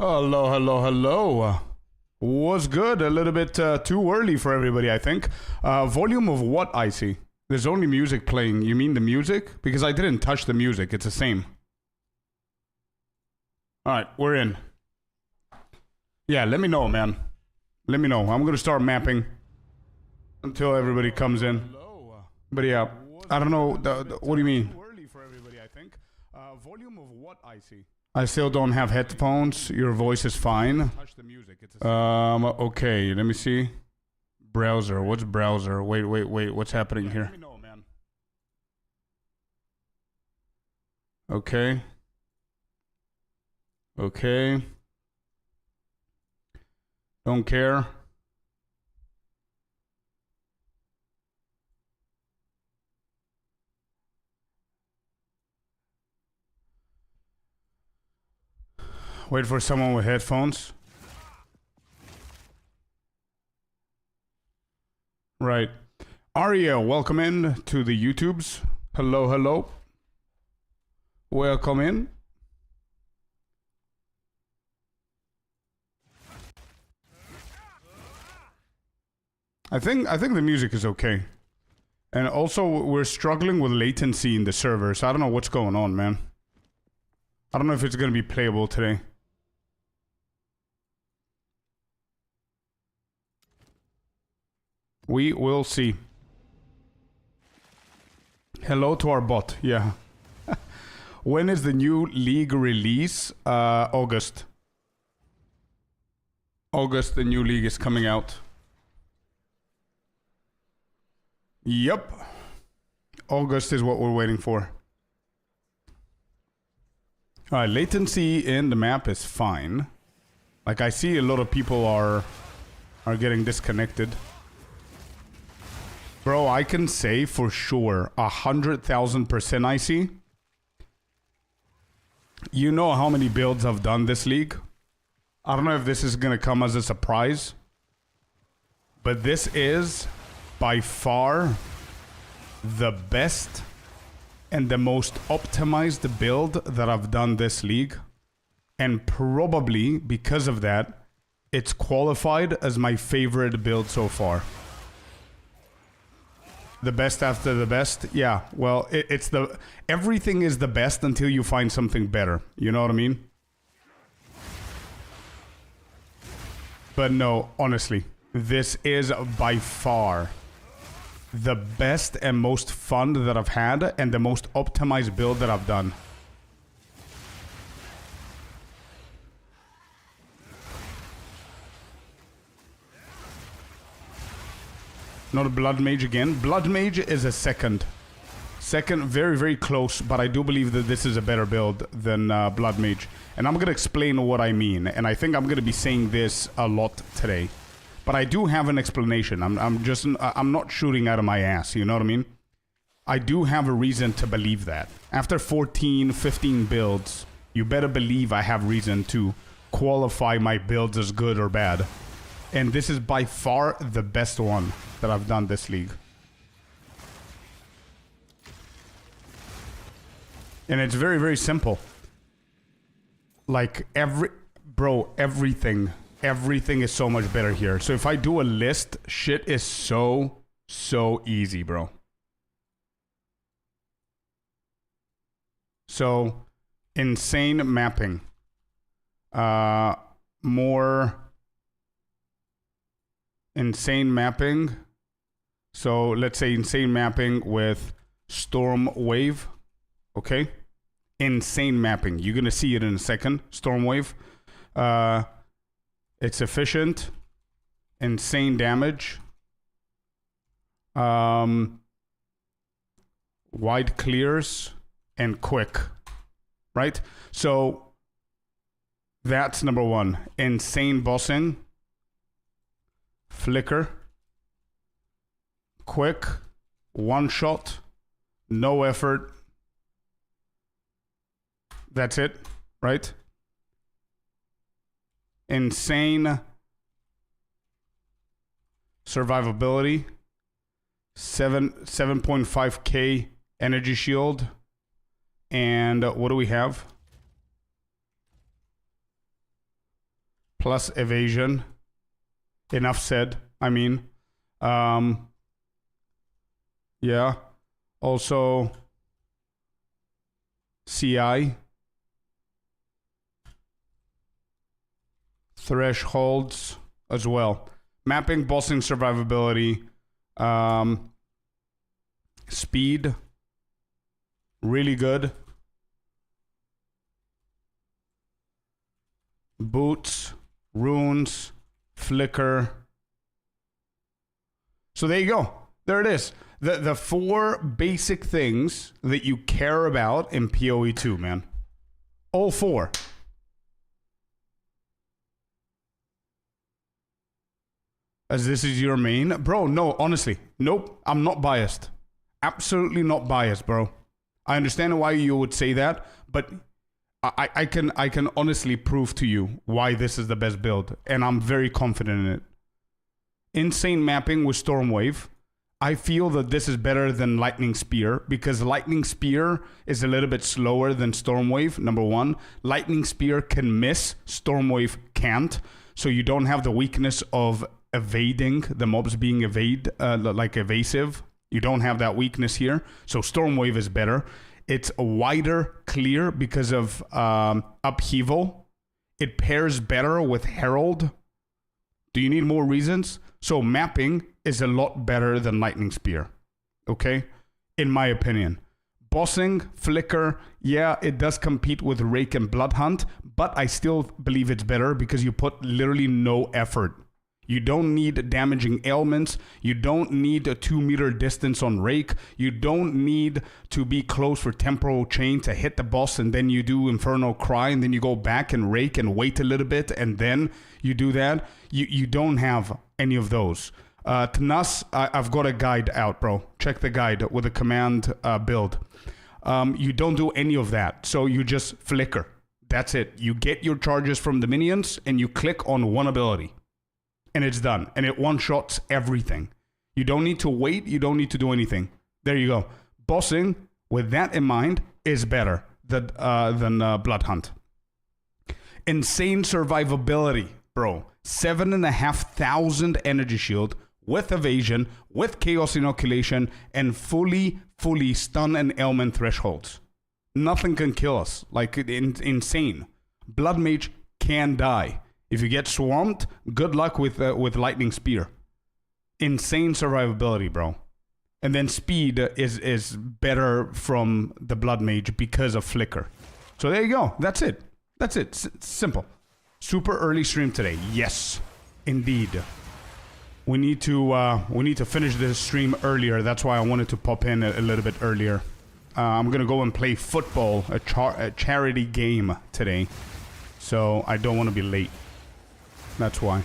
Hello, hello, hello. What's good? A little bit too early for everybody, I think. Volume of what, Icy? There's only music playing. You mean the music? Because I didn't touch the music. It's the same. Alright, we're in. Yeah, let me know, man. Let me know. I'm gonna start mapping until everybody comes in. But yeah, I don't know. What do you mean? Volume of what, Icy? I still don't have headphones. Your voice is fine. Okay, let me see. Browser. What's browser? Wait. What's happening here? Okay. Okay. Don't care. Wait for someone with headphones. Right. Aria, welcome in to the YouTubes. Hello, hello. Welcome in. I think the music is okay. And also we're struggling with latency in the server, so I don't know what's going on, man. I don't know if it's gonna be playable today. We will see. Hello to our bot, yeah. When is the new league release? August. August, the new league is coming out. Yep. August is what we're waiting for. Alright, latency in the map is fine. Like, I see a lot of people are getting disconnected. Bro, I can say for sure 100,000% I see. You know how many builds I've done this league? I don't know if this is gonna come as a surprise, but this is by far the best and the most optimized build that I've done this league. And probably because of that, it's qualified as my favorite build so far. The best after the best? Yeah, well, it's the... Everything is the best until you find something better. You know what I mean? But no, honestly, this is by far the best and most fun that I've had and the most optimized build that I've done. Not a Blood Mage again. Blood Mage is a second. Second, very, very close, but I do believe that this is a better build than Blood Mage. And I'm going to explain what I mean, and I think I'm going to be saying this a lot today. But I do have an explanation. I'm not shooting out of my ass, you know what I mean? I do have a reason to believe that. After 14, 15 builds, you better believe I have reason to qualify my builds as good or bad. And this is by far the best one that I've done this league. And it's very, very simple. Like everything is so much better here. So if I do a list, shit is so easy, bro. So, insane mapping. More insane mapping. So let's say insane mapping with storm wave. Okay. Insane mapping. You're going to see it in a second. Storm wave. It's efficient. Insane damage. Wide clears and quick. Right? So that's number one. Insane bossing. Flicker. Quick. One shot. No effort. That's it, right? Insane survivability. 7.5k energy shield. And what do we have? plus evasion. Enough said. I mean, yeah. Also, CI. Thresholds as well. Mapping, bossing, survivability, speed, really good. Boots, runes, flicker. So there you go. There it is. The 4 basic things that you care about in PoE 2, man. All 4. As this is your main? Bro, no, honestly. Nope, I'm not biased. Absolutely not biased, bro. I understand why you would say that, but I can honestly prove to you why this is the best build, and I'm very confident in it. Insane mapping with Stormwave. I feel that this is better than Lightning Spear, because Lightning Spear is a little bit slower than Stormwave, number 1. Lightning Spear can miss, Stormwave can't, so you don't have the weakness of evading, the mobs being evasive. You don't have that weakness here, so Stormwave is better. It's a wider clear because of upheaval. It pairs better with Herald. Do you need more reasons? So mapping is a lot better than Lightning Spear, okay? In my opinion. Bossing, Flicker, yeah, it does compete with Rake and Bloodhunt, but I still believe it's better because you put literally no effort. You don't need damaging ailments. You don't need a 2-meter distance on Rake. You don't need to be close for Temporal Chain to hit the boss and then you do Infernal Cry and then you go back and Rake and wait a little bit and then you do that. You don't have any of those. Tnas, I've got a guide out, bro. Check the guide with a command build. You don't do any of that. So you just flicker. That's it. You get your charges from the minions and you click on one ability. And it's done. And it one-shots everything. You don't need to wait. You don't need to do anything. There you go. Bossing, with that in mind, is better than Bloodhunt. Insane survivability, bro. 7,500 energy shield with evasion, with chaos inoculation, and fully stun and ailment thresholds. Nothing can kill us. Like, insane. Blood Mage can die. If you get swamped, good luck with Lightning Spear. Insane survivability, bro. And then speed is better from the Blood Mage because of Flicker. So there you go. That's it. That's it. Simple. Super early stream today. Yes, indeed. We need to finish this stream earlier. That's why I wanted to pop in a little bit earlier. I'm gonna go and play football, a charity game today. So I don't want to be late. That's why.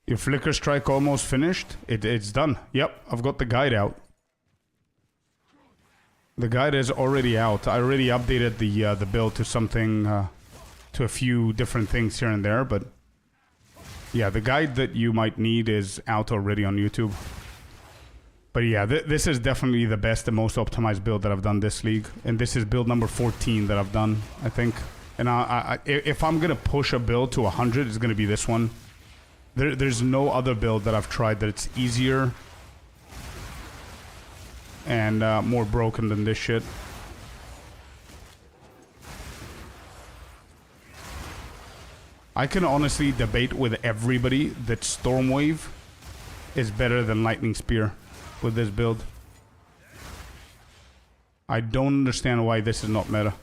Your Flicker Strike almost finished? It's done. Yep, I've got the guide out. The guide is already out. I already updated the build to something, to a few different things here and there, but yeah, the guide that you might need is out already on YouTube. But yeah, this is definitely the best and most optimized build that I've done this league, and this is build number 14 that I've done, I think. And if I'm gonna push a build to 100, it's gonna be this one. There's no other build that I've tried that it's easier and more broken than this shit. I can honestly debate with everybody that Stormwave is better than Lightning Spear with this build. I don't understand why this is not meta.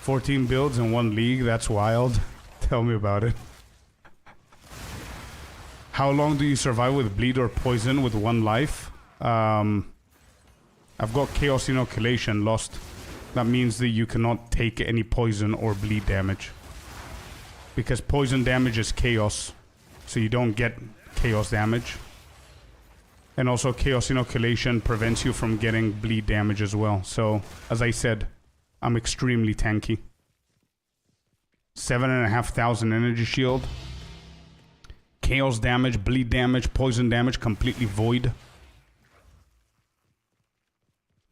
"14 builds in one league, that's wild." Tell me about it. How long do you survive with bleed or poison with 1 life? I've got chaos inoculation lost. That means that you cannot take any poison or bleed damage. Because poison damage is chaos, so you don't get chaos damage. And also Chaos Inoculation prevents you from getting bleed damage as well. So, as I said, I'm extremely tanky. 7,500 energy shield. Chaos damage, bleed damage, poison damage, completely void.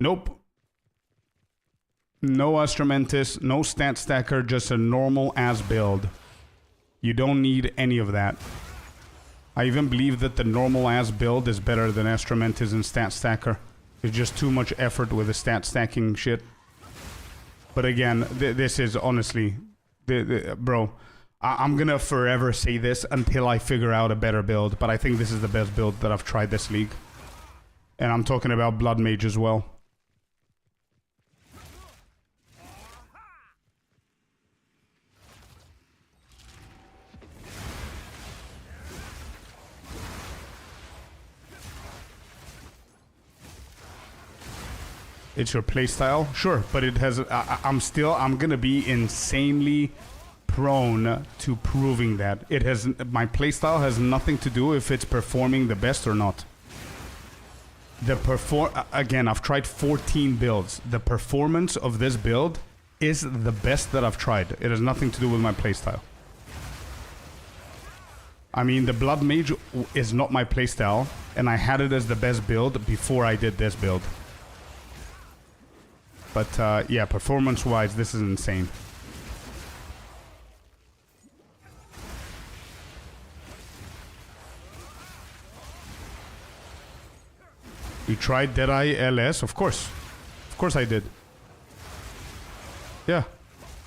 Nope. No Astromantis, no stat stacker, just a normal ass build. You don't need any of that. I even believe that the normal ass build is better than Astromantis and stat stacker. It's just too much effort with the stat stacking shit. But again, this is honestly... bro, I'm gonna forever say this until I figure out a better build, but I think this is the best build that I've tried this league. And I'm talking about Blood Mage as well. It's your playstyle? Sure, but it has... I'm gonna be insanely prone to proving that. It has... My playstyle has nothing to do if it's performing the best or not. Again, I've tried 14 builds. The performance of this build is the best that I've tried. It has nothing to do with my playstyle. I mean, the Blood Mage is not my playstyle, and I had it as the best build before I did this build. But, yeah, performance-wise, this is insane. You tried Deadeye LS? Of course. Of course I did. Yeah.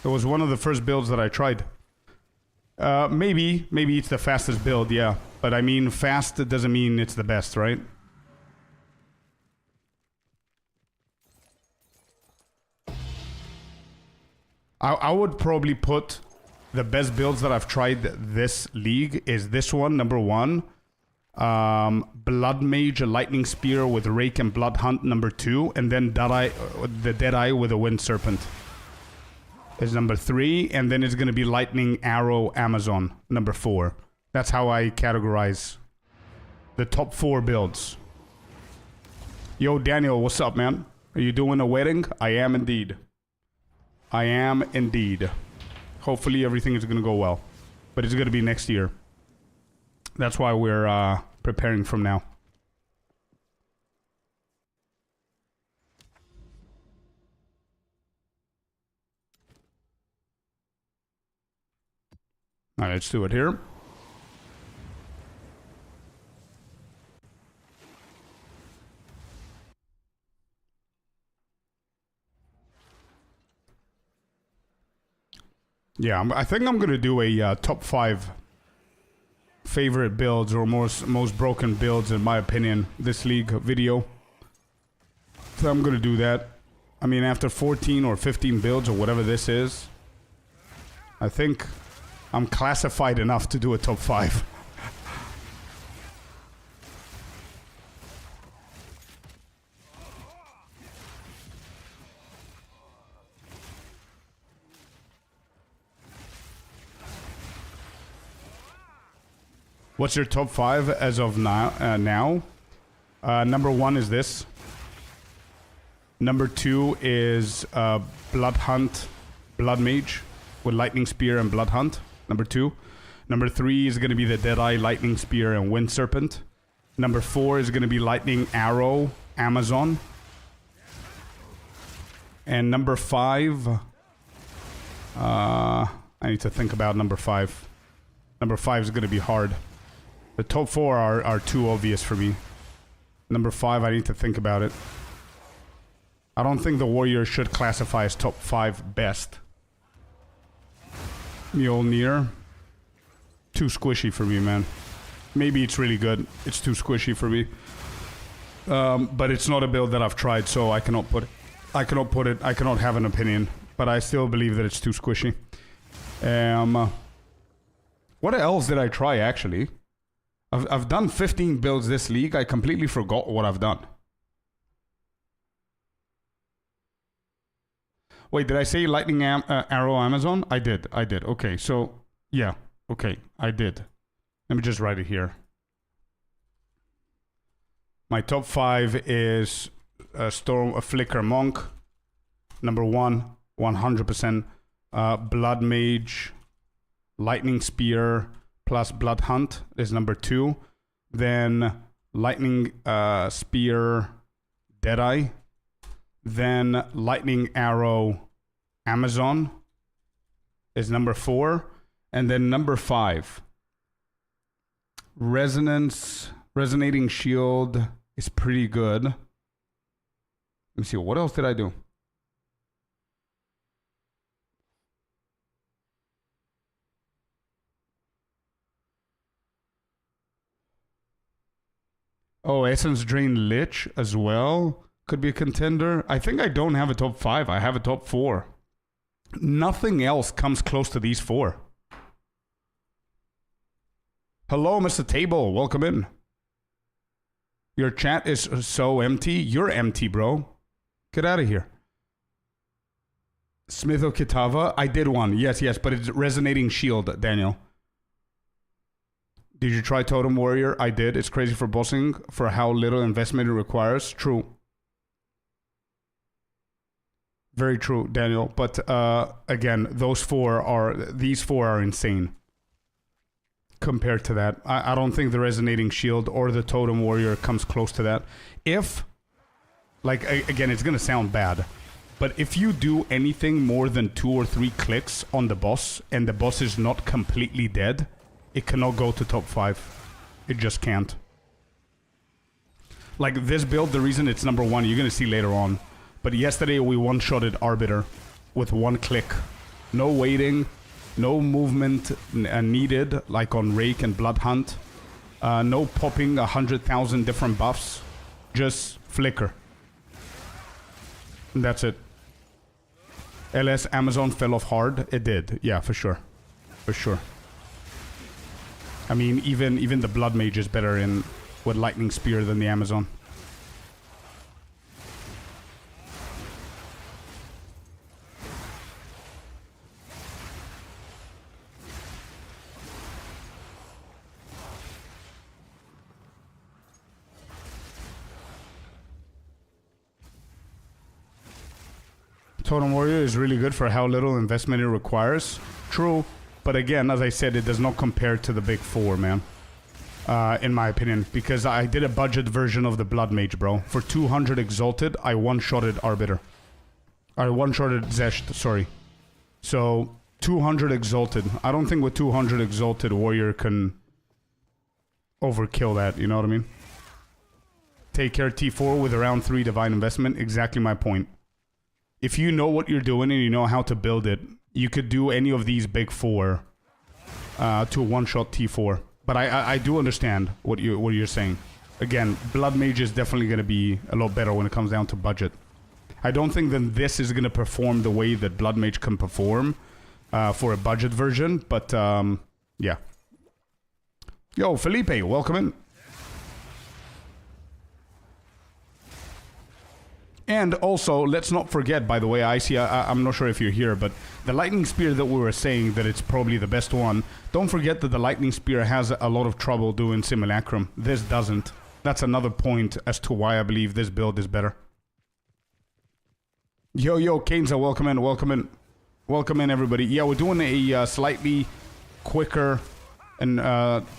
It was one of the first builds that I tried. Maybe it's the fastest build, yeah. But I mean, fast doesn't mean it's the best, right? I would probably put the best builds that I've tried this league is this one, number 1. Blood Mage, Lightning Spear with Rake and Blood Hunt, number 2. And then the Deadeye with a Wind Serpent is number 3. And then it's going to be Lightning Arrow Amazon, number 4. That's how I categorize the top 4 builds. Yo, Daniel, what's up, man? Are you doing a wedding? I am indeed. I am indeed. Hopefully everything is going to go well. But it's going to be next year. That's why we're preparing from now. Alright, let's do it here. Yeah, I think I'm going to do a top 5 favorite builds or most broken builds in my opinion this league video. So I'm going to do that. I mean, after 14 or 15 builds or whatever this is, I think I'm classified enough to do a top 5. What's your top 5 as of now? Number 1 is this. Number 2 is Blood Hunt, Blood Mage with Lightning Spear and Blood Hunt. Number 2. Number 3 is going to be the Deadeye, Lightning Spear and Wind Serpent. Number 4 is going to be Lightning Arrow, Amazon. And number 5... I need to think about number 5. Number 5 is going to be hard. The top 4 are too obvious for me. Number 5, I need to think about it. I don't think the Warrior should classify as top 5 best. Mjolnir. Too squishy for me, man. Maybe it's really good. It's too squishy for me. But it's not a build that I've tried, so I cannot have an opinion. But I still believe that it's too squishy. What else did I try, actually? I've done 15 builds this league. I completely forgot what I've done. Wait, did I say Lightning Arrow Amazon? I did. Okay, so, yeah. Okay, I did. Let me just write it here. My top 5 is a Flicker Monk, number 1, 100%. Blood Mage, Lightning Spear plus Blood Hunt is number 2. Then Lightning Spear, Deadeye. Then Lightning Arrow, Amazon is number 4. And then number 5, Resonating Shield is pretty good. Let me see, what else did I do? Oh, Essence Drain Lich as well could be a contender. I think I don't have a top 5. I have a top 4. Nothing else comes close to these 4. Hello, Mr. Table. Welcome in. Your chat is so empty. You're empty, bro. Get out of here. Smith of Kitava. I did one. Yes, but it's Resonating Shield, Daniel. Did you try Totem Warrior? I did. It's crazy for bossing for how little investment it requires. True. Very true, Daniel. But again, these 4 are insane compared to that. I don't think the Resonating Shield or the Totem Warrior comes close to that. If, like, again, it's going to sound bad, but if you do anything more than 2 or 3 clicks on the boss and the boss is not completely dead, it cannot go to top 5. It just can't. Like this build, the reason it's number 1, you're going to see later on. But yesterday we one-shotted Arbiter with 1 click. No waiting, no movement needed, like on Rake and Blood Hunt. No popping 100,000 different buffs. Just flicker. And that's it. LS Amazon fell off hard. It did. Yeah, for sure. For sure. I mean, even the Blood Mage is better with Lightning Spear than the Amazon. Totem Warrior is really good for how little investment it requires. True. But again, as I said, it does not compare to the big 4, man. In my opinion. Because I did a budget version of the Blood Mage, bro. For 200 Exalted, I one-shotted Arbiter. I one-shotted Zesht, sorry. So, 200 Exalted. I don't think with 200 Exalted, Warrior can overkill that, you know what I mean? Take care T4 with around 3 Divine Investment. Exactly my point. If you know what you're doing and you know how to build it, you could do any of these big 4 to one-shot T4. But I do understand what you're saying. Again, Blood Mage is definitely going to be a lot better when it comes down to budget. I don't think that this is going to perform the way that Blood Mage can perform for a budget version. But, yeah. Yo, Felipe, welcome in. And also, let's not forget, by the way, I'm not sure if you're here, but the Lightning Spear that we were saying that it's probably the best one, don't forget that the Lightning Spear has a lot of trouble doing Simulacrum. This doesn't. That's another point as to why I believe this build is better. Yo, Kainza, welcome in, welcome in. Welcome in, everybody. Yeah, we're doing a slightly quicker and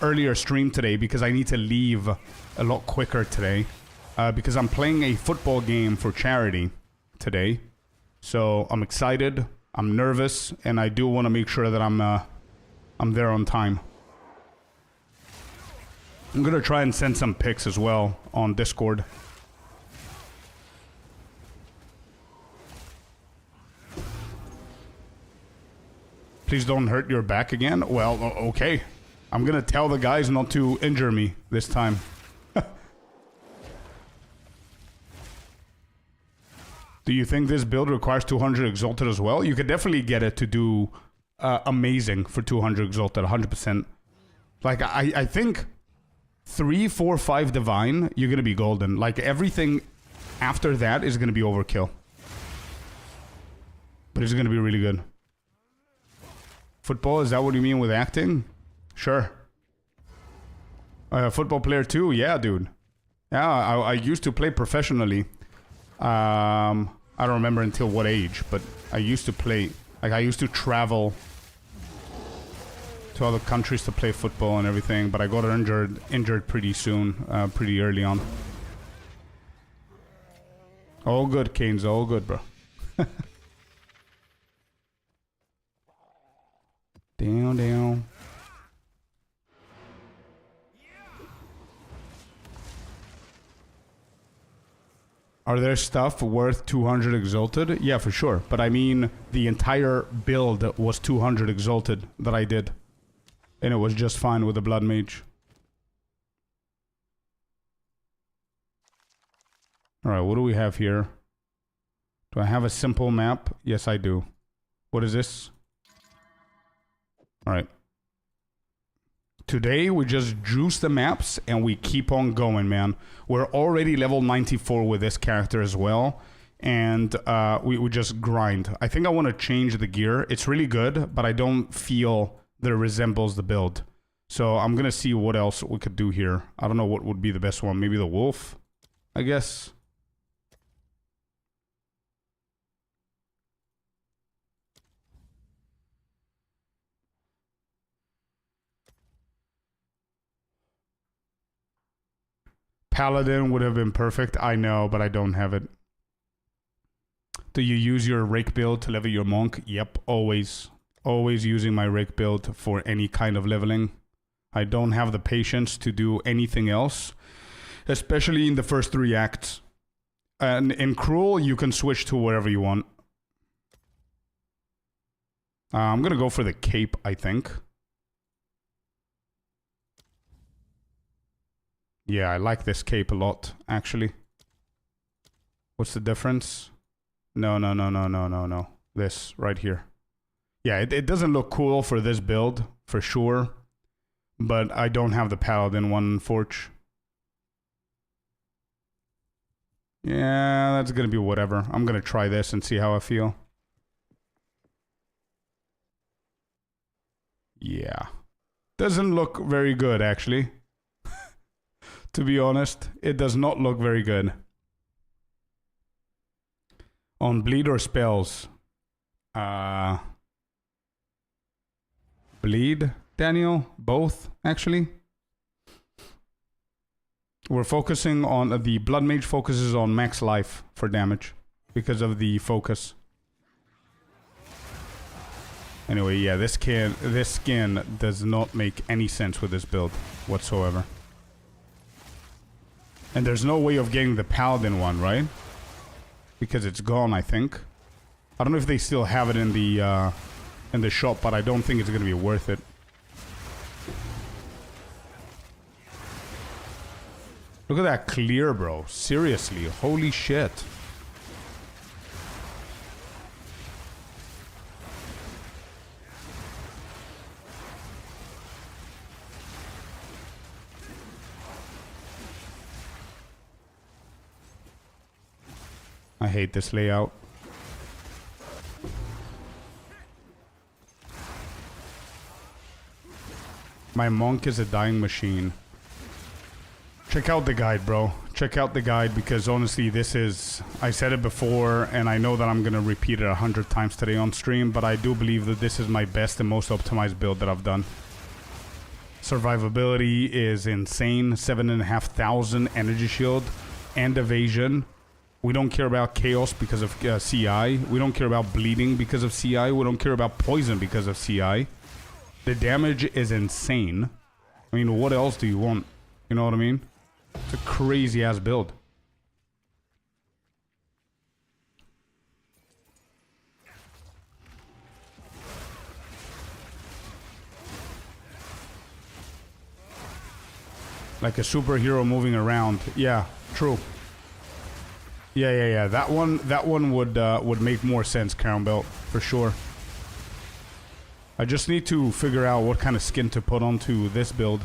earlier stream today because I need to leave a lot quicker today. Because I'm playing a football game for charity today. So I'm excited, I'm nervous, and I do want to make sure that I'm there on time. I'm going to try and send some pics as well on Discord. Please don't hurt your back again. Well, okay. I'm going to tell the guys not to injure me this time. Do you think this build requires 200 Exalted as well? You could definitely get it to do amazing for 200 Exalted, 100%. Like, I think 3, 4, 5 Divine, you're going to be golden. Like, everything after that is going to be overkill. But it's going to be really good. Football, is that what you mean with acting? Sure. Football player too? Yeah, dude. Yeah, I used to play professionally. I don't remember until what age, but I used to play. Like, I used to travel to other countries to play football and everything, but I got injured pretty soon, pretty early on. All good, Canes, all good, bro. Down. Are there stuff worth 200 exalted? Yeah, for sure. But I mean, the entire build was 200 exalted that I did. And it was just fine with the Blood Mage. Alright, what do we have here? Do I have a simple map? Yes, I do. What is this? Alright. Today, we just juice the maps and we keep on going, man. We're already level 94 with this character as well. And we just grind. I think I want to change the gear. It's really good, but I don't feel that it resembles the build. So I'm going to see what else we could do here. I don't know what would be the best one. Maybe the wolf, I guess. Paladin would have been perfect. I know, but I don't have it. Do you use your rake build to level your monk? Yep, always. Always using my rake build for any kind of leveling. I don't have the patience to do anything else, especially in the first 3 acts. And in Cruel, you can switch to wherever you want. I'm gonna go for the cape, I think. Yeah, I like this cape a lot, actually. What's the difference? No. This, right here. Yeah, it doesn't look cool for this build, for sure. But I don't have the Paladin one, Forge. Yeah, that's gonna be whatever. I'm gonna try this and see how I feel. Yeah. Doesn't look very good, actually. To be honest, it does not look very good. On bleed or spells? Bleed, Daniel? Both, actually. We're focusing on... the Blood Mage focuses on max life for damage. Because of the focus. Anyway, yeah, this skin does not make any sense with this build whatsoever. And there's no way of getting the Paladin one, right? Because it's gone, I think. I don't know if they still have it in the shop, but I don't think it's gonna be worth it. Look at that clear, bro. Seriously, holy shit. I hate this layout. My monk is a dying machine. Check out the guide, bro. Check out the guide, because honestly, this is... I said it before, and I know that I'm gonna repeat it 100 times today on stream, but I do believe that this is my best and most optimized build that I've done. Survivability is insane. 7,500 energy shield and evasion. We don't care about chaos because of CI. We don't care about bleeding because of CI. We don't care about poison because of CI. The damage is insane. I mean, what else do you want? You know what I mean? It's a crazy ass build. Like a superhero moving around. Yeah, true. Yeah. That one would make more sense, Crown Belt, for sure. I just need to figure out what kind of skin to put onto this build.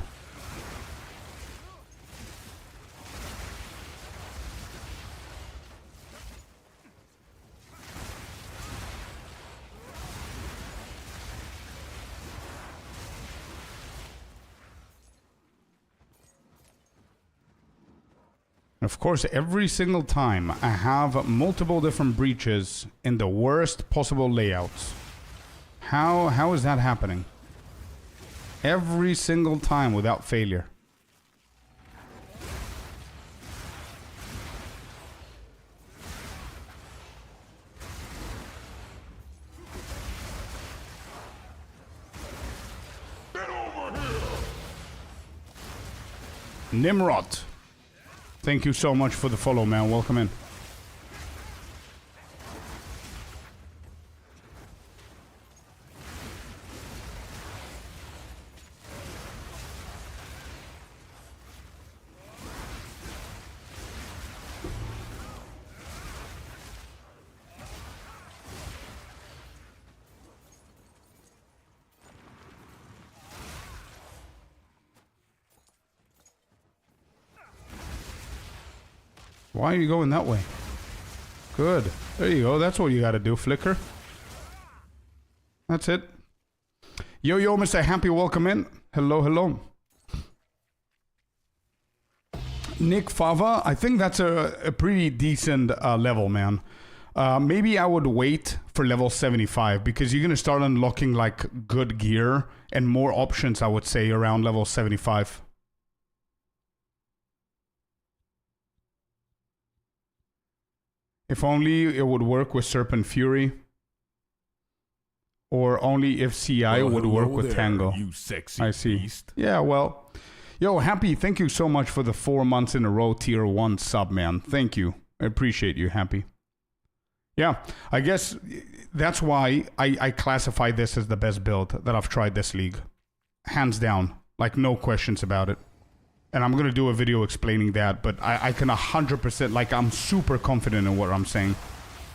Of course, every single time I have multiple different breaches in the worst possible layouts. How is that happening? Every single time without failure. Nimrod, thank you so much for the follow, man. Welcome in. Why are you going that way? Good. There you go. That's what you gotta do, Flicker. That's it. Yo, yo, Mr. Happy, welcome in. Hello, hello. Nick Fava, I think that's a pretty decent level, man. Maybe I would wait for level 75 because you're gonna start unlocking like good gear and more options, I would say, around level 75. If only it would work with Serpent Fury. Or only if CI would work with there, Tango. You sexy I see. beast. Yeah, well. Yo, Happy, thank you so much for the 4 months in a row tier 1 sub, man. Thank you. I appreciate you, Happy. Yeah, I guess that's why I classify this as the best build that I've tried this league. Hands down. Like, no questions about it. And I'm going to do a video explaining that, but I can 100%, like, I'm super confident in what I'm saying.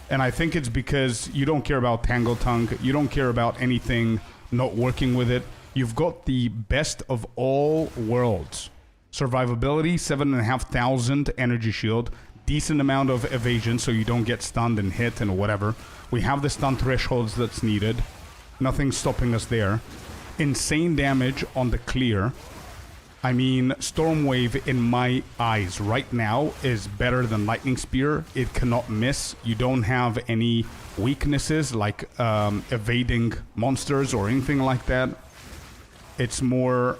And I think it's because you don't care about Tango Tongue, you don't care about anything not working with it. You've got the best of all worlds. Survivability, 7,500 energy shield, decent amount of evasion so you don't get stunned and hit and whatever. We have the stun thresholds that's needed. Nothing's stopping us there. Insane damage on the clear. I mean, Stormwave in my eyes right now is better than Lightning Spear. It cannot miss. You don't have any weaknesses like evading monsters or anything like that. It's more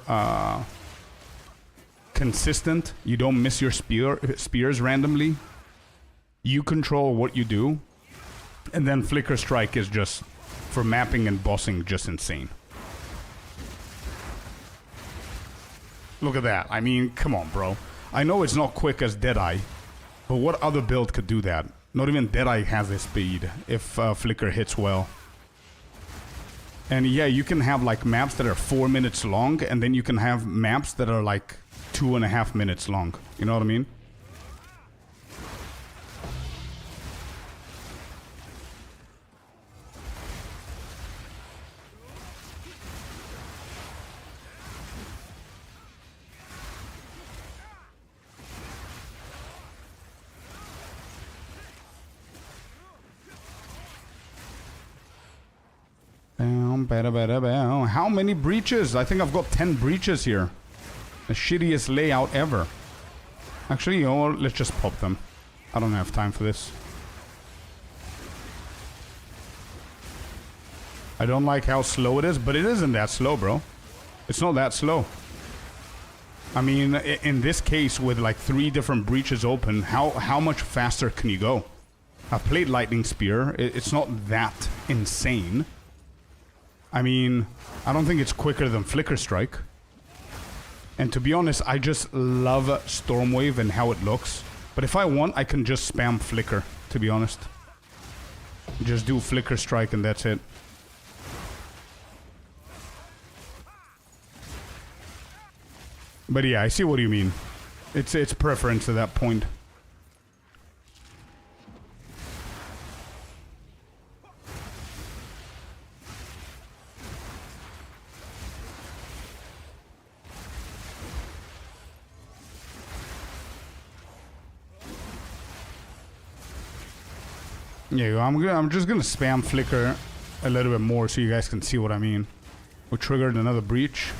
consistent. You don't miss your spears randomly. You control what you do. And then Flicker Strike is just, for mapping and bossing, just insane. Look at that. I mean, come on, bro. I know it's not quick as Deadeye, but what other build could do that? Not even Deadeye has this speed if Flicker hits well. And yeah, you can have like maps that are 4 minutes long, and then you can have maps that are like 2.5 minutes long. You know what I mean? How many breaches? I think I've got 10 breaches here. The shittiest layout ever. Actually, you know what? Let's just pop them. I don't have time for this. I don't like how slow it is, but it isn't that slow, bro. It's not that slow. I mean, in this case, with like 3 different breaches open, how much faster can you go? I've played Lightning Spear. It's not that insane. I mean, I don't think it's quicker than Flicker Strike. And to be honest, I just love Stormwave and how it looks. But if I want, I can just spam Flicker, to be honest. Just do Flicker Strike and that's it. But yeah, I see what you mean. It's preference at that point. Yeah, I'm just gonna spam Flicker a little bit more so you guys can see what I mean. We triggered another breach.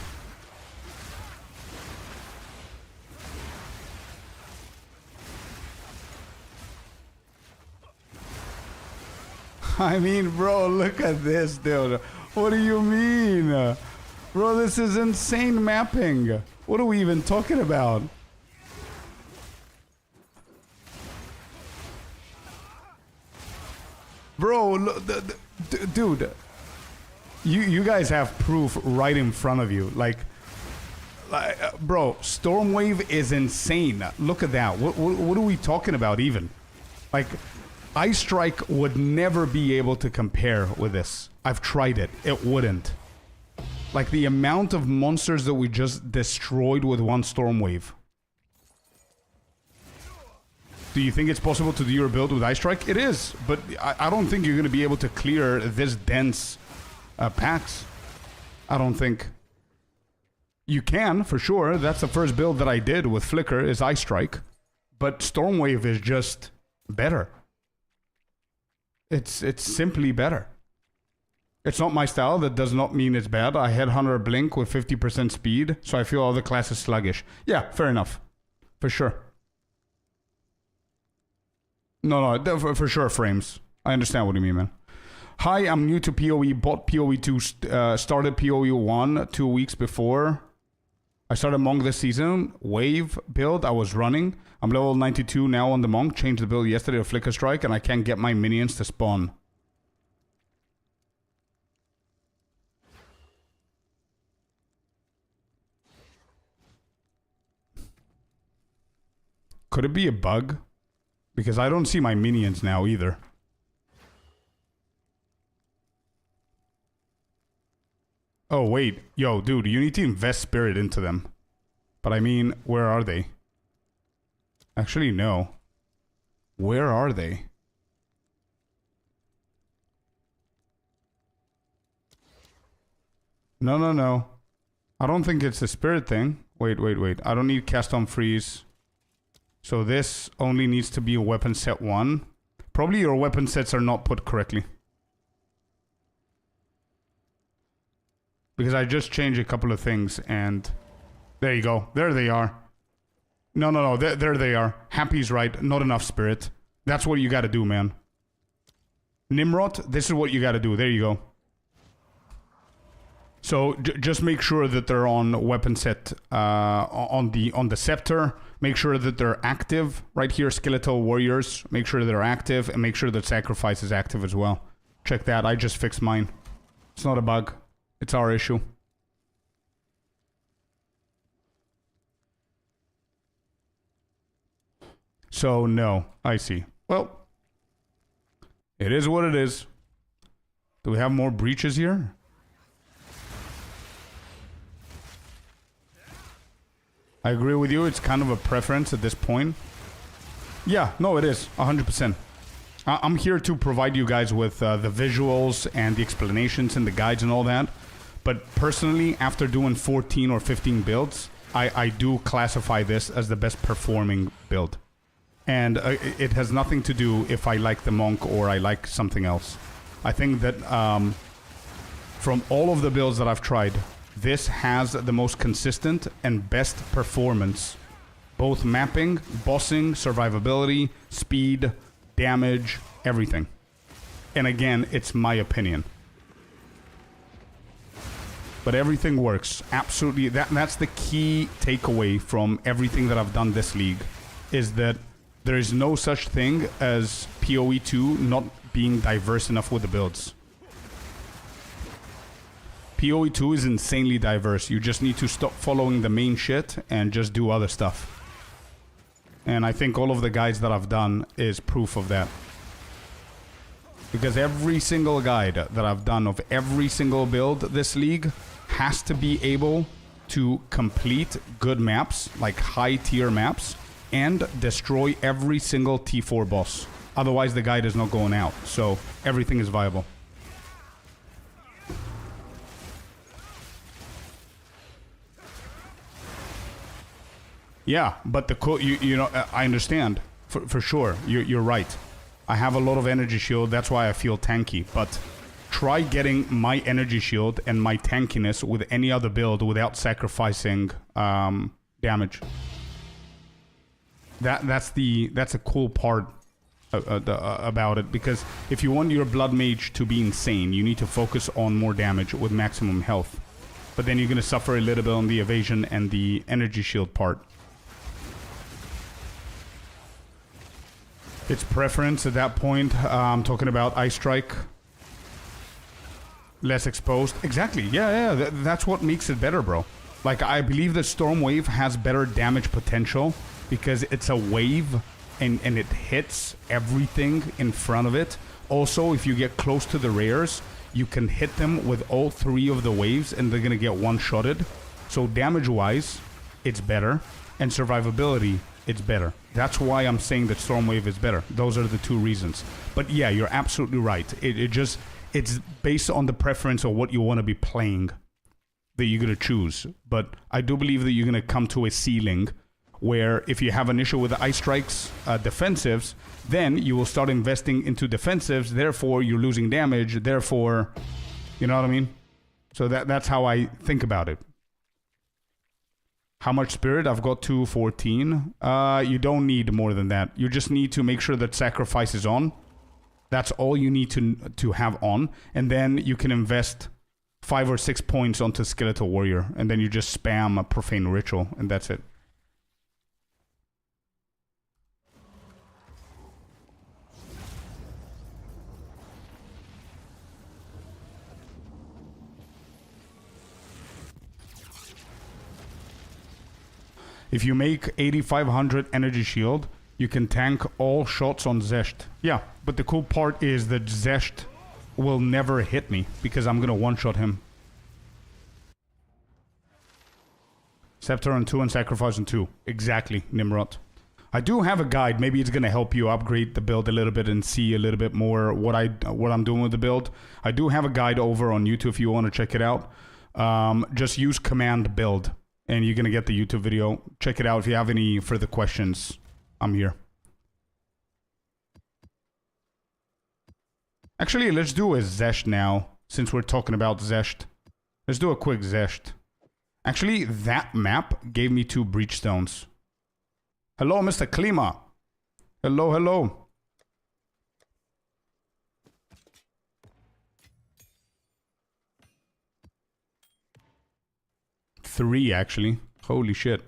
I mean, bro, look at this, dude. What do you mean? Bro, this is insane mapping. What are we even talking about? Bro, look, dude. You guys have proof right in front of you. Like bro, Stormwave is insane. Look at that. What are we talking about even? Like, Ice Strike would never be able to compare with this. I've tried it. It wouldn't. Like, the amount of monsters that we just destroyed with one Stormwave. Do you think it's possible to do your build with Ice Strike? It is, but I don't think you're going to be able to clear this dense packs. I don't think. You can, for sure. That's the first build that I did with Flicker, is Ice Strike. But Stormwave is just better. It's simply better. It's not my style. That does not mean it's bad. I Headhunter Blink with 50% speed, so I feel all the classes sluggish. Yeah, fair enough. For sure. No, for sure, Frames. I understand what you mean, man. Hi, I'm new to PoE, bought PoE 2, started PoE 1 2 weeks before. I started Monk this season, Wave build I was running. I'm level 92 now on the Monk, changed the build yesterday to Flicker Strike, and I can't get my minions to spawn. Could it be a bug? Because I don't see my minions now either. Oh, wait. Yo, dude, you need to invest spirit into them. But I mean, where are they? Actually, no. Where are they? No. I don't think it's a spirit thing. Wait. I don't need cast on freeze. So this only needs to be a weapon set 1. Probably your weapon sets are not put correctly. Because I just changed a couple of things and... There you go. There they are. No. There they are. Happy's right. Not enough spirit. That's what you gotta do, man. Nimrod, this is what you gotta do. There you go. So just make sure that they're on weapon set on the scepter. Make sure that they're active. Right here, skeletal warriors. Make sure they're active and make sure that sacrifice is active as well. Check that. I just fixed mine. It's not a bug. It's our issue. So no, I see. Well, it is what it is. Do we have more breaches here? I agree with you. It's kind of a preference at this point. Yeah, no, it is. 100%. I'm here to provide you guys with the visuals and the explanations and the guides and all that. But personally, after doing 14 or 15 builds, I do classify this as the best performing build. And it has nothing to do if I like the Monk or I like something else. I think that from all of the builds that I've tried, this has the most consistent and best performance. Both mapping, bossing, survivability, speed, damage, everything. And again, it's my opinion. But everything works. Absolutely. That's the key takeaway from everything that I've done this league. Is that there is no such thing as PoE 2 not being diverse enough with the builds. PoE 2 is insanely diverse. You just need to stop following the main shit and just do other stuff. And I think all of the guides that I've done is proof of that. Because every single guide that I've done of every single build this league has to be able to complete good maps, like high tier maps, and destroy every single T4 boss. Otherwise the guide is not going out. So everything is viable. Yeah, but the you know, I understand for sure. You're right. I have a lot of energy shield. That's why I feel tanky. But try getting my energy shield and my tankiness with any other build without sacrificing damage. That's a cool part about it, because if you want your blood mage to be insane, you need to focus on more damage with maximum health. But then you're going to suffer a little bit on the evasion and the energy shield part. It's preference at that point. I'm talking about Ice Strike. Less exposed. Exactly. Yeah. That's what makes it better, bro. Like, I believe the Storm Wave has better damage potential because it's a wave and it hits everything in front of it. Also, if you get close to the rares, you can hit them with all 3 of the waves and they're gonna get one-shotted. So damage-wise, it's better. And survivability, it's better. That's why I'm saying that Storm Wave is better. Those are the 2 reasons. But yeah, you're absolutely right. It's based on the preference of what you want to be playing that you're going to choose. But I do believe that you're going to come to a ceiling where if you have an issue with the Ice Strikes defensives, then you will start investing into defensives, therefore you're losing damage, therefore, you know what I mean? So that's how I think about it. How much spirit? I've got 214. You don't need more than that. You just need to make sure that sacrifice is on. That's all you need to have on. And then you can invest 5 or 6 points onto Skeletal Warrior. And then you just spam a Profane Ritual. And that's it. If you make 8500 energy shield, you can tank all shots on Zesht. Yeah, but the cool part is that Zesht will never hit me because I'm gonna one-shot him. Scepter on 2 and Sacrifice on 2. Exactly, Nimrod. I do have a guide. Maybe it's gonna help you upgrade the build a little bit and see a little bit more what I'm doing with the build. I do have a guide over on YouTube if you want to check it out. Just use command build. And you're going to get the YouTube video. Check it out. If you have any further questions, I'm here. Actually, let's do a Zesht now, since we're talking about Zesht. Let's do a quick Zesht. Actually, that map gave me 2 Breachstones. Hello, Mr. Klima. Hello, hello. Three, actually. Holy shit.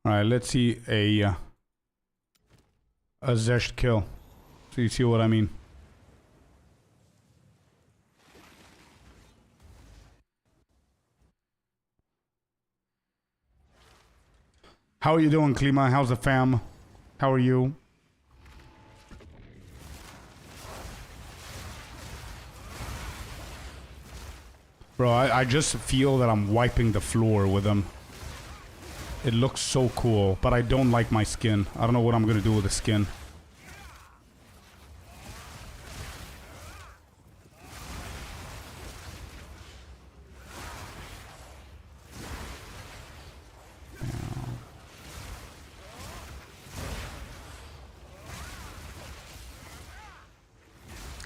Alright, let's see a Zesht kill. So you see what I mean. How are you doing, Klima? How's the fam? How are you? Bro, I just feel that I'm wiping the floor with them. It looks so cool, but I don't like my skin. I don't know what I'm gonna do with the skin.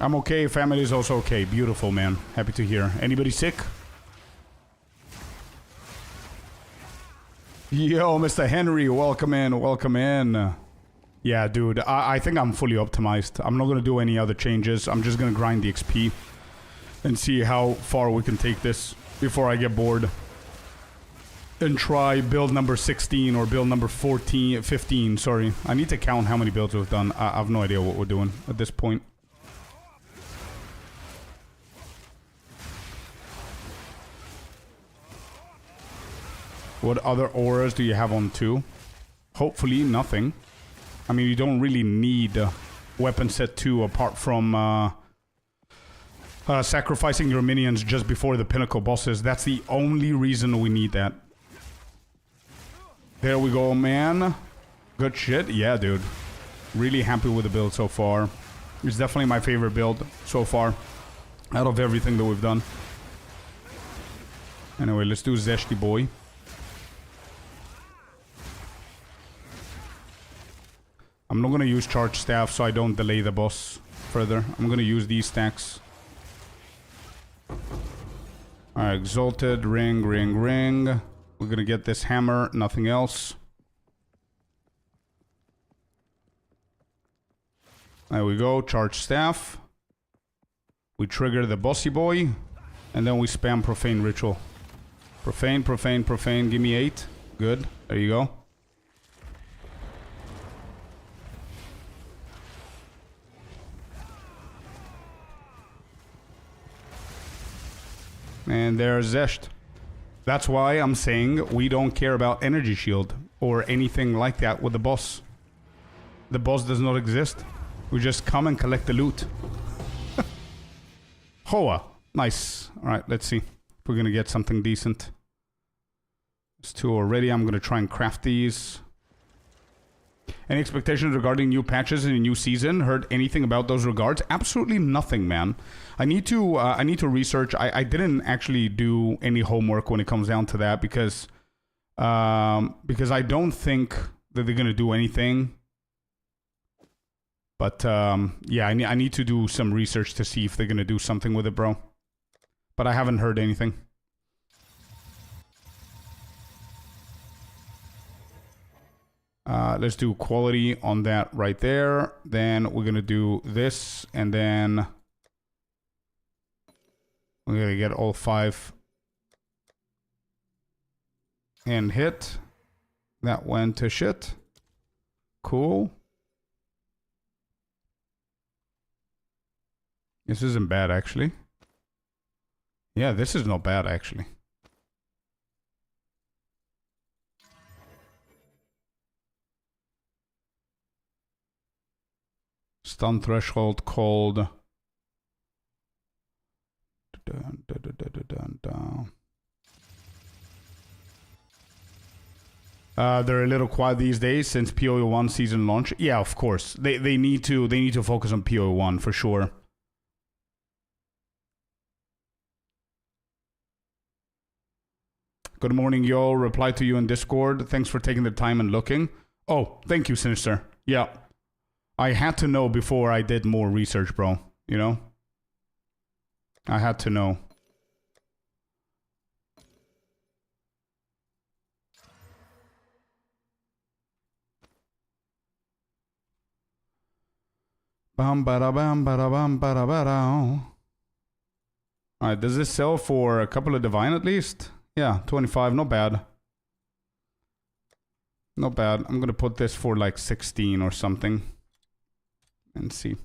I'm okay, family is also okay. Beautiful, man. Happy to hear. Anybody sick? Yo, Mr. Henry, welcome in, welcome in. Yeah, dude, I think I'm fully optimized. I'm not gonna do any other changes. I'm just gonna grind the XP and see how far we can take this before I get bored. And try build number 16 or build number 15, sorry. I need to count how many builds we've done. I have no idea what we're doing at this point. What other auras do you have on 2? Hopefully nothing. I mean, you don't really need weapon set 2 apart from sacrificing your minions just before the pinnacle bosses. That's the only reason we need that. There we go, man. Good shit. Yeah, dude. Really happy with the build so far. It's definitely my favorite build so far out of everything that we've done. Anyway, let's do Zeshti boy. I'm not going to use charge staff so I don't delay the boss further. I'm going to use these stacks. Alright, exalted, ring, ring, ring. We're going to get this hammer, nothing else. There we go. Charge staff. We trigger the bossy boy. And then we spam profane ritual. Profane, profane, profane. Give me 8. Good. There you go. And there's Zesht. That's why I'm saying we don't care about energy shield or anything like that with the boss. The boss does not exist. We just come and collect the loot. Hoa. Nice. Alright, let's see if we're gonna get something decent. There's 2 already. I'm gonna try and craft these. Any expectations regarding new patches in a new season? Heard anything about those regards? Absolutely nothing, man. I need to research. I didn't actually do any homework when it comes down to that because I don't think that they're gonna do anything. But yeah, I need to do some research to see if they're gonna do something with it, bro. But I haven't heard anything. Let's do quality on that right there. Then we're gonna do this, and then we're gonna get all 5 and hit. That went to shit. Cool. This isn't bad, actually. Yeah, this is not bad, actually. Stun threshold cold. Dun, dun, dun, dun, dun, dun. They're a little quiet these days since PoE1 season launch. Yeah, of course. They need to focus on PoE1 for sure. Good morning, yo. Reply to you in Discord. Thanks for taking the time and looking. Oh, thank you, Sinister. Yeah. I had to know before I did more research, bro. You know? I had to know. Bam bada bam bada bam bada bada. Alright, does this sell for a couple of divine at least? Yeah, 25, not bad. Not bad. I'm gonna put this for like 16 or something. And see.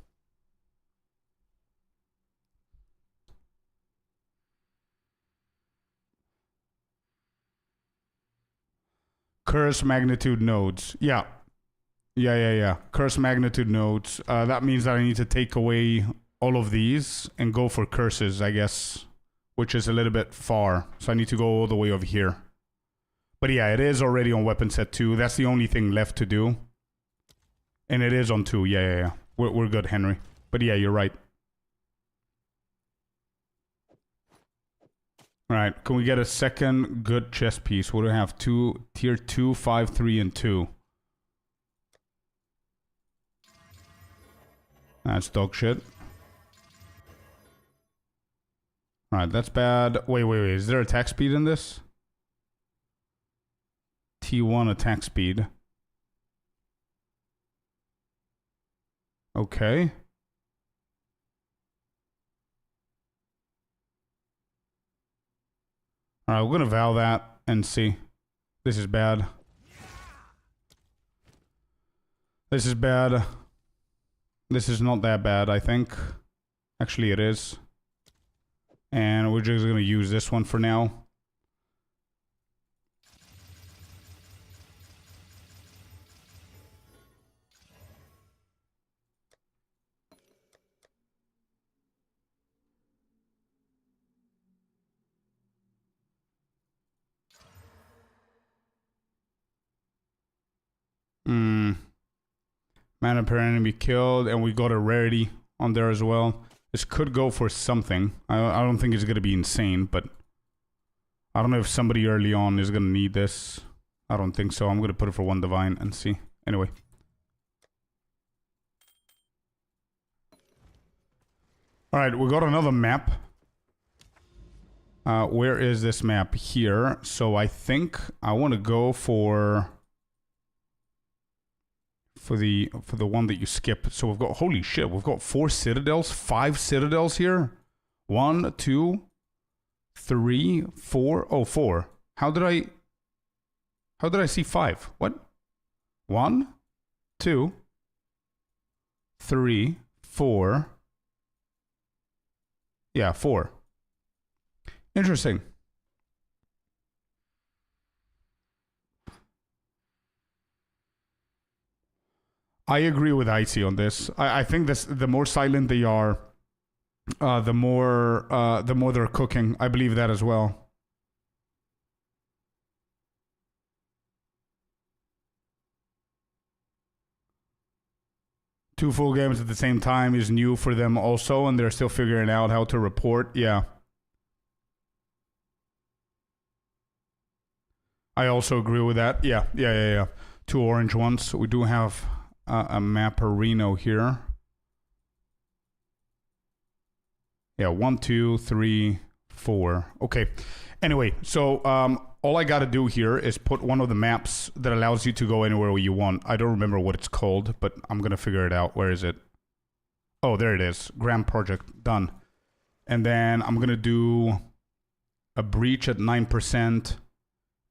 Curse magnitude nodes. Yeah. Yeah. Curse magnitude nodes. That means that I need to take away all of these and go for curses, I guess. Which is a little bit far. So I need to go all the way over here. But yeah, it is already on weapon set 2. That's the only thing left to do. And it is on 2. Yeah. We're good, Henry. But yeah, you're right. Alright, can we get a second good chest piece? What do we have? Tier 2, 5, 3, and 2. That's dog shit. Alright, that's bad. Wait. Is there attack speed in this? T1 attack speed. Okay. Alright, we're gonna vow that and see. This is bad. This is bad. This is not that bad, I think. Actually, it is. And we're just gonna use this one for now. Mana per enemy killed, and we got a rarity on there as well. This could go for something. I don't think it's gonna be insane, but I don't know if somebody early on is gonna need this. I don't think so. I'm gonna put it for 1 divine and see. Anyway. Alright, we got another map. Where is this map? Here. So I think I want to go for for the one that you skip. So we've got, holy shit, we've got 4 citadels, 5 citadels here. 1, 2, 3, 4. Oh, 4. How did I see 5? What? 1, 2, 3, 4. Yeah, 4. Interesting. I agree with Icy on this. I think this, the more silent they are, the more they're cooking. I believe that as well. Two full games at the same time is new for them also, and they're still figuring out how to report. Yeah. I also agree with that. Yeah. 2 orange ones. We do have a Mapperino here. Yeah, 1, 2, 3, 4. Okay. Anyway, so all I got to do here is put one of the maps that allows you to go anywhere you want. I don't remember what it's called, but I'm going to figure it out. Where is it? Oh, there it is. Grand Project. Done. And then I'm going to do a breach at 9%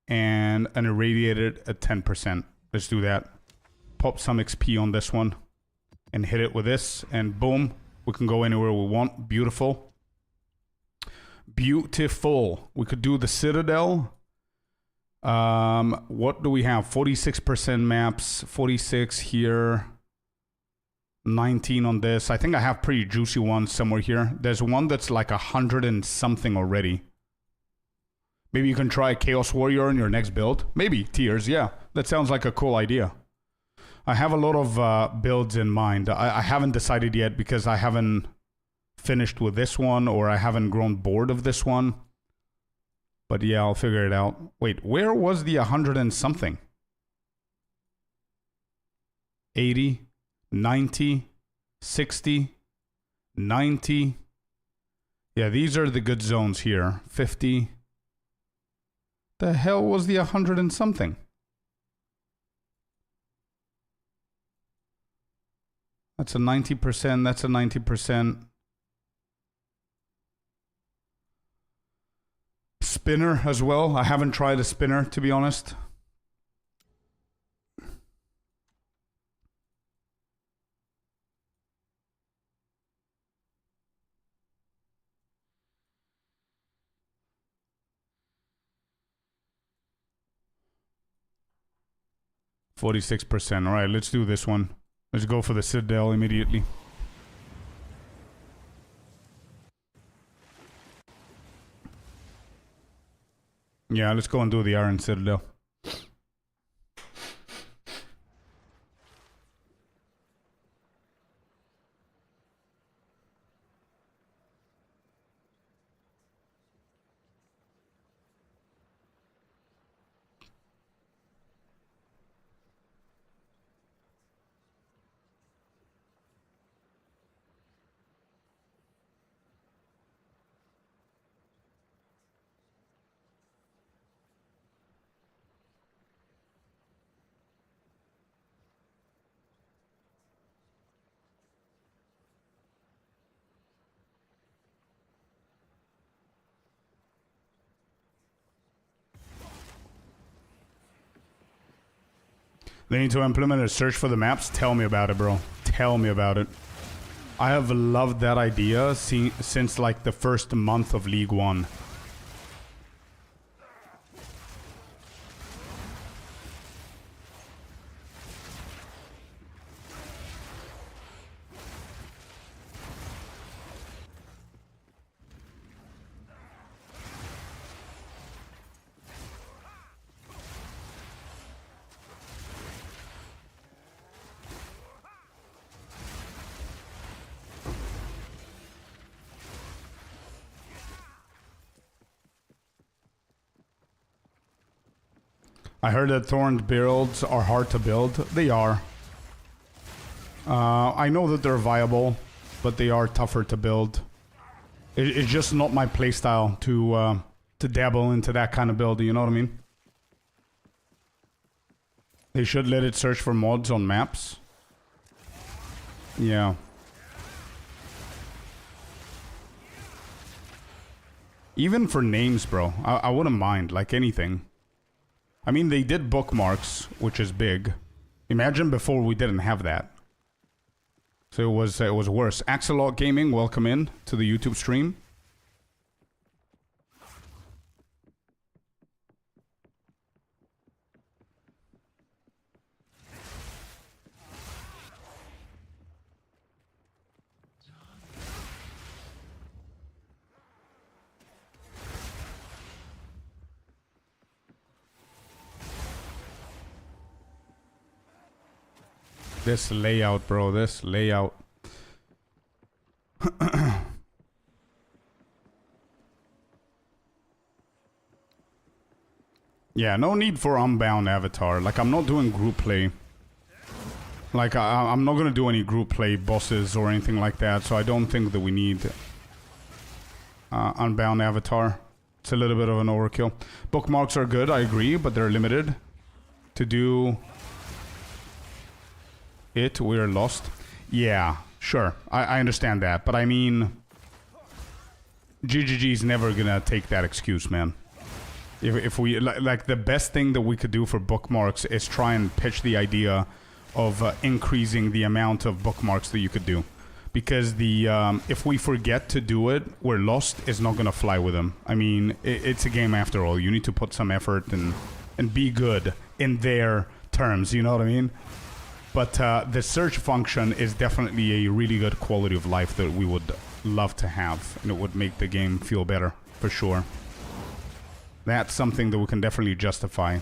and an irradiated at 10%. Let's do that. Pop some XP on this one and hit it with this, and boom, we can go anywhere we want. Beautiful. Beautiful. We could do the Citadel. What do we have? 46% maps, 46 here, 19 on this. I think I have pretty juicy ones somewhere here. There's one that's like 100 and something already. Maybe you can try Chaos Warrior in your next build. Maybe tiers, yeah. That sounds like a cool idea. I have a lot of builds in mind. I haven't decided yet because I haven't finished with this one, or I haven't grown bored of this one. But yeah, I'll figure it out. Wait, where was the 100 and something? 80, 90, 60, 90. Yeah, these are the good zones here. 50. The hell was the 100 and something? That's a 90%. That's a 90%. Spinner as well. I haven't tried a spinner, to be honest. %. All right, let's do this one. Let's go for the Citadel immediately. Yeah, let's go and do the Iron Citadel. They need to implement a search for the maps. Tell me about it, bro. Tell me about it. I have loved that idea since like the first month of League One. I heard that Thorned builds are hard to build. They are. I know that they're viable, but they are tougher to build. It's just not my playstyle to dabble into that kind of build, you know what I mean? They should let it search for mods on maps. Yeah. Even for names, bro, I wouldn't mind, like anything. I mean, they did bookmarks, which is big. Imagine before we didn't have that. So it was worse. Exile Gaming, welcome in to the YouTube stream. This layout, bro, this layout. Yeah, no need for Unbound Avatar. Like, I'm not doing group play. Like, I'm not gonna do any group play bosses or anything like that, so I don't think that we need Unbound Avatar. It's a little bit of an overkill. Bookmarks are good, I agree, but they're limited. To do it, we're lost. Yeah, sure, I understand that, but I mean, GGG's never gonna take that excuse, man. If we, like, the best thing that we could do for bookmarks is try and pitch the idea of increasing the amount of bookmarks that you could do. Because the, if we forget to do it, we're lost is not gonna fly with them. I mean, it's a game after all. You need to put some effort and be good in their terms, you know what I mean? But the search function is definitely a really good quality of life that we would love to have. And it would make the game feel better, for sure. That's something that we can definitely justify.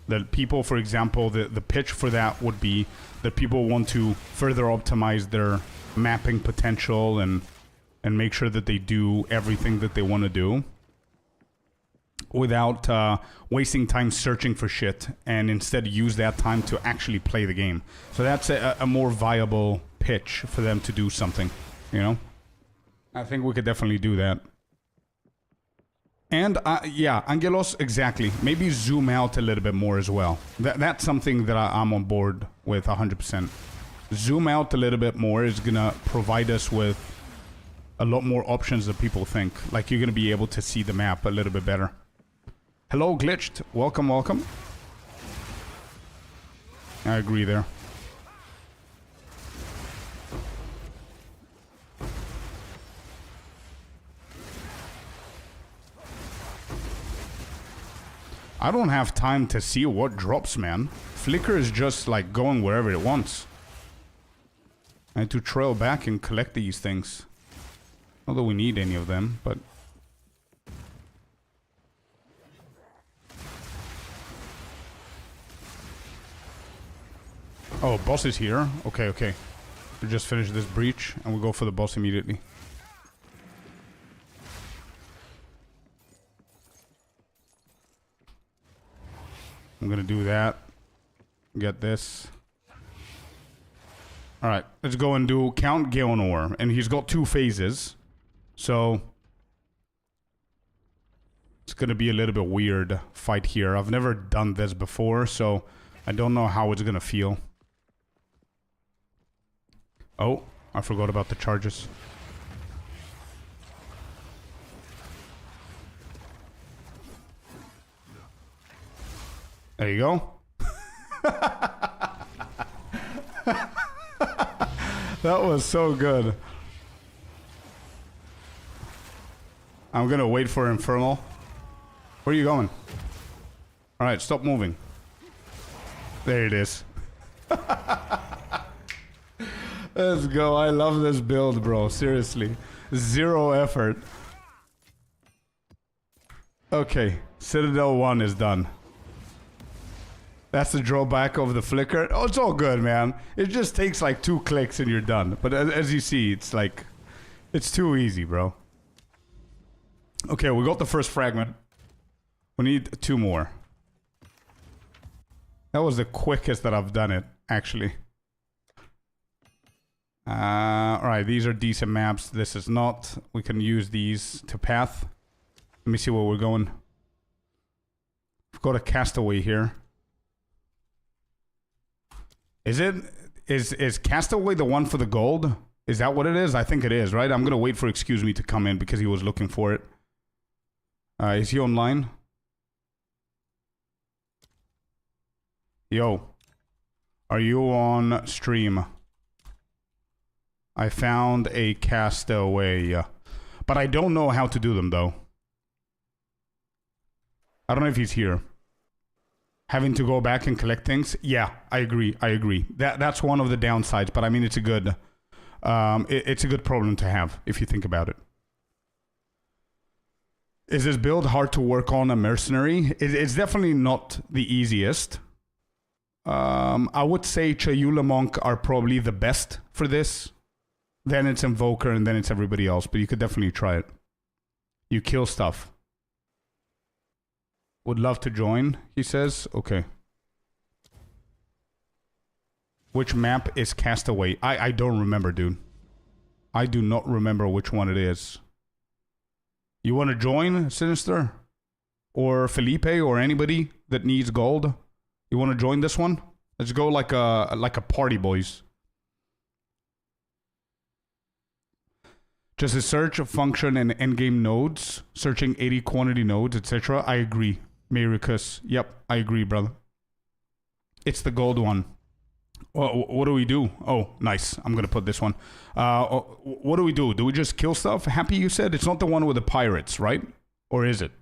That people, for example, the pitch for that would be that people want to further optimize their mapping potential and make sure that they do everything that they want to do without wasting time searching for shit, and instead use that time to actually play the game. So that's a more viable pitch for them to do something, you know? I think we could definitely do that. And, yeah, Angelos, exactly. Maybe zoom out a little bit more as well. That's something that I'm on board with 100%. Zoom out a little bit more is gonna provide us with a lot more options than people think. Like, you're gonna be able to see the map a little bit better. Hello, Glitched. Welcome, welcome. I agree there. I don't have time to see what drops, man. Flicker is just like going wherever it wants. I need to trail back and collect these things. Not that we need any of them, but... Oh, boss is here? Okay, okay. We just finish this breach and we'll go for the boss immediately. I'm gonna do that. Get this. Alright, let's go and do Count Gaonor. And he's got 2 phases. So... it's gonna be a little bit weird fight here. I've never done this before, so I don't know how it's gonna feel. Oh, I forgot about the charges. There you go. That was so good. I'm gonna wait for Infernal. Where are you going? Alright, stop moving. There it is. Let's go. I love this build, bro. Seriously. 0 effort. Okay. Citadel 1 is done. That's the drawback of the flicker. Oh, it's all good, man. It just takes like 2 clicks and you're done. But as you see, it's like... it's too easy, bro. Okay, we got the first fragment. We need 2 more. That was the quickest that I've done it, actually. Alright, these are decent maps. This is not. We can use these to path. Let me see where we're going. We've got a castaway here. Is it? Is Castaway the one for the gold? Is that what it is? I think it is, right? I'm gonna wait for Excuse Me to come in because he was looking for it. Is he online? Yo. Are you on stream? I found a Castaway. But I don't know how to do them, though. I don't know if he's here. Having to go back and collect things? Yeah, I agree. That's one of the downsides, but I mean, it's a good... it's a good problem to have, if you think about it. Is this build hard to work on a mercenary? It's definitely not the easiest. I would say Chayula Monk are probably the best for this. Then it's Invoker, and then it's everybody else, but you could definitely try it. You kill stuff. Would love to join, he says. Okay. Which map is Castaway? I don't remember, dude. I do not remember which one it is. You want to join, Sinister? Or Felipe, or anybody that needs gold? You want to join this one? Let's go like a party, boys. Just a search function and endgame nodes. Searching 80 quantity nodes, etc. I agree. Maricus. Yep, I agree, brother. It's the gold one. What do we do? Oh, nice. I'm going to put this one. What do we do? Do we just kill stuff? Happy, you said? It's not the one with the pirates, right? Or is it?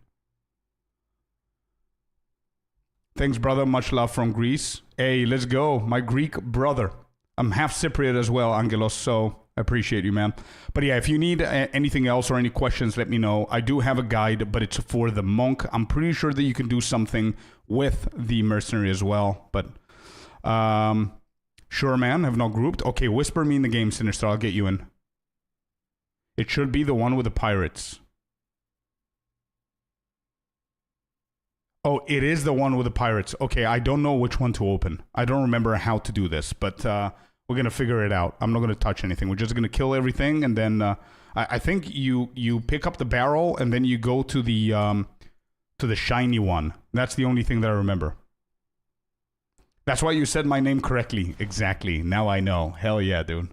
Thanks, brother. Much love from Greece. Hey, let's go. My Greek brother. I'm half Cypriot as well, Angelos, so I appreciate you, man. But yeah, if you need anything else or any questions, let me know. I do have a guide, but it's for the monk. I'm pretty sure that you can do something with the mercenary as well. But, sure, man. Have not grouped. Okay, whisper me in the game, Sinister. I'll get you in. It should be the one with the pirates. Oh, it is the one with the pirates. Okay, I don't know which one to open. I don't remember how to do this, but we're going to figure it out. I'm not going to touch anything. We're just going to kill everything, and then I think you pick up the barrel, and then you go to the shiny one. That's the only thing that I remember. That's why you said my name correctly. Exactly. Now I know. Hell yeah, dude.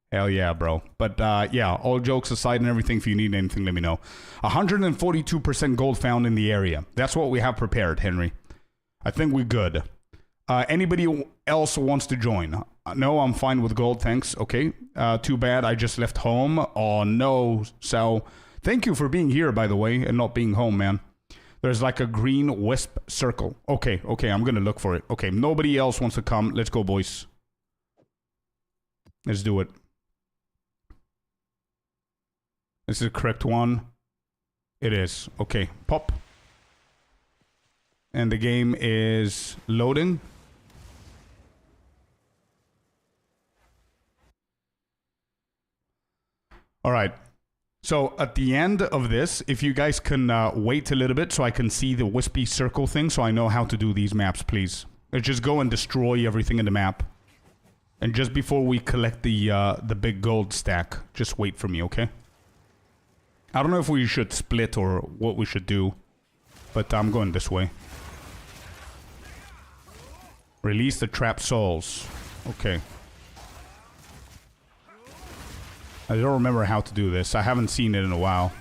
Hell yeah, bro. But yeah, all jokes aside and everything, if you need anything, let me know. 142% gold found in the area. That's what we have prepared, Henry. I think we're good. Anybody else wants to join? No, I'm fine with gold, thanks. Okay. Too bad I just left home. Oh, no. So, thank you for being here, by the way, and not being home, man. There's like a green wisp circle. Okay, I'm going to look for it. Okay, nobody else wants to come. Let's go, boys. Let's do it. This is the correct one. It is. Okay, pop. And the game is loading. All right. So at the end of this, if you guys can wait a little bit so I can see the wispy circle thing so I know how to do these maps, please. Let's just go and destroy everything in the map. And just before we collect the big gold stack, just wait for me, okay? I don't know if we should split or what we should do, but I'm going this way. Release the trapped souls. Okay. I don't remember how to do this. I haven't seen it in a while.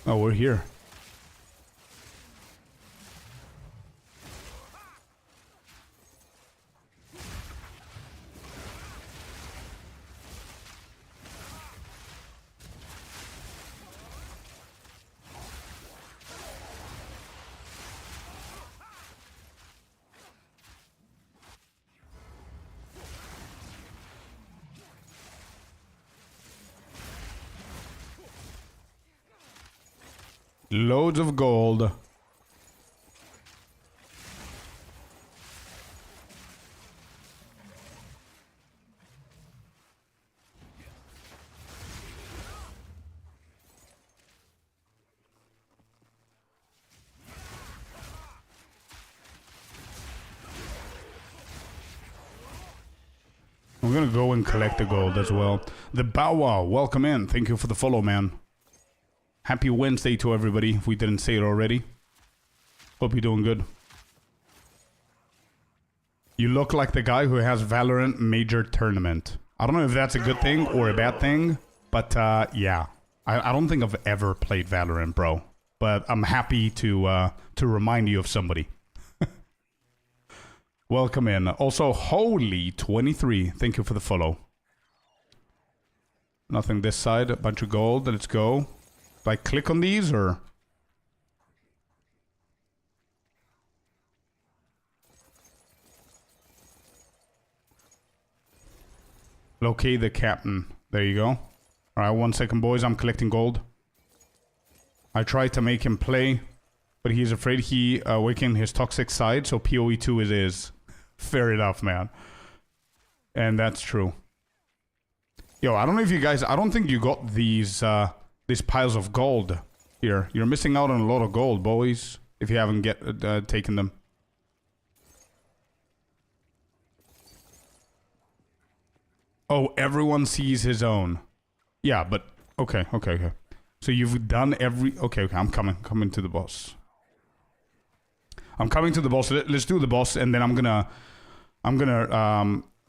Oh, we're here. Loads of gold. I'm gonna go and collect the gold as well. The Bow Wow, welcome in. Thank you for the follow, man. Happy Wednesday to everybody, if we didn't say it already. Hope you're doing good. You look like the guy who has Valorant Major Tournament. I don't know if that's a good thing or a bad thing, but yeah. I don't think I've ever played Valorant, bro. But I'm happy to remind you of somebody. Welcome in. Also, Holy23, thank you for the follow. Nothing this side, a bunch of gold, let's go. Do I click on these, or...? Locate the captain. There you go. Alright, 1 second, boys. I'm collecting gold. I tried to make him play, but he's afraid he awakened his toxic side, so PoE2 it is. Fair enough, man. And that's true. Yo, I don't know if you guys... I don't think you got these piles of gold here. You're missing out on a lot of gold, boys, if you haven't taken them. Oh, everyone sees his own. Yeah, but... Okay. So you've done every... Okay, I'm coming to the boss. I'm coming to the boss. Let's do the boss, and then I'm gonna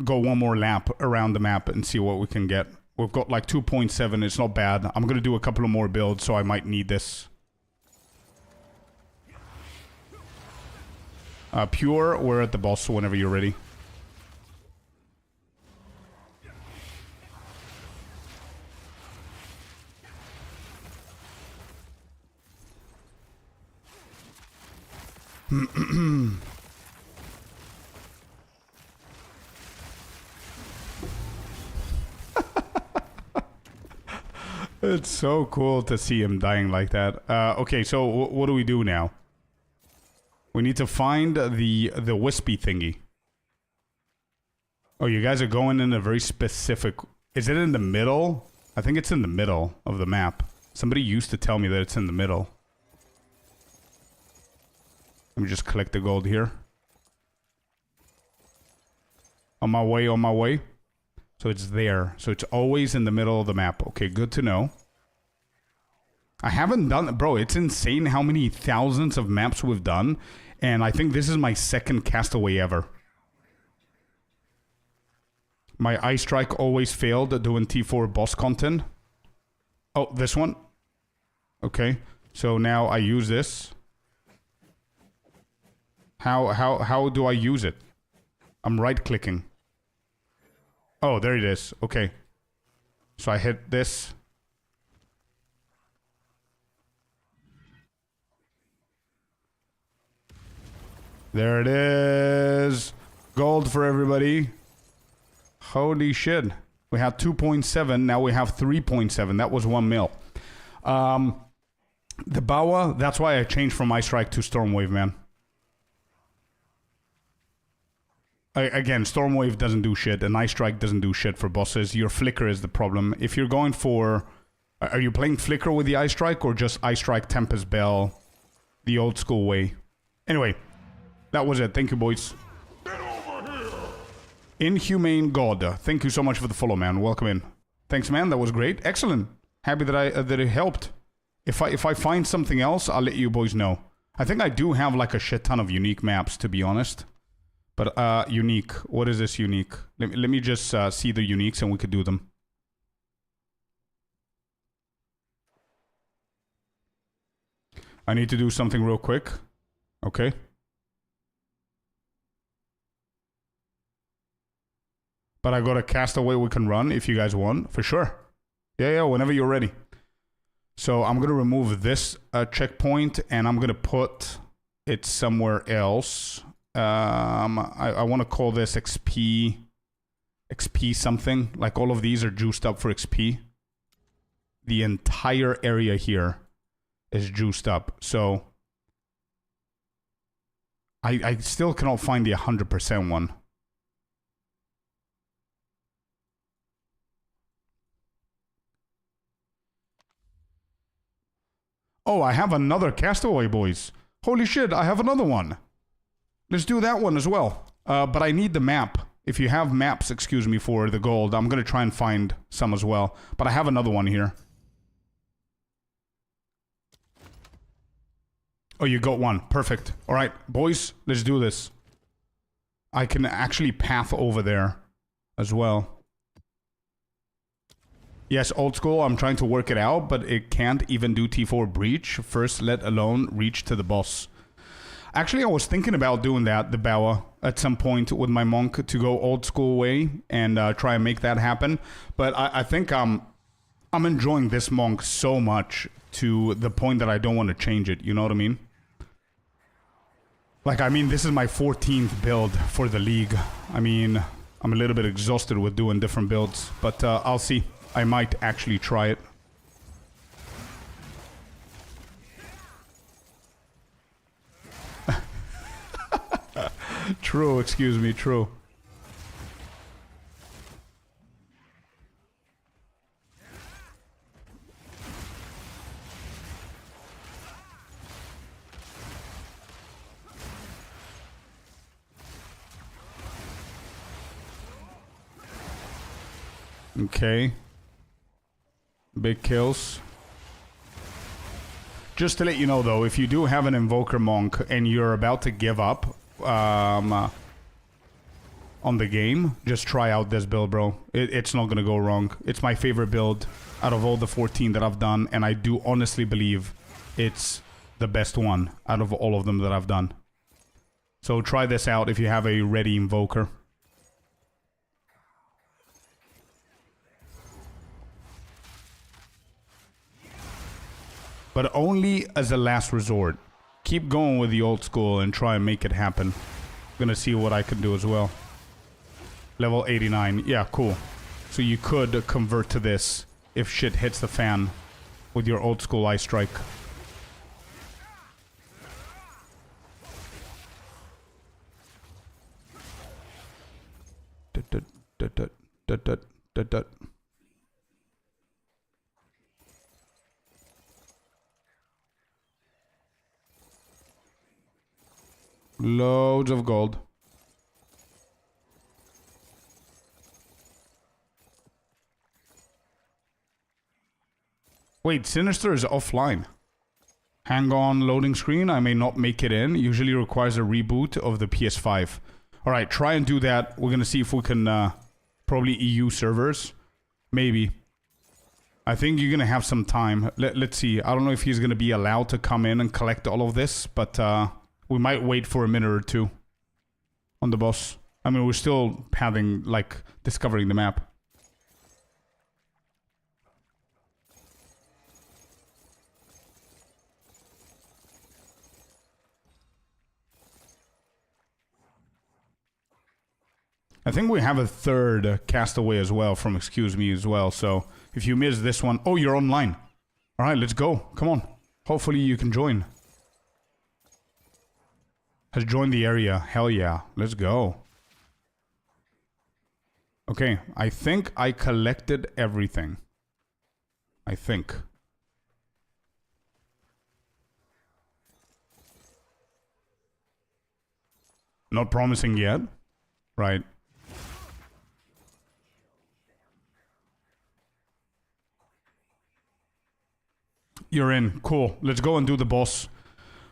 go one more lap around the map and see what we can get. We've got like 2.7. It's not bad. I'm gonna do a couple of more builds, so I might need this. Pure, we're at the boss whenever you're ready. It's so cool to see him dying like that. Okay, so what do we do now? We need to find the wispy thingy. Oh, you guys are going in a very specific... Is it in the middle? I think it's in the middle of the map. Somebody used to tell me that it's in the middle. Let me just collect the gold here. On my way. So it's there. So it's always in the middle of the map. Okay, good to know. I haven't done... Bro, it's insane how many thousands of maps we've done. And I think this is my second castaway ever. My eye strike always failed at doing T4 boss content. Oh, this one? Okay. So now I use this. How do I use it? I'm right-clicking. Oh, there it is. Okay. So I hit this. There it is. Gold for everybody. Holy shit. We had 2.7. Now we have 3.7. That was 1 mil. The Bawa, that's why I changed from Ice Strike to Stormwave, man. Again, Stormwave doesn't do shit, and Ice Strike doesn't do shit for bosses. Your Flicker is the problem. If you're going for... Are you playing Flicker with the Ice Strike, or just Ice Strike, Tempest Bell, the old school way? Anyway, that was it. Thank you, boys. Inhumane God. Thank you so much for the follow, man. Welcome in. Thanks, man. That was great. Excellent. Happy that that it helped. If I find something else, I'll let you boys know. I think I do have like a shit ton of unique maps, to be honest. But unique. What is this unique? Let me just see the uniques and we could do them. I need to do something real quick. Okay. But I got a castaway we can run if you guys want. For sure. Yeah, whenever you're ready. So I'm going to remove this checkpoint and I'm going to put it somewhere else. I want to call this XP something. Like all of these are juiced up for XP. The entire area here is juiced up. So I still cannot find the 100% one. Oh, I have another castaway, boys. Holy shit, I have another one. Let's do that one as well. But I need the map. If you have maps, excuse me, for the gold, I'm going to try and find some as well. But I have another one here. Oh, you got one. Perfect. All right, boys, let's do this. I can actually path over there as well. Yes, old school, I'm trying to work it out, but it can't even do T4 breach first, let alone reach to the boss. Actually, I was thinking about doing that, the Bower, at some point with my monk to go old school way and try and make that happen. But I think I'm enjoying this monk so much to the point that I don't want to change it, you know what I mean? Like, I mean, this is my 14th build for the league. I mean, I'm a little bit exhausted with doing different builds, but I'll see. I might actually try it. True, excuse me, true. Okay. Big kills. Just to let you know, though, if you do have an Invoker Monk and you're about to give up on the game, just try out this build, bro. It's not gonna go wrong. It's my favorite build out of all the 14 that I've done, and I do honestly believe it's the best one out of all of them that I've done. So try this out if you have a ready Invoker. But only as a last resort. Keep going with the old school and try and make it happen. I'm gonna see what I can do as well. Level 89. Yeah, cool. So you could convert to this if shit hits the fan with your old school Ice Strike. Loads of gold. Wait, Sinister is offline. Hang on, loading screen. I may not make it in. Usually requires a reboot of the PS5. Alright, try and do that. We're gonna see if we can, probably EU servers. Maybe. I think you're gonna have some time. Let's see. I don't know if he's gonna be allowed to come in and collect all of this, but, we might wait for a minute or two on the boss. I mean, we're still having, like, discovering the map. I think we have a third castaway as well from Excuse Me as well, so if you miss this one... Oh, you're online. Alright, let's go. Come on. Hopefully you can join. Has joined the area. Hell yeah. Let's go. Okay, I think I collected everything. I think. Not promising yet. Right. You're in. Cool. Let's go and do the boss.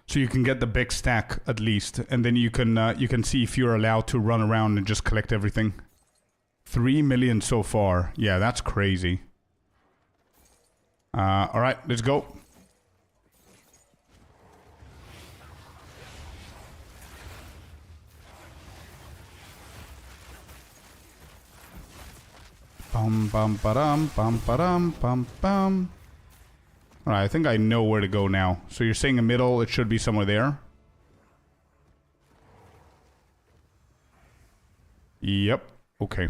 So you can get the big stack at least, and then you can see if you're allowed to run around and just collect everything. 3 million so far. Yeah, that's crazy. All right, let's go. Bum bum ba-dum bum ba-dum bum bum. Alright, I think I know where to go now. So you're saying in the middle, it should be somewhere there? Yep. Okay.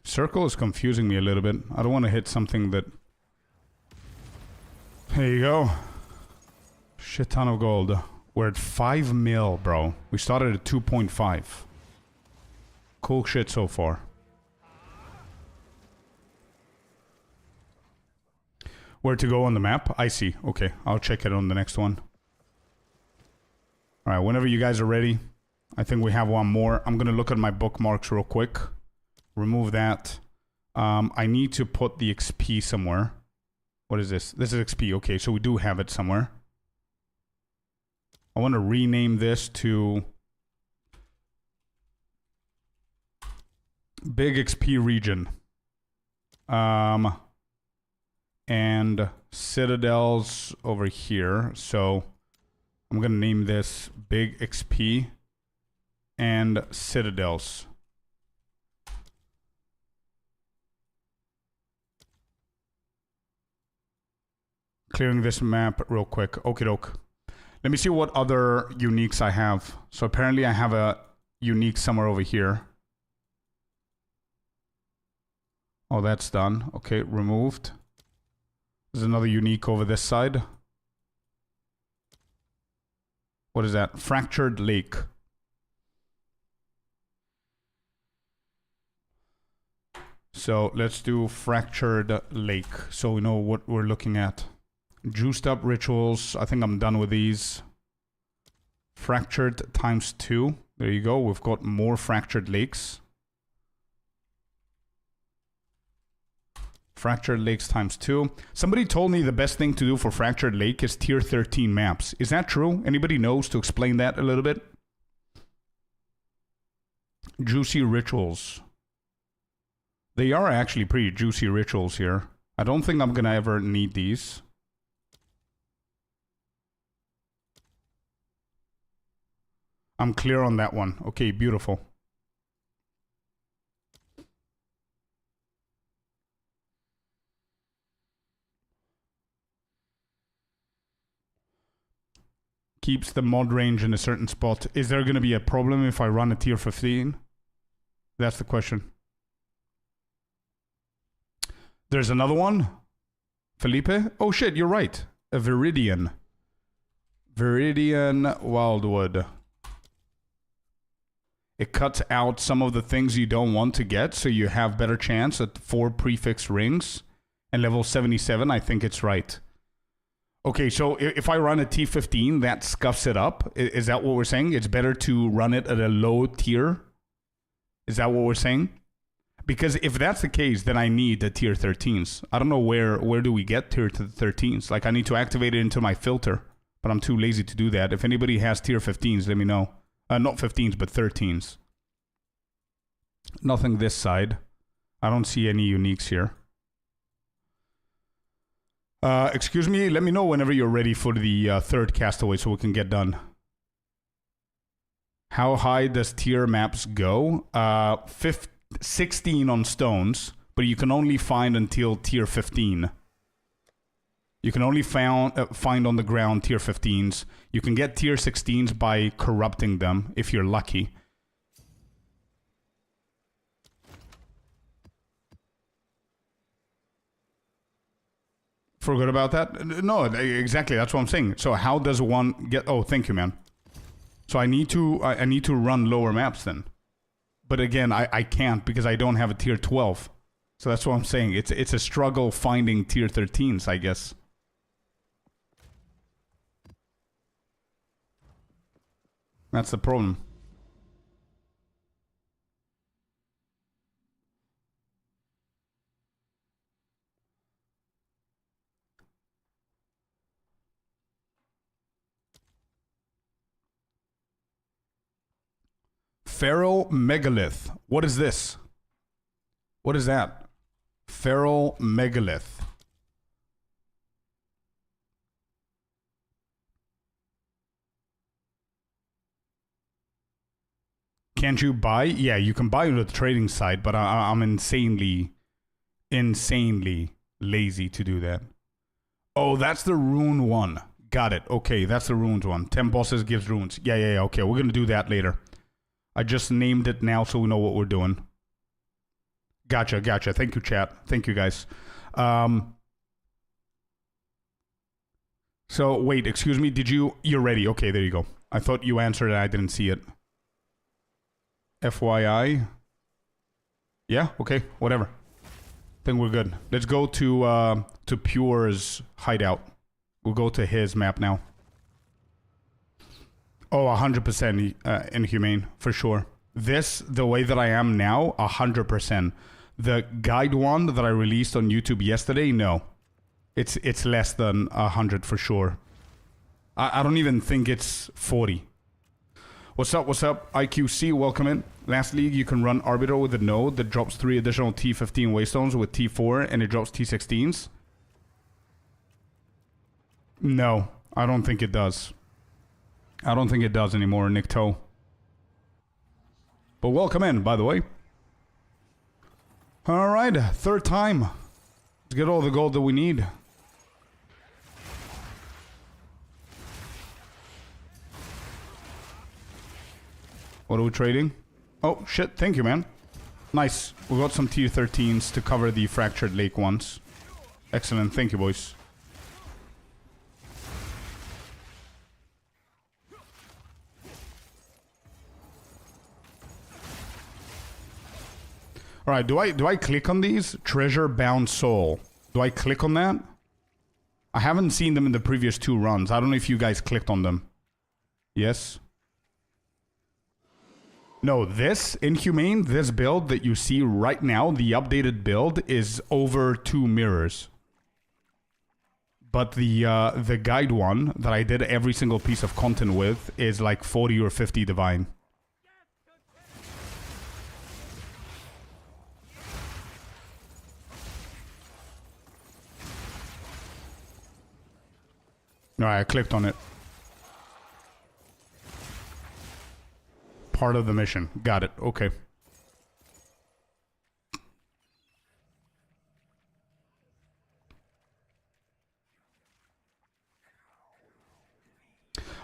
Circle is confusing me a little bit. I don't want to hit something that... There you go. Shit ton of gold. We're at 5 mil, bro. We started at 2.5. Cool shit so far. Where to go on the map? I see. Okay, I'll check it on the next one. Alright, whenever you guys are ready. I think we have one more. I'm gonna look at my bookmarks real quick. Remove that. I need to put the XP somewhere. What is this? This is XP. Okay, so we do have it somewhere. I want to rename this to Big XP Region. And Citadels over here. So I'm going to name this Big XP and Citadels. Clearing this map real quick. Okie doke. Let me see what other uniques I have. So apparently I have a unique somewhere over here. Oh, that's done. Okay, removed. There's another unique over this side. What is that? Fractured Lake. So let's do Fractured Lake so we know what we're looking at. Juiced up rituals. I think I'm done with these. Fractured ×2. There you go. We've got more fractured lakes. Fractured lakes ×2. Somebody told me the best thing to do for Fractured Lake is tier 13 maps. Is that true? Anybody knows to explain that a little bit? Juicy rituals. They are actually pretty juicy rituals here. I don't think I'm gonna ever need these. I'm clear on that one. Okay, beautiful. Keeps the mod range in a certain spot. Is there going to be a problem if I run a tier 15? That's the question. There's another one. Felipe? Oh shit, you're right. A Viridian. Viridian Wildwood. It cuts out some of the things you don't want to get, so you have better chance at 4 prefix rings. And level 77, I think it's right. Okay, so if I run a T15, that scuffs it up. Is that what we're saying? It's better to run it at a low tier? Is that what we're saying? Because if that's the case, then I need the tier 13s. I don't know where do we get tier 13s. Like, I need to activate it into my filter, but I'm too lazy to do that. If anybody has tier 15s, let me know. Not 15s, but 13s. Nothing this side. I don't see any uniques here. Excuse me, let me know whenever you're ready for the third castaway so we can get done. How high does tier maps go? 16 on stones, but you can only find until tier 15. You can only find on the ground tier 15s. You can get tier 16s by corrupting them, if you're lucky. Forgot about that? No, exactly, that's what I'm saying. So how does one get... Oh, thank you, man. So I need to run lower maps then. But again, I can't because I don't have a tier 12. So that's what I'm saying. It's a struggle finding tier 13s, I guess. That's the problem. Feral Megalith. What is this? What is that? Feral Megalith. Can't you buy? Yeah, you can buy on the trading site, but I'm insanely lazy to do that. Oh, that's the rune one. Got it. Okay, that's the runes one. 10 bosses gives runes. Yeah. Okay, we're gonna do that later. I just named it now so we know what we're doing. Gotcha. Thank you, chat. Thank you, guys. So, wait, excuse me. You're ready. Okay, there you go. I thought you answered and I didn't see it. FYI. Yeah, okay, whatever. think we're good. Let's go to Pure's hideout. We'll go to his map now. Oh, 100% inhumane, for sure. This, the way that I am now, 100%. The guide one that I released on YouTube yesterday, no. It's less than 100 for sure. I don't even think it's 40. What's up, IQC, welcome in. Last league, you can run Arbiter with a node that drops 3 additional T15 Waystones with T4, and it drops T16s. No, I don't think it does. I don't think it does anymore, Nick Toe. But welcome in, by the way. Alright, third time. Let's get all the gold that we need. What are we trading? Oh, shit, thank you, man. Nice. We got some tier 13s to cover the Fractured Lake ones. Excellent, thank you, boys. Alright, do I click on these? Treasure Bound Soul. Do I click on that? I haven't seen them in the previous 2 runs. I don't know if you guys clicked on them. Yes? No, this Inhumane, this build that you see right now, the updated build, is over 2 mirrors. But the guide one that I did every single piece of content with is like 40 or 50 divine. Alright, I clicked on it. Part of the mission. Got it. Okay.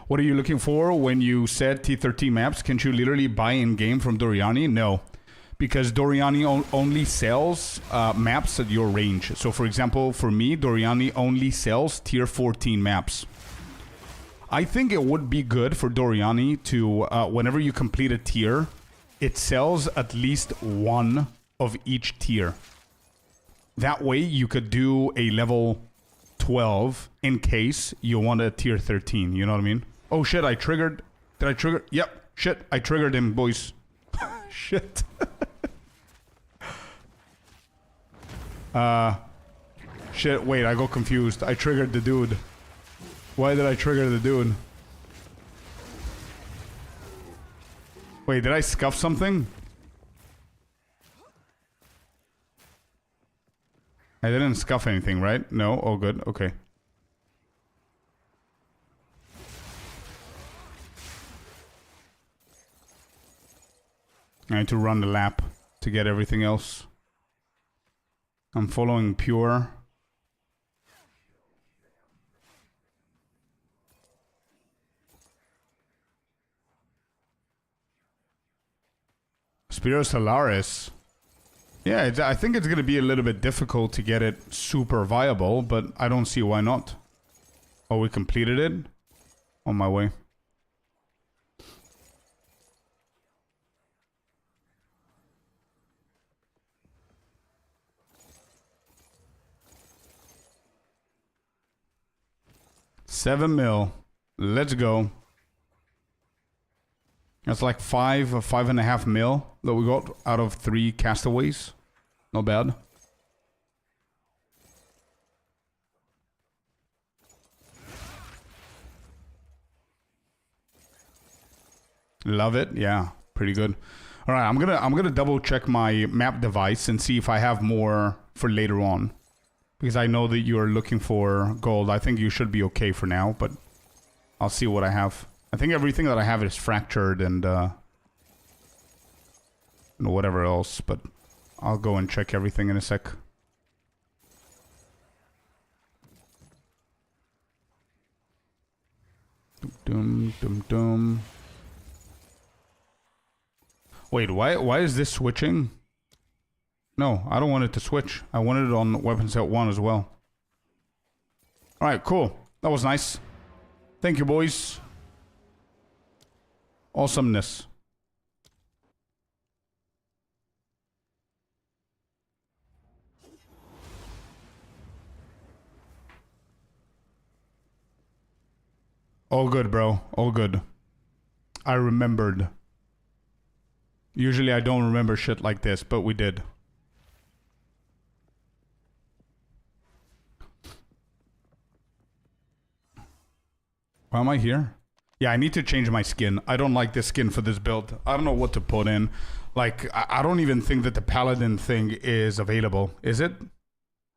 What are you looking for when you said T13 maps? Can't you literally buy in-game from Doriani? No. Because Doriani only sells maps at your range. So, for example, for me, Doriani only sells tier 14 maps. I think it would be good for Doriani to, whenever you complete a tier, it sells at least 1 of each tier. That way, you could do a level 12 in case you want a tier 13. You know what I mean? Oh, shit, I triggered. Did I trigger? Yep. Shit, I triggered him, boys. Shit. Shit, wait, I got confused. I triggered the dude. Why did I trigger the dude? Wait, did I scuff something? I didn't scuff anything, right? No? Oh, good. Okay. I need to run the lap to get everything else. I'm following Pure. Spiros Solaris. Yeah, I think it's going to be a little bit difficult to get it super viable, but I don't see why not. Oh, we completed it? On my way. $7 mil. Let's go. That's like 5 or 5.5 mil that we got out of 3 castaways. Not bad. Love it. Yeah, pretty good. All right, I'm gonna double check my map device and see if I have more for later on, because I know that you are looking for gold. I think you should be okay for now, but I'll see what I have. I think everything that I have is fractured and whatever else, but I'll go and check everything in a sec. Dum dum dum. Wait, why is this switching? No, I don't want it to switch. I wanted it on weapon set 1 as well. Alright, cool. That was nice. Thank you, boys. Awesomeness. All good, bro. All good. I remembered. Usually I don't remember shit like this, but we did. Why am I here? Yeah, I need to change my skin. I don't like this skin for this build. I don't know what to put in. Like, I don't even think that the paladin thing is available. Is it?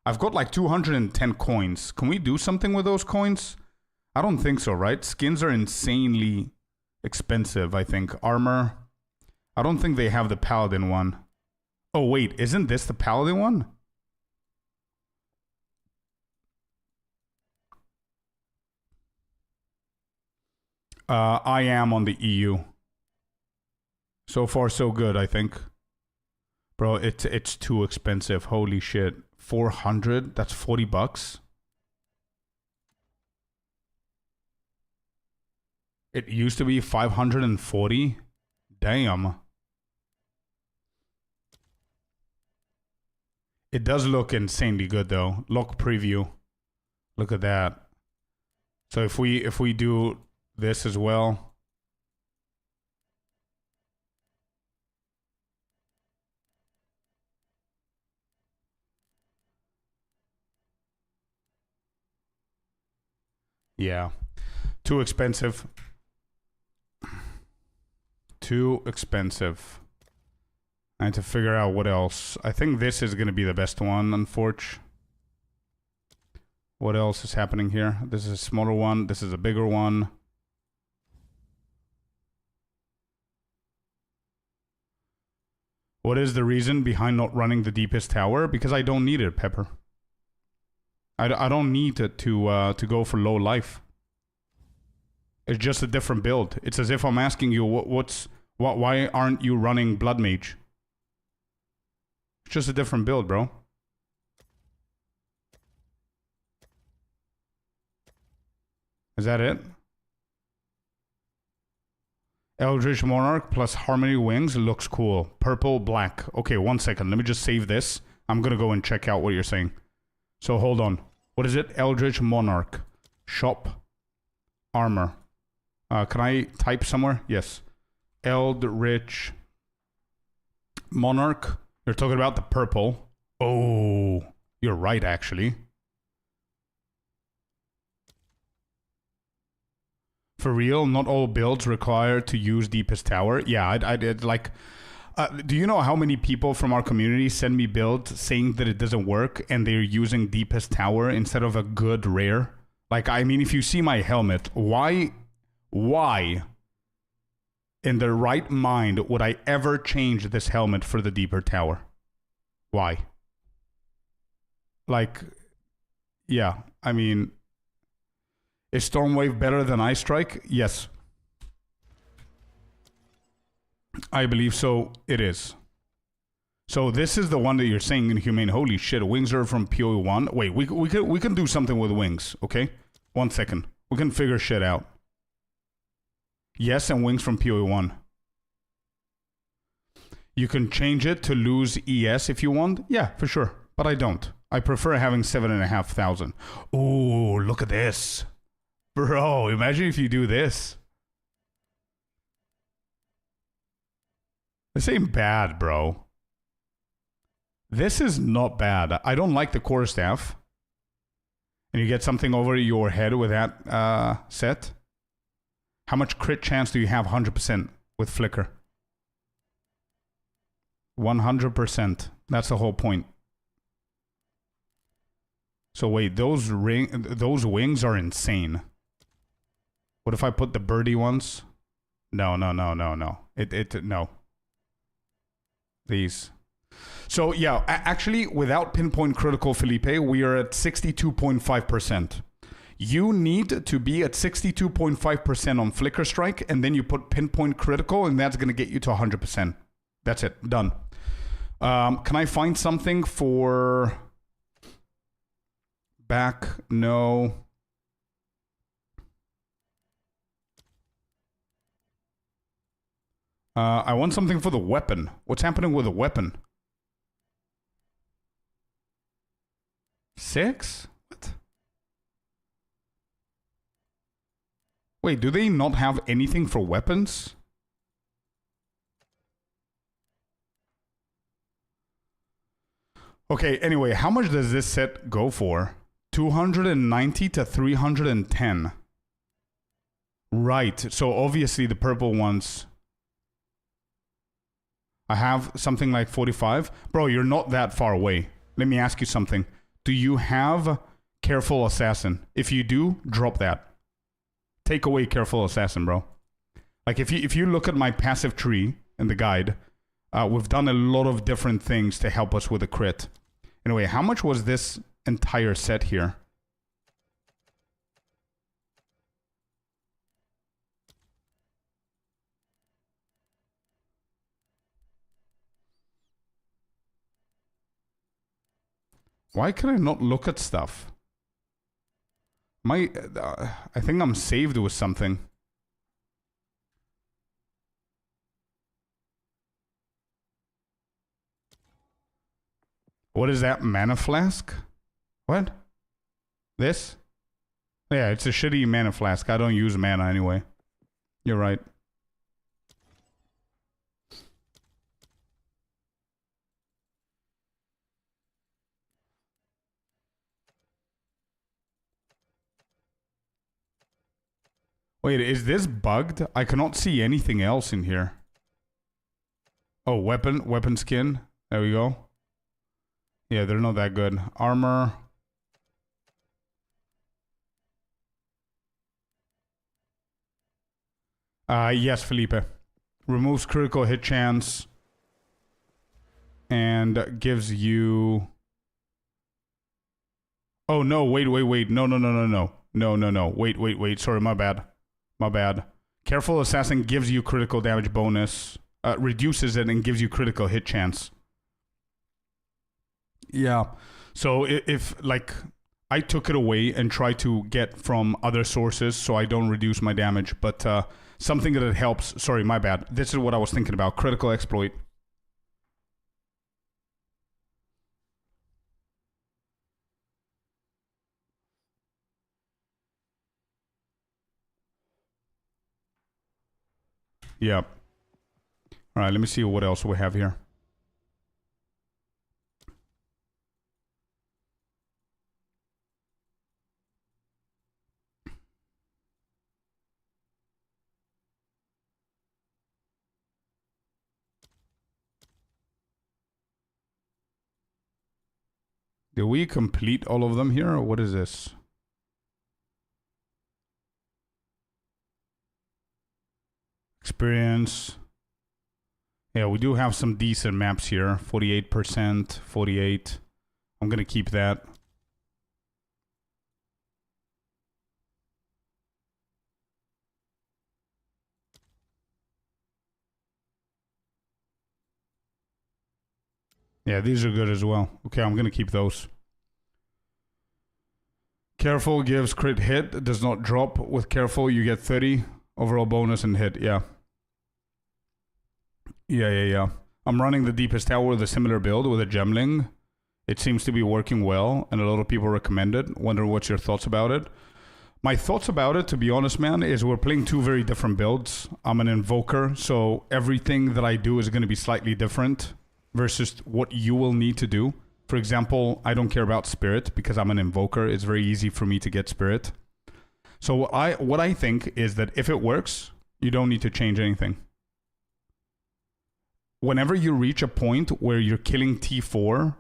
I've got like 210 coins. Can we do something with those coins? I don't think so, right? Skins are insanely expensive, I think. Armor. I don't think they have the paladin one. Oh, wait. Isn't this the paladin one? I am on the EU. So far, so good, I think. Bro, it's too expensive. Holy shit. 400? That's 40 bucks. It used to be 540. Damn. It does look insanely good though. Lock preview. Look at that. So if we do this as well. Yeah. Too expensive. Too expensive. I need to figure out what else. I think this is going to be the best one, unfortunately. What else is happening here? This is a smaller one. This is a bigger one. What is the reason behind not running the deepest tower? Because I don't need it, Pepper. I don't need it to go for low life. It's just a different build. It's as if I'm asking you, why aren't you running Blood Mage? It's just a different build, bro. Is that it? Eldritch Monarch plus Harmony Wings looks cool. Purple, black. Okay, 1 second. Let me just save this. I'm gonna go and check out what you're saying. So hold on. What is it? Eldritch Monarch. Shop. Armor. Can I type somewhere? Yes. Eldritch Monarch. You're talking about the purple. Oh, you're right, actually. For real, not all builds require to use Deepest Tower. Yeah, I did like... do you know how many people from our community send me builds saying that it doesn't work and they're using Deepest Tower instead of a good rare? Like, I mean, if you see my helmet, why in the right mind would I ever change this helmet for the deeper tower? Why? Like, yeah, I mean, is Stormwave better than Ice Strike? Yes. I believe so. It is. So this is the one that you're saying, Inhumane. Holy shit, wings are from PoE1. Wait, we can do something with wings, okay? 1 second. We can figure shit out. Yes, and wings from PoE1. You can change it to lose ES if you want. Yeah, for sure. But I don't. I prefer having 7,500. Ooh, look at this. Bro, imagine if you do this. This ain't bad, bro. This is not bad. I don't like the quarterstaff. And you get something over your head with that set. How much crit chance do you have? 100% with Flicker. 100%. That's the whole point. So wait, those wings are insane. What if I put the birdie ones? No. No. These. So yeah, actually, without pinpoint critical, Felipe, we are at 62.5%. You need to be at 62.5% on Flicker Strike, and then you put pinpoint critical, and that's going to get you to 100%. That's it. Done. Can I find something for back? No. I want something for the weapon. What's happening with the weapon? 6? What? Wait, do they not have anything for weapons? Okay, anyway, how much does this set go for? 290 to 310. Right, so obviously the purple ones... I have something like 45. Bro, you're not that far away. Let me ask you something. Do you have Careful Assassin? If you do, drop that. Take away Careful Assassin, bro. Like, if you look at my passive tree in the guide, we've done a lot of different things to help us with a crit. Anyway, how much was this entire set here? Why can I not look at stuff? I think I'm saved with something. What is that? Mana flask? What? This? Yeah, it's a shitty mana flask. I don't use mana anyway. You're right. Wait, is this bugged? I cannot see anything else in here. Oh, weapon skin. There we go. Yeah, they're not that good. Armor. Yes, Felipe. Removes critical hit chance. And gives you... Oh, no, wait. No. Wait. Sorry, my bad. Careful Assassin gives you critical damage bonus. Reduces it and gives you critical hit chance. Yeah. So if like, I took it away and tried to get from other sources so I don't reduce my damage. But something that helps... Sorry, my bad. This is what I was thinking about. Critical exploit. Yeah. All right, let me see what else we have here. Did we complete all of them here, or what is this? Experience. Yeah, we do have some decent maps here. 48%, 48. I'm gonna keep that. Yeah, these are good as well. Okay, I'm gonna keep those. Careful gives crit hit, does not drop. With Careful, you get 30 overall bonus and hit. Yeah. I'm running the Deepest Tower with a similar build with a Gemling. It seems to be working well, and a lot of people recommend it. Wonder what's your thoughts about it. My thoughts about it, to be honest, man, is we're playing two very different builds. I'm an Invoker, so everything that I do is going to be slightly different versus what you will need to do. For example, I don't care about Spirit because I'm an Invoker. It's very easy for me to get Spirit. So what I think is that if it works, you don't need to change anything. Whenever you reach a point where you're killing T4,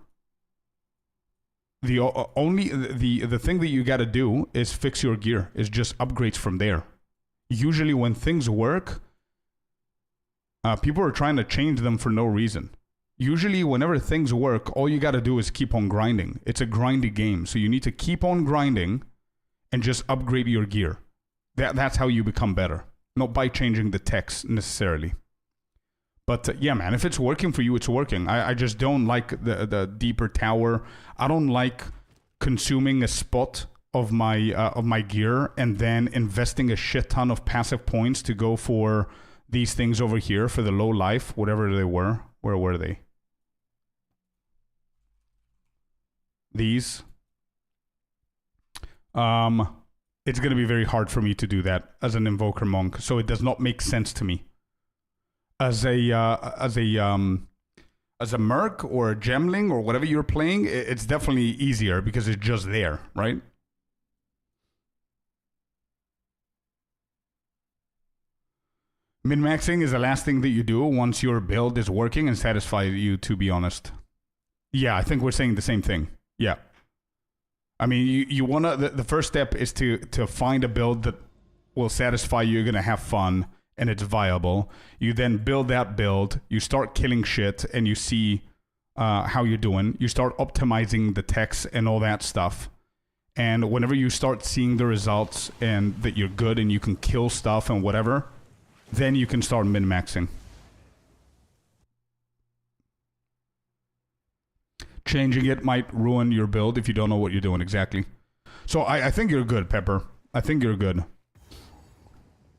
the thing that you got to do is fix your gear. Is just upgrades from there. Usually when things work, people are trying to change them for no reason. Usually whenever things work, all you got to do is keep on grinding. It's a grindy game, so you need to keep on grinding and just upgrade your gear. That's how you become better, not by changing the text necessarily. But yeah, man, if it's working for you, it's working. I just don't like the deeper tower. I don't like consuming a spot of my gear and then investing a shit ton of passive points to go for these things over here for the low life, whatever they were. Where were they? These. it's going to be very hard for me to do that as an Invoker Monk. So it does not make sense to me. As a Merc or a Gemling or whatever you're playing, it's definitely easier because it's just there, right? Min-maxing is the last thing that you do once your build is working and satisfies you, to be honest. Yeah, I think we're saying the same thing. Yeah. I mean, you want to... The first step is to find a build that will satisfy you, you're going to have fun, and it's viable. You then build that build, you start killing shit, and you see how you're doing. You start optimizing the techs and all that stuff. And whenever you start seeing the results and that you're good and you can kill stuff and whatever... then you can start min-maxing. Changing it might ruin your build if you don't know what you're doing exactly. So I think you're good, Pepper. I think you're good.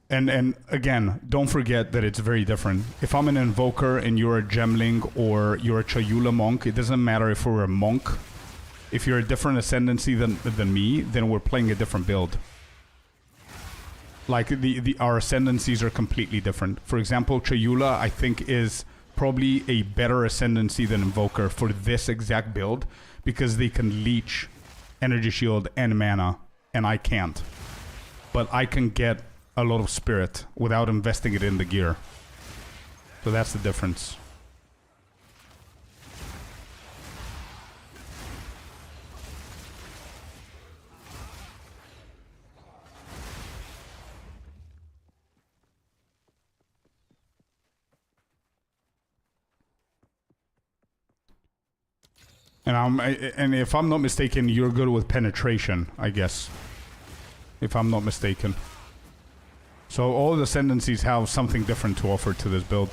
And again, don't forget that it's very different. If I'm an Invoker and you're a Gemling or you're a Chayula Monk, it doesn't matter if we're a Monk. If you're a different ascendancy than me, then we're playing a different build. Like, our ascendancies are completely different. For example, Chayula, I think, is probably a better ascendancy than Invoker for this exact build, because they can leech Energy Shield and mana, and I can't. But I can get a lot of Spirit without investing it in the gear. So that's the difference. And if I'm not mistaken, you're good with penetration, I guess. If I'm not mistaken. So all the ascendancies have something different to offer to this build.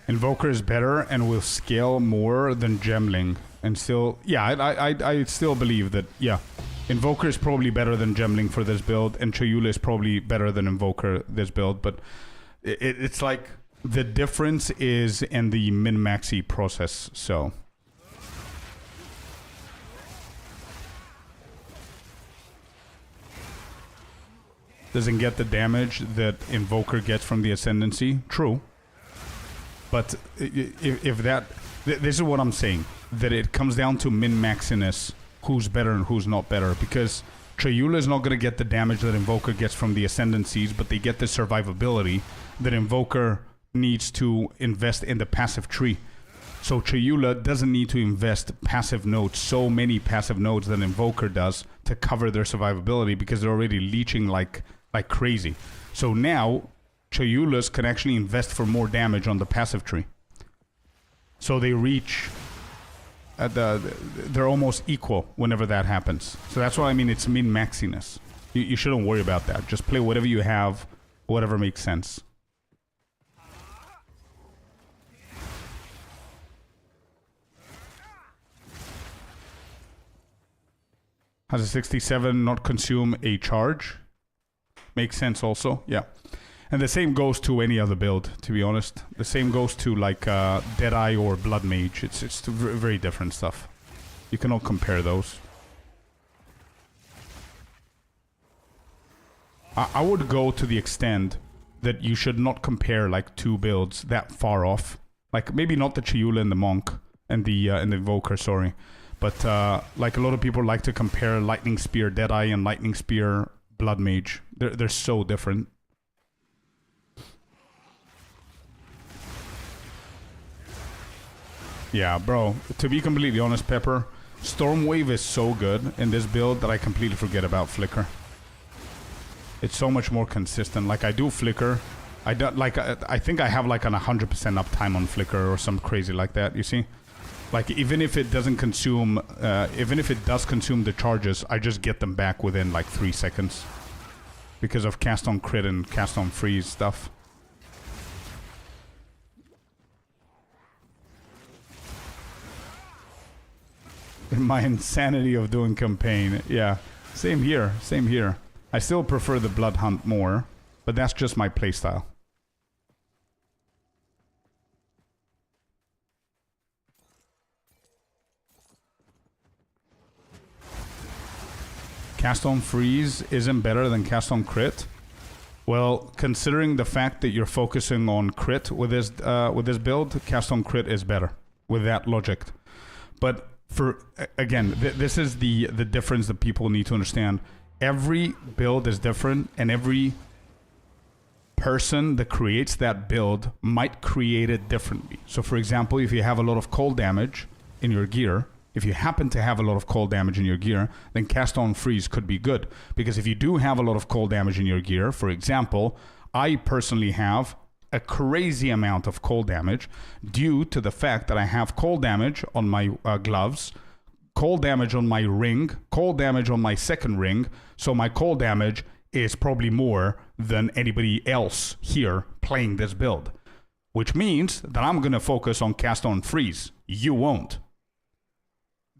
Invoker is better and will scale more than Gemling. And still, yeah, I still believe that, yeah. Invoker is probably better than Gemling for this build, and Chayula is probably better than Invoker this build, but it's like the difference is in the min-maxi process, so. Doesn't get the damage that Invoker gets from the Ascendancy, true. But if that... This is what I'm saying. That it comes down to min-maxiness, who's better and who's not better. Because Chayula is not going to get the damage that Invoker gets from the Ascendancies, but they get the survivability that Invoker needs to invest in the passive tree. So Chayula doesn't need to invest passive nodes, so many passive nodes that Invoker does to cover their survivability, because they're already leeching like crazy. So now, Chayulas can actually invest for more damage on the passive tree. So they reach... they're almost equal whenever that happens. So that's why I mean it's min-maxiness. You shouldn't worry about that. Just play whatever you have, whatever makes sense. Has a 67 not consume a charge? Makes sense also, yeah. And the same goes to any other build, to be honest. The same goes to like Deadeye or Blood Mage. It's very different stuff. You cannot compare those. I would go to the extent that you should not compare like two builds that far off. Like maybe not the Chayula and the Monk and the Invoker, sorry. But like a lot of people like to compare Lightning Spear Deadeye and Lightning Spear Blood Mage. They're so different. Yeah, bro, to be completely honest, Pepper, Stormwave is so good in this build that I completely forget about Flicker. It's so much more consistent. Like, I do Flicker. I think I have like an 100% uptime on Flicker or some crazy like that, you see? Like, even if it doesn't consume, even if it does consume the charges, I just get them back within like 3 seconds. Because of cast on crit and cast on freeze stuff. My insanity of doing campaign. Yeah, same here, same here. I still prefer the Blood Hunt more, But that's just my playstyle. Cast on freeze isn't better than cast on crit. Well, considering the fact that you're focusing on crit with this build, cast on crit is better with that logic. But for again, this is the difference that people need to understand. Every build is different, and every person that creates that build might create it differently. So, for example, if you have a lot of cold damage in your gear, if you happen to have a lot of cold damage in your gear, then cast on freeze could be good. Because if you do have a lot of cold damage in your gear, for example, I personally have a crazy amount of cold damage due to the fact that I have cold damage on my gloves, cold damage on my ring, cold damage on my second ring. So my cold damage is probably more than anybody else here playing this build. Which means that I'm going to focus on cast on freeze. You won't.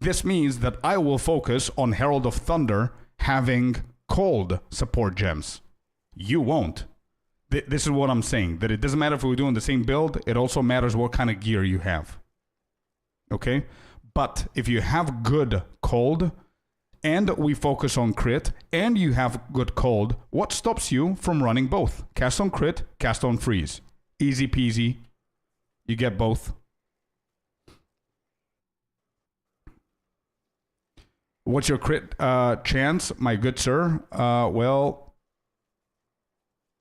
This means that I will focus on Herald of Thunder having cold support gems. You won't. This is what I'm saying. That it doesn't matter if we're doing the same build. It also matters what kind of gear you have. Okay? But if you have good cold, and we focus on crit, and you have good cold, what stops you from running both? Cast on crit, cast on freeze. Easy peasy. You get both. What's your crit chance, my good sir? Well,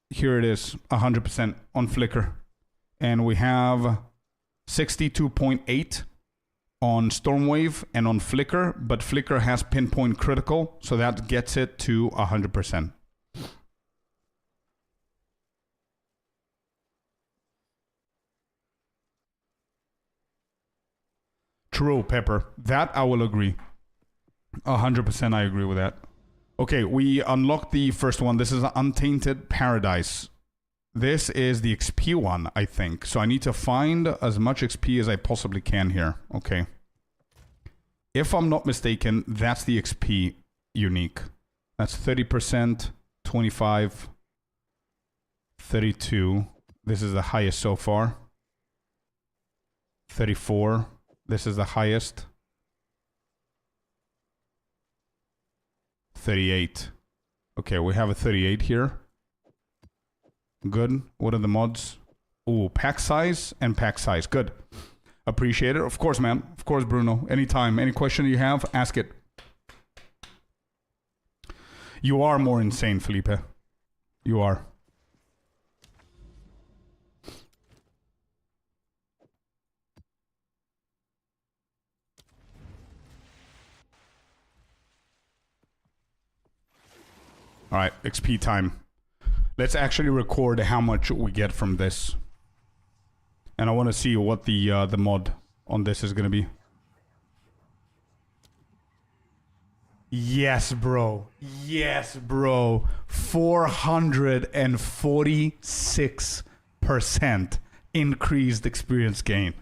here it is, 100% on Flicker. And we have 62.8 on Stormwave and on Flicker, but Flicker has pinpoint critical, so that gets it to 100%. True, Pepper. That I will agree. 100% I agree with that. Okay, we unlocked the first one. This is Untainted Paradise. This is the XP one, I think. So I need to find as much XP as I possibly can here. Okay. If I'm not mistaken, that's the XP unique. That's 30%, 25, 32. This is the highest so far. 34. This is the highest. 38. Okay, we have a 38 here. Good. What are the mods? Ooh, pack size and pack size. Good. Appreciate it. Of course, man. Of course, Bruno. Anytime. Any question you have, ask it. You are more insane, Felipe. You are. All right, XP time. Let's actually record how much we get from this. And I want to see what the mod on this is going to be. Yes, bro. Yes, bro. 446% increased experience gain.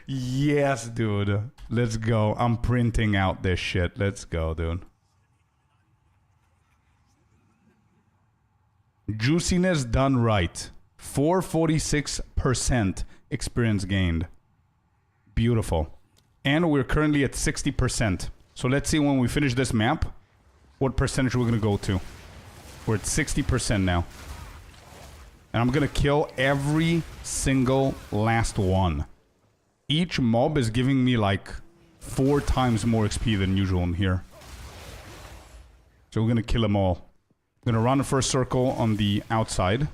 Yes, dude. Let's go. I'm printing out this shit. Let's go, dude. Juiciness done right. 446% experience gained. Beautiful. And we're currently at 60%. So let's see when we finish this map, what percentage we're going to go to. We're at 60% now. And I'm going to kill every single last one. Each mob is giving me like 4 times more XP than usual in here. So we're going to kill them all. I'm going to run the first circle on the outside.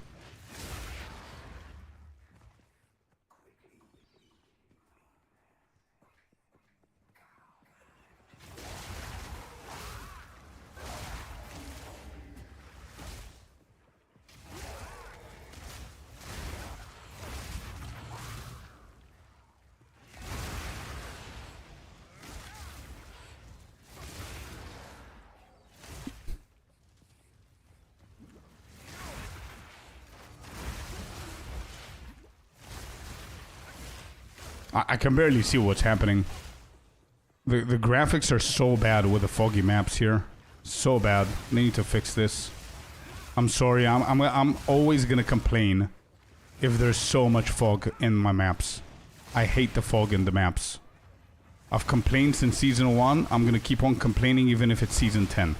I can barely see what's happening. The graphics are so bad with the foggy maps here. So bad. They need to fix this. I'm sorry. I'm always gonna complain if there's so much fog in my maps. I hate the fog in the maps. I've complained since season 1. I'm gonna keep on complaining even if it's season 10.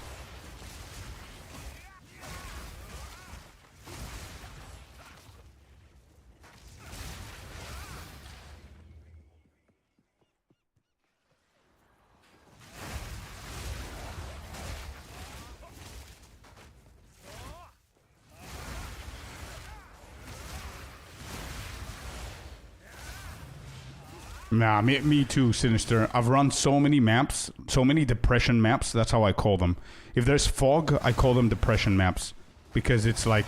Nah, me too, Sinister. I've run so many maps, so many depression maps, that's how I call them. If there's fog, I call them depression maps. Because it's like,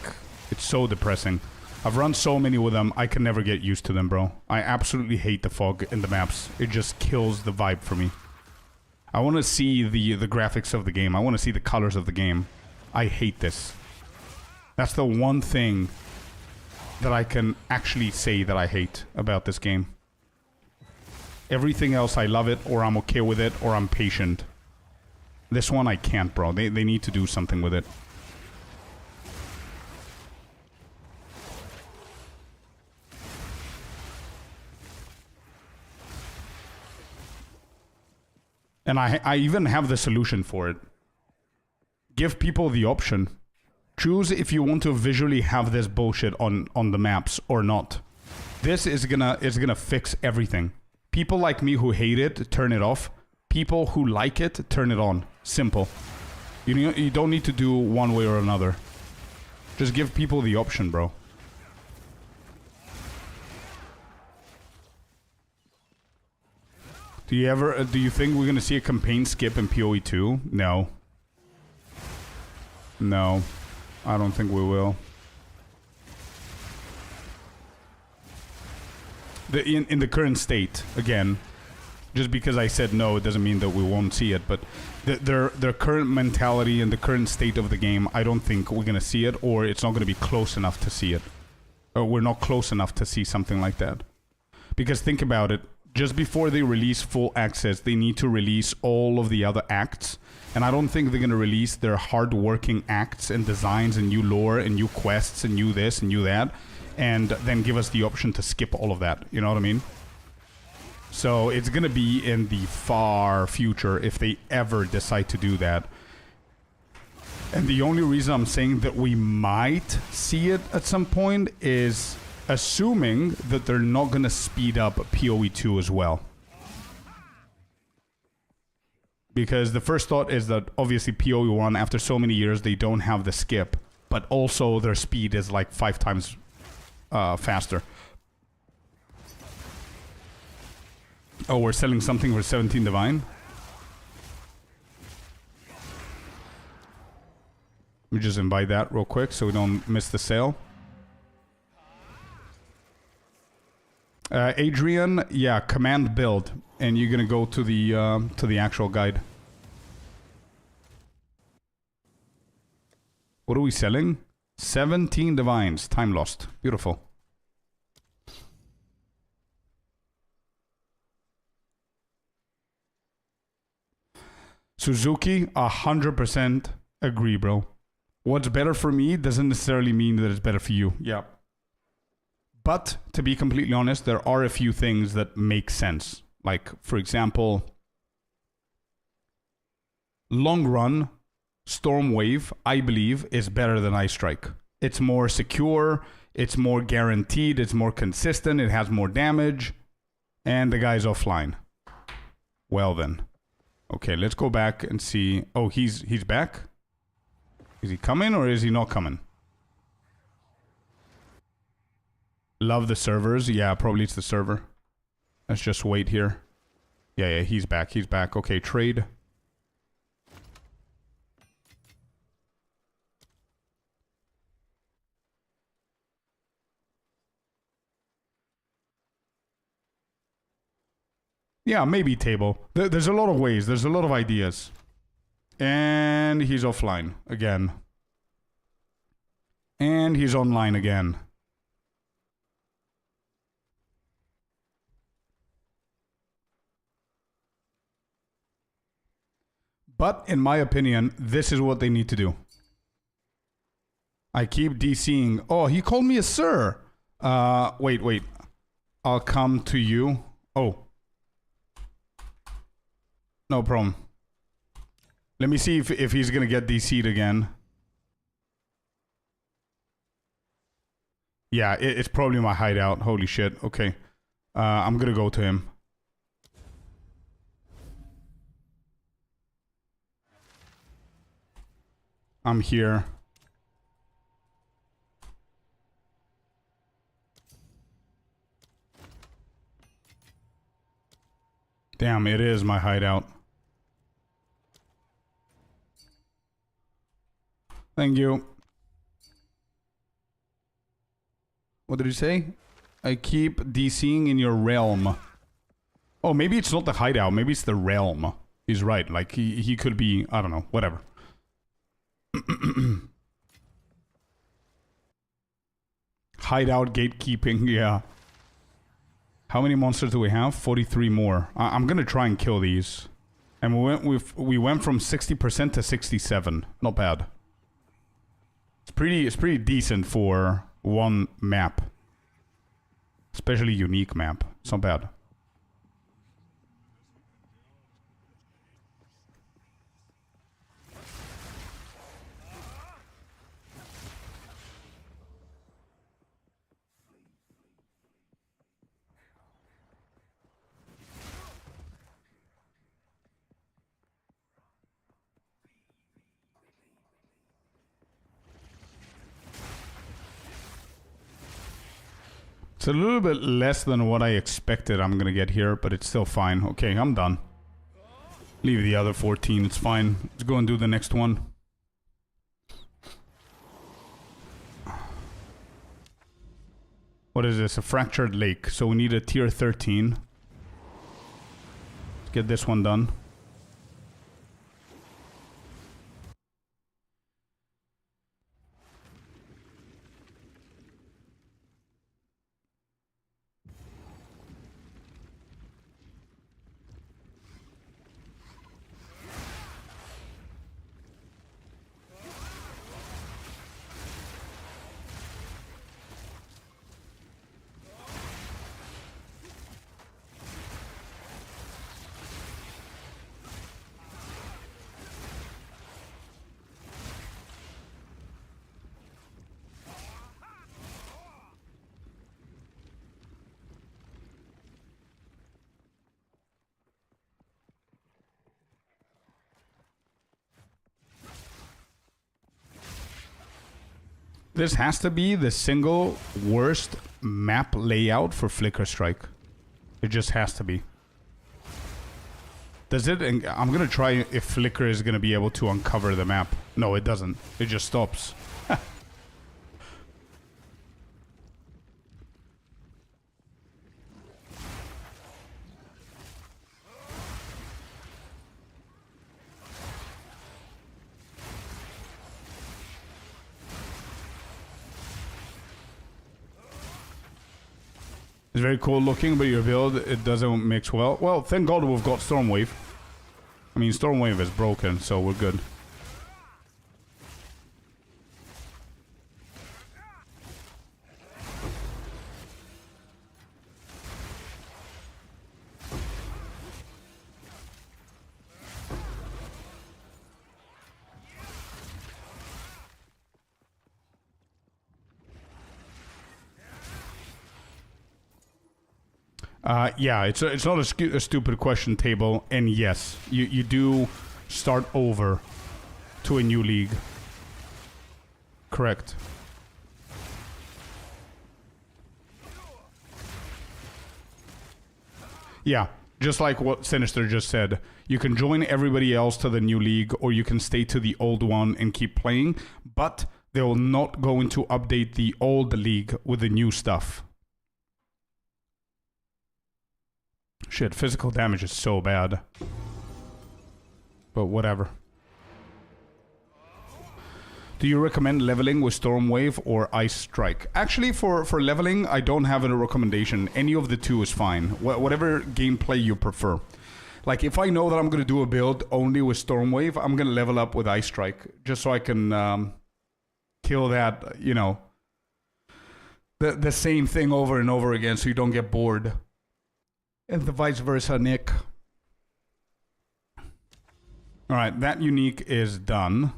it's so depressing. I've run so many with them, I can never get used to them, bro. I absolutely hate the fog in the maps. It just kills the vibe for me. I want to see the graphics of the game. I want to see the colors of the game. I hate this. That's the one thing that I can actually say that I hate about this game. Everything else I love it, or I'm okay with it, or I'm patient. This one I can't, bro. They need to do something with it. And I even have the solution for it. Give people the option. Choose if you want to visually have this bullshit on the maps or not. This is gonna fix everything. People like me who hate it, turn it off. People who like it, turn it on. Simple. You don't need to do one way or another. Just give people the option, bro. Do you think we're gonna see a campaign skip in PoE 2? No. No. I don't think we will. In the current state, again, just because I said no, it doesn't mean that we won't see it, but their current mentality and the current state of the game, I don't think we're going to see it, or it's not going to be close enough to see it. Or we're not close enough to see something like that. Because think about it, just before they release full access, they need to release all of the other acts, and I don't think they're going to release their hard-working acts and designs and new lore and new quests and new this and new that, and then give us the option to skip all of that. You know what I mean? So it's going to be in the far future if they ever decide to do that. And the only reason I'm saying that we might see it at some point is assuming that they're not going to speed up PoE 2 as well. Because the first thought is that obviously PoE 1, after so many years, they don't have the skip. But also their speed is like 5 times faster. Oh, we're selling something for 17 Divine? Let me just invite that real quick so we don't miss the sale. Adrian, yeah, command build. And you're gonna go to the actual guide. What are we selling? 17 divines. Time lost. Beautiful. Suzuki, 100% agree, bro. What's better for me doesn't necessarily mean that it's better for you. Yeah. But, to be completely honest, there are a few things that make sense. Like, for example, long run, Stormwave, I believe, is better than Ice Strike. It's more secure, it's more guaranteed, it's more consistent, it has more damage, and the guy's offline. Well then. Okay, let's go back and see. Oh, he's back? Is he coming or is he not coming? Love the servers. Yeah, probably it's the server. Let's just wait here. Yeah, he's back. He's back. Okay, trade. Yeah, maybe table. There's a lot of ways. There's a lot of ideas. And he's offline again. And he's online again. But in my opinion, this is what they need to do. I keep DCing. Oh, he called me a sir. Wait. I'll come to you. Oh. No problem. Let me see if he's gonna get DC'd again. Yeah, it's probably my hideout. Holy shit. Okay. I'm gonna go to him. I'm here. Damn, it is my hideout. Thank you. What did he say? I keep DCing in your realm. Oh, maybe it's not the hideout. Maybe it's the realm. He's right. Like, he could be... I don't know. Whatever. Hideout gatekeeping. Yeah. How many monsters do we have? 43 more. I'm gonna try and kill these. And we went from 60% to 67. Not bad. It's pretty decent for one map. Especially unique map. It's not bad. It's a little bit less than what I expected I'm gonna get here, but it's still fine. Okay, I'm done. Leave the other 14, it's fine. Let's go and do the next one. What is this? A fractured lake. So we need a tier 13. Let's get this one done. This has to be the single worst map layout for Flicker Strike. It just has to be. Does it? I'm gonna try if Flicker is gonna be able to uncover the map. No, it doesn't. It just stops. It's very cool looking, but your build, it doesn't mix well. Well, thank God we've got Stormwave. I mean, Stormwave is broken, so we're good. Yeah, it's not a stupid question, Table, and yes, you do start over to a new league. Correct. Yeah, just like what Sinister just said. You can join everybody else to the new league, or you can stay to the old one and keep playing, but they will not going to update the old league with the new stuff. Shit, physical damage is so bad. But whatever. Do you recommend leveling with Stormwave or Ice Strike? Actually, for leveling, I don't have a recommendation. Any of the two is fine. Whatever gameplay you prefer. Like, if I know that I'm going to do a build only with Stormwave, I'm going to level up with Ice Strike. Just so I can kill that, you know, the same thing over and over again so you don't get bored. And the vice versa, Nick. All right, that unique is done.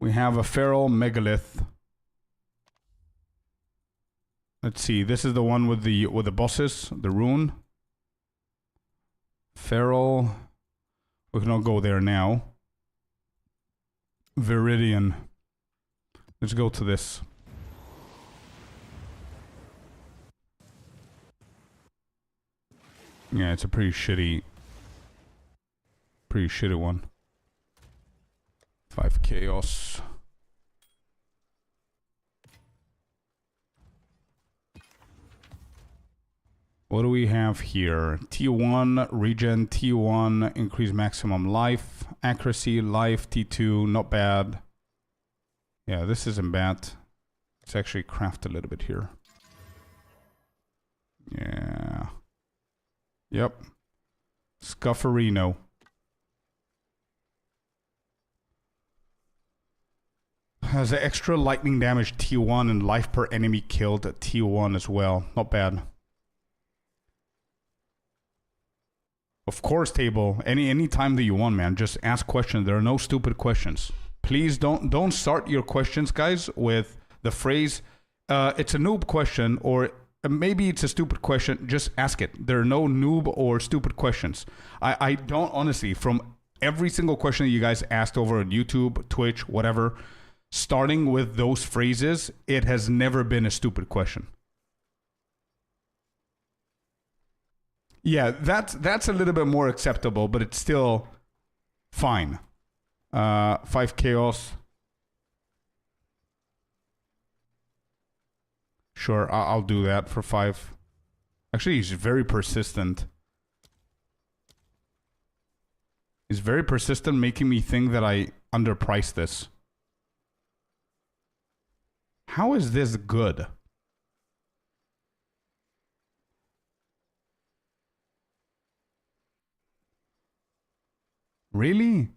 We have a feral megalith. Let's see. This is the one with the bosses, the rune. Feral. We can all go there now. Viridian. Let's go to this. Yeah, it's a pretty shitty one. 5 chaos. What do we have here? T1, regen, T1, increase maximum life, accuracy, life, T2, not bad. Yeah, this isn't bad. Let's actually craft a little bit here. Yeah. Yep. Scufferino. Has an extra lightning damage T1 and life per enemy killed at T1 as well. Not bad. Of course, table. Any time that you want, man. Just ask questions. There are no stupid questions. Please don't start your questions, guys, with the phrase, it's a noob question, or maybe it's a stupid question. Just ask it. There are no noob or stupid questions. I don't, honestly, from every single question that you guys asked over on YouTube, Twitch, whatever, starting with those phrases, it has never been a stupid question. Yeah, that's a little bit more acceptable, but it's still fine. 5 chaos. Sure, I'll do that for 5. Actually, he's very persistent. He's very persistent, making me think that I underpriced this. How is this good? Really?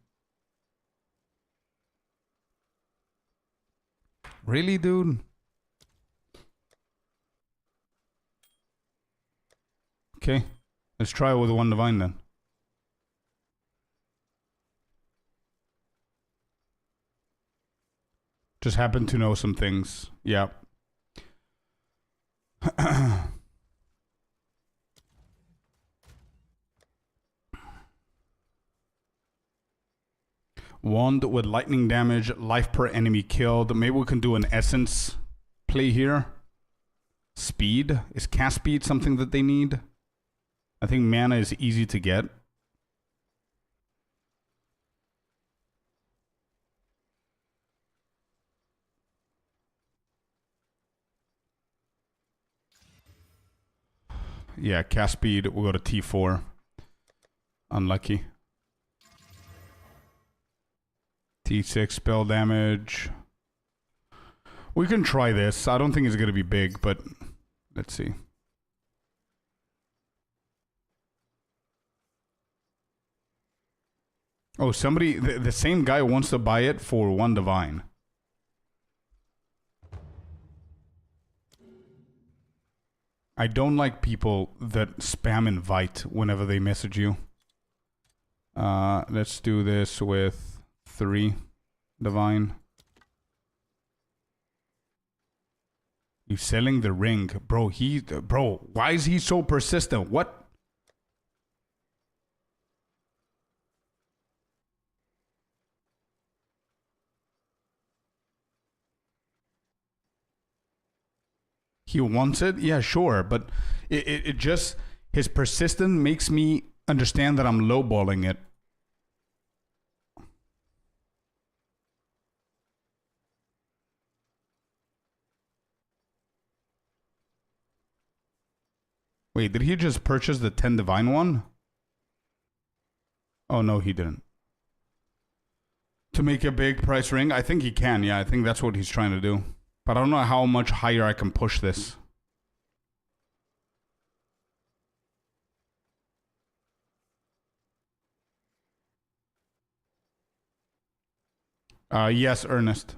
Really, dude? Okay. Let's try it with 1 divine then. Just happen to know some things. Yeah. Wand with lightning damage, life per enemy killed. Maybe we can do an essence play here. Speed. Is cast speed something that they need? I think mana is easy to get. Yeah, cast speed. We'll go to T4. Unlucky. T6 spell damage. We can try this. I don't think it's going to be big, but let's see. Oh, somebody, the same guy wants to buy it for 1 divine. I don't like people that spam invite whenever they message you. Let's do this with 3 divine. You selling the ring, bro? Bro, why is he so persistent? What? He wants it? Yeah, sure. But it just, his persistence makes me understand that I'm lowballing it. Wait, did he just purchase the 10 divine one? Oh, no, he didn't. To make a big price ring? I think he can, yeah. I think that's what he's trying to do. But I don't know how much higher I can push this. Yes, Ernest.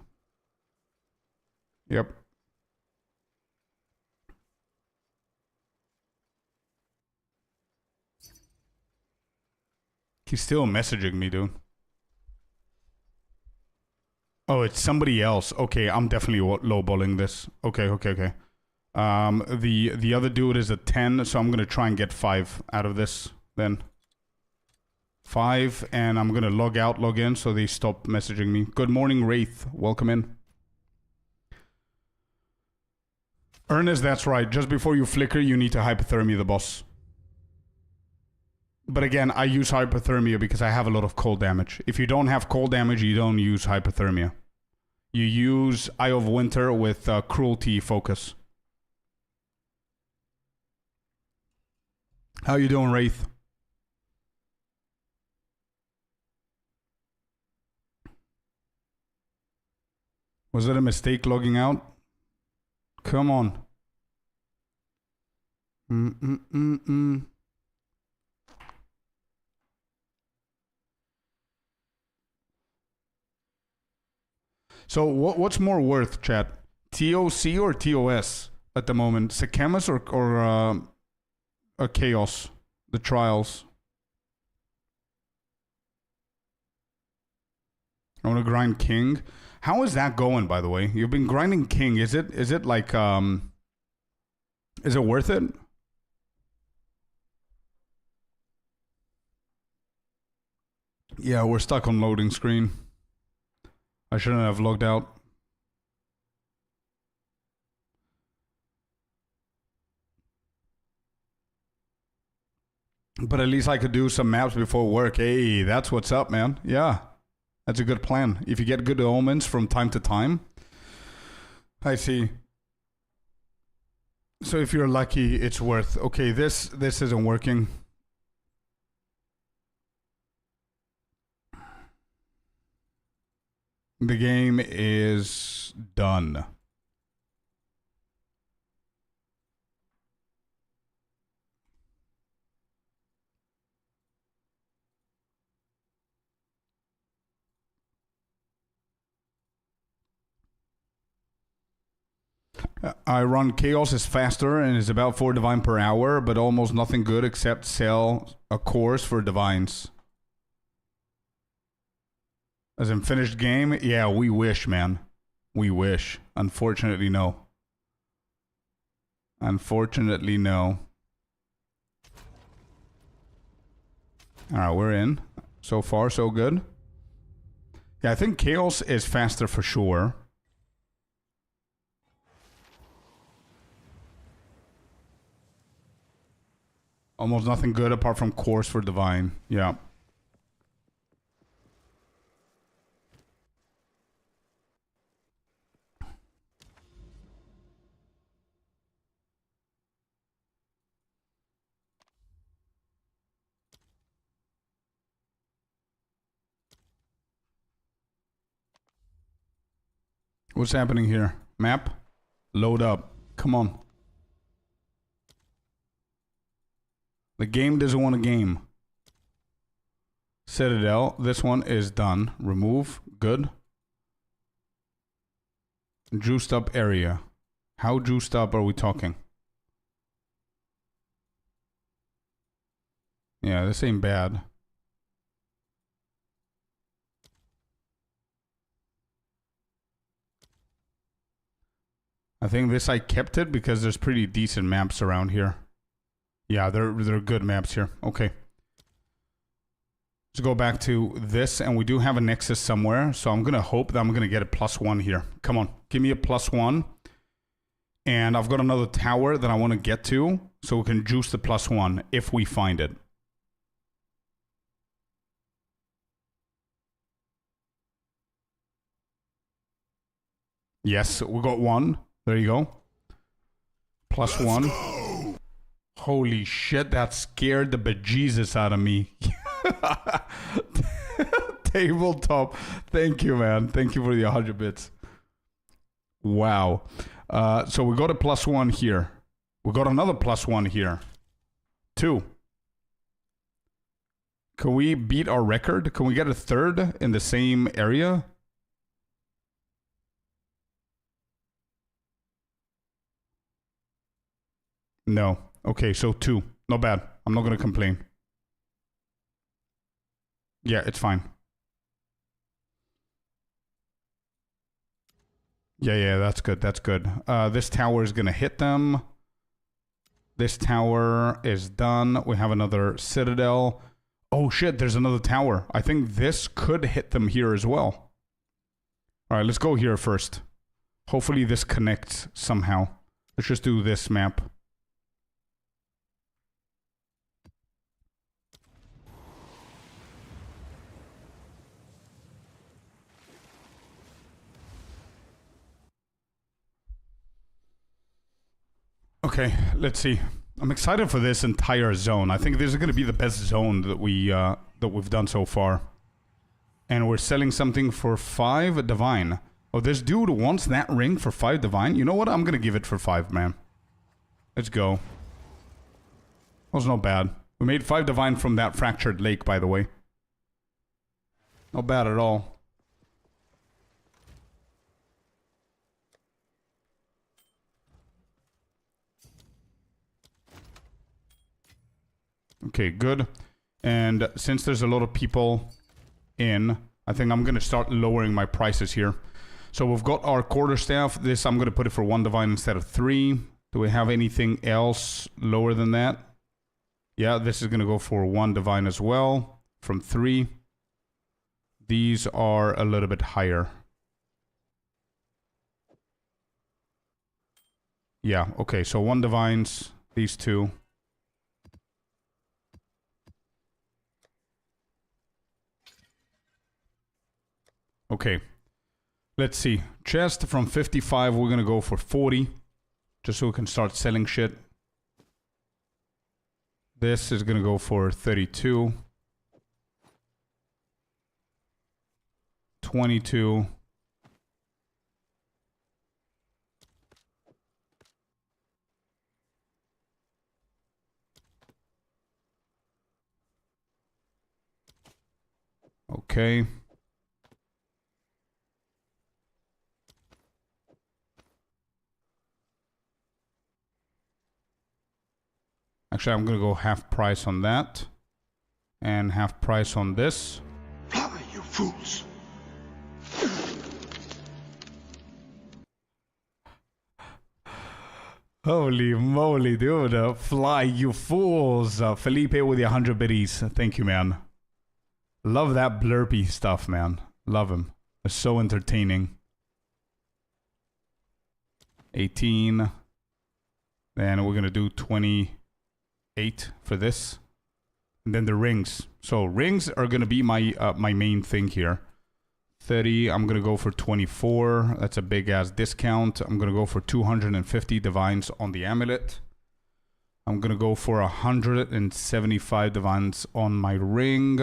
Yep. He's still messaging me, dude. Oh, it's somebody else. Okay, I'm definitely lowballing this. Okay. The other dude is a 10, so I'm gonna try and get 5 out of this then. 5, and I'm gonna log out, log in, so they stop messaging me. Good morning, Wraith. Welcome in. Ernest, that's right. Just before you flicker, you need to hypothermia the boss. But again, I use hypothermia because I have a lot of cold damage. If you don't have cold damage, you don't use hypothermia. You use Eye of Winter with Cruelty Focus. How you doing, Wraith? Was it a mistake logging out? Come on. So what's more worth, chat? TOC or TOS at the moment? Sekemis or Chaos? The Trials. I want to grind King. How is that going, by the way? You've been grinding King. Is it like is it worth it? Yeah, we're stuck on loading screen. I shouldn't have logged out. But at least I could do some maps before work. Hey, that's what's up, man. Yeah, that's a good plan. If you get good omens from time to time. I see. So if you're lucky, it's worth. Okay, this isn't working. The game is done. I run Chaos is faster and is about 4 divine per hour, but almost nothing good except sell a course for divines. As in finished game? Yeah, we wish, man. We wish. Unfortunately, no. Unfortunately, no. Alright, we're in. So far, so good. Yeah, I think Chaos is faster for sure. Almost nothing good apart from course for divine. Yeah. What's happening here? Map? Load up. Come on. The game doesn't want a game. Citadel. This one is done. Remove. Good. Juiced up area. How juiced up are we talking? Yeah, this ain't bad. I think this I kept it because there's pretty decent maps around here. Yeah, they're good maps here. Okay. Let's go back to this, and we do have a Nexus somewhere, so I'm going to hope that I'm going to get a +1 here. Come on, give me a +1. And I've got another tower that I want to get to, so we can juice the +1 if we find it. Yes, we got 1. There you go. +1. Holy shit, that scared the bejesus out of me. Tabletop. Thank you, man. Thank you for the 100 bits. Wow. So we got a +1 here. We got another +1 here. 2. Can we beat our record? Can we get a 3rd in the same area? No. Okay, so 2. Not bad. I'm not gonna complain. Yeah, it's fine. Yeah, that's good. That's good. This tower is gonna hit them. This tower is done. We have another citadel. Oh shit, there's another tower. I think this could hit them here as well. Alright, let's go here first. Hopefully this connects somehow. Let's just do this map. Okay, let's see. I'm excited for this entire zone. I think this is going to be the best zone that we've done so far. And we're selling something for 5 divine. Oh, this dude wants that ring for 5 divine? You know what? I'm going to give it for 5, man. Let's go. Was not bad. We made 5 divine from that fractured lake, by the way. Not bad at all. Okay, good. And since there's a lot of people in, I think I'm going to start lowering my prices here. So we've got our quarterstaff. This, I'm going to put it for 1 divine instead of 3. Do we have anything else lower than that? Yeah, this is going to go for 1 divine as well, from 3. These are a little bit higher. Yeah, okay, so 1 divines, these 2. Okay, let's see. Chest from 55, we're gonna go for 40. Just so we can start selling shit. This is gonna go for 32. 22. Okay. Actually, I'm going to go half price on that. And half price on this. Fly, you fools! Holy moly, dude. Fly, you fools. Felipe with the 100 biddies. Thank you, man. Love that blurpy stuff, man. Love him. It's so entertaining. 18. Then we're going to do 28 for this. And then the rings. So rings are going to be my my main thing here. 30, I'm going to go for 24. That's a big ass discount. I'm going to go for 250 divines on the amulet. I'm going to go for 175 divines on my ring.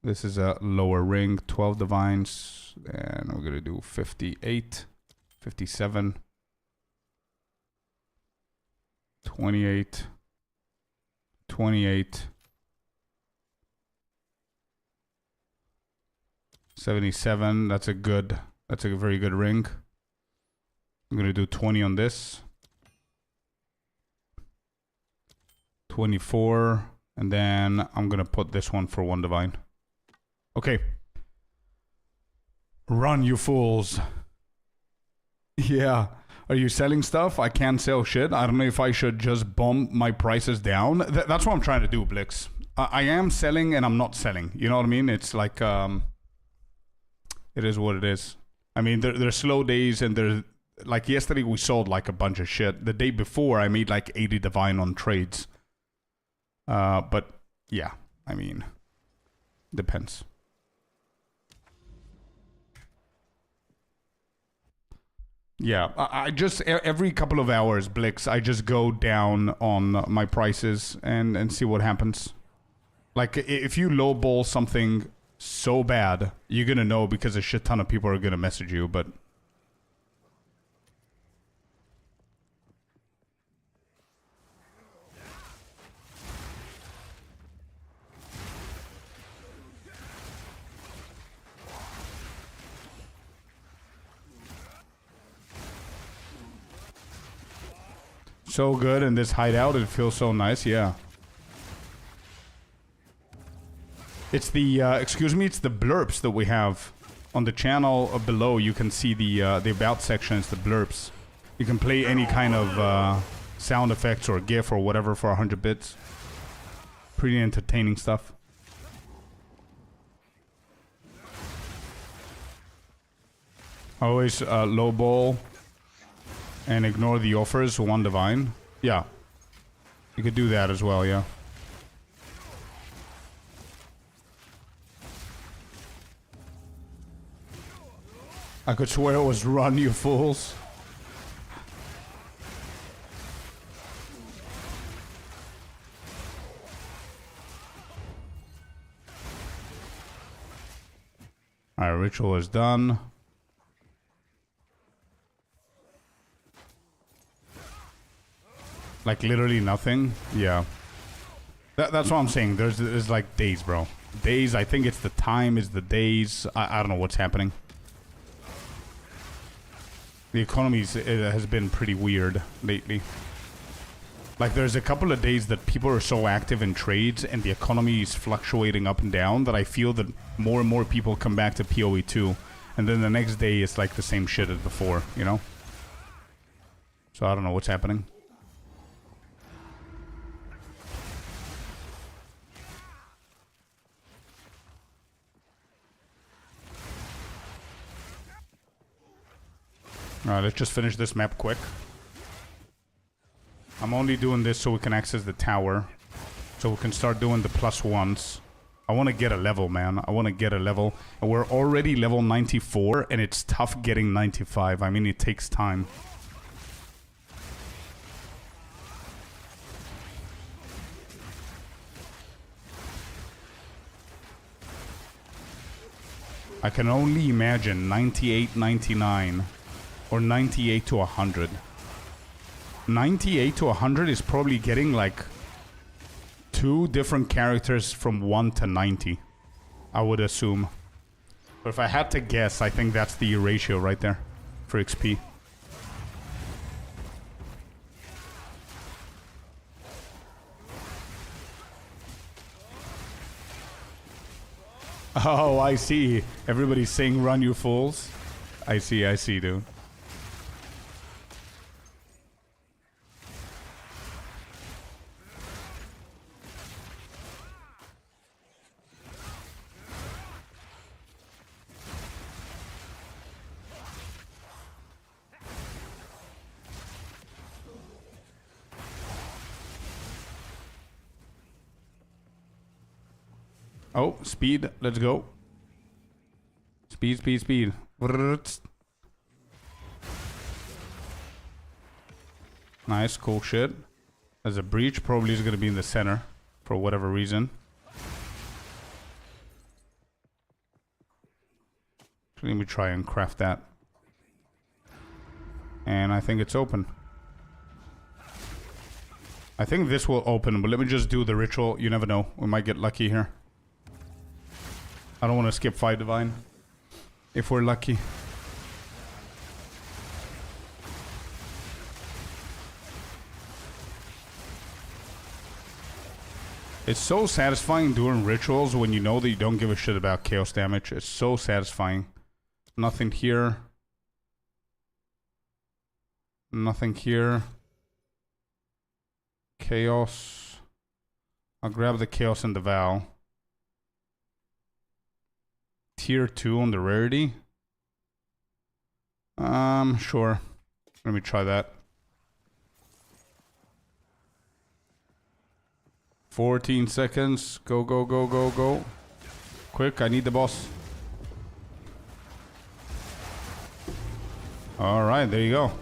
This is a lower ring, 12 divines. And we're going to do 58, 57, 28, 28, 77. That's a very good ring. I'm going to do 20 on this. 24. And then I'm going to put this one for 1 divine. Okay. Run, you fools. Yeah. Are you selling stuff? I can't sell shit. I don't know if I should just bump my prices down. That's what I'm trying to do, Blix. I am selling and I'm not selling. You know what I mean? It's like, it is what it is. I mean, there's slow days and there's, like yesterday we sold like a bunch of shit. The day before I made like 80 divine on trades. But yeah, I mean, depends. Yeah, I just, every couple of hours, Blix, I just go down on my prices and see what happens. Like, if you lowball something so bad, you're gonna know because a shit ton of people are gonna message you, but... so good in this hideout. It feels so nice, yeah. It's the, excuse me, it's the blurps that we have. On the channel below, you can see the about section. It's the blurps. You can play any kind of sound effects or GIF or whatever for 100 bits. Pretty entertaining stuff. Always low ball and ignore the offers, 1 divine. Yeah. You could do that as well, yeah. I could swear it was run, you fools. Alright, ritual is done. Like literally nothing? Yeah. That's what I'm saying. There's like days, bro. Days, I think it's the time is the days. I don't know what's happening. The economy has been pretty weird lately. Like, there's a couple of days that people are so active in trades and the economy is fluctuating up and down that I feel that more and more people come back to PoE 2. And then the next day it's like the same shit as before, you know? So I don't know what's happening. Alright, let's just finish this map quick. I'm only doing this so we can access the tower. So we can start doing the +1s. I want to get a level, man. I want to get a level. And we're already level 94, and it's tough getting 95. I mean, it takes time. I can only imagine 98, 99. Or 98 to 100. 98 to 100 is probably getting like 2 different characters from 1 to 90. I would assume. But if I had to guess, I think that's the ratio right there for XP. Oh, I see. Everybody's saying run, you fools. I see, dude. Oh, speed. Let's go. Speed, speed, speed. Nice, cool shit. There's a breach. Probably is going to be in the center for whatever reason. Let me try and craft that. And I think it's open. I think this will open, but let me just do the ritual. You never know. We might get lucky here. I don't want to skip 5 divine. If we're lucky. It's so satisfying doing rituals when you know that you don't give a shit about chaos damage. It's so satisfying. Nothing here. Nothing here. Chaos. I'll grab the chaos and the Val. Tier 2 on the rarity. Sure. Let me try that. 14 seconds. Go, go, go, go, go. Quick, I need the boss. Alright, there you go.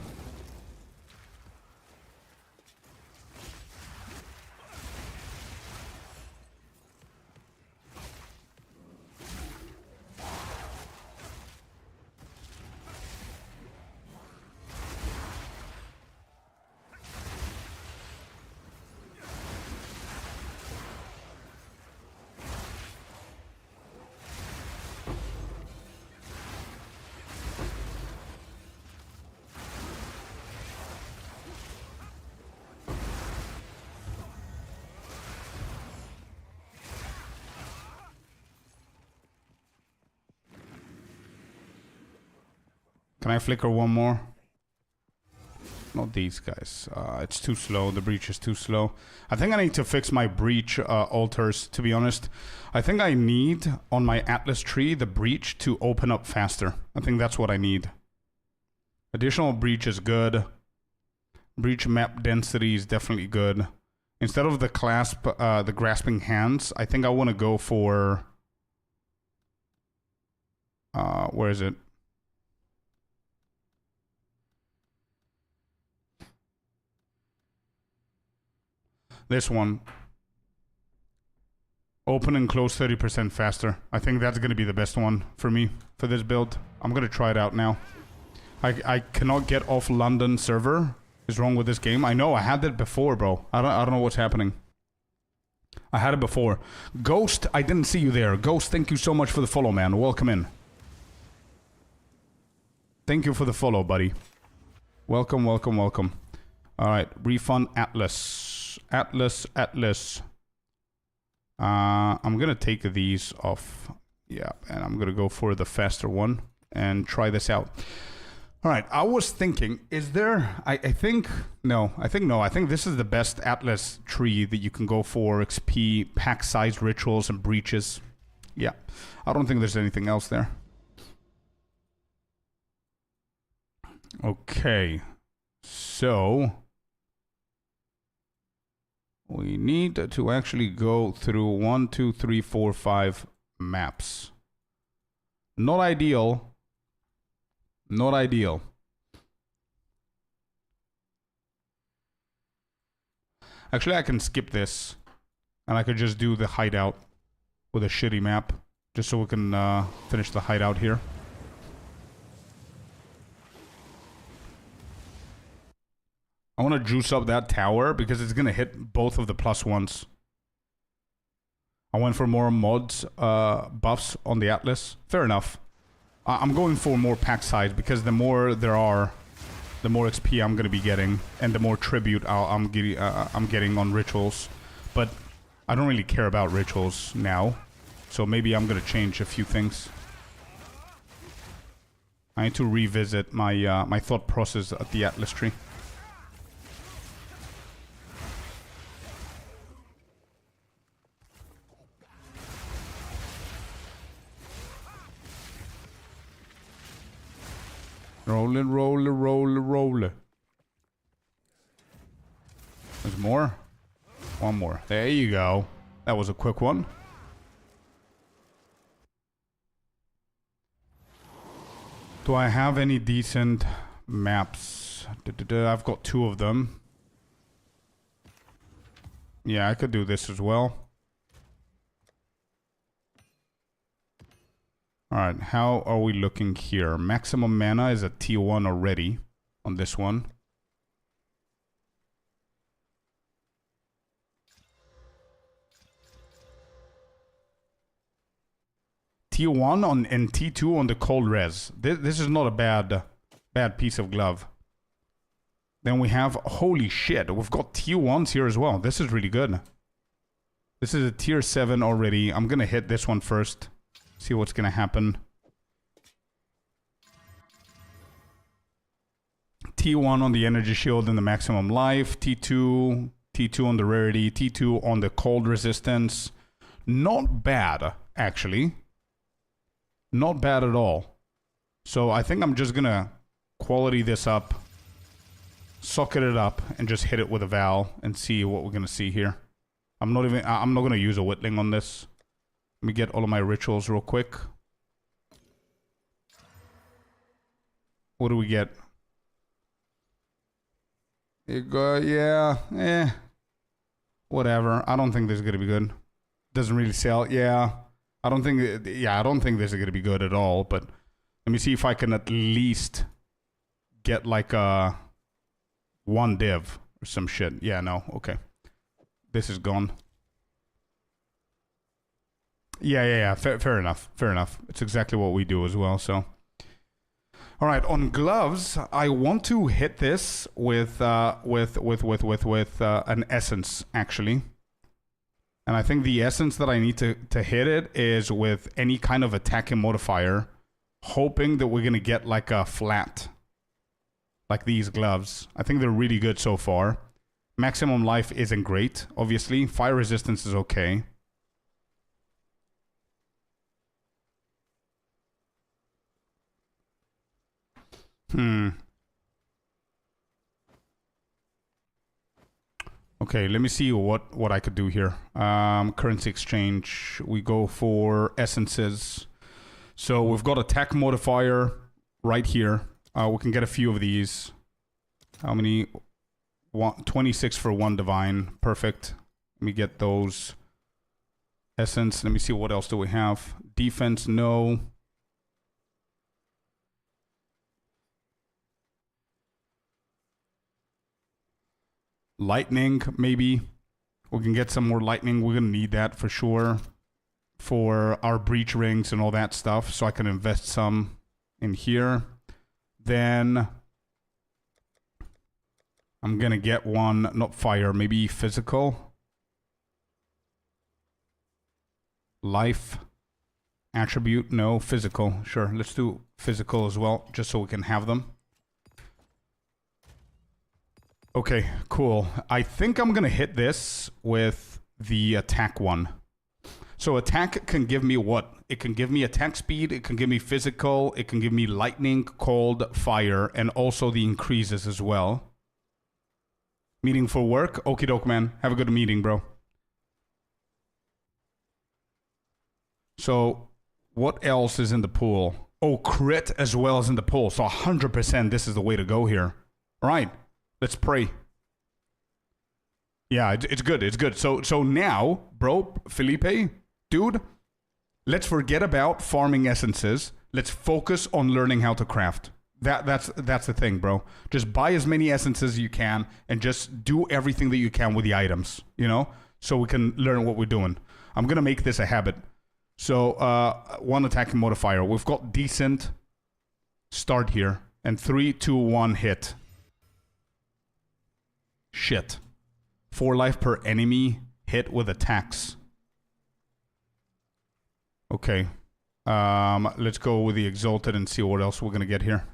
Can I flicker one more? Not these guys. It's too slow. The breach is too slow. I think I need to fix my breach altars, to be honest. I think I need, on my Atlas tree, the breach to open up faster. I think that's what I need. Additional breach is good. Breach map density is definitely good. Instead of the clasp, the grasping hands, I think I want to go for... where is it? This one. Open and close 30% faster. I think that's going to be the best one for me for this build. I'm going to try it out now. I cannot get off London server. What is wrong with this game? I know, I had that before, bro. I don't know what's happening. I had it before. Ghost, I didn't see you there. Ghost, thank you so much for the follow, man. Welcome in. Thank you for the follow, buddy. Welcome, welcome, welcome. Alright, refund Atlas. Atlas. I'm gonna take these off. Yeah, and I'm gonna go for the faster one and try this out. Alright, I was thinking, is there... I think this is the best Atlas tree that you can go for. XP, pack-sized rituals, and breaches. Yeah, I don't think there's anything else there. Okay, so... we need to actually go through 1, 2, 3, 4, 5 maps. Not ideal. Not ideal. Actually, I can skip this. And I could just do the hideout with a shitty map. Just so we can finish the hideout here. I want to juice up that tower because it's going to hit both of the +1s. I went for more mods, buffs on the Atlas. Fair enough. I'm going for more pack size because the more there are, the more XP I'm going to be getting. And the more tribute I'm getting on rituals. But I don't really care about rituals now. So maybe I'm going to change a few things. I need to revisit my, my thought process at the Atlas tree. Roller, roller, roller, roller. There's more? One more. There you go. That was a quick one. Do I have any decent maps? I've got 2 of them. Yeah, I could do this as well. Alright, how are we looking here? Maximum mana is at T1 already on this one. T1 on and T2 on the cold res. This is not a bad piece of glove. Then we have, holy shit, we've got T1s here as well. This is really good. This is a tier 7 already. I'm gonna hit this one first. See what's gonna happen. T1 on the energy shield and the maximum life. T2 on the rarity. T2 on the cold resistance. Not bad, actually. Not bad at all. So I think I'm just gonna quality this up, socket it up, and just hit it with a Val and see what we're gonna see here. I'm not gonna use a Whittling on this. Let me get all of my rituals real quick. What do we get? Yeah, whatever. I don't think this is gonna be good. Doesn't really sell. Yeah, I don't think this is gonna be good at all. But let me see if I can at least get like a 1 div or some shit. Yeah, no, okay. This is gone. Yeah. Fair enough. It's exactly what we do as well. So, all right. On gloves, I want to hit this with an essence actually, and I think the essence that I need to hit it is with any kind of attacking modifier hoping that we're going to get like a flat. Like these gloves. I think they're really good so far. Maximum life isn't great, obviously. Fire resistance is okay. Okay, let me see what I could do here. Currency exchange. We go for essences. So we've got attack modifier right here. We can get a few of these. How many? 26 for 1 divine. Perfect. Let me get those. Essence. Let me see what else do we have. Defense, no. Lightning, maybe. We can get some more lightning. We're going to need that for sure. For our breach rings and all that stuff. So I can invest some in here. Then I'm going to get one, not fire, maybe physical. Life. Attribute, no. Physical, sure. Let's do physical as well, just so we can have them. Okay, cool. I think I'm going to hit this with the attack one. So attack can give me what? It can give me attack speed, it can give me physical, it can give me lightning, cold, fire, and also the increases as well. Meeting for work? Okie doke, man. Have a good meeting, bro. So, what else is in the pool? Oh, crit as well as in the pool. So 100% this is the way to go here. All right, let's pray. Yeah, it's good, it's good. So now, bro, Felipe, dude, let's forget about farming essences. Let's focus on learning how to craft. That's the thing, bro. Just buy as many essences as you can and just do everything that you can with the items, you know? So we can learn what we're doing. I'm going to make this a habit. So, 1 attacking modifier. We've got decent start here. And 3, 2, 1 hit. Shit. 4 life per enemy hit with attacks. Okay. Let's go with the Exalted and see what else we're going to get here.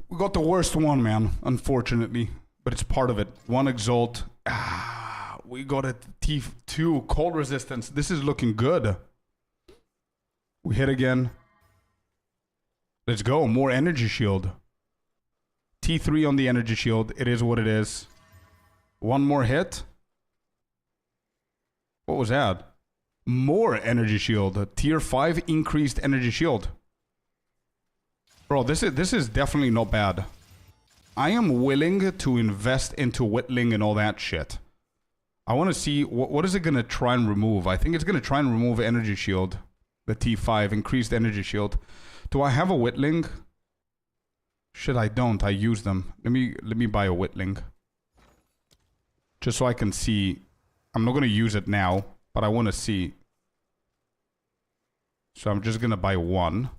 We got the worst one, man, unfortunately. But it's part of it. 1 Exalt. We got a T2. Cold resistance. This is looking good. We hit again. Let's go. More energy shield. T3 on the energy shield. It is what it is. 1 more hit. What was that? More energy shield. Tier 5 increased energy shield. Bro, this is definitely not bad. I am willing to invest into whittling and all that shit. I want to see what is it going to try and remove. I think it's going to try and remove energy shield. The T5 increased energy shield. Do I have a whittling? Shit, I don't. I use them. Let me buy a whittling. Just so I can see. I'm not going to use it now, but I want to see. So I'm just going to buy 1.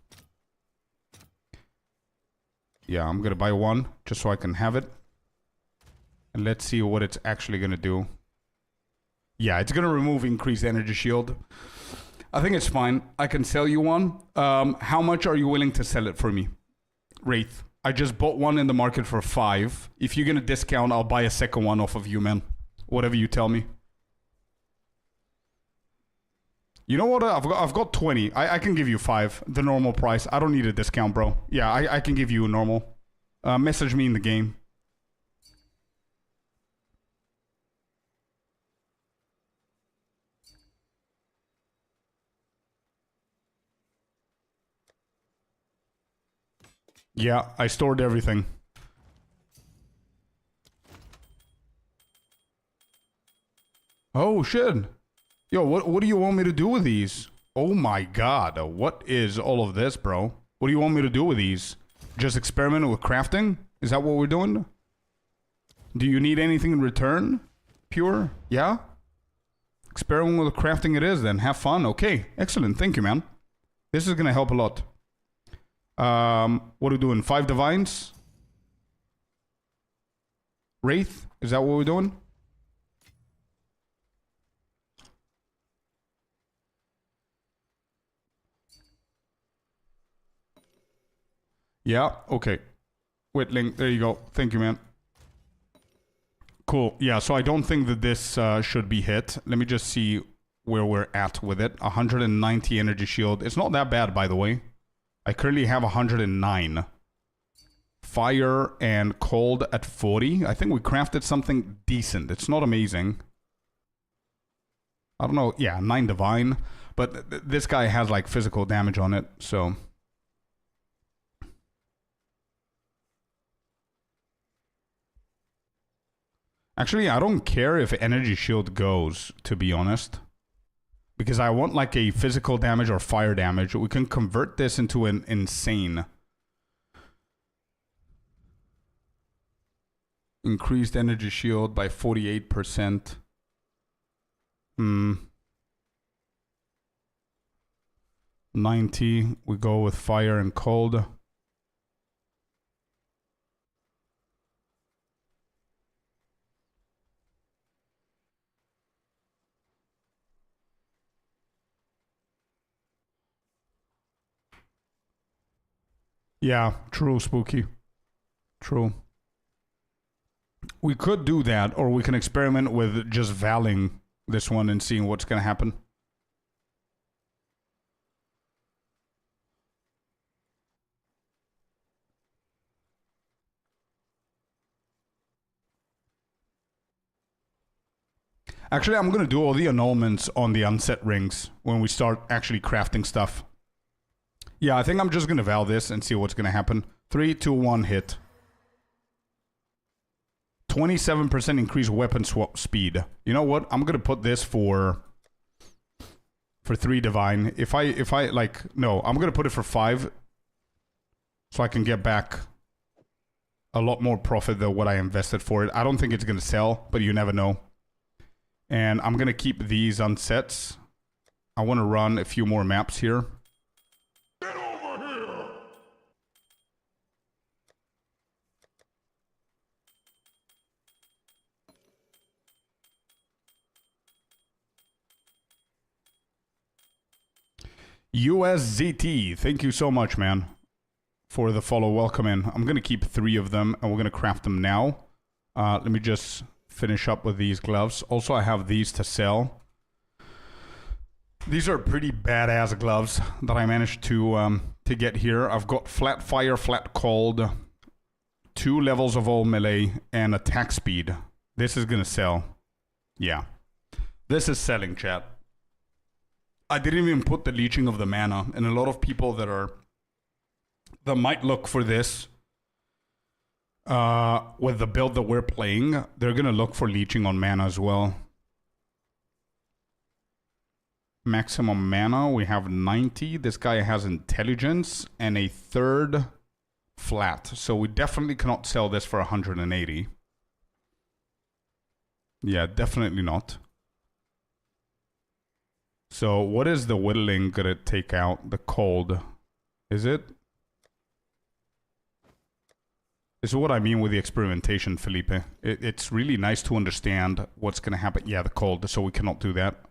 Yeah, I'm going to buy 1 just so I can have it. And let's see what it's actually going to do. Yeah, it's going to remove increased energy shield. I think it's fine. I can sell you one. How much are you willing to sell it for me? Wraith. I just bought one in the market for 5. If you're going to discount, I'll buy a second one off of you, man. Whatever you tell me. You know what? I've got 20. I can give you 5. The normal price. I don't need a discount, bro. Yeah, I can give you a normal. Message me in the game. Yeah, I stored everything. Oh, shit. Yo, what do you want me to do with these? Oh my god, what is all of this, bro? What do you want me to do with these? Just experiment with crafting? Is that what we're doing? Do you need anything in return? Pure? Yeah? Experiment with crafting it is then. Have fun. Okay, excellent. Thank you, man. This is gonna help a lot. What are we doing? 5 divines? Wraith? Is that what we're doing? Yeah, okay. Whittling, there you go. Thank you, man. Cool. Yeah, so I don't think that this should be hit. Let me just see where we're at with it. 190 energy shield. It's not that bad, by the way. I currently have 109. Fire and cold at 40. I think we crafted something decent. It's not amazing. I don't know. Yeah, 9 divine. But this guy has like physical damage on it, so... Actually, I don't care if energy shield goes, to be honest. Because I want like a physical damage or fire damage. We can convert this into an insane. Increased energy shield by 48%. 90. We go with fire and cold. Yeah, true, Spooky. True. We could do that, or we can experiment with just valing this one and seeing what's going to happen. Actually, I'm going to do all the annulments on the unset rings when we start actually crafting stuff. Yeah, I think I'm just going to val this and see what's going to happen. 3, 2, 1, hit. 27% increased weapon swap speed. You know what? I'm going to put this for 3 divine. If I like, no, I'm going to put it for 5 so I can get back a lot more profit than what I invested for it. I don't think it's going to sell, but you never know. And I'm going to keep these unsets. I want to run a few more maps here. Get over here! USZT, thank you so much, man, for the follow. Welcome in. I'm going to keep 3 of them, and we're going to craft them now. Let me just finish up with these gloves. Also, I have these to sell. These are pretty badass gloves that I managed to get here. I've got flat fire, flat cold, 2 levels of all melee, and attack speed. This is going to sell. Yeah. This is selling, chat. I didn't even put the leeching of the mana, and a lot of people that might look for this with the build that we're playing, they're gonna look for leeching on mana as well. Maximum mana, we have 90. This guy has intelligence and a 3rd flat, so we definitely cannot sell this for 180. Yeah, definitely not. So what is the whittling gonna take out? The cold. Is it? This is what I mean with the experimentation, Felipe. It's really nice to understand what's gonna happen. Yeah, the cold, so we cannot do that.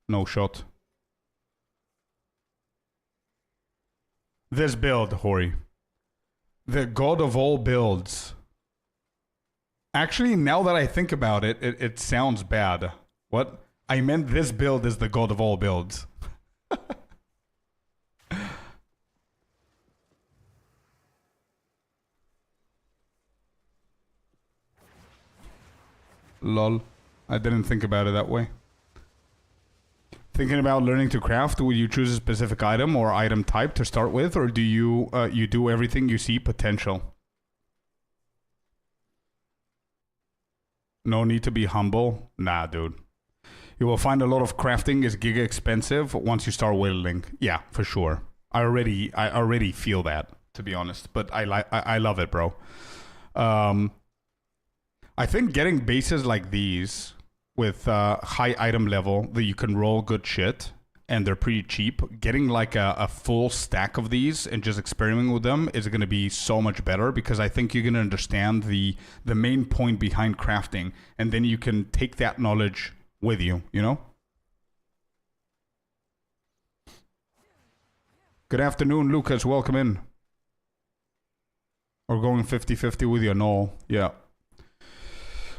No shot. This build, Hori. The god of all builds. Actually, now that I think about it, it sounds bad. What? I meant this build is the god of all builds. Lol. I didn't think about it that way. Thinking about learning to craft, would you choose a specific item or item type to start with, or do you you do everything you see potential? No need to be humble. Nah, dude. You will find a lot of crafting is giga expensive once you start whittling. Yeah, for sure. I already feel that, to be honest. But I love it, bro. I think getting bases like these with high item level that you can roll good shit and they're pretty cheap, getting like a full stack of these and just experimenting with them is going to be so much better, because I think you're going to understand the main point behind crafting, and then you can take that knowledge with you, you know? Good afternoon, Lucas. Welcome in. Or going 50-50 with your null. Yeah.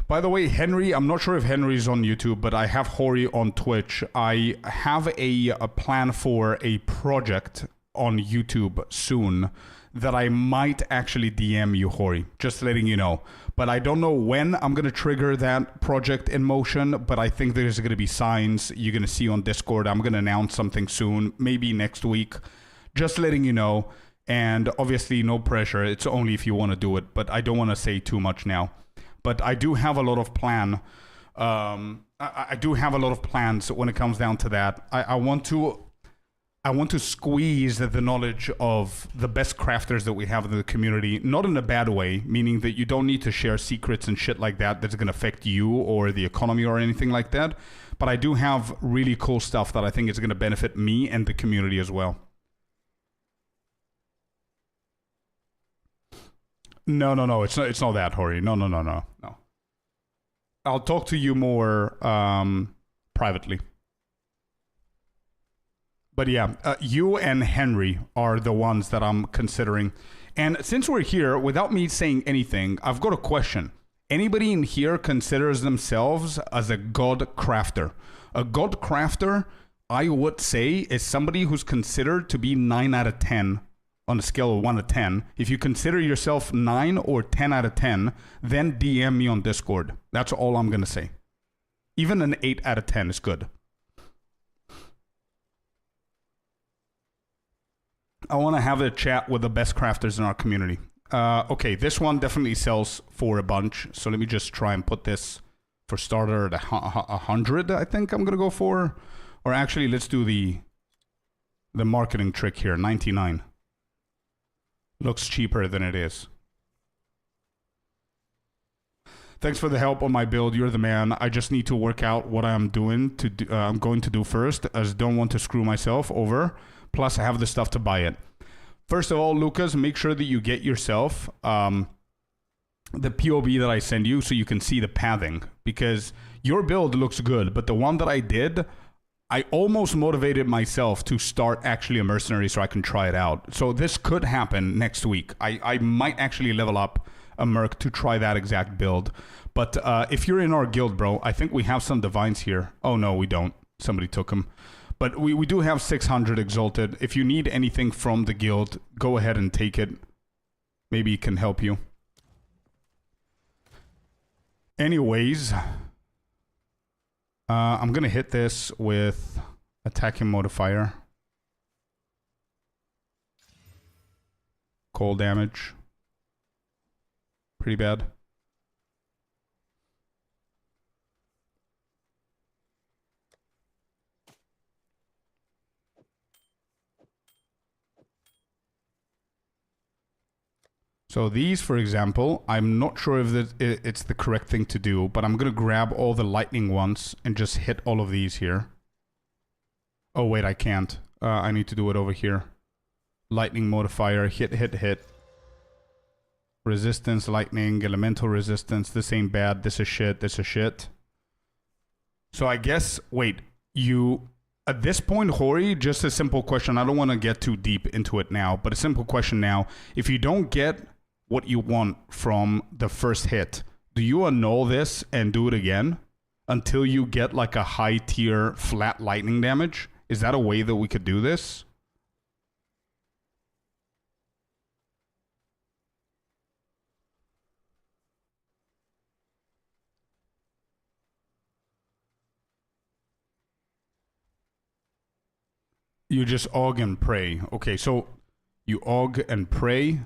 By the way, Henry, I'm not sure if Henry's on YouTube, but I have Hori on Twitch. I have a plan for a project on YouTube soon that I might actually DM you, Hori. Just letting you know. But I don't know when I'm going to trigger that project in motion, but I think there's going to be signs you're going to see on Discord. I'm going to announce something soon, maybe next week. Just letting you know. And obviously, no pressure. It's only if you want to do it, but I don't want to say too much now. But I do have a lot of plan. I do have a lot of plans when it comes down to that. I want to squeeze the knowledge of the best crafters that we have in the community, not in a bad way, meaning that you don't need to share secrets and shit like that that's going to affect you or the economy or anything like that. But I do have really cool stuff that I think is going to benefit me and the community as well. No. It's not that, Hori. No. I'll talk to you more privately. But yeah, you and Henry are the ones that I'm considering. And since we're here, without me saying anything, I've got a question. Anybody in here considers themselves as a god crafter? A god crafter, I would say, is somebody who's considered to be 9 out of 10 on a scale of 1 to 10. If you consider yourself 9 or 10 out of 10, then DM me on Discord. That's all I'm going to say. Even an 8 out of 10 is good. I want to have a chat with the best crafters in our community. Okay, this one definitely sells for a bunch. So let me just try and put this for starter at 100, I think I'm going to go for. Or actually, let's do the marketing trick here, 99. Looks cheaper than it is. Thanks for the help on my build. You're the man. I just need to work out what I'm going to do first, as don't want to screw myself over. Plus, I have the stuff to buy it. First of all, Lucas, make sure that you get yourself the POV that I send you so you can see the pathing. Because your build looks good, but the one that I did, I almost motivated myself to start actually a mercenary so I can try it out. So this could happen next week. I might actually level up a merc to try that exact build. But if you're in our guild, bro, I think we have some divines here. Oh, no, we don't. Somebody took them. But we do have 600 exalted. If you need anything from the guild, go ahead and take it. Maybe it can help you. Anyways, I'm going to hit this with attacking modifier. Cold damage. Pretty bad. So these, for example, I'm not sure if it's the correct thing to do, but I'm going to grab all the lightning ones and just hit all of these here. Oh, wait, I can't. I need to do it over here. Lightning modifier, hit. Resistance, lightning, elemental resistance. This ain't bad. This is shit. So I guess, wait, at this point, Hori, just a simple question. I don't want to get too deep into it now, but a simple question now. If you don't get what you want from the first hit, do you annul this and do it again until you get like a high tier flat lightning damage? Is that a way that we could do this? You just aug and pray. Okay, so you aug and pray.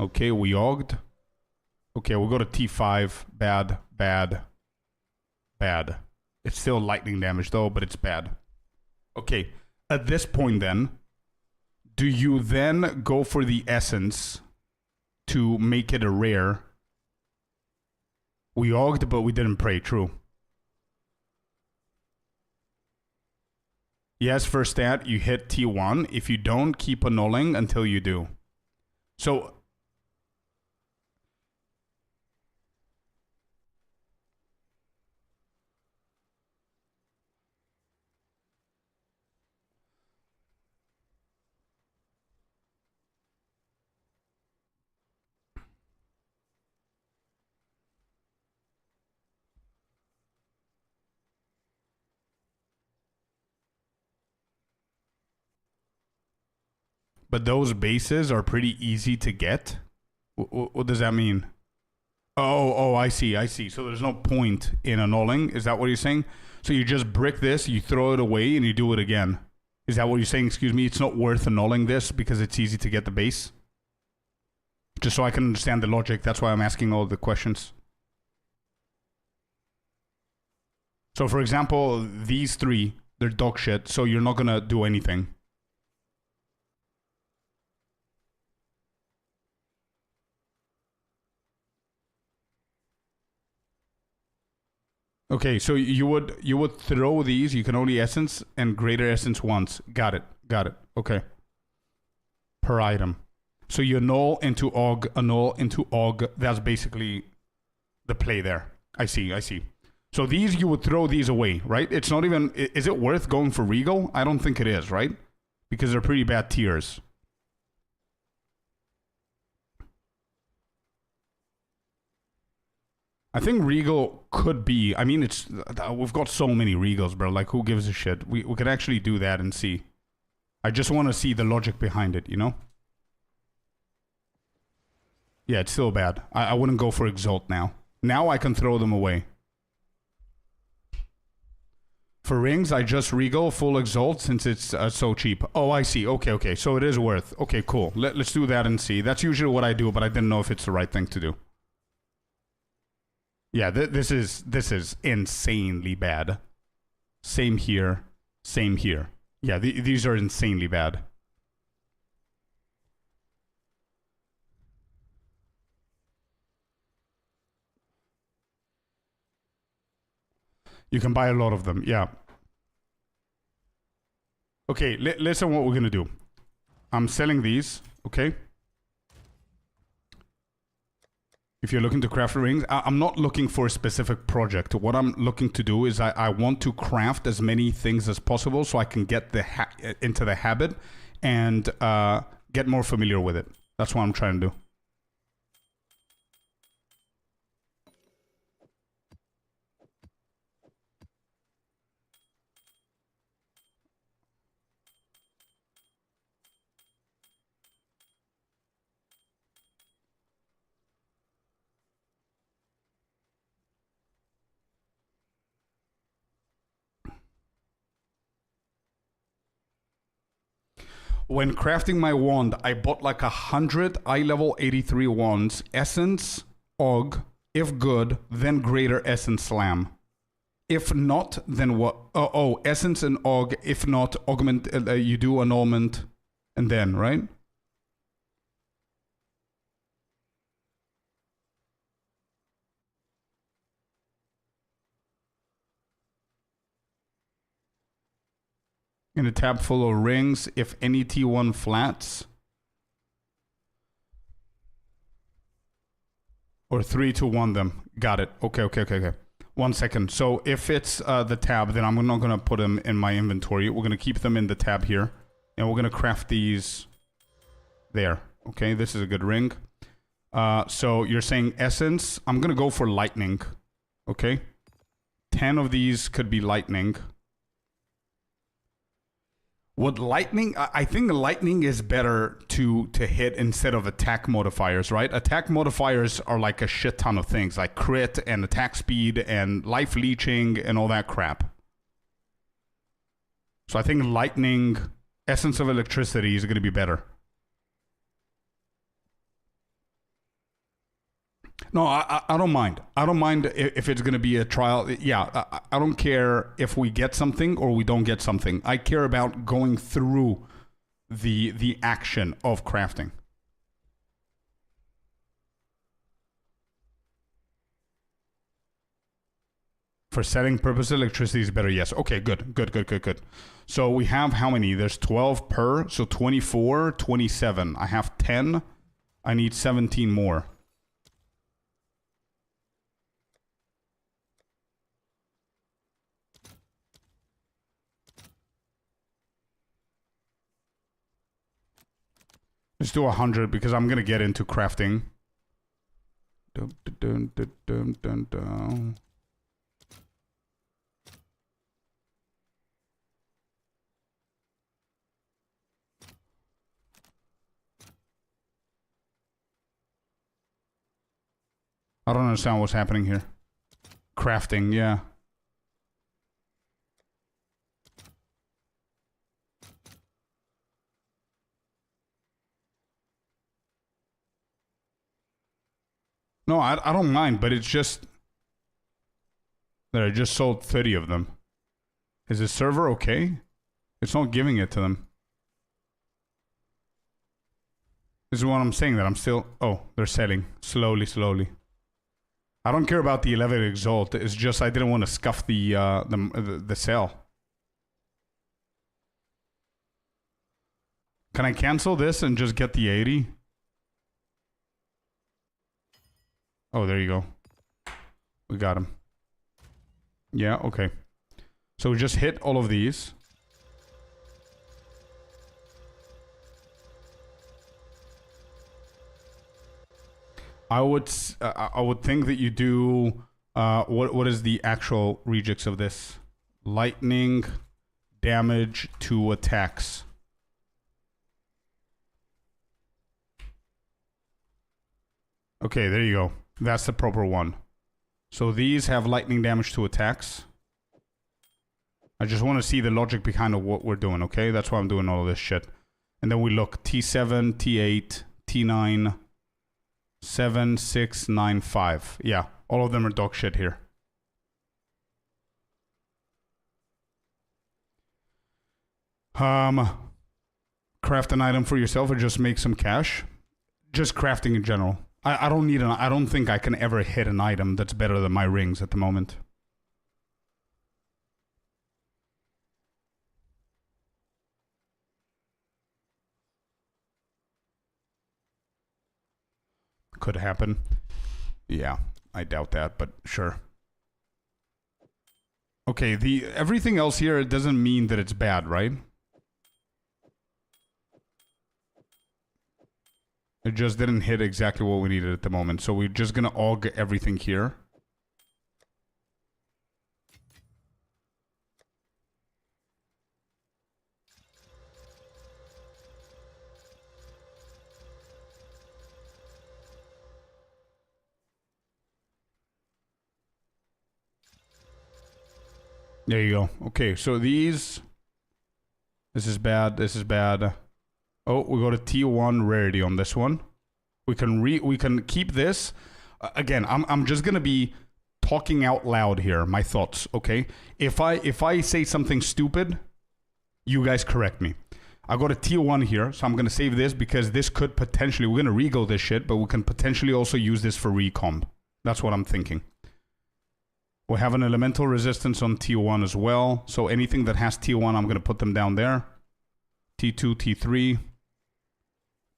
Okay, we auged. Okay, we'll go to T5. Bad. It's still lightning damage though, but it's bad. Okay, at this point then, do you then go for the essence to make it a rare? We auged, but we didn't pray, true. Yes, for stat, you hit T1. If you don't, keep annulling until you do. So, But those bases are pretty easy to get. What does that mean? Oh, I see. So there's no point in annulling. Is that what you're saying? So you just brick this, you throw it away, and you do it again. Is that what you're saying? Excuse me. It's not worth annulling this because it's easy to get the base. Just so I can understand the logic. That's why I'm asking all the questions. So for example, these three, they're dog shit. So you're not gonna do anything. Okay, so you would throw these. You can only essence and greater essence once. Got it. Okay. Per item. So you annul into aug. That's basically the play there. I see. So these you would throw these away, right? It's not even. Is it worth going for Regal? I don't think it is, right? Because they're pretty bad tiers. I think Regal could be. I mean, we've got so many Regals, bro. Like, who gives a shit? We could actually do that and see. I just want to see the logic behind it, you know? Yeah, it's still bad. I wouldn't go for Exalt now. Now I can throw them away. For rings, I just Regal full Exalt since it's so cheap. Oh, I see. Okay. So it is worth. Okay, cool. Let's do that and see. That's usually what I do, but I didn't know if it's the right thing to do. Yeah, this is insanely bad. Same here. Yeah, these are insanely bad. You can buy a lot of them, yeah. Okay, listen what we're gonna do. I'm selling these, okay? If you're looking to craft rings, I'm not looking for a specific project. What I'm looking to do is I want to craft as many things as possible so I can get into the habit and get more familiar with it. That's what I'm trying to do. When crafting my wand, I bought like 100 eye level 83 wands, essence, aug, if good, then greater essence slam. If not, then what? Oh, essence and aug. If not, augment. You do annulment, and then right. In a tab full of rings, if any T1 flats. Or 3 to 1 them. Got it. Okay. 1 second. So if it's the tab, then I'm not going to put them in my inventory. We're going to keep them in the tab here. And we're going to craft these there. Okay, this is a good ring. So you're saying essence. I'm going to go for lightning. Okay. 10 of these could be lightning. Would lightning, I think lightning is better to hit instead of attack modifiers, right? Attack modifiers are like a shit ton of things, like crit and attack speed and life leeching and all that crap. So I think lightning, essence of electricity is going to be better. No, I don't mind. I don't mind if it's going to be a trial. Yeah, I don't care if we get something or we don't get something. I care about going through the action of crafting. For setting purposes, electricity is better. Yes. Okay, good. So we have how many? There's 12 per, so 24, 27. I have 10. I need 17 more. Let's do 100 because I'm gonna get into crafting. Dun, dun, dun, dun, dun, dun. I don't understand what's happening here. Crafting, yeah. No, I don't mind, but it's just that I just sold 30 of them. Is the server okay? It's not giving it to them. This is what I'm saying, that I'm still... Oh, they're selling. Slowly, slowly. I don't care about the 11 Exalt. It's just I didn't want to scuff the sale. Can I cancel this and just get the 80? Oh, there you go. We got him. Yeah, okay. So we just hit all of these. I would think that you do what is the actual rejects of this? Lightning damage to attacks. Okay, there you go. That's the proper one. So these have lightning damage to attacks. I just want to see the logic behind what we're doing, okay? That's why I'm doing all of this shit. And then we look T7, T8, T9, 7, 6, 9, 5. Yeah, all of them are dog shit here. Craft an item for yourself or just make some cash. Just crafting in general. I don't need I don't think I can ever hit an item that's better than my rings at the moment. Could happen. Yeah, I doubt that, but sure. Okay, everything else here, it doesn't mean that it's bad, right? It just didn't hit exactly what we needed at the moment. So we're just gonna aug everything here. There you go. Okay, so these... This is bad, this is bad. Oh, we got a T1 rarity on this one. We can keep this. Again, I'm just gonna be talking out loud here, my thoughts, okay? If I say something stupid, you guys correct me. I got a T1 here, so I'm gonna save this because this could potentially, we're gonna regal this shit, but we can potentially also use this for recomb. That's what I'm thinking. We have an elemental resistance on T1 as well. So anything that has T1, I'm gonna put them down there. T2, T3.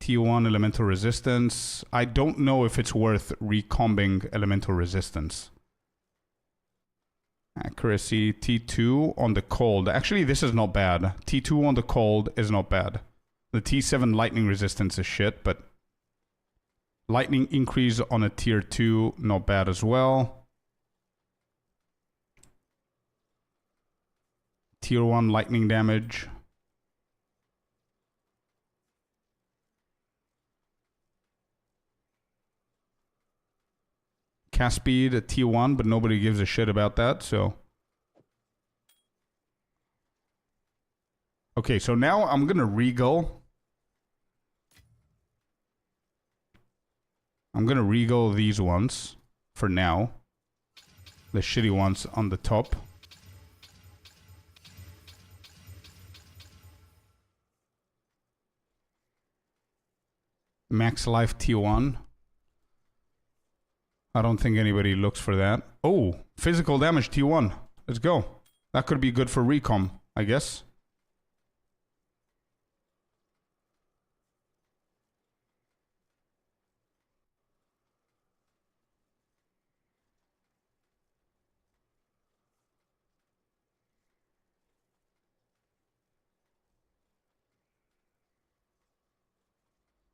T1 elemental resistance. I don't know if it's worth recombing elemental resistance. Accuracy, T2 on the cold. Actually, this is not bad. T2 on the cold is not bad. The T7 lightning resistance is shit, but lightning increase on a tier 2, not bad as well. Tier 1 lightning damage. Cast speed at T1, but nobody gives a shit about that, so... Okay, so now I'm gonna regal. I'm gonna regal these ones, for now. The shitty ones on the top. Max life T1. I don't think anybody looks for that. Oh, physical damage T1. Let's go. That could be good for recom, I guess.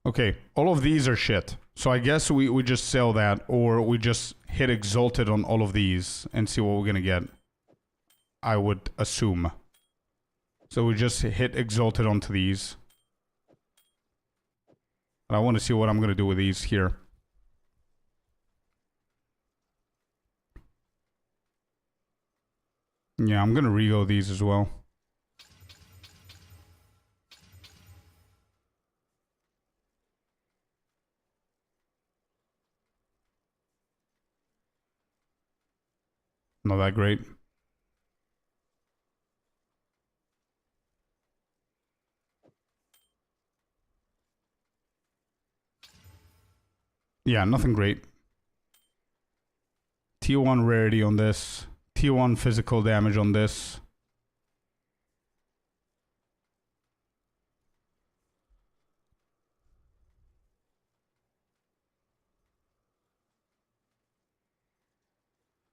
Okay, all of these are shit. So I guess we just sell that, or we just hit Exalted on all of these and see what we're gonna get. I would assume. So we just hit Exalted onto these. And I want to see what I'm gonna do with these here. Yeah, I'm gonna re-go these as well. Not that great. Yeah, nothing great. Tier 1 rarity on this. Tier 1 physical damage on this.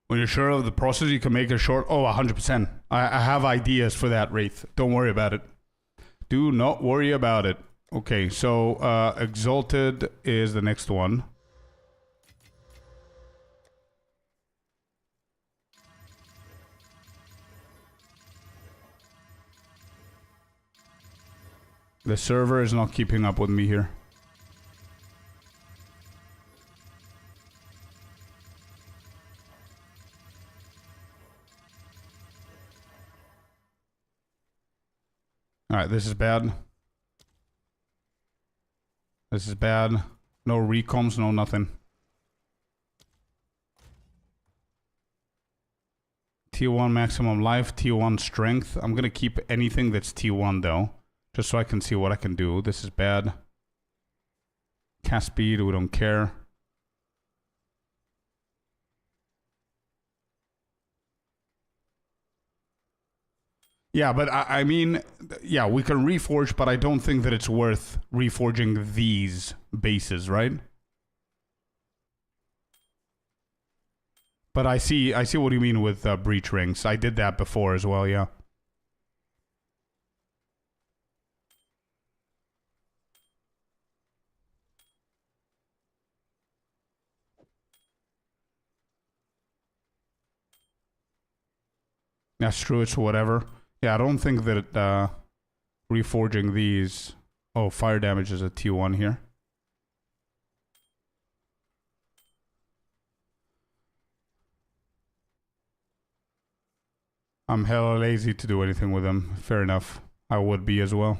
When you're sure of the process, you can make it short. Oh, 100%. I have ideas for that, Wraith. Don't worry about it. Do not worry about it. Okay, so Exalted is the next one. The server is not keeping up with me here. Alright, this is bad. This is bad. No recoms, no nothing. Tier 1 maximum life, Tier 1 strength. I'm gonna keep anything that's Tier 1 though. Just so I can see what I can do. This is bad. Cast speed, we don't care. Yeah, but I mean, yeah, we can reforge, but I don't think that it's worth reforging these bases, right? But I see what you mean with breach rings. I did that before as well, yeah. That's true, it's whatever. Yeah, I don't think that reforging these... Oh, fire damage is a T1 here. I'm hella lazy to do anything with them. Fair enough. I would be as well.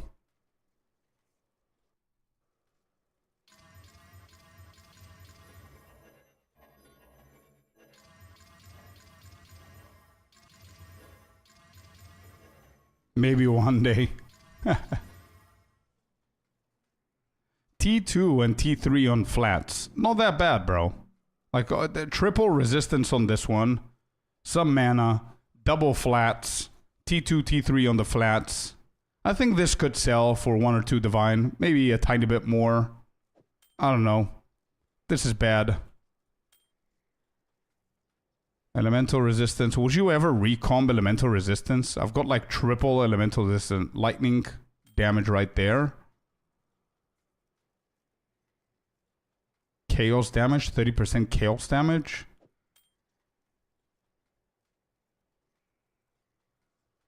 Maybe one day. T2 and T3 on flats. Not that bad, bro. Like, the triple resistance on this one. Some mana. Double flats. T2, T3 on the flats. I think this could sell for 1 or 2 divine. Maybe a tiny bit more. I don't know. This is bad. Elemental resistance. Would you ever recomb elemental resistance? I've got like triple elemental resistant lightning damage right there. Chaos damage. 30% chaos damage.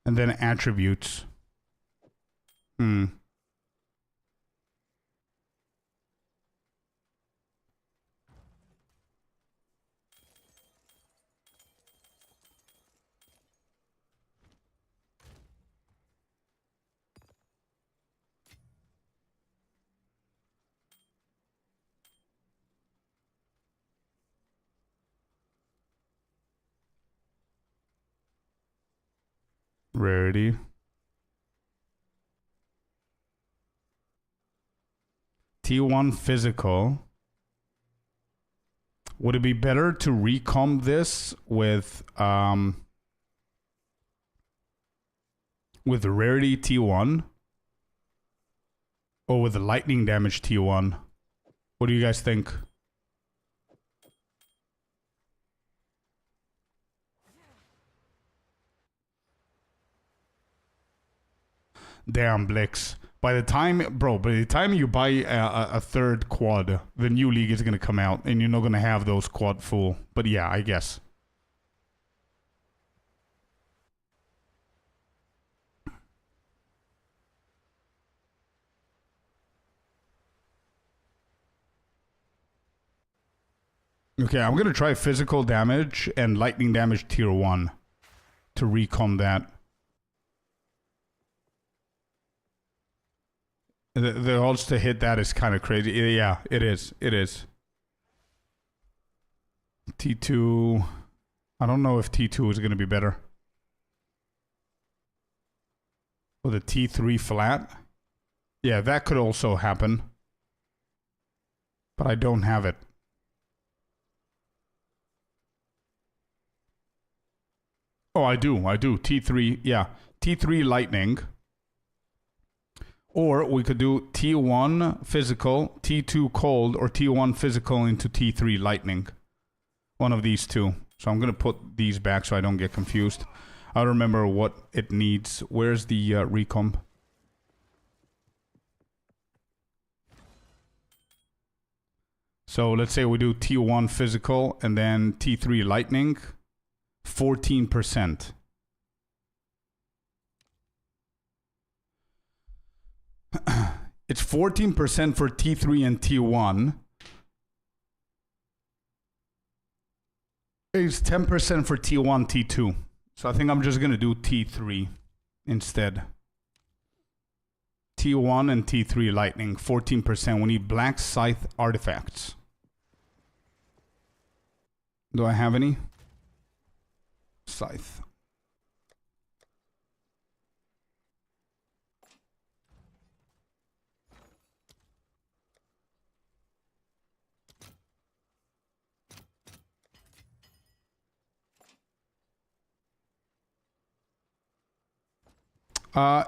And then attributes. Rarity. T1 physical. Would it be better to recomb this with the rarity T1? Or with the lightning damage T1? What do you guys think? Damn, Blix. By the time you buy a third quad, the new league is going to come out, and you're not going to have those quad full. But yeah, I guess. Okay, I'm going to try physical damage and lightning damage tier 1. to recom that. The odds to hit that is kind of crazy. Yeah, it is. It is. T2. I don't know if T2 is going to be better. With a T3 flat. Yeah, that could also happen. But I don't have it. Oh, I do. T3, yeah. T3 lightning. Or we could do T1 physical, T2 cold, or T1 physical into T3 lightning. One of these two. So I'm going to put these back so I don't get confused. I don't remember what it needs. Where's the recomp? So let's say we do T1 physical and then T3 lightning. 14%. It's 14% for T3 and T1. It's 10% for T1, T2. So I think I'm just going to do T3 instead. T1 and T3 lightning, 14%. We need black scythe artifacts. Do I have any? Scythe.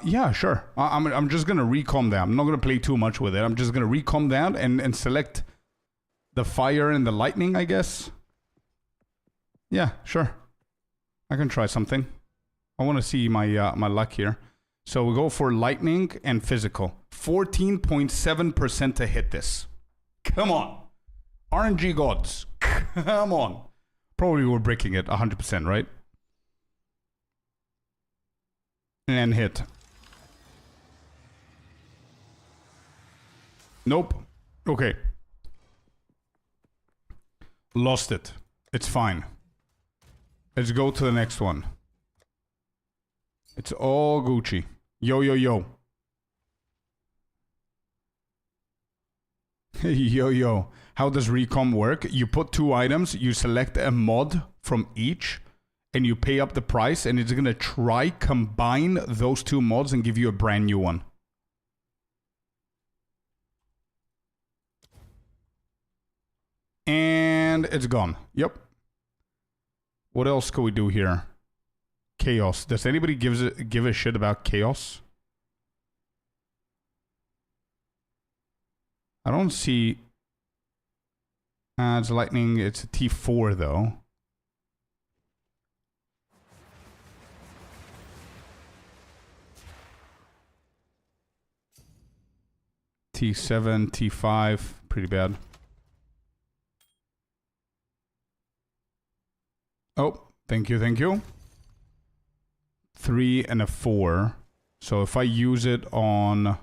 Yeah, sure. I'm just gonna recom that. I'm not gonna play too much with it. I'm just gonna recom that and select the fire and the lightning, I guess. Yeah, sure. I can try something. I want to see my my luck here. So we go for lightning and physical. 14.7% to hit this. Come on. RNG gods. Come on. Probably we're breaking it 100%, right? And hit. Nope. Okay. Lost it. It's fine. Let's go to the next one. It's all Gucci. Yo, yo, yo. Yo, yo. How does recom work? You put two items, you select a mod from each, and you pay up the price, and it's going to try combine those two mods and give you a brand new one. And it's gone. Yep. What else can we do here? Chaos. Does anybody give a shit about chaos? I don't see... it's lightning. It's a T4 though. T7, T5, pretty bad. Oh, thank you, thank you. 3 and a 4. So if I use it on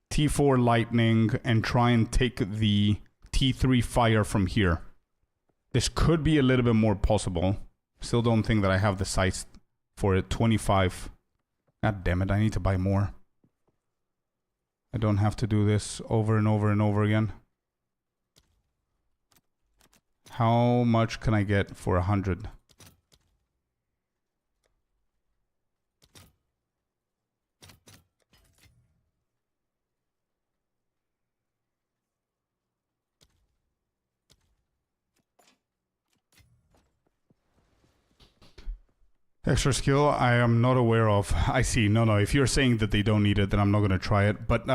T4 lightning and try and take the T3 fire from here, this could be a little bit more possible. Still don't think that I have the size for it. 25. God damn it, I need to buy more. I don't have to do this over and over and over again. How much can I get for 100? Extra skill I am not aware of. I see. No. If you're saying that they don't need it, then I'm not going to try it. But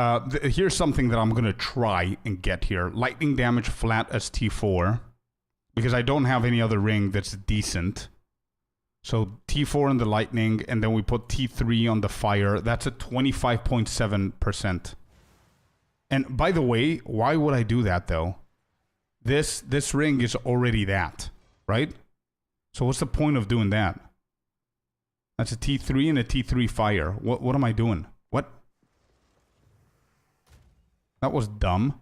here's something that I'm going to try and get here. Lightning damage flat as T4. Because I don't have any other ring that's decent. So T4 on the lightning, and then we put T3 on the fire. That's a 25.7%. And by the way, why would I do that though? This ring is already that, right? So what's the point of doing that? That's a T3 and a T3 fire. What am I doing? What? That was dumb.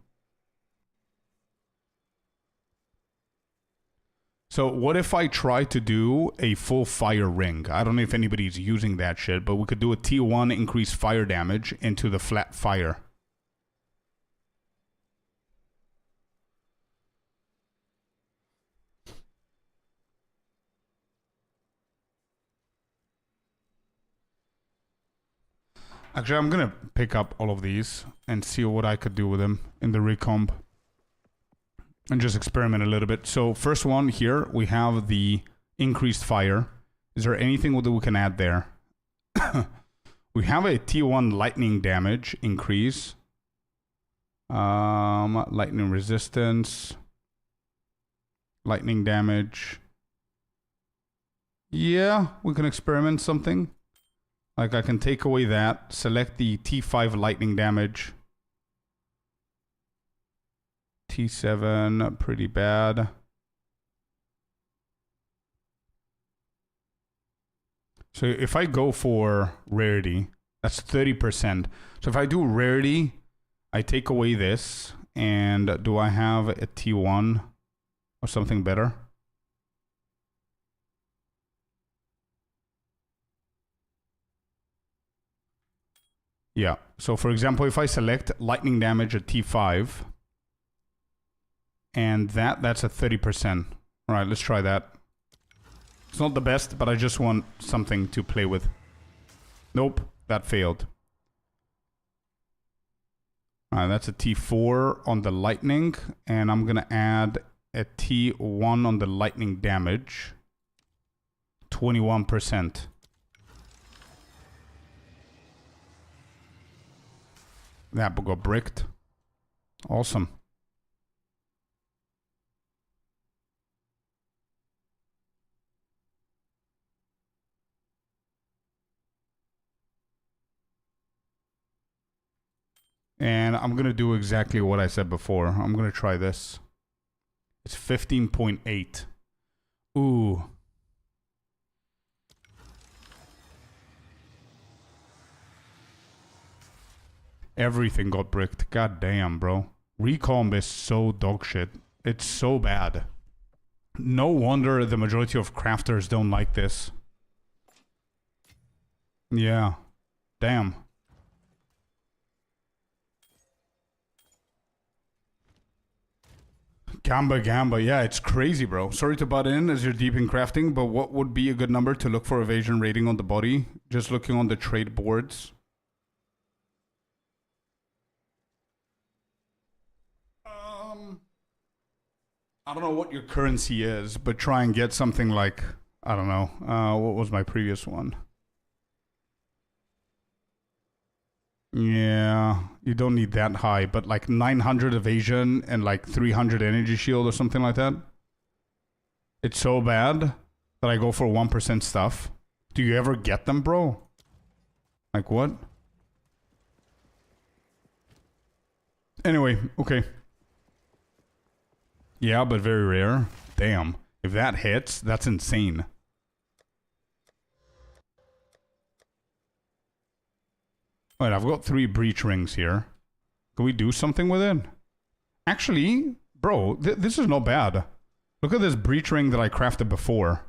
So what if I try to do a full fire ring? I don't know if anybody's using that shit, but we could do a T1 increase fire damage into the flat fire. Actually, I'm gonna pick up all of these and see what I could do with them in the recomp. And just experiment a little bit. So first one here, we have the increased fire. Is there anything that we can add there? We have a T1 lightning damage increase. Lightning resistance. Lightning damage. Yeah, we can experiment something. Like I can take away that, select the T5 lightning damage. T7, pretty bad. So if I go for rarity, that's 30%. So if I do rarity, I take away this. And do I have a T1 or something better? Yeah. So for example, if I select lightning damage at T5, and that's a 30%. All right, let's try that. It's not the best, but I just want something to play with. Nope, that failed. All right, that's a T4 on the lightning, and I'm gonna add a T1 on the lightning damage. 21%. That got bricked. Awesome. And I'm going to do exactly what I said before. I'm going to try this. It's 15.8. Ooh. Everything got bricked. God damn, bro. Recomp is so dog shit. It's so bad. No wonder the majority of crafters don't like this. Yeah. Damn. Gamba. Yeah, it's crazy, bro. Sorry to butt in as you're deep in crafting, but what would be a good number to look for evasion rating on the body? Just looking on the trade boards. I don't know what your currency is, but try and get something like, I don't know, what was my previous one? Yeah, you don't need that high, but like 900 evasion and like 300 energy shield or something like that. It's so bad that I go for 1% stuff. Do you ever get them, bro? Like what? Anyway, okay. Yeah, but very rare. Damn. If that hits, that's insane. Wait, I've got 3 breach rings here. Can we do something with it? Actually, bro, this is not bad. Look at this breach ring that I crafted before.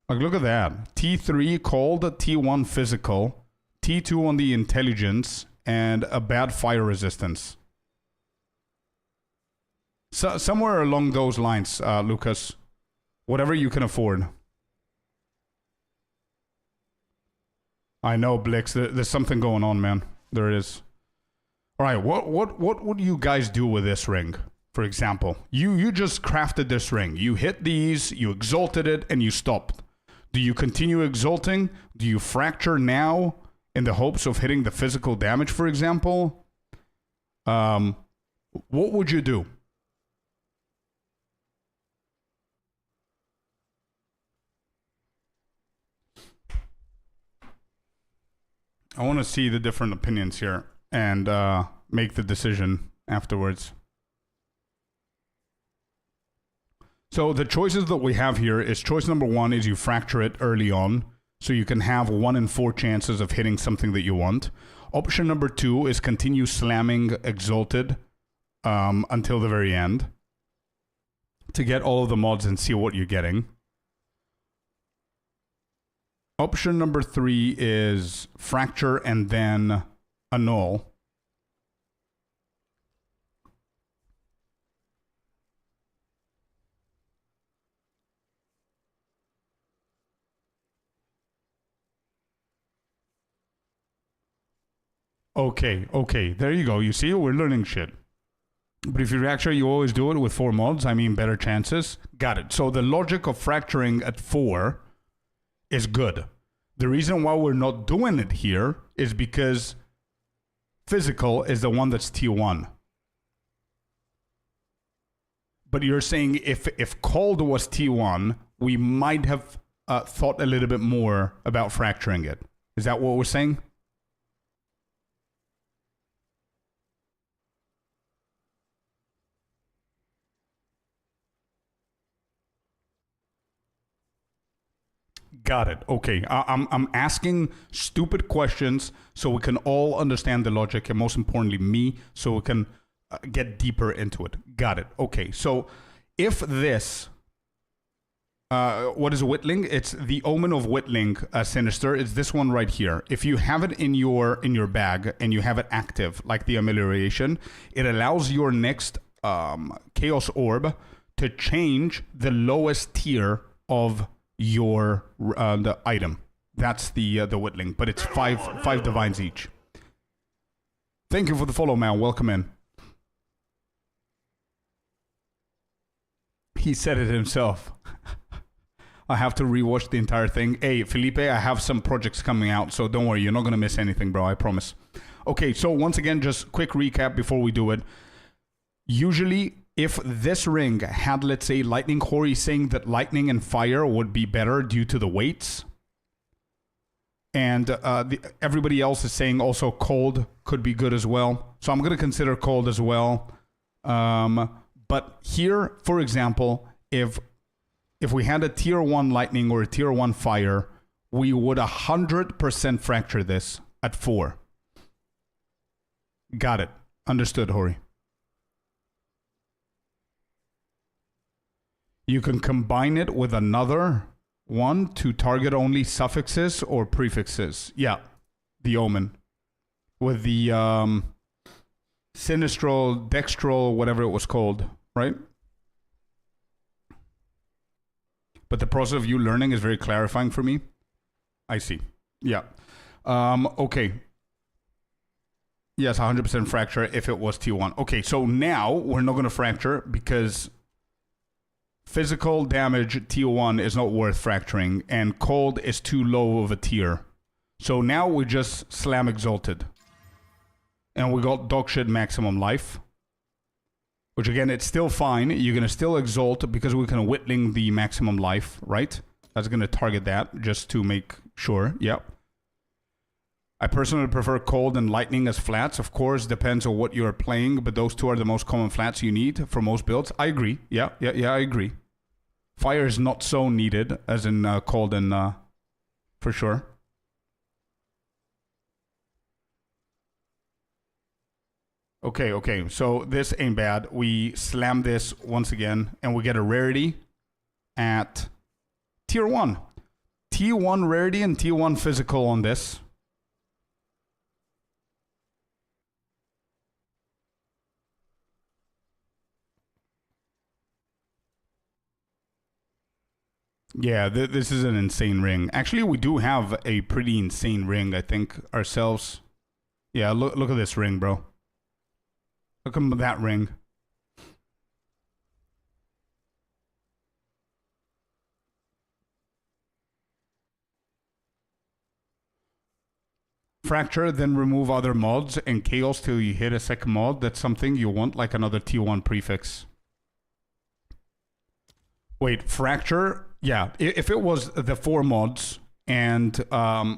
Like, look at that. T3 called, T1 physical, T2 on the intelligence, and a bad fire resistance. So, somewhere along those lines, Lucas. Whatever you can afford. I know, Blix. There's something going on, man. There is. All right, what would you guys do with this ring? For example, you just crafted this ring. You hit these, you exalted it, and you stopped. Do you continue exalting? Do you fracture now in the hopes of hitting the physical damage, for example? What would you do? I want to see the different opinions here and make the decision afterwards. So the choices that we have here is choice number 1 is you fracture it early on, so you can have 1 in 4 chances of hitting something that you want. Option number 2 is continue slamming exalted until the very end. to get all of the mods and see what you're getting. Option number 3 is fracture and then annul. Okay, there you go. You see, we're learning shit. But if you fracture, you always do it with 4 mods. I mean, better chances. Got it. So the logic of fracturing at 4 is good. The reason why we're not doing it here is because physical is the one that's T1. But you're saying if cold was T1, we might have thought a little bit more about fracturing it. Is that what we're saying? Got it. Okay. I'm asking stupid questions so we can all understand the logic, and most importantly, me, so we can get deeper into it. Got it. Okay. So if this, what is whittling? It's the Omen of Whittling Sinister. It's this one right here. If you have it in your bag and you have it active, like the Amelioration, it allows your next Chaos Orb to change the lowest tier of your the item. That's the whittling, but it's five divines each. Thank you for the follow, man. Welcome in. He said it himself. I have to rewatch the entire thing. Hey, Felipe, I have some projects coming out, so don't worry, you're not gonna miss anything, bro. I promise. Okay, so once again, just quick recap before we do it. Usually, if this ring had, let's say, lightning, Corey saying that lightning and fire would be better due to the weights. And everybody else is saying also cold could be good as well. So I'm going to consider cold as well. But here, for example, if we had a tier 1 lightning or a tier 1 fire, we would 100% fracture this at 4. Got it. Understood, Hori. You can combine it with another one to target only suffixes or prefixes. Yeah, the Omen. With the Sinistral, Dextral, whatever it was called, right? But the process of you learning is very clarifying for me. I see. Yeah. Okay. Yes, 100% fracture if it was T1. Okay, so now we're not going to fracture because physical damage T1 is not worth fracturing, and cold is too low of a tier. So now we just slam exalted. And we got dogshit maximum life. Which again, it's still fine. You're going to still exalt because we can whittling the maximum life, right? That's going to target that just to make sure. Yep. I personally prefer cold and lightning as flats. Of course, depends on what you're playing, but those two are the most common flats you need for most builds. I agree. Yeah, I agree. Fire is not so needed as in cold and for sure. Okay. So this ain't bad. We slam this once again, and we get a rarity at tier 1. T1 rarity and T1 physical on this. Yeah, this is an insane ring. Actually, we do have a pretty insane ring, I think, ourselves. Yeah, look at this ring, bro. Look at that ring. Fracture, then remove other mods, and chaos till you hit a second mod. That's something you want, like another T1 prefix. Wait, fracture? Yeah, if it was the 4 mods and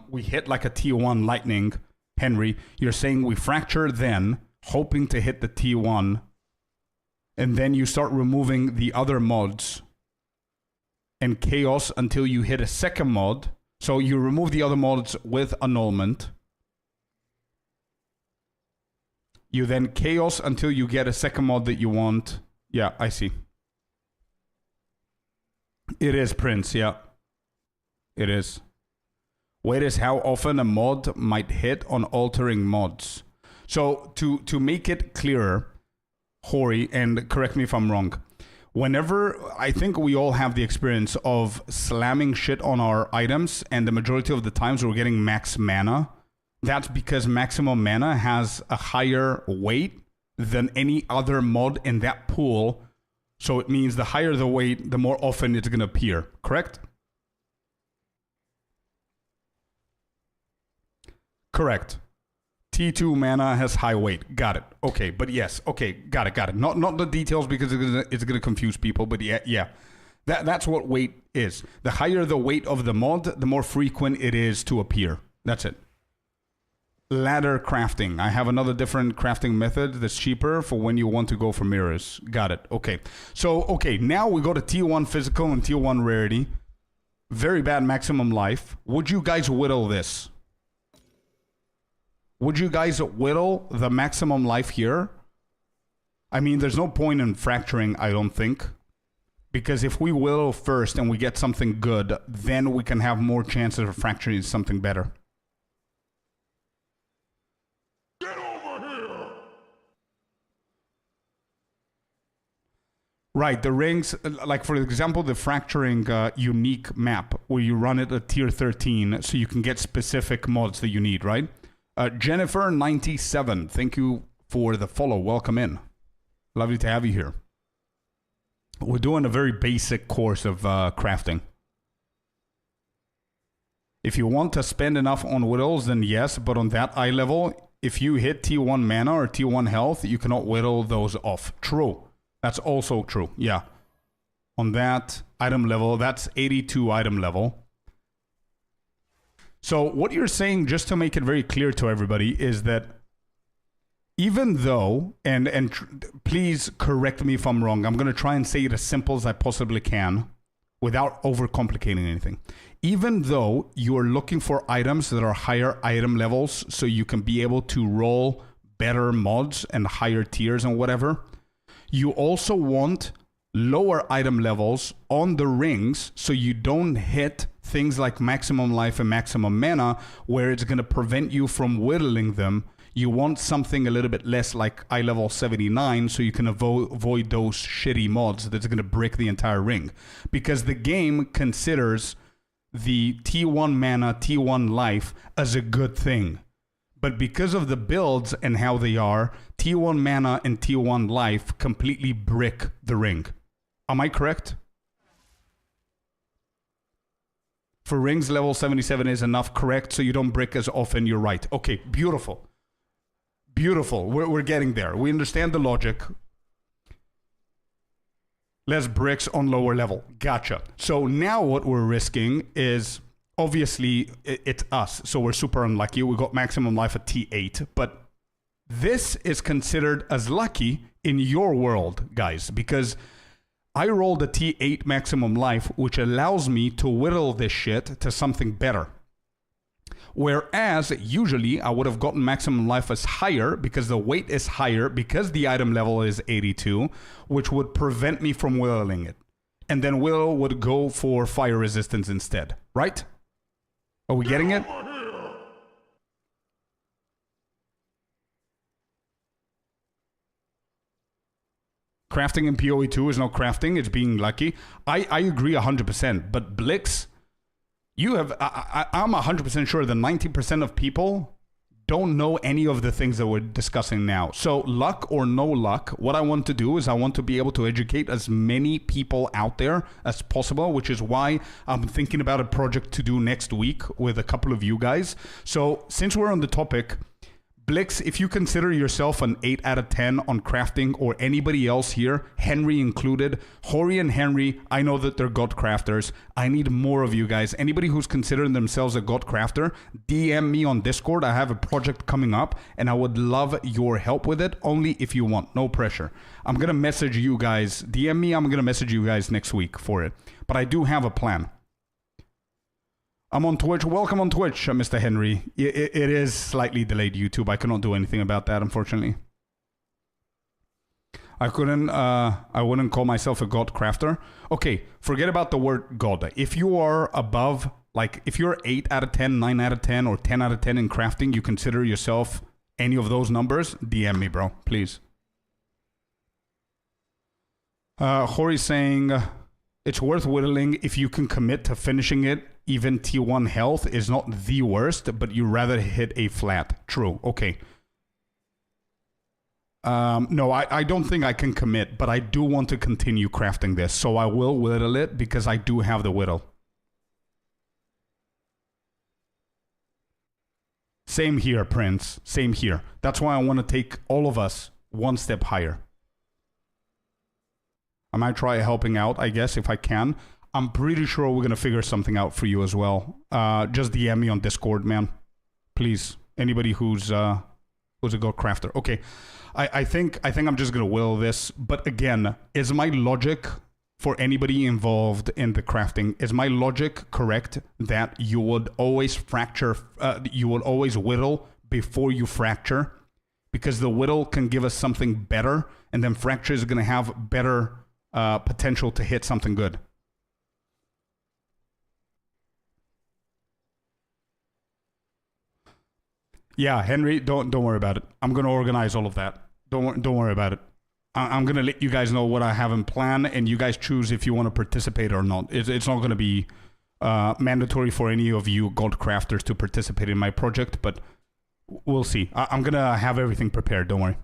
we hit like a T1 lightning, Henry, you're saying we fracture then, hoping to hit the T1, and then you start removing the other mods and chaos until you hit a second mod. So you remove the other mods with annulment. You then chaos until you get a second mod that you want. Yeah, I see. It is, Prince, yeah. It is. Weight is how often a mod might hit on altering mods. So to make it clearer, Hori, and correct me if I'm wrong, whenever, I think we all have the experience of slamming shit on our items, and the majority of the times we're getting max mana. That's because maximum mana has a higher weight than any other mod in that pool. So it means the higher the weight, the more often it's going to appear, correct? Correct. T2 mana has high weight. Got it. Okay, but yes. Okay, got it. Not the details because it's gonna confuse people, but yeah. That's what weight is. The higher the weight of the mod, the more frequent it is to appear. That's it. Ladder crafting. I have another different crafting method that's cheaper for when you want to go for mirrors. Got it. Okay. So, okay, now we go to T1 physical and T1 rarity. Very bad maximum life. Would you guys whittle this? Would you guys whittle the maximum life here? I mean, there's no point in fracturing, I don't think. Because if we whittle first and we get something good, then we can have more chances of fracturing something better. Get over here! Right, the rings, like for example, the fracturing unique map, where you run it at tier 13, so you can get specific mods that you need, right? Jennifer97, thank you for the follow. Welcome in. Lovely to have you here. We're doing a very basic course of crafting. If you want to spend enough on whittles, then yes, but on that eye level, if you hit T1 mana or T1 health, you cannot whittle those off. True. That's also true, yeah. On that item level, that's 82 item level. So what you're saying, just to make it very clear to everybody, is that even though, and please correct me if I'm wrong, I'm going to try and say it as simple as I possibly can without overcomplicating anything. Even though you're looking for items that are higher item levels so you can be able to roll better mods and higher tiers and whatever, you also want lower item levels on the rings so you don't hit things like maximum life and maximum mana where it's going to prevent you from whittling them. You want something a little bit less like eye level 79 so you can avoid those shitty mods that's going to break the entire ring. Because the game considers the T1 mana, T1 life as a good thing. But because of the builds and how they are, T1 mana and T1 life completely brick the ring. Am I correct? For rings, level 77 is enough, correct? So you don't brick as often, you're right. Okay, beautiful. Beautiful, we're getting there. We understand the logic. Less bricks on lower level, gotcha. So now what we're risking is, obviously, it's us. So we're super unlucky. We got maximum life at T8, but this is considered as lucky in your world, guys, because I rolled a T8 maximum life, which allows me to whittle this shit to something better. Whereas, usually, I would have gotten maximum life as higher because the weight is higher, because the item level is 82, which would prevent me from whittling it. And then whittle would go for fire resistance instead, right? Are we getting it? Crafting in PoE 2 is not crafting, it's being lucky. I agree 100%, but Blix, you have, I'm 100% sure that 90% of people don't know any of the things that we're discussing now. So luck or no luck, what I want to do is I want to be able to educate as many people out there as possible, which is why I'm thinking about a project to do next week with a couple of you guys. So since we're on the topic, Blix, if you consider yourself an 8 out of 10 on crafting, or anybody else here, Henry included, Hori and Henry, I know that they're god crafters. I need more of you guys. Anybody who's considering themselves a god crafter, DM me on Discord. I have a project coming up and I would love your help with it, only if you want, no pressure. I'm going to message you guys. DM me, I'm going to message you guys next week for it. But I do have a plan. I'm on Twitch. Welcome on Twitch, Mr. Henry. It is slightly delayed YouTube. I cannot do anything about that, unfortunately. I wouldn't call myself a god crafter. Okay, forget about the word god. If you are above, like, if you're 8 out of 10, 9 out of 10, or 10 out of 10 in crafting, you consider yourself any of those numbers, DM me, bro, please. Hori's saying, it's worth whittling if you can commit to finishing it. Even T1 health is not the worst, but you rather hit a flat. True, okay. No, I don't think I can commit, but I do want to continue crafting this, so I will whittle it because I do have the whittle. Same here, Prince. Same here. That's why I want to take all of us one step higher. I might try helping out, I guess, if I can. I'm pretty sure we're going to figure something out for you as well. Just DM me on Discord, man. Please. Anybody who's a god crafter. Okay. I think I'm just going to will this. But again, is my logic for anybody involved in the crafting, is my logic correct that you would always fracture, you would always whittle before you fracture? Because the whittle can give us something better, and then fracture is going to have better potential to hit something good. Yeah, Henry, don't worry about it. I'm going to organize all of that. Don't worry about it. I'm going to let you guys know what I have in plan, and you guys choose if you want to participate or not. It's not going to be mandatory for any of you gold crafters to participate in my project, but we'll see. I'm going to have everything prepared, don't worry.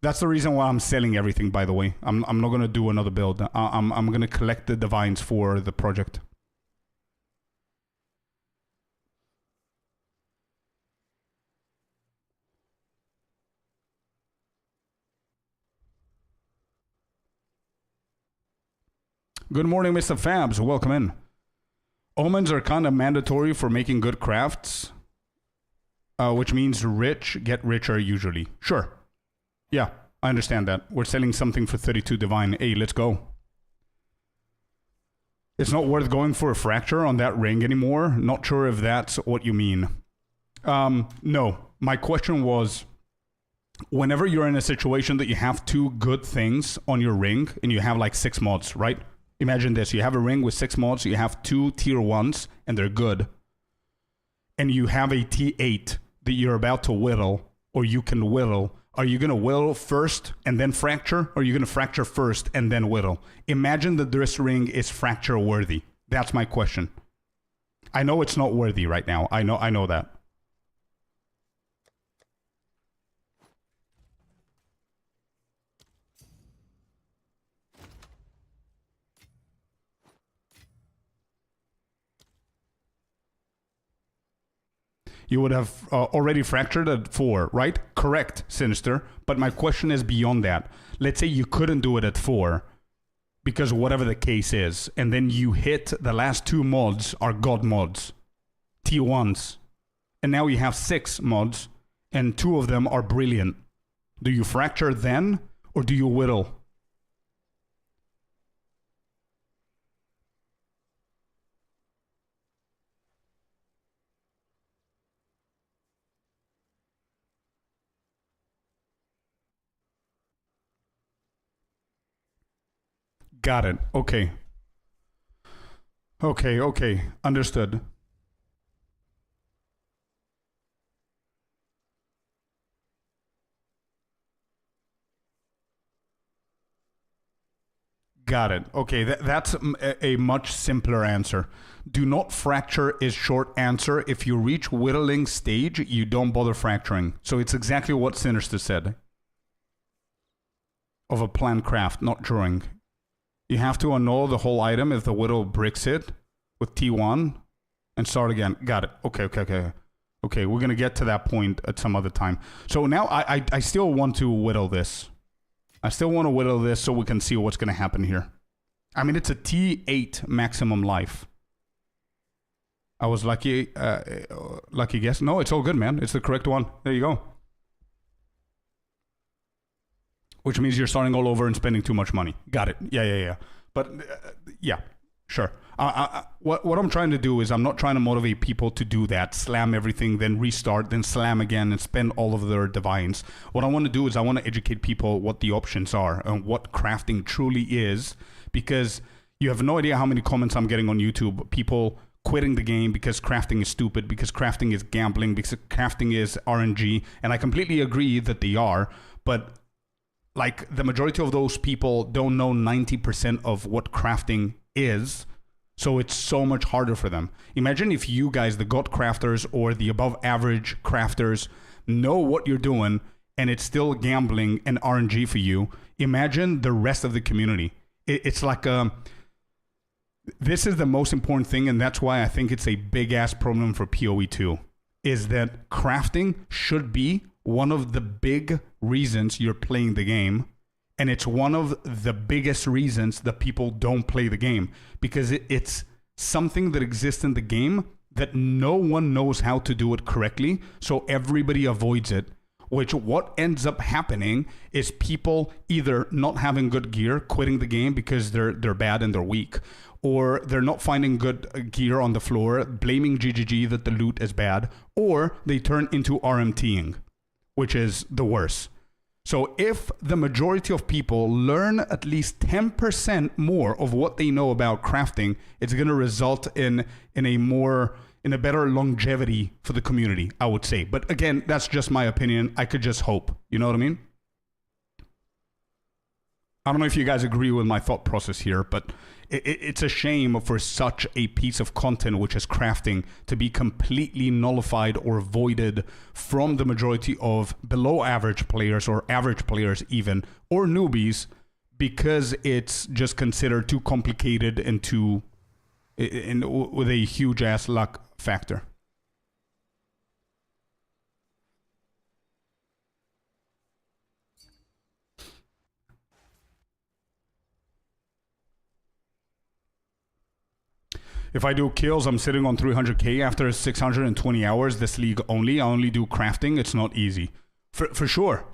That's the reason why I'm selling everything, by the way. I'm not going to do another build. I'm going to collect the divines for the project. Good morning, Mr. Fabs. Welcome in. Omens are kind of mandatory for making good crafts, which means rich get richer usually. Sure. Yeah, I understand that. We're selling something for 32 divine. Hey, let's go. It's not worth going for a fracture on that ring anymore. Not sure if that's what you mean. No, my question was, whenever you're in a situation that you have 2 good things on your ring and you have like 6 mods, right? Imagine this, you have a ring with 6 mods, you have 2 tier 1s, and they're good. And you have a T8 that you're about to whittle, or you can whittle. Are you going to whittle first and then fracture? Or are you going to fracture first and then whittle? Imagine that this ring is fracture worthy. That's my question. I know it's not worthy right now. I know that. You would have already fractured at 4, right? Correct, Sinister. But my question is beyond that. Let's say you couldn't do it at 4, because whatever the case is, and then you hit the last 2 mods are god mods, T1s. And now you have 6 mods, and 2 of them are brilliant. Do you fracture then, or do you whittle? Got it. Okay. Okay. Understood. Got it. Okay, that's a much simpler answer. Do not fracture is short answer. If you reach whittling stage, you don't bother fracturing. So it's exactly what Sinister said. Of a planned craft, not drawing. You have to annul the whole item if the whittle bricks it with T1 and start again. Got it. Okay. Okay, we're going to get to that point at some other time. So now I still want to whittle this. I still want to whittle this so we can see what's going to happen here. I mean, it's a T8 maximum life. I was lucky guess. No, it's all good, man. It's the correct one. There you go. Which means you're starting all over and spending too much money. Got it. Yeah. But, yeah. Sure. What I'm trying to do is I'm not trying to motivate people to do that, slam everything, then restart, then slam again and spend all of their divines. What I want to do is I want to educate people what the options are and what crafting truly is, because you have no idea how many comments I'm getting on YouTube. People quitting the game because crafting is stupid, because crafting is gambling, because crafting is RNG. And I completely agree that they are, but like the majority of those people don't know 90% of what crafting is. So it's so much harder for them. Imagine if you guys, the god crafters or the above average crafters, know what you're doing and it's still gambling and RNG for you. Imagine the rest of the community. It's like this is the most important thing, and that's why I think it's a big ass problem for PoE2, is that crafting should be one of the big reasons you're playing the game. And it's one of the biggest reasons that people don't play the game, because it's something that exists in the game that no one knows how to do it correctly. So everybody avoids it, which what ends up happening is people either not having good gear, quitting the game because they're bad and they're weak, or they're not finding good gear on the floor, blaming GGG that the loot is bad, or they turn into RMTing, which is the worst. So if the majority of people learn at least 10% more of what they know about crafting, it's going to result in a better longevity for the community, I would say. But again, that's just my opinion. I could just hope. You know what I mean? I don't know if you guys agree with my thought process here, but it's a shame for such a piece of content, which is crafting, to be completely nullified or voided from the majority of below average players or average players even, or newbies, because it's just considered too complicated and with a huge ass luck factor. If I do kills, I'm sitting on 300k after 620 hours. This league only. I only do crafting. It's not easy. For sure.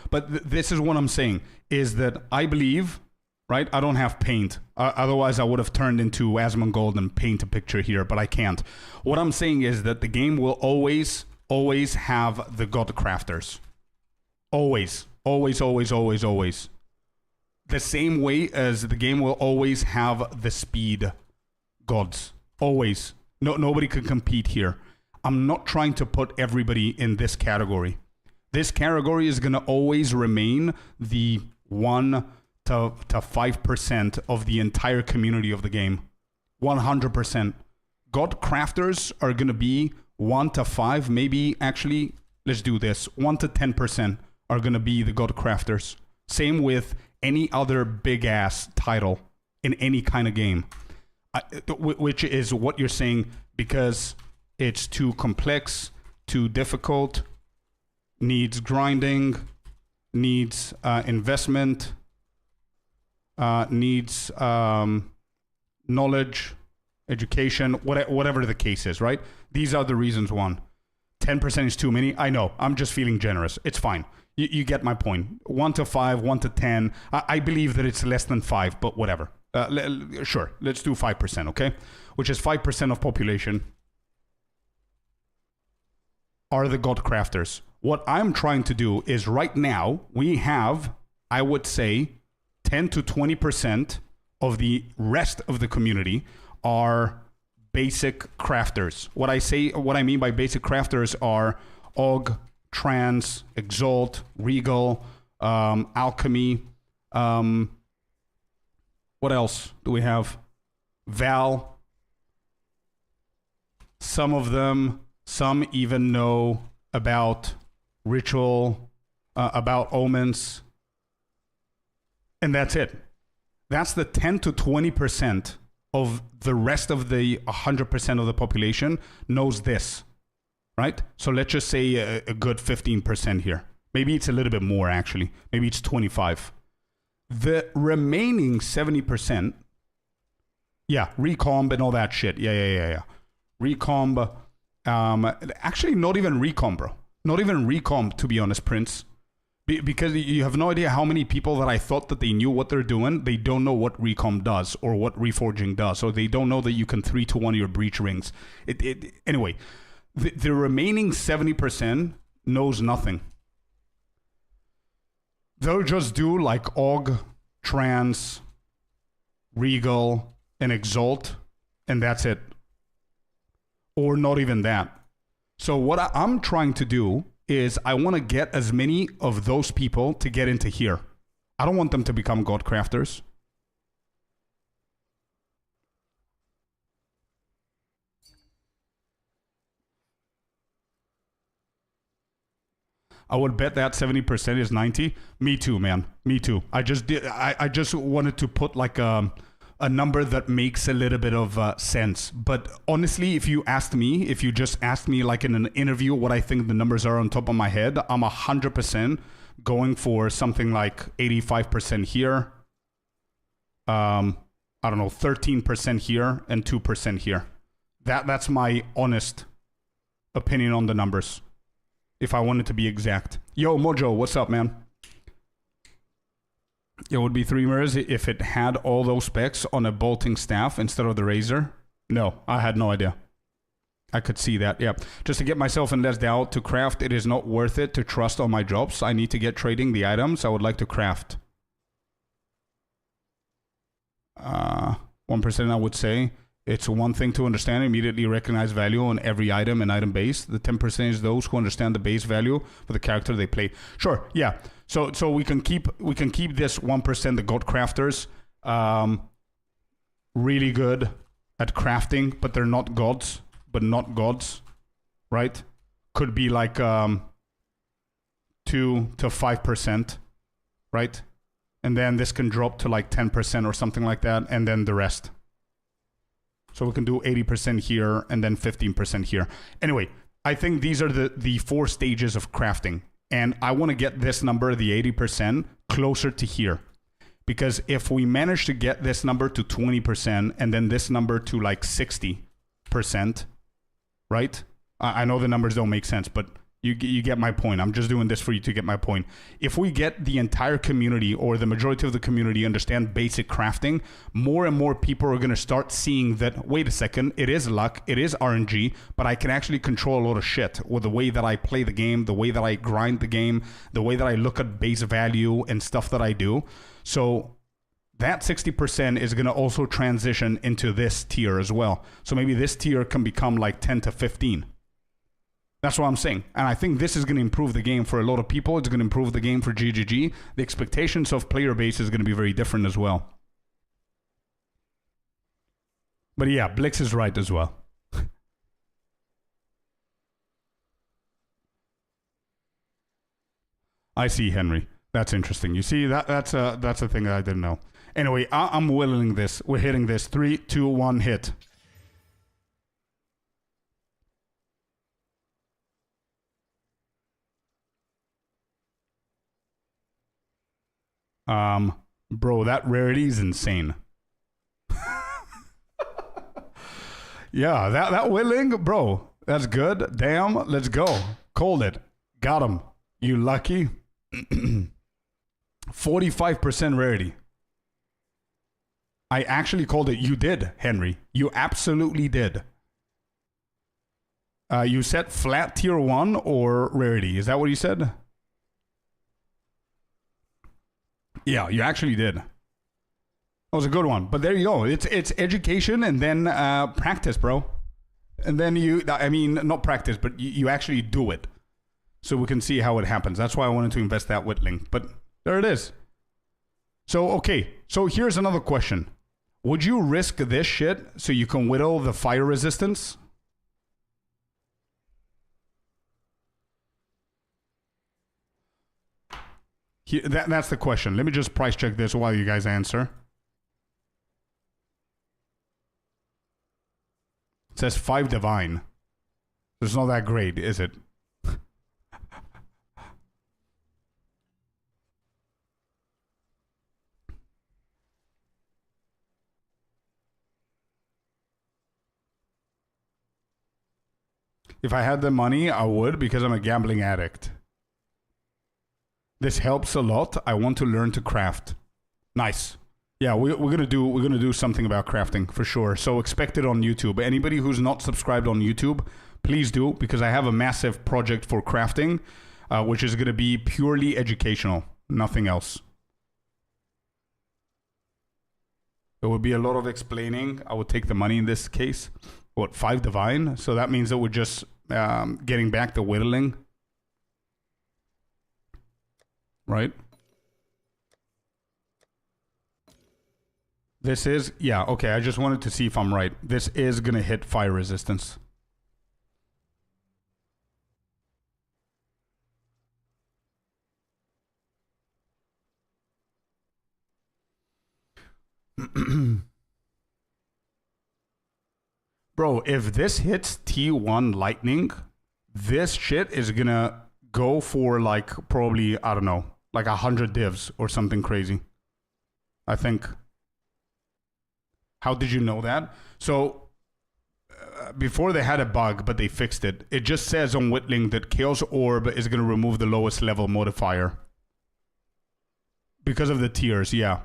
But this is what I'm saying, is that I believe, right? I don't have paint. Otherwise, I would have turned into Asmongold and paint a picture here, but I can't. What I'm saying is that the game will always have the god crafters. Always. The same way as the game will always have the speed gods. Always. Nobody can compete here. I'm not trying to put everybody in this category. This category is going to always remain the 1 to 5% of the entire community of the game. 100%. God crafters are going to be 1 to 5, maybe actually, let's do this. 1 to 10% are going to be the God crafters. Same with any other big ass title in any kind of game. Which is what you're saying, because it's too complex, too difficult, needs grinding, needs investment, needs knowledge, education, whatever the case is, right? These are the reasons. 10% is too many. I know. I'm just feeling generous. It's fine. You get my point. 1 to 5, 1 to 10. I believe that it's less than 5, but whatever. Sure, let's do 5%, okay? Which is 5% of population are the god crafters. What I'm trying to do is right now, we have, I would say, 10 to 20% of the rest of the community are basic crafters. What I mean by basic crafters are Og, Trans, Exalt, Regal, Alchemy, what else do we have? Val. Some of them, some even know about ritual, about omens. And that's it. That's the 10 to 20% of the rest of the 100% of the population knows this, right? So let's just say a good 15% here. Maybe it's a little bit more, actually. Maybe it's 25. The remaining 70%, yeah, recomb and all that shit. Yeah. Recomb, actually not even recomb, bro. Not even recomb, to be honest, Prince. Because you have no idea how many people that I thought that they knew what they're doing, they don't know what Recom does or what Reforging does. So they don't know that you can 3-1 your breach rings. Anyway, the remaining 70% knows nothing. They'll just do like AUG, Trans, Regal, and Exalt, and that's it. Or not even that. So what I'm trying to do is I want to get as many of those people to get into here. I don't want them to become God Crafters. I would bet that 70% is 90. Me too, man. Me too. I just wanted to put like a number that makes a little bit of sense. But honestly, if you just asked me like in an interview what I think the numbers are on top of my head, I'm 100% going for something like 85% here. I don't know, 13% here and 2% here. That's my honest opinion on the numbers, if I wanted to be exact. Yo, Mojo, what's up, man? It would be 3 mirrors if it had all those specs on a bolting staff instead of the razor. No, I had no idea. I could see that, yeah. Just to get myself in less doubt to craft, it is not worth it to trust on my jobs. I need to get trading the items I would like to craft. 1% I would say. It's one thing to understand, immediately recognize value on every item and item base. The 10% is those who understand the base value for the character they play. Sure, yeah. So we can keep this 1%, the God Crafters, really good at crafting, but they're not gods. Right? Could be like 2 to 5%, right? And then this can drop to like 10% or something like that, and then the rest. So we can do 80% here and then 15% here. Anyway, I think these are the 4 stages of crafting. And I want to get this number, the 80%, closer to here. Because if we manage to get this number to 20% and then this number to like 60%, right? I know the numbers don't make sense, but you get my point. I'm just doing this for you to get my point. If we get the entire community or the majority of the community understand basic crafting, more and more people are going to start seeing that, wait a second, it is luck, it is RNG, but I can actually control a lot of shit with the way that I play the game, the way that I grind the game, the way that I look at base value and stuff that I do. So that 60% is going to also transition into this tier as well. So maybe this tier can become like 10 to 15. That's what I'm saying. And I think this is going to improve the game for a lot of people. It's going to improve the game for GGG. The expectations of player base is going to be very different as well. But yeah, Blix is right as well. I see, Henry. That's interesting. You see, that's a thing that I didn't know. Anyway, I'm willing this. We're hitting this. 3, 2, 1, hit. Bro, that rarity is insane. Yeah, that willing, bro, that's good. Damn, let's go. Called it. Got him. You lucky. 45% rarity. I actually called it. You did, Henry. You absolutely did. You said flat tier 1 or rarity. Is that what you said? Yeah, you actually did. That was a good one. But there you go. It's education and then practice, bro. And then not practice, but you actually do it. So we can see how it happens. That's why I wanted to invest that whittling. But there it is. So, okay. So here's another question. Would you risk this shit so you can whittle the fire resistance? That's the question. Let me just price check this while you guys answer. It says 5 divine. It's not that great, is it? If I had the money, I would, because I'm a gambling addict. This helps a lot. I want to learn to craft. Nice. Yeah, we're gonna do something about crafting for sure. So expect it on YouTube. Anybody who's not subscribed on YouTube, please do, because I have a massive project for crafting, which is gonna be purely educational, nothing else. There would be a lot of explaining. I would take the money in this case. What, 5 divine? So that means that we're just getting back the whittling. Right? This is, yeah, okay, I just wanted to see if I'm right. This is gonna hit fire resistance. Bro, if this hits T1 lightning, this shit is gonna go for like probably, I don't know, like 100 divs or something crazy. I think. How did you know that? So, before they had a bug, but they fixed it. It just says on Whittling that Chaos Orb is going to remove the lowest level modifier. Because of the tiers, yeah.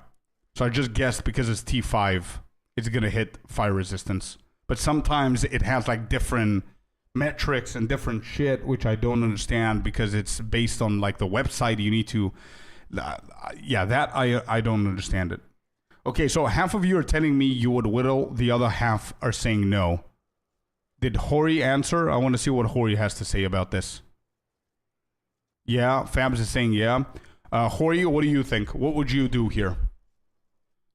So I just guessed because it's T5, it's going to hit fire resistance. But sometimes it has like different metrics and different shit, which I don't understand because it's based on like the website. You need to, yeah, that I don't understand it. Okay, so half of you are telling me you would whittle, the other half are saying no. Did Hori answer? I want to see what Hori has to say about this. Yeah, Fabs is saying yeah. Hori, what do you think? What would you do here?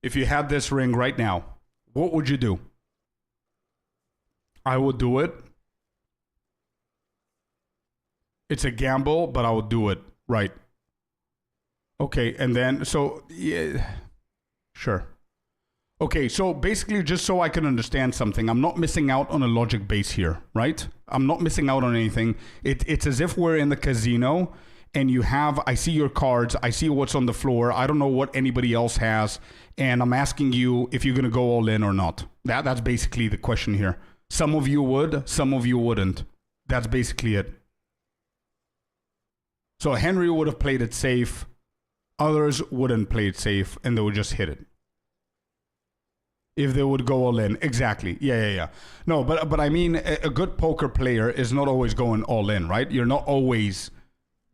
If you had this ring right now, what would you do? I would do it. It's a gamble, but I would do it. Right. Okay, and then, so, yeah. Sure. Okay, so basically just so I can understand something, I'm not missing out on a logic base here, right? I'm not missing out on anything. It's as if we're in the casino and you have, I see your cards, I see what's on the floor, I don't know what anybody else has, and I'm asking you if you're going to go all in or not. That's basically the question here. Some of you would, some of you wouldn't. That's basically it. So Henry would have played it safe. Others wouldn't play it safe, and they would just hit it. If they would go all in. Exactly. Yeah. No, but I mean, a good poker player is not always going all in, right? You're not always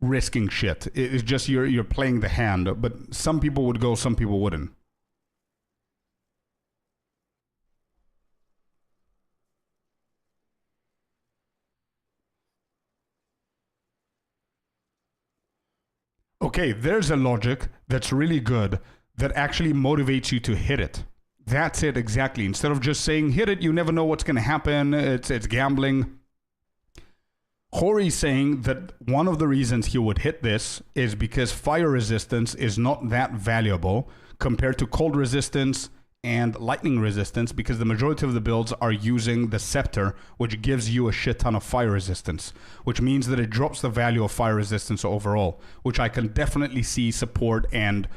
risking shit. It's just you're playing the hand. But some people would go, some people wouldn't. Okay, there's a logic that's really good that actually motivates you to hit it. That's it, exactly. Instead of just saying, hit it, you never know what's going to happen. It's gambling. Hori's saying that one of the reasons he would hit this is because fire resistance is not that valuable compared to cold resistance and lightning resistance, because the majority of the builds are using the scepter, which gives you a shit ton of fire resistance, which means that it drops the value of fire resistance overall, which I can definitely see support and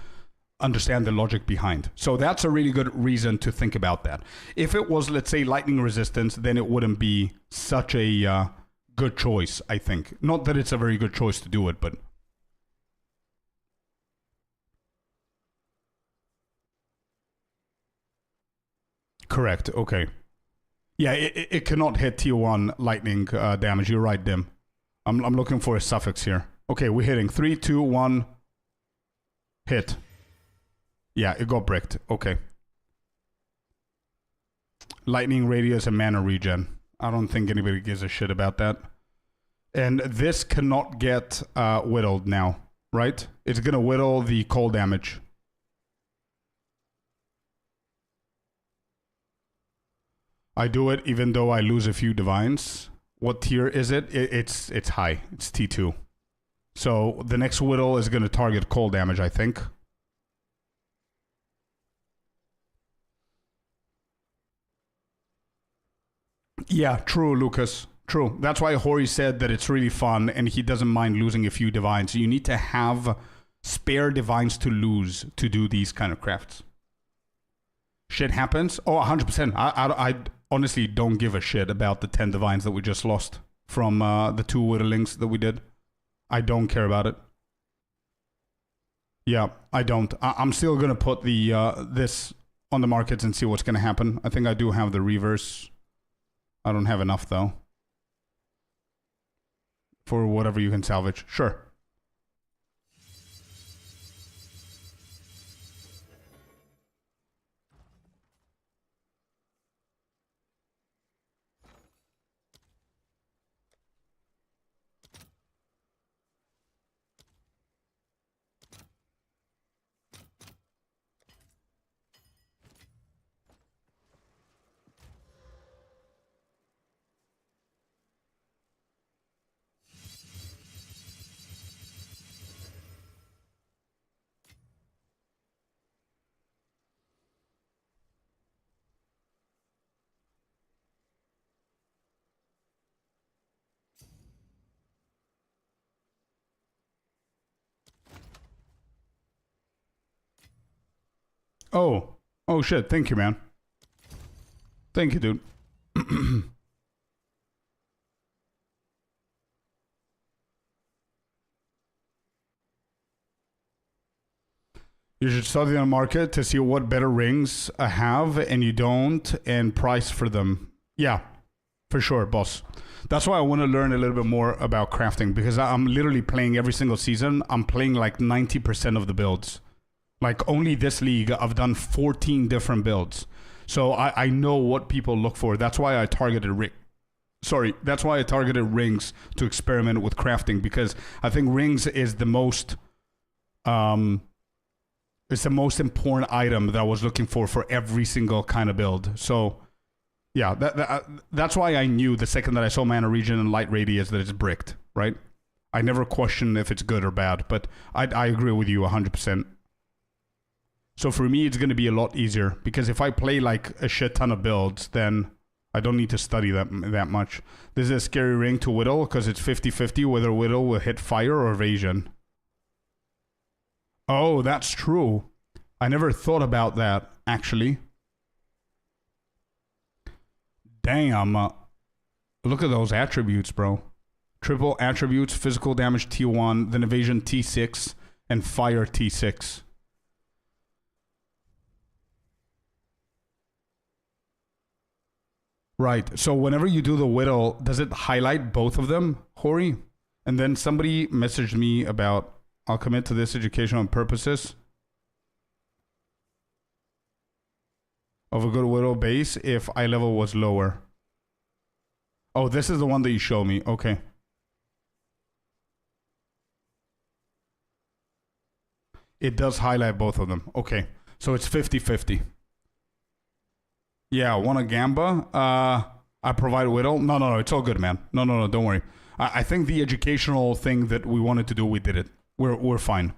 understand the logic behind. So that's a really good reason to think about that. If it was, let's say, lightning resistance, then it wouldn't be such a good choice, I think. Not that it's a very good choice to do it, but... Correct, okay. Yeah, it cannot hit tier 1 lightning damage. You're right, Dim. I'm looking for a suffix here. Okay, we're hitting 3, 2, 1. Hit. Yeah, it got bricked. Okay. Lightning radius and mana regen. I don't think anybody gives a shit about that. And this cannot get whittled now, right? It's gonna whittle the cold damage. I do it even though I lose a few divines. What tier is it? It's high. It's T2. So the next whittle is gonna target cold damage, I think. Yeah, true, Lucas. True. That's why Hori said that it's really fun and he doesn't mind losing a few divines. You need to have spare divines to lose to do these kind of crafts. Shit happens. Oh, 100%. I honestly don't give a shit about the 10 divines that we just lost from the 2 whittlings that we did. I don't care about it. Yeah, I don't. I'm still gonna put the this on the markets and see what's gonna happen. I think I do have the reverse. I don't have enough though. For whatever you can salvage. Sure. Oh. Oh shit, thank you, man. Thank you, dude. You should study the market to see what better rings I have and you don't, and price for them. Yeah, for sure, boss. That's why I want to learn a little bit more about crafting, because I'm literally playing every single season. I'm playing like 90% of the builds. Like only this league, I've done 14 different builds. So I know what people look for. That's why I targeted that's why I targeted rings to experiment with crafting, because I think rings is the most it's the most important item that I was looking for every single kind of build. So yeah, that's why I knew the second that I saw Mana Region and Light Radius that it's bricked, right? I never questioned if it's good or bad, but I agree with you 100%. So for me, it's going to be a lot easier, because if I play like a shit ton of builds, then I don't need to study that much. This is a scary ring to whittle, because it's 50-50 whether whittle will hit fire or evasion. Oh, that's true. I never thought about that, actually. Damn. Look at those attributes, bro. Triple attributes, physical damage T1, then evasion T6, and fire T6. Right, so whenever you do the whittle, does it highlight both of them, Hori? And then somebody messaged me about, I'll commit to this educational purposes of a good whittle base if eye level was lower. Oh, this is the one that you show me, okay. It does highlight both of them, okay. So it's 50-50. Yeah, want a Gamba? I provide whittle? No, it's all good, man. No, don't worry. I think the educational thing that we wanted to do, we did it. We're fine.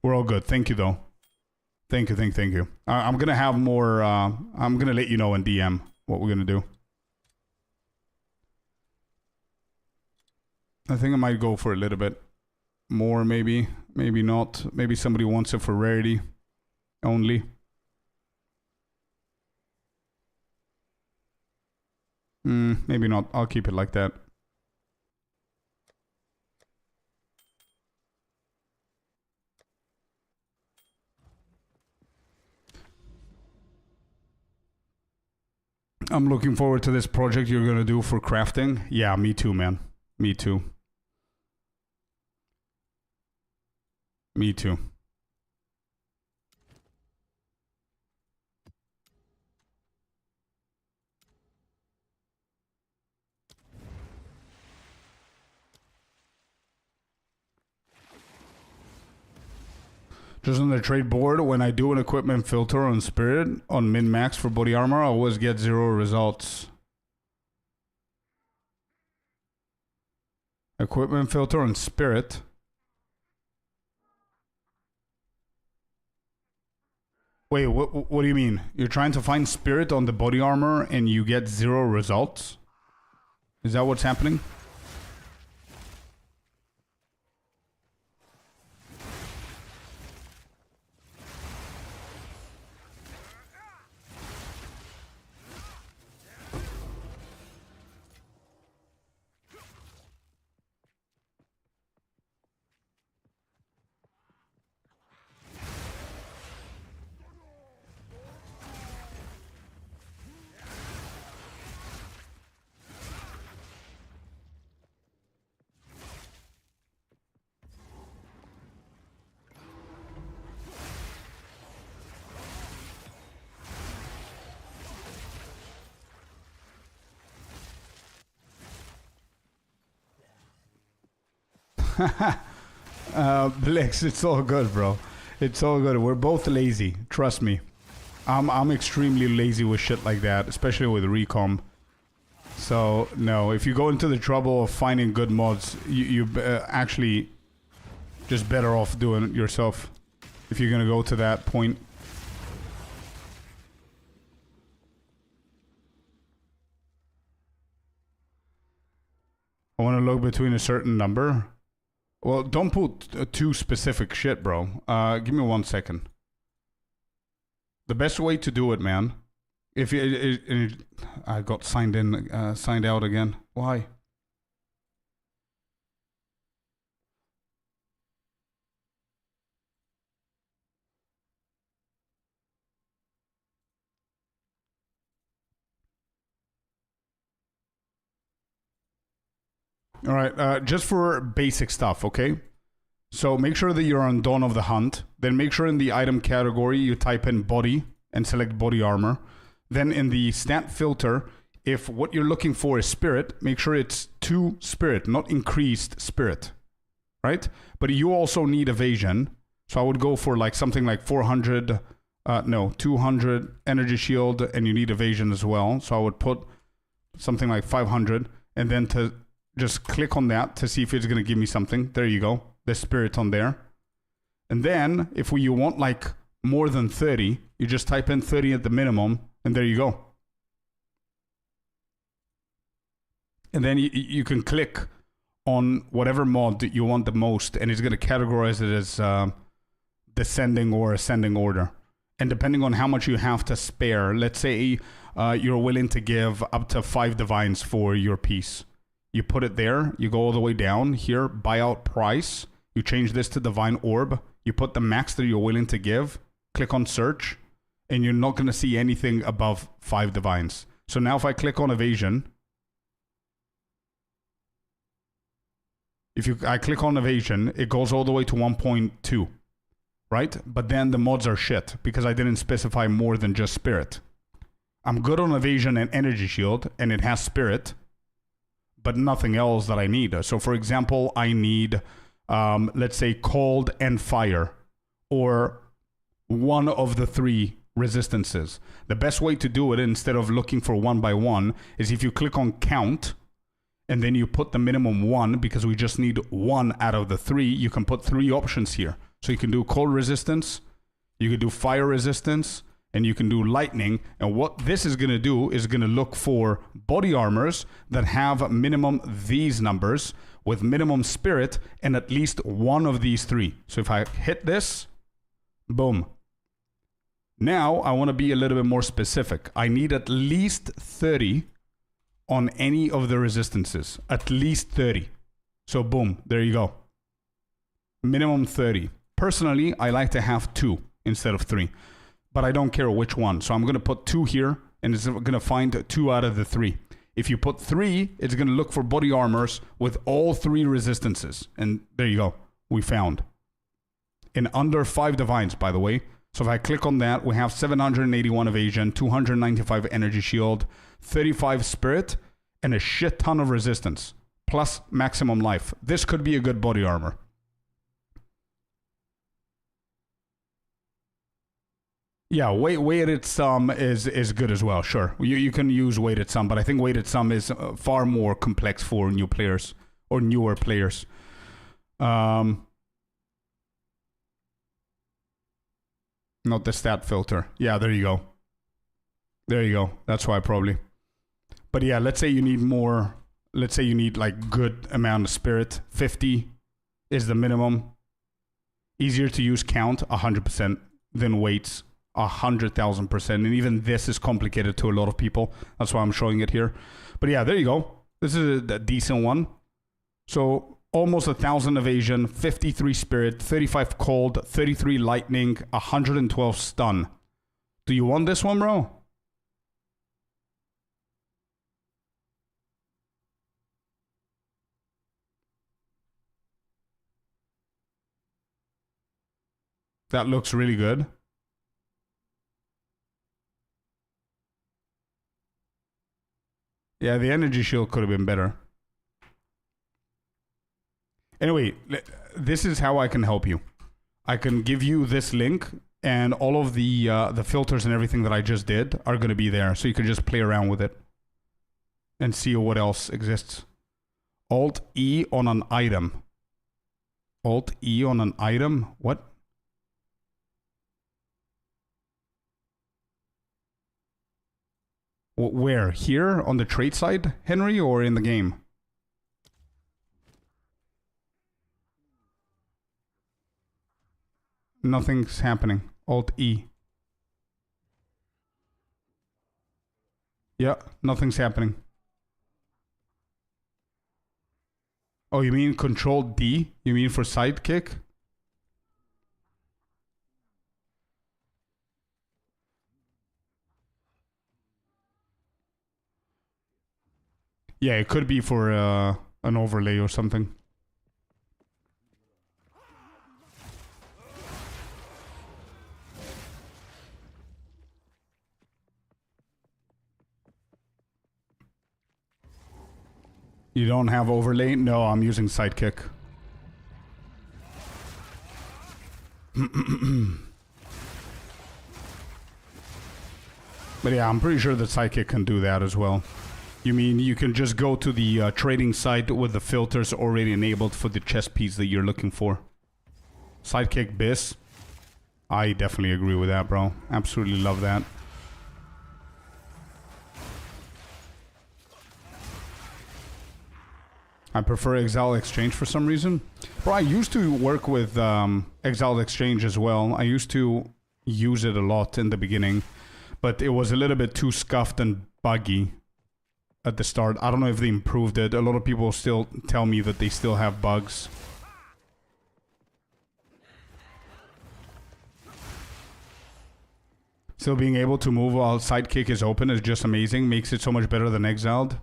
We're all good. Thank you, though. Thank you. I'm gonna have more. I'm gonna let you know in DM what we're gonna do. I think I might go for a little bit more, maybe not. Maybe somebody wants it for rarity only. Maybe not. I'll keep it like that. I'm looking forward to this project you're gonna do for crafting. Yeah, me too, man. Me too. Just on the trade board, when I do an equipment filter on Spirit, on min-max for body armor, I always get 0 results. Equipment filter on Spirit. Wait, what do you mean? You're trying to find Spirit on the body armor and you get 0 results? Is that what's happening? Blix, it's all good, bro. It's all good. We're both lazy. Trust me. I'm extremely lazy with shit like that, especially with recom. So, no, if you go into the trouble of finding good mods, you actually just better off doing it yourself if you're gonna go to that point. I want to look between a certain number. Well, don't put too specific shit, bro. Give me 1 second. The best way to do it, man. If you, I got signed in, signed out again. Why? All right, just for basic stuff, okay? So make sure that you're on Dawn of the Hunt. Then make sure in the item category you type in body and select body armor. Then in the stat filter, if what you're looking for is spirit, make sure it's 2 spirit, not increased spirit, right? But you also need evasion. So I would go for like something like 400, 200 energy shield, and you need evasion as well. So I would put something like 500, and then to just click on that to see if it's going to give me something. There you go. The spirit on there. And then if you want like more than 30, you just type in 30 at the minimum, and there you go. And then you can click on whatever mod that you want the most, and it's going to categorize it as descending or ascending order. And depending on how much you have to spare, let's say you're willing to give up to 5 divines for your piece. You put it there, you go all the way down here, buyout price, you change this to divine orb, you put the max that you're willing to give, click on search, and you're not going to see anything above 5 divines. So now if I click on evasion, I click on evasion, it goes all the way to 1.2, right? But then the mods are shit because I didn't specify more than just spirit. I'm good on evasion and energy shield, and it has spirit, but nothing else that I need. So for example, I need, let's say, cold and fire, or one of the 3 resistances. The best way to do it, instead of looking for 1 by 1, is if you click on count, and then you put the minimum 1, because we just need 1 out of the 3, you can put 3 options here. So you can do cold resistance, you can do fire resistance, and you can do lightning. And what this is going to do is going to look for body armors that have minimum these numbers with minimum spirit and at least one of these 3. So if I hit this, boom. Now I want to be a little bit more specific. I need at least 30 on any of the resistances. At least 30. So boom, there you go. Minimum 30. Personally, I like to have 2 instead of 3. But I don't care which one. So I'm going to put 2 here, and it's going to find 2 out of the 3. If you put 3, it's going to look for body armors with all 3 resistances. And there you go. We found. In under 5 divines, by the way. So if I click on that, we have 781 evasion, 295 energy shield, 35 spirit, and a shit ton of resistance. Plus maximum life. This could be a good body armor. Yeah, weighted sum is good as well, sure. You can use weighted sum, but I think weighted sum is far more complex for new players or newer players. Not the stat filter. Yeah, there you go. There you go. That's why probably. But yeah, let's say you need more. Let's say you need like good amount of spirit. 50 is the minimum. Easier to use count, 100%, than weights, 100,000%. And even this is complicated to a lot of people. That's why I'm showing it here. But yeah, there you go. This is a decent one. So almost 1,000 evasion, 53 spirit, 35 cold, 33 lightning, 112 stun. Do you want this one, bro? That looks really good. Yeah, the energy shield could have been better. Anyway, this is how I can help you. I can give you this link, and all of the filters and everything that I just did are going to be there, so you can just play around with it and see what else exists. Alt-E on an item. Alt-E on an item? What? Where? Here on the trade side, Henry, or in the game? Nothing's happening. Alt-E. Yeah, nothing's happening. Oh, you mean Control-D? You mean for sidekick? Yeah, it could be for an overlay or something. You don't have overlay? No, I'm using sidekick. But yeah, I'm pretty sure that sidekick can do that as well. You mean you can just go to the trading site with the filters already enabled for the chess piece that you're looking for. Sidekick bis. I definitely agree with that, bro. Absolutely love that. I prefer Exile Exchange for some reason. Bro, I used to work with Exile Exchange as well. I used to use it a lot in the beginning, but it was a little bit too scuffed and buggy at the start. I don't know if they improved it. A lot of people still tell me that they still have bugs. Still being able to move while sidekick is open is just amazing. Makes it so much better than Exiled.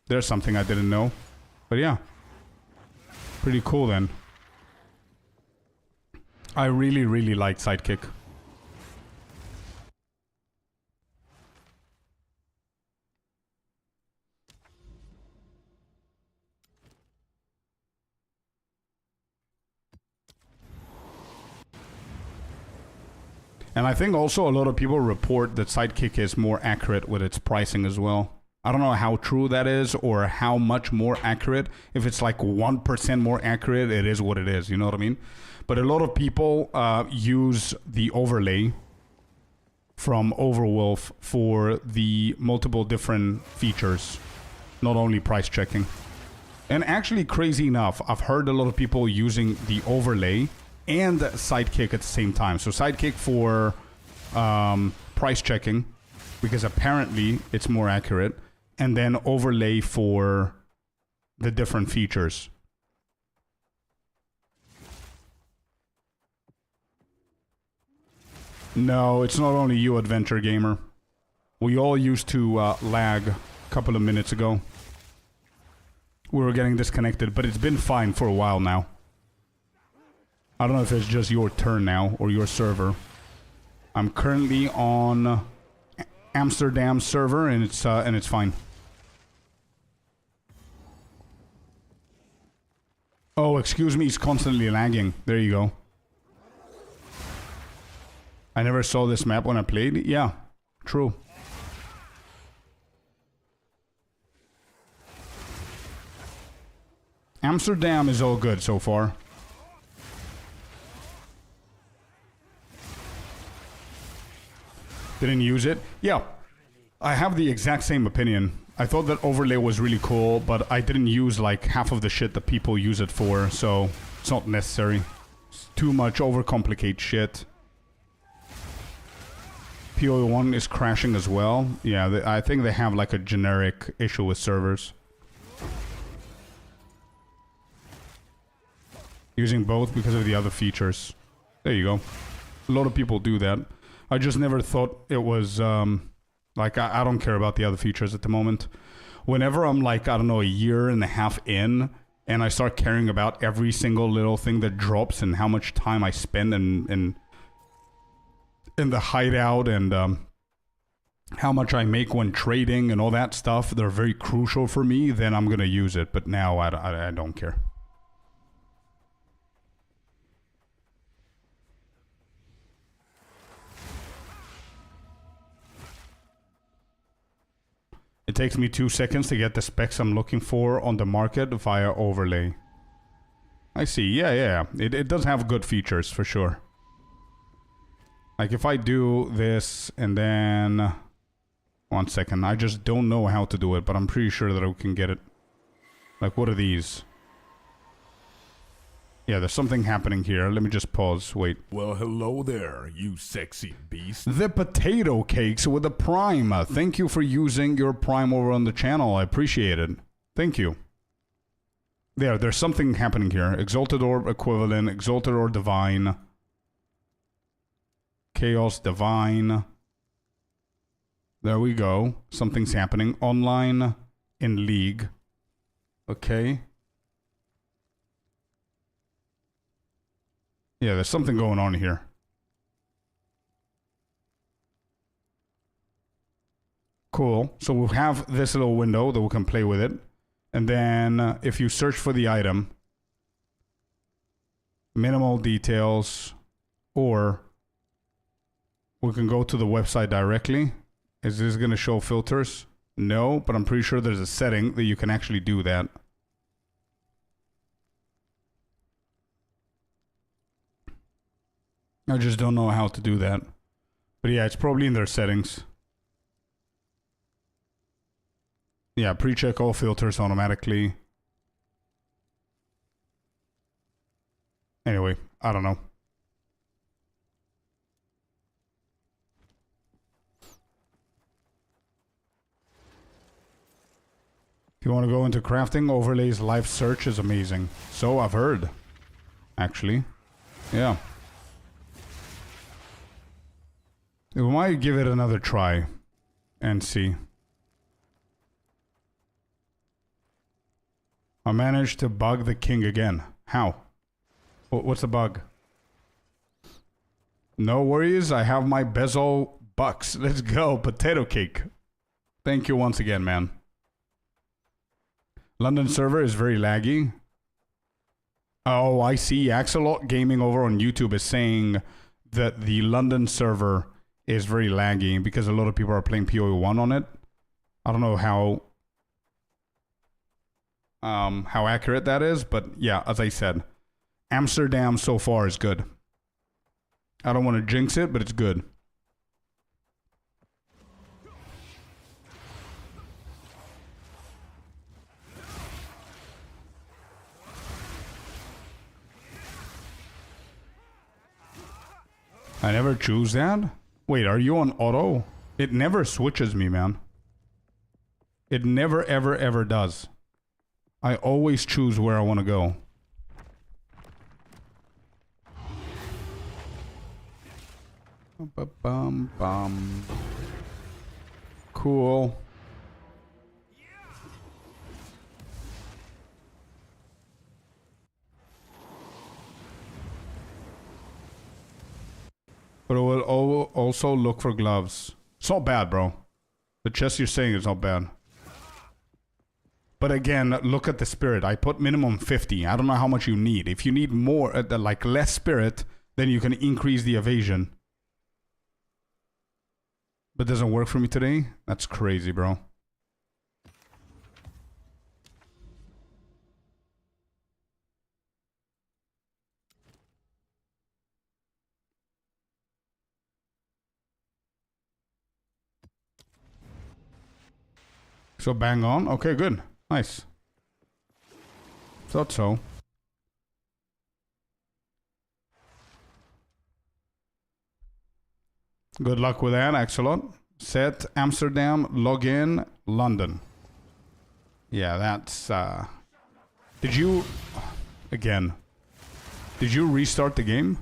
There's something I didn't know. But yeah, pretty cool then. I really, really like sidekick. And I think also a lot of people report that sidekick is more accurate with its pricing as well. I don't know how true that is or how much more accurate. If it's like 1% more accurate, it is what it is. You know what I mean? But a lot of people use the overlay from Overwolf for the multiple different features, not only price checking. And actually, crazy enough, I've heard a lot of people using the overlay and sidekick at the same time. So sidekick for price checking, because apparently it's more accurate. And then overlay for the different features. No, it's not only you, Adventure Gamer. We all used to lag a couple of minutes ago. We were getting disconnected, but it's been fine for a while now. I don't know if it's just your turn now or your server. I'm currently on Amsterdam server, and it's fine. Oh, excuse me, it's constantly lagging. There you go. I never saw this map when I played. Yeah, true. Amsterdam is all good so far. Didn't use it? Yeah, I have the exact same opinion. I thought that overlay was really cool, but I didn't use like half of the shit that people use it for, so it's not necessary. It's too much overcomplicate shit. PO1 is crashing as well. Yeah, I think they have like a generic issue with servers. Using both because of the other features. There you go. A lot of people do that. I just never thought it was... like, I don't care about the other features at the moment. Whenever I'm like, I don't know, a year and a half in, and I start caring about every single little thing that drops and how much time I spend in the hideout and how much I make when trading and all that stuff, they're very crucial for me, then I'm going to use it. But now I don't care. takes me 2 seconds to get the specs I'm looking for on the market via overlay. I see. Yeah. It does have good features for sure. Like if I do this and then... 1 second. I just don't know how to do it, but I'm pretty sure that I can get it. Like, what are these? Yeah, there's something happening here. Let me just pause. Wait. Well, hello there, you sexy beast. The potato cakes with a prime. Thank you for using your prime over on the channel. I appreciate it. Thank you. There's something happening here. Exalted Orb equivalent. Exalted Orb divine. Chaos divine. There we go. Something's happening. Online in League. Okay. Yeah, there's something going on here. Cool. So we'll have this little window that we can play with it. And then if you search for the item, minimal details, or we can go to the website directly. Is this going to show filters? No, but I'm pretty sure there's a setting that you can actually do that. I just don't know how to do that. But yeah, it's probably in their settings. Yeah, pre-check all filters automatically. Anyway, I don't know. If you want to go into crafting, overlays live search is amazing. So I've heard. Actually. Yeah. We might give it another try and see. I managed to bug the king again. How? What's the bug? No worries, I have my bezel bucks. Let's go, potato cake. Thank you once again, man. London server is very laggy. Oh, I see. Axolot Gaming over on YouTube is saying that the London server is very laggy because a lot of people are playing PoE1 on it. I don't know how accurate that is, but yeah, as I said, Amsterdam so far is good. I don't want to jinx it, but it's good. I never choose that? Wait, are you on auto? It never switches me, man. It never, ever, ever does. I always choose where I want to go. Bum. Cool. But it will also look for gloves. It's not bad, bro. The chest you're saying is not bad. But again, look at the spirit. I put minimum 50. I don't know how much you need. If you need more, like less spirit, then you can increase the evasion. But it doesn't work for me today? That's crazy, bro. So bang on. Okay, good. Nice. Thought so. Good luck with that, Axolot. Set Amsterdam, login, London. Yeah, that's Did you again? Did you restart the game?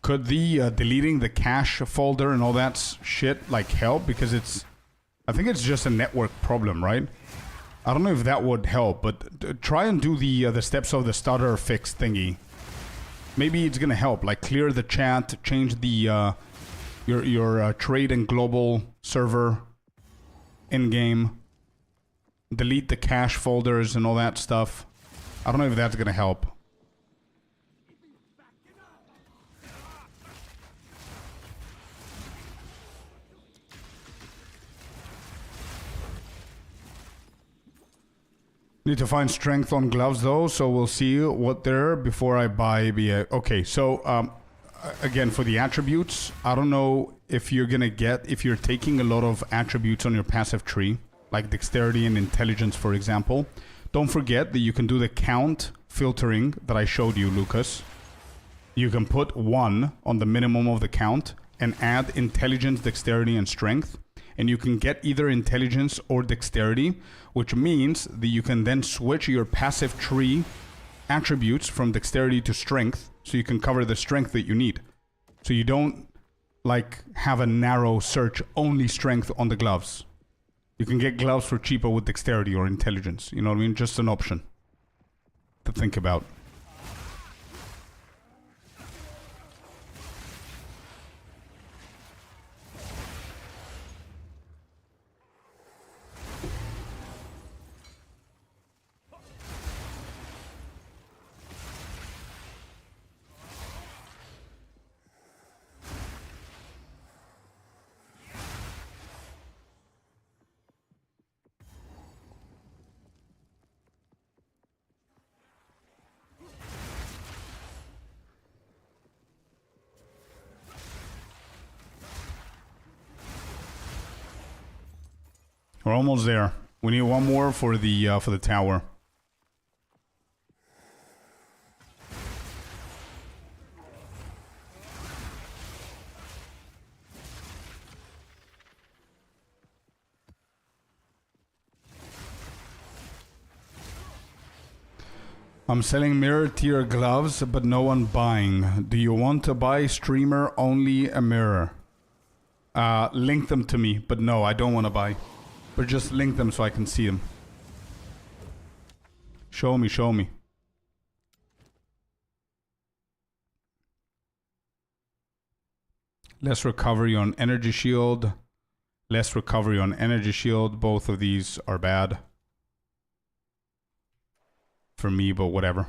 Could the deleting the cache folder and all that shit like help? Because it's, I think it's just a network problem, right? I don't know if that would help, but try and do the steps of the starter fix thingy. Maybe it's gonna help. Like clear the chat, change the your trade and global server in game, delete the cache folders and all that stuff. I don't know if that's gonna help. Need to find strength on gloves though, so we'll see what they're before I buy the... okay, so again, for the attributes, I don't know if you're gonna get... if you're taking a lot of attributes on your passive tree, like dexterity and intelligence, for example. Don't forget that you can do the count filtering that I showed you, Lucas. You can put 1 on the minimum of the count and add intelligence, dexterity, and strength. And you can get either intelligence or dexterity, which means that you can then switch your passive tree attributes from dexterity to strength, so you can cover the strength that you need. So you don't, like, have a narrow search, only strength on the gloves. You can get gloves for cheaper with dexterity or intelligence. You know what I mean? Just an option to think about. We're almost there. We need one more for the tower. I'm selling mirror tier gloves, but no one buying. Do you want to buy streamer only a mirror? Link them to me, but no, I don't want to buy. But just link them so I can see them. Show me, show me. Less recovery on energy shield. Less recovery on energy shield. Both of these are bad. For me, but whatever.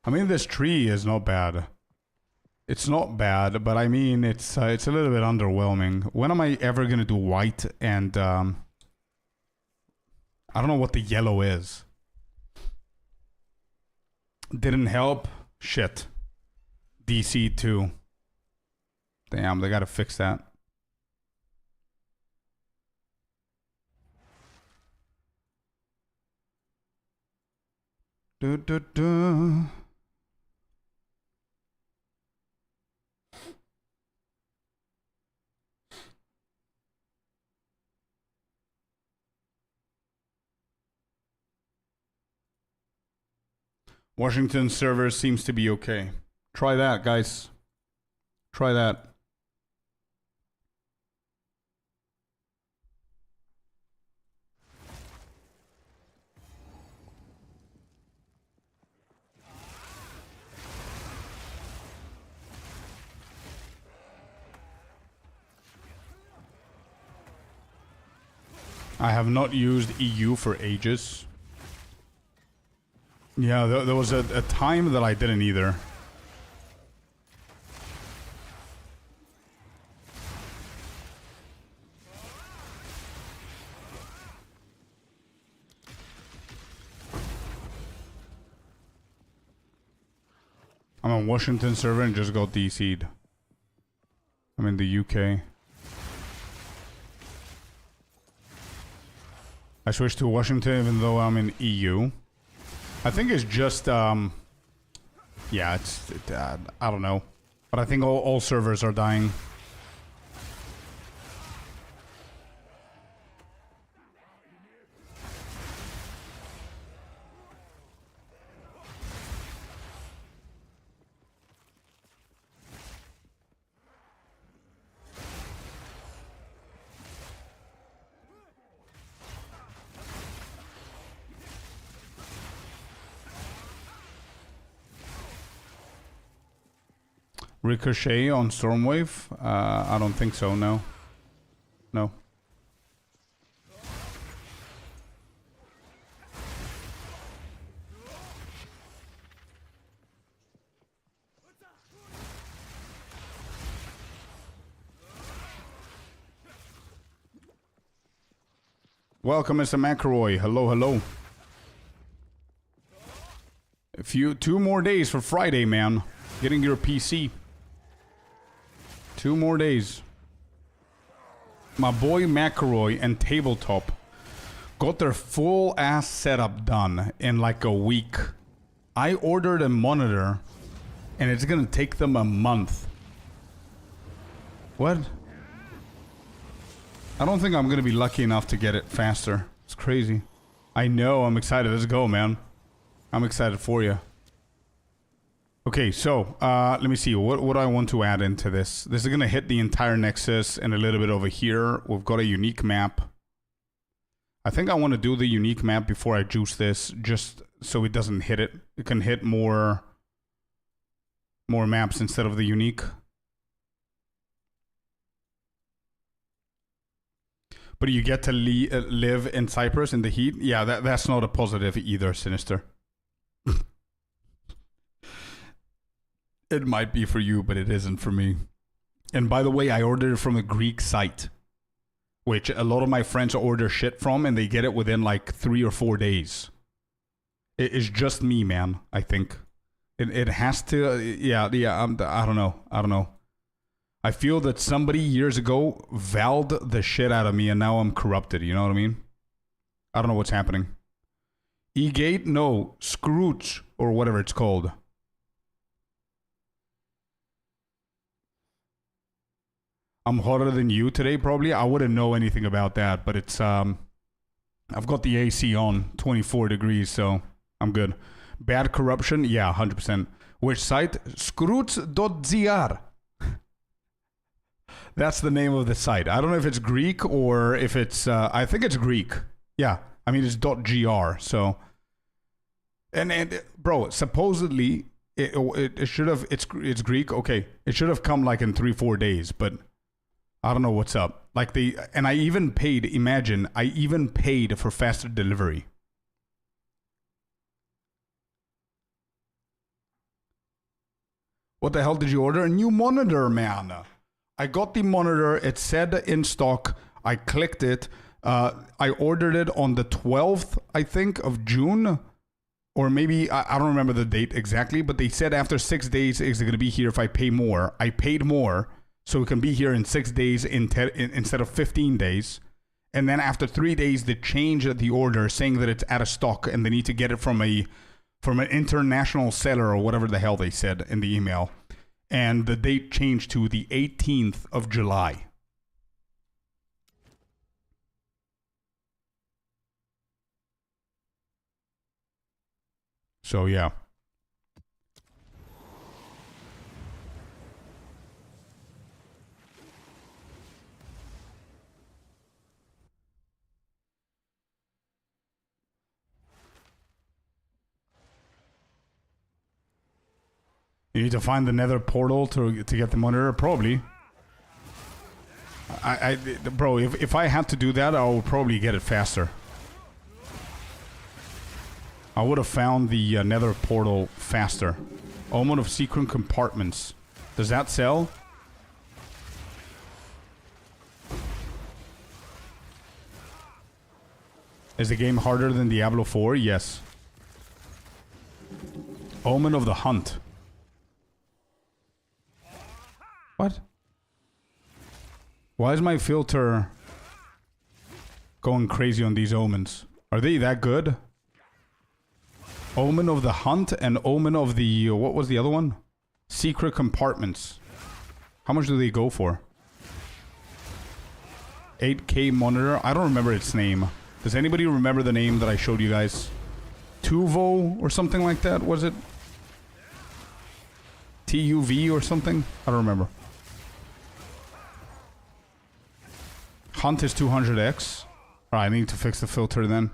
I mean, this tree is not bad. It's not bad, but I mean, it's a little bit underwhelming. When am I ever gonna do white and I don't know what the yellow is. Didn't help. Shit. DC 2. Damn, they gotta fix that. Do do do. Washington server seems to be okay. Try that, guys. Try that. I have not used EU for ages. Yeah, there was a time that I didn't either. I'm on Washington server and just got DC'd. I'm in the UK. I switched to Washington even though I'm in EU. I think it's just, yeah, it's, I don't know. But I think all servers are dying. Ricochet on Stormwave? I don't think so, no. No. Welcome, Mr. McElroy. Hello, hello. Two more days for Friday, man. Getting your PC. 2 more days. My boy McElroy and Tabletop got their full ass setup done in like a week. I ordered a monitor and it's gonna take them a month. What? I don't think I'm gonna be lucky enough to get it faster. It's crazy. I know, I'm excited. Let's go, man. I'm excited for you. Okay, so, let me see. What do I want to add into this? This is gonna hit the entire Nexus and a little bit over here. We've got a unique map. I think I want to do the unique map before I juice this, just so it doesn't hit it. It can hit more maps instead of the unique. But you get to live in Cyprus in the heat? Yeah, that's not a positive either, Sinister. It might be for you, but it isn't for me. And by the way, I ordered it from a Greek site, which a lot of my friends order shit from, and they get it within like 3 or 4 days. It's just me, man, I think. It has to, yeah, I don't know. I feel that somebody years ago valved the shit out of me, and now I'm corrupted, you know what I mean? I don't know what's happening. E-Gate? No, Scrooge, or whatever it's called. I'm hotter than you today, probably. I wouldn't know anything about that, but it's, I've got the AC on, 24 degrees, so I'm good. Bad corruption? Yeah, 100%. Which site? Scrooge.gr. That's the name of the site. I don't know if it's Greek or if it's, I think it's Greek. Yeah, I mean, it's .gr, so. And bro, supposedly, it should have, it's Greek, okay. It should have come like in 3-4 days, but I don't know what's up. Like and I even paid, imagine, I even paid for faster delivery. What the hell did you order? A new monitor, man. I got the monitor. It said in stock. I clicked it. I ordered it on the 12th, I think, of June. Or maybe, I don't remember the date exactly, but they said after 6 days, it's going to be here if I pay more. I paid more. So it can be here in 6 days instead of 15 days. And then after 3 days, they changed the order saying that it's out of stock and they need to get it from an international seller or whatever the hell they said in the email. And the date changed to the 18th of July. So yeah. You need to find the nether portal to get the monitor? Probably. Bro, if I had to do that, I would probably get it faster. I would have found the nether portal faster. Omen of secret compartments. Does that sell? Is the game harder than Diablo 4? Yes. Omen of the Hunt. What? Why is my filter going crazy on these omens? Are they that good? Omen of the Hunt and Omen of the... what was the other one? Secret Compartments. How much do they go for? 8K monitor. I don't remember its name. Does anybody remember the name that I showed you guys? Tuvo or something like that, was it? TUV or something? I don't remember. Hunt is 200x. Alright, I need to fix the filter then.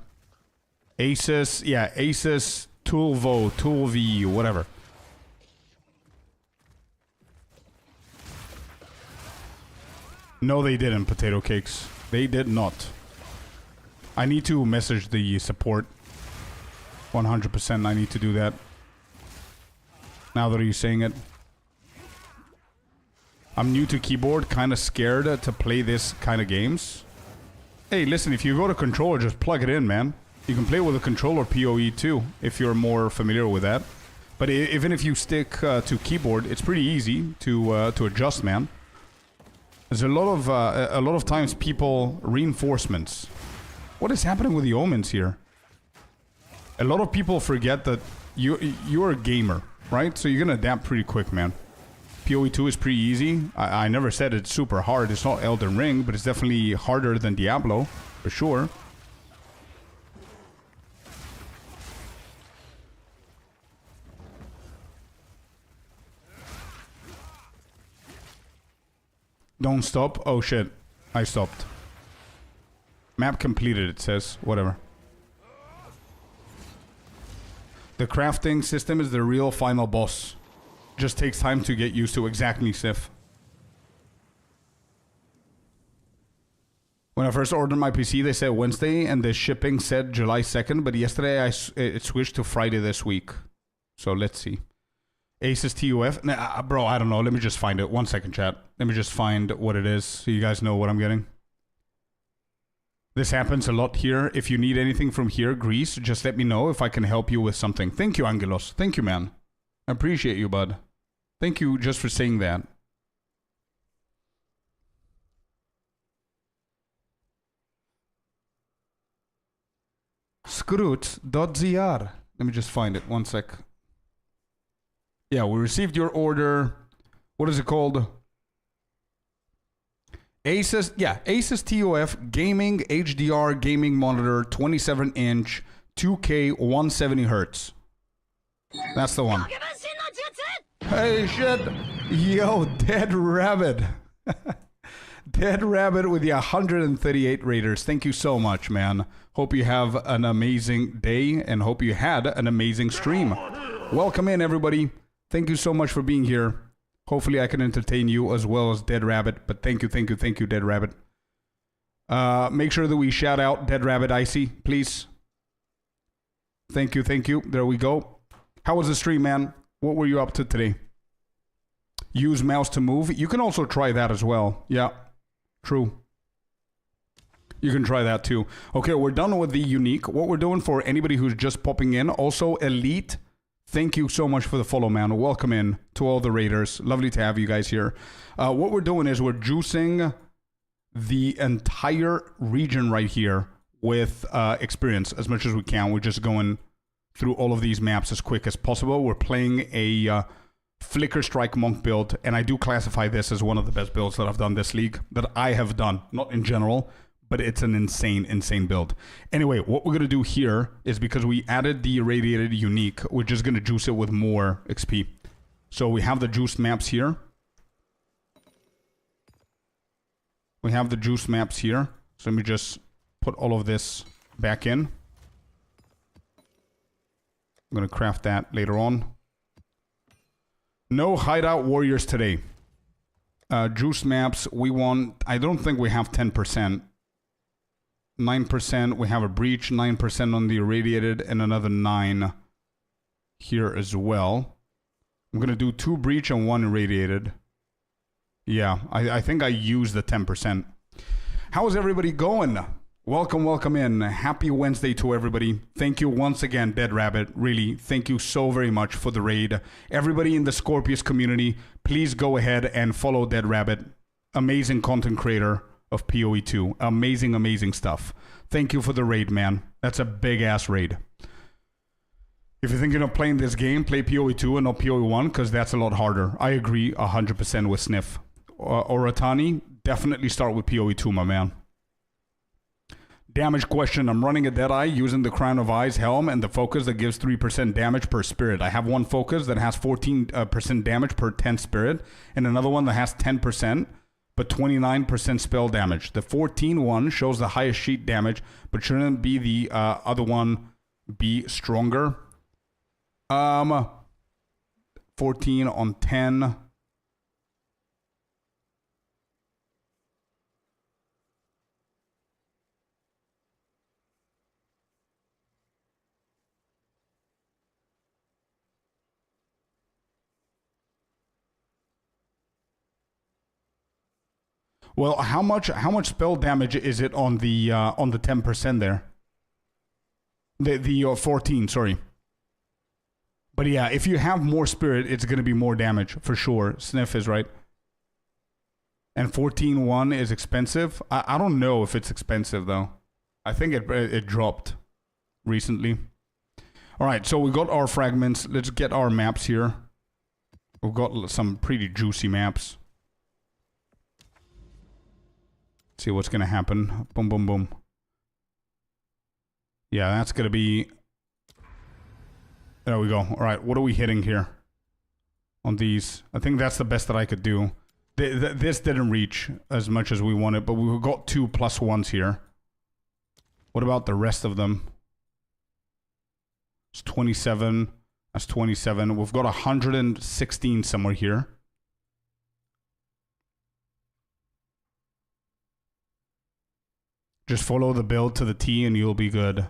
Asus, yeah, Asus, Tulvo, Tulv, whatever. No, they didn't, potato cakes. They did not. I need to message the support. 100% I need to do that. Now that you're saying it. I'm new to keyboard, kind of scared to play this kind of games. Hey, listen, if you go to controller, just plug it in, man. You can play with a controller PoE too, if you're more familiar with that. But even if you stick to keyboard, it's pretty easy to adjust, man. There's a lot of times people reinforcements. What is happening with the omens here? A lot of people forget that you're a gamer, right? So you're gonna adapt pretty quick, man. PoE 2 is pretty easy. I never said it's super hard. It's not Elden Ring, but it's definitely harder than Diablo, for sure. Don't stop. Oh shit. I stopped. Map completed, it says. Whatever. The crafting system is the real final boss. Just takes time to get used to. Exactly, Sif. When I first ordered my PC, they said Wednesday, and the shipping said July 2nd, but yesterday it switched to Friday this week. So let's see. Aces TUF? Nah, bro, I don't know. Let me just find it. 1 second, chat. Let me just find what it is so you guys know what I'm getting. This happens a lot here. If you need anything from here, Greece, just let me know if I can help you with something. Thank you, Angelos. Thank you, man. I appreciate you, bud. Thank you just for saying that. Scroot.zr. Let me just find it. 1 sec. Yeah, we received your order. What is it called? Asus, yeah, Asus TUF Gaming HDR Gaming Monitor, 27-inch, 2K, 170 Hertz. That's the one. Hey, shit. Yo, Dead Rabbit. Dead Rabbit with the 138 Raiders. Thank you so much, man. Hope you have an amazing day and hope you had an amazing stream. Welcome in, everybody. Thank you so much for being here. Hopefully I can entertain you as well as Dead Rabbit. But thank you, Dead Rabbit. Make sure that we shout out Dead Rabbit Icy, please. Thank you. There we go. How was the stream, man? What were you up to today? Use mouse to move. You can also try that as well. Yeah, true. You can try that too. Okay, we're done with the unique. What we're doing for anybody who's just popping in. Also, Elite. Thank you so much for the follow, man. Welcome in to all the Raiders. Lovely to have you guys here. What we're doing is we're juicing the entire region right here with experience as much as we can. We're just going through all of these maps as quick as possible. We're playing a Flicker Strike Monk build, and I do classify this as one of the best builds that I've done this league, that I have done, not in general, but it's an insane build. Anyway, what we're going to do here is because we added the irradiated unique, we're just going to juice it with more XP. So we have the juiced maps here. We have the juiced maps here. So let me just put all of this back in. I'm going to craft that later on. No hideout warriors today. Juice maps, we want... I don't think we have 10%. 9%, we have a breach, 9% on the irradiated, and another 9 here as well. I'm going to do 2 breach and 1 irradiated. Yeah, I think I used the 10%. How is everybody going? Welcome in. Happy Wednesday to everybody. Thank you once again, Dead Rabbit. Really, thank you so very much for the raid. Everybody in the Scorpius community, please go ahead and follow Dead Rabbit. Amazing content creator of PoE 2. Amazing stuff. Thank you for the raid, man. That's a big-ass raid. If you're thinking of playing this game, play PoE 2 and not PoE 1, because that's a lot harder. I agree 100% with Sniff. Oratani, definitely start with PoE 2, my man. Damage question. I'm running a Deadeye using the Crown of Eyes helm and the focus that gives 3% damage per spirit. I have one focus that has 14% damage per 10 spirit, and another one that has 10%, but 29% spell damage. The 14 one shows the highest sheet damage, but shouldn't be the other one be stronger? 14 on 10. Well, how much spell damage is it on the 10% there? The 14, sorry. But yeah, if you have more spirit, it's going to be more damage for sure. Sniff is right. And 14-1 is expensive. I don't know if it's expensive though. I think it dropped recently. All right, so we got our fragments. Let's get our maps here. We've got some pretty juicy maps. See what's going to happen. Boom, boom, boom. Yeah, that's going to be... There we go. All right, what are we hitting here on these? I think that's the best that I could do. This didn't reach as much as we wanted, but we got 2 +1s here. What about the rest of them? It's 27. That's 27. We've got 116 somewhere here. Just follow the build to the T and you'll be good.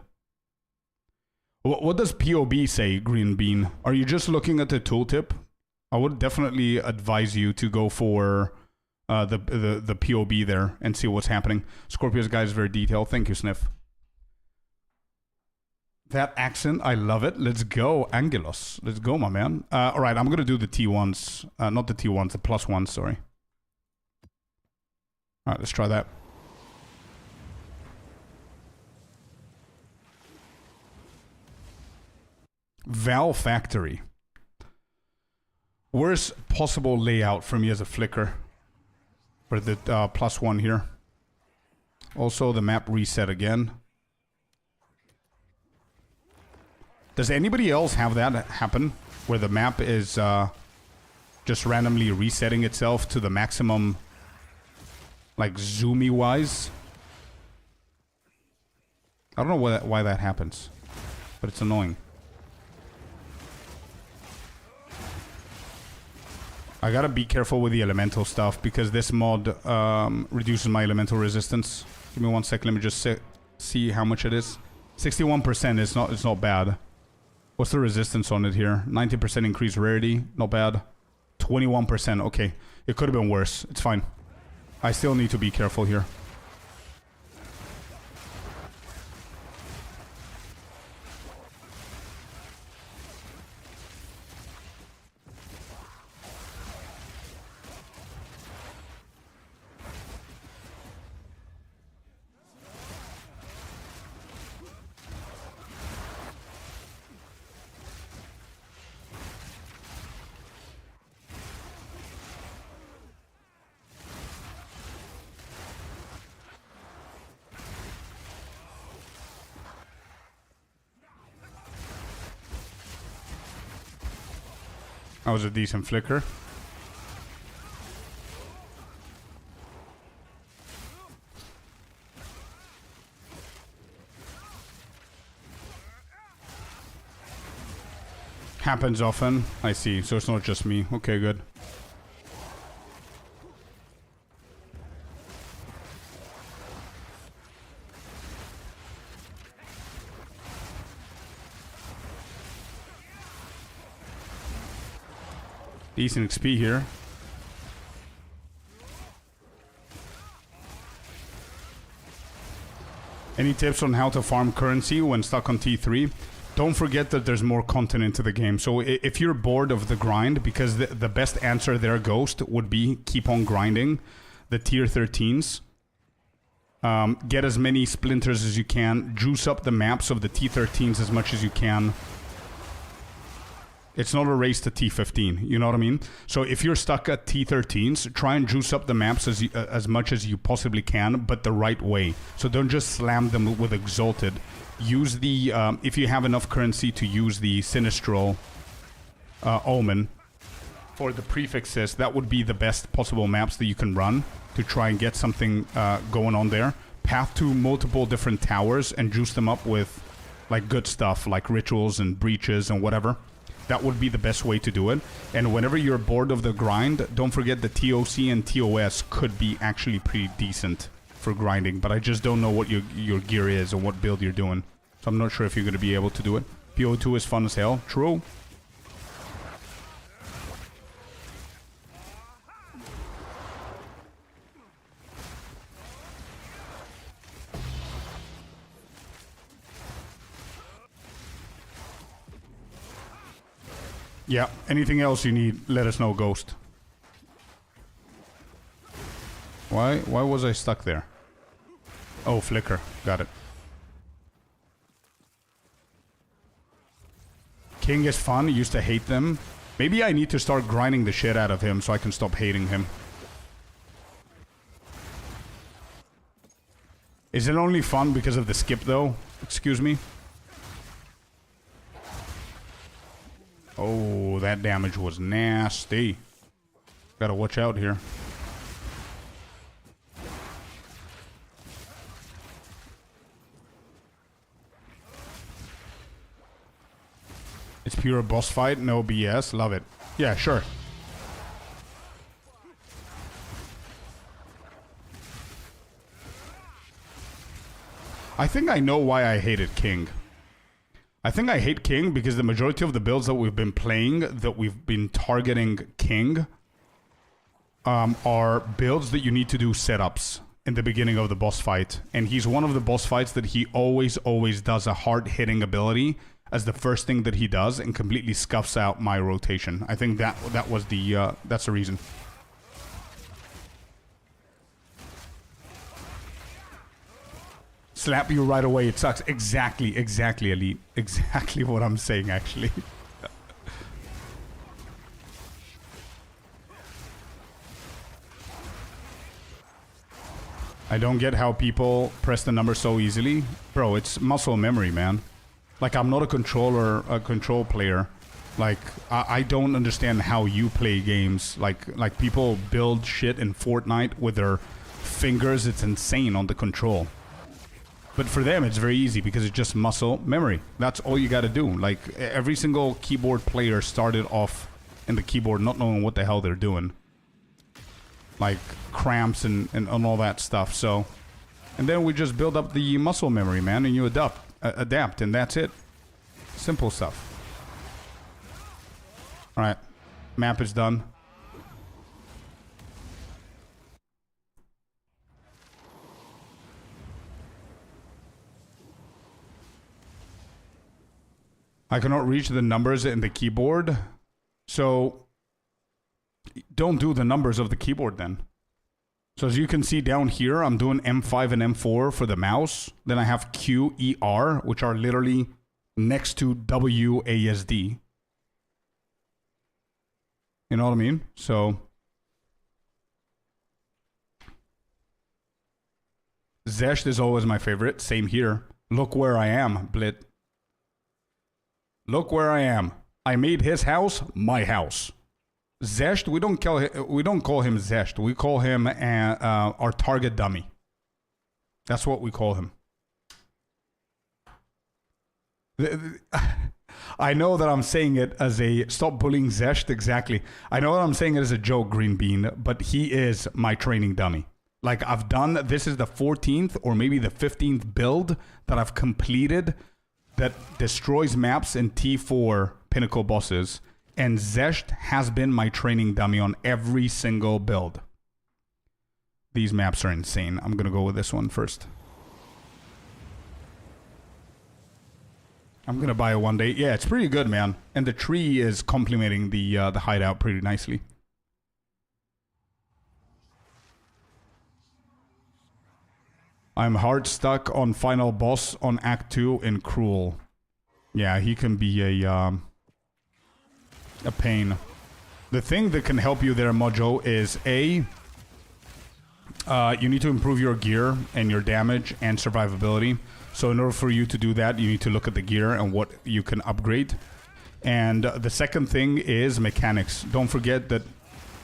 What does POB say, Green Bean? Are you just looking at the tooltip? I would definitely advise you to go for the POB there and see what's happening. Scorpius guy is very detailed. Thank you, Sniff. That accent, I love it. Let's go, Angelos. Let's go, my man. All right, I'm going to do the T1s. Not the T1s, the +1s, sorry. All right, let's try that. Val Factory. Worst possible layout for me as a flicker for the +1 here. Also, the map reset again. Does anybody else have that happen where the map is just randomly resetting itself to the maximum, like zoomy wise? I don't know why that happens, but it's annoying. I gotta be careful with the elemental stuff because this mod reduces my elemental resistance. Give me 1 sec. Let me just see how much it is. 61% is not. It's not bad. What's the resistance on it here? 90% increased rarity. Not bad. 21%. Okay, it could have been worse. It's fine. I still need to be careful here. That was a decent flicker. Happens often. I see. So it's not just me. Okay, good. Decent XP here. Any tips on how to farm currency when stuck on T3? Don't forget that there's more content into the game. So if you're bored of the grind, because the best answer there, Ghost, would be keep on grinding the tier 13s. Get as many splinters as you can. Juice up the maps of the T13s as much as you can. It's not a race to T15, you know what I mean? So if you're stuck at T13s, try and juice up the maps as much as you possibly can, but the right way. So don't just slam them with Exalted. Use the, if you have enough currency to use the Sinistral Omen for the prefixes, that would be the best possible maps that you can run to try and get something going on there. Path to multiple different towers and juice them up with like good stuff, like rituals and breaches and whatever. That would be the best way to do it. And whenever you're bored of the grind, don't forget the TOC and TOS could be actually pretty decent for grinding. But I just don't know what your gear is and what build you're doing. So I'm not sure if you're going to be able to do it. PO2 is fun as hell. True. Yeah, anything else you need, let us know, Ghost. Why was I stuck there? Oh, flicker. Got it. King is fun. Used to hate them. Maybe I need to start grinding the shit out of him so I can stop hating him. Is it only fun because of the skip, though? Excuse me? Oh, that damage was nasty. Gotta watch out here. It's pure boss fight, no BS. Love it. Yeah, sure. I think I know why I hated King. I think I hate King because the majority of the builds that we've been playing, that we've been targeting King, are builds that you need to do setups in the beginning of the boss fight. And he's one of the boss fights that he always does a hard-hitting ability as the first thing that he does and completely scuffs out my rotation. I think that was the, that's the reason. Slap you right away, it sucks. Exactly, Elite. Exactly what I'm saying, actually. I don't get how people press the number so easily. Bro, it's muscle memory, man. Like, I'm not a control player. Like, I don't understand how you play games. Like people build shit in Fortnite with their fingers. It's insane on the control. But for them, it's very easy because it's just muscle memory. That's all you gotta do. Like, every single keyboard player started off in the keyboard not knowing what the hell they're doing. Like, cramps and all that stuff, so... And then we just build up the muscle memory, man, and you adapt, and that's it. Simple stuff. Alright. Map is done. I cannot reach the numbers in the keyboard. So, don't do the numbers of the keyboard then. So as you can see down here, I'm doing M5 and M4 for the mouse. Then I have Q, E, R, which are literally next to W, A, S, D. You know what I mean? So... Zesht is always my favorite. Same here. Look where I am, Blit. Look where I am. I made his house my house. Zesht, we don't call him Zesht. We call him our target dummy. That's what we call him. I know that I'm saying it as a stop bullying Zesht, exactly. I know that I'm saying it as a joke, Green Bean, but he is my training dummy. Like, I've done, this is the 14th or maybe the 15th build that I've completed that destroys maps in T4 pinnacle bosses, and Zesht has been my training dummy on every single build. These maps are insane. I'm gonna go with this one first. I'm gonna buy it one day. Yeah, it's pretty good, man. And the tree is complementing the hideout pretty nicely. I'm hard stuck on final boss on Act 2 in Cruel. Yeah, he can be a pain. The thing that can help you there, Mojo, is you need to improve your gear and your damage and survivability. So in order for you to do that, you need to look at the gear and what you can upgrade. And the second thing is mechanics. Don't forget that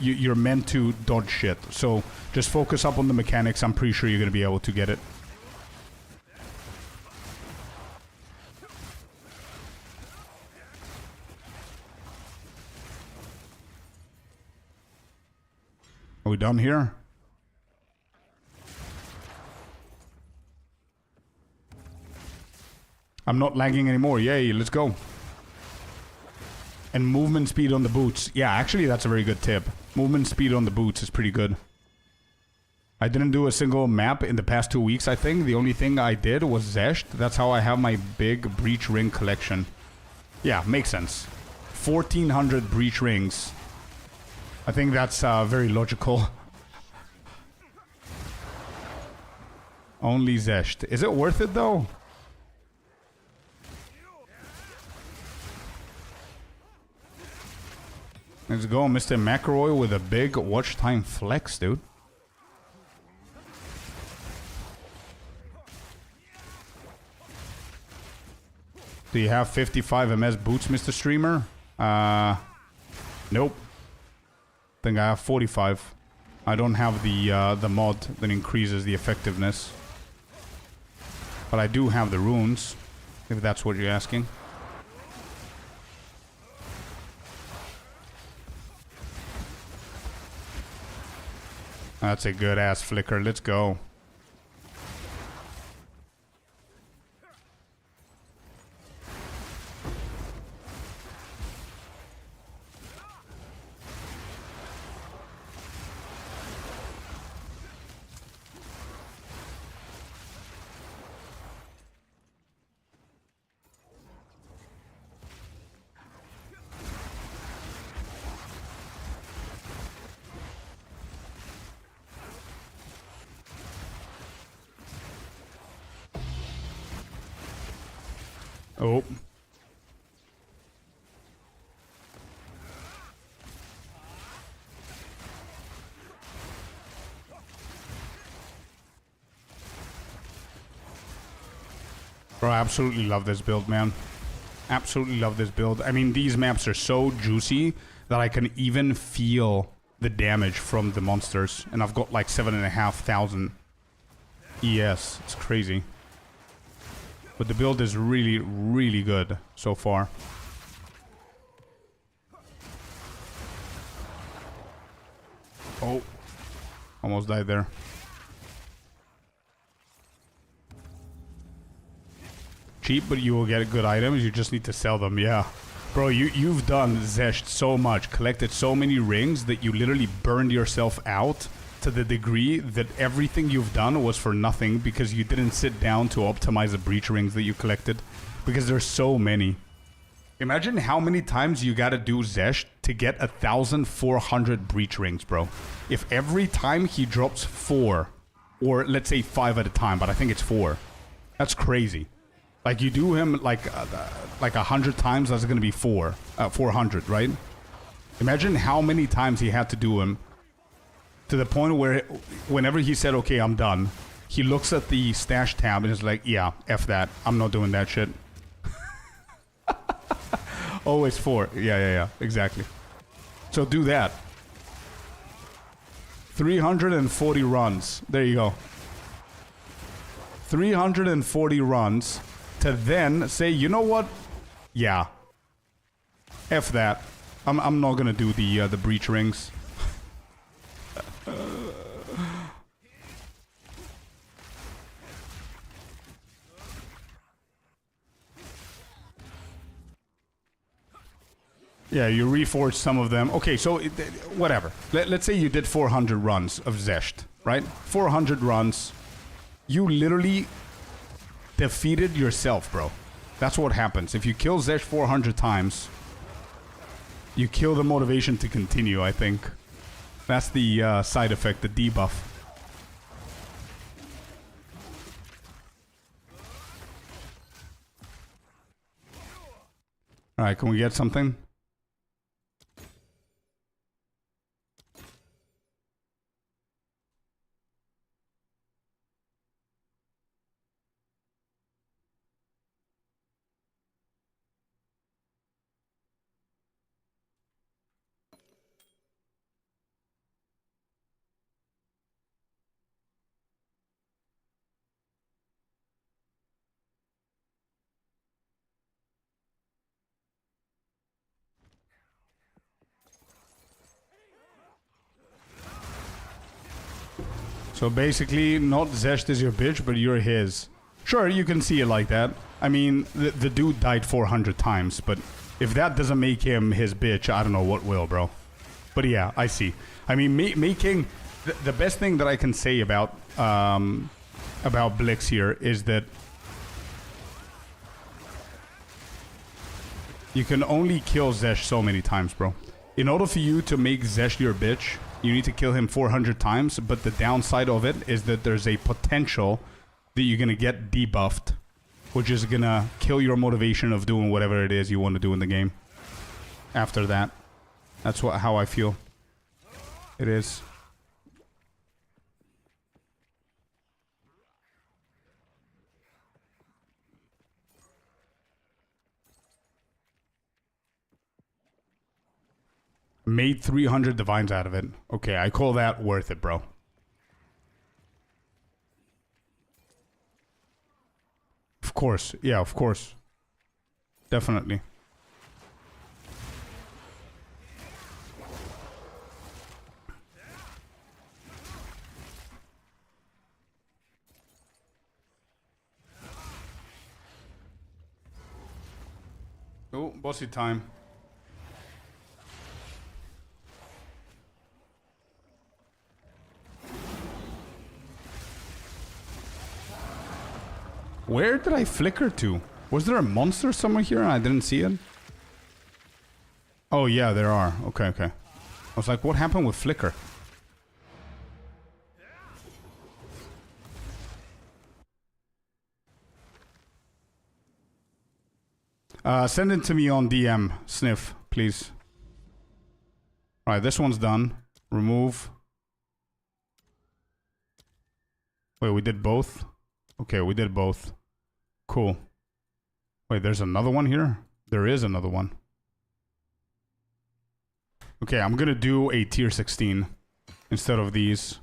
you're meant to dodge shit. So just focus up on the mechanics. I'm pretty sure you're going to be able to get it. Are we done here? I'm not lagging anymore. Yay, let's go. And movement speed on the boots. Yeah, actually that's a very good tip. Movement speed on the boots is pretty good. I didn't do a single map in the past 2 weeks, I think. The only thing I did was Zesht. That's how I have my big Breach Ring collection. Yeah, makes sense. 1,400 breach rings. I think that's very logical. Only Zesht. Is it worth it though? Let's go, Mr. McElroy with a big watch time flex, dude. Do you have 55 MS boots, Mr. Streamer? Nope. Think I have 45. I don't have the mod that increases the effectiveness. But I do have the runes, if that's what you're asking. That's a good ass flicker. Let's go. Oh. Bro, I absolutely love this build, man. Absolutely love this build. I mean, these maps are so juicy that I can even feel the damage from the monsters. And I've got like 7,500 ES. It's crazy. But the build is really, really good so far. Oh. Almost died there. Cheap, but you will get good items. You just need to sell them, yeah. Bro, you've done Zesht so much, collected so many rings that you literally burned yourself out to the degree that everything you've done was for nothing because you didn't sit down to optimize the breach rings that you collected. Because there's so many. Imagine how many times you gotta do Zesht to get 1,400 breach rings, bro. If every time he drops 4, or let's say 5 at a time, but I think it's 4. That's crazy. Like you do him like 100 times, that's gonna be 400, right? Imagine how many times he had to do him to the point where whenever he said, okay, I'm done, he looks at the stash tab and is like, yeah, F that. I'm not doing that shit. Always 4. Yeah, exactly. So do that. 340 runs. There you go. 340 runs to then say, you know what? Yeah. F that. I'm not gonna do the breach rings. Yeah, you reforged some of them. Okay, so whatever. Let's say you did 400 runs of Zesht, right? 400 runs. You literally defeated yourself, bro. That's what happens. If you kill Zesht 400 times, you kill the motivation to continue, I think. That's the side effect, the debuff. Alright, can we get something? So basically, not Zesht is your bitch, but you're his. Sure, you can see it like that. I mean, the dude died 400 times, but if that doesn't make him his bitch, I don't know what will, bro. But yeah, I see. I mean, making... The best thing that I can say about Blix here is that You can only kill Zesh so many times, bro. In order for you to make Zesh your bitch, you need to kill him 400 times, but the downside of it is that there's a potential that you're gonna get debuffed, which is gonna kill your motivation of doing whatever it is you want to do in the game. After that. That's how I feel. It is. Made 300 divines out of it. Okay, I call that worth it, bro. Of course. Yeah, of course. Definitely. Oh, bossy time. Where did I flicker to? Was there a monster somewhere here and I didn't see it? Oh yeah, there are. Okay, okay. I was like, what happened with flicker? Send it to me on DM, Sniff, please. Alright, this one's done. Remove. Wait, we did both? Okay, we did both. Cool. Wait, there's another one here? There is another one. Okay, I'm gonna do a tier 16 instead of these.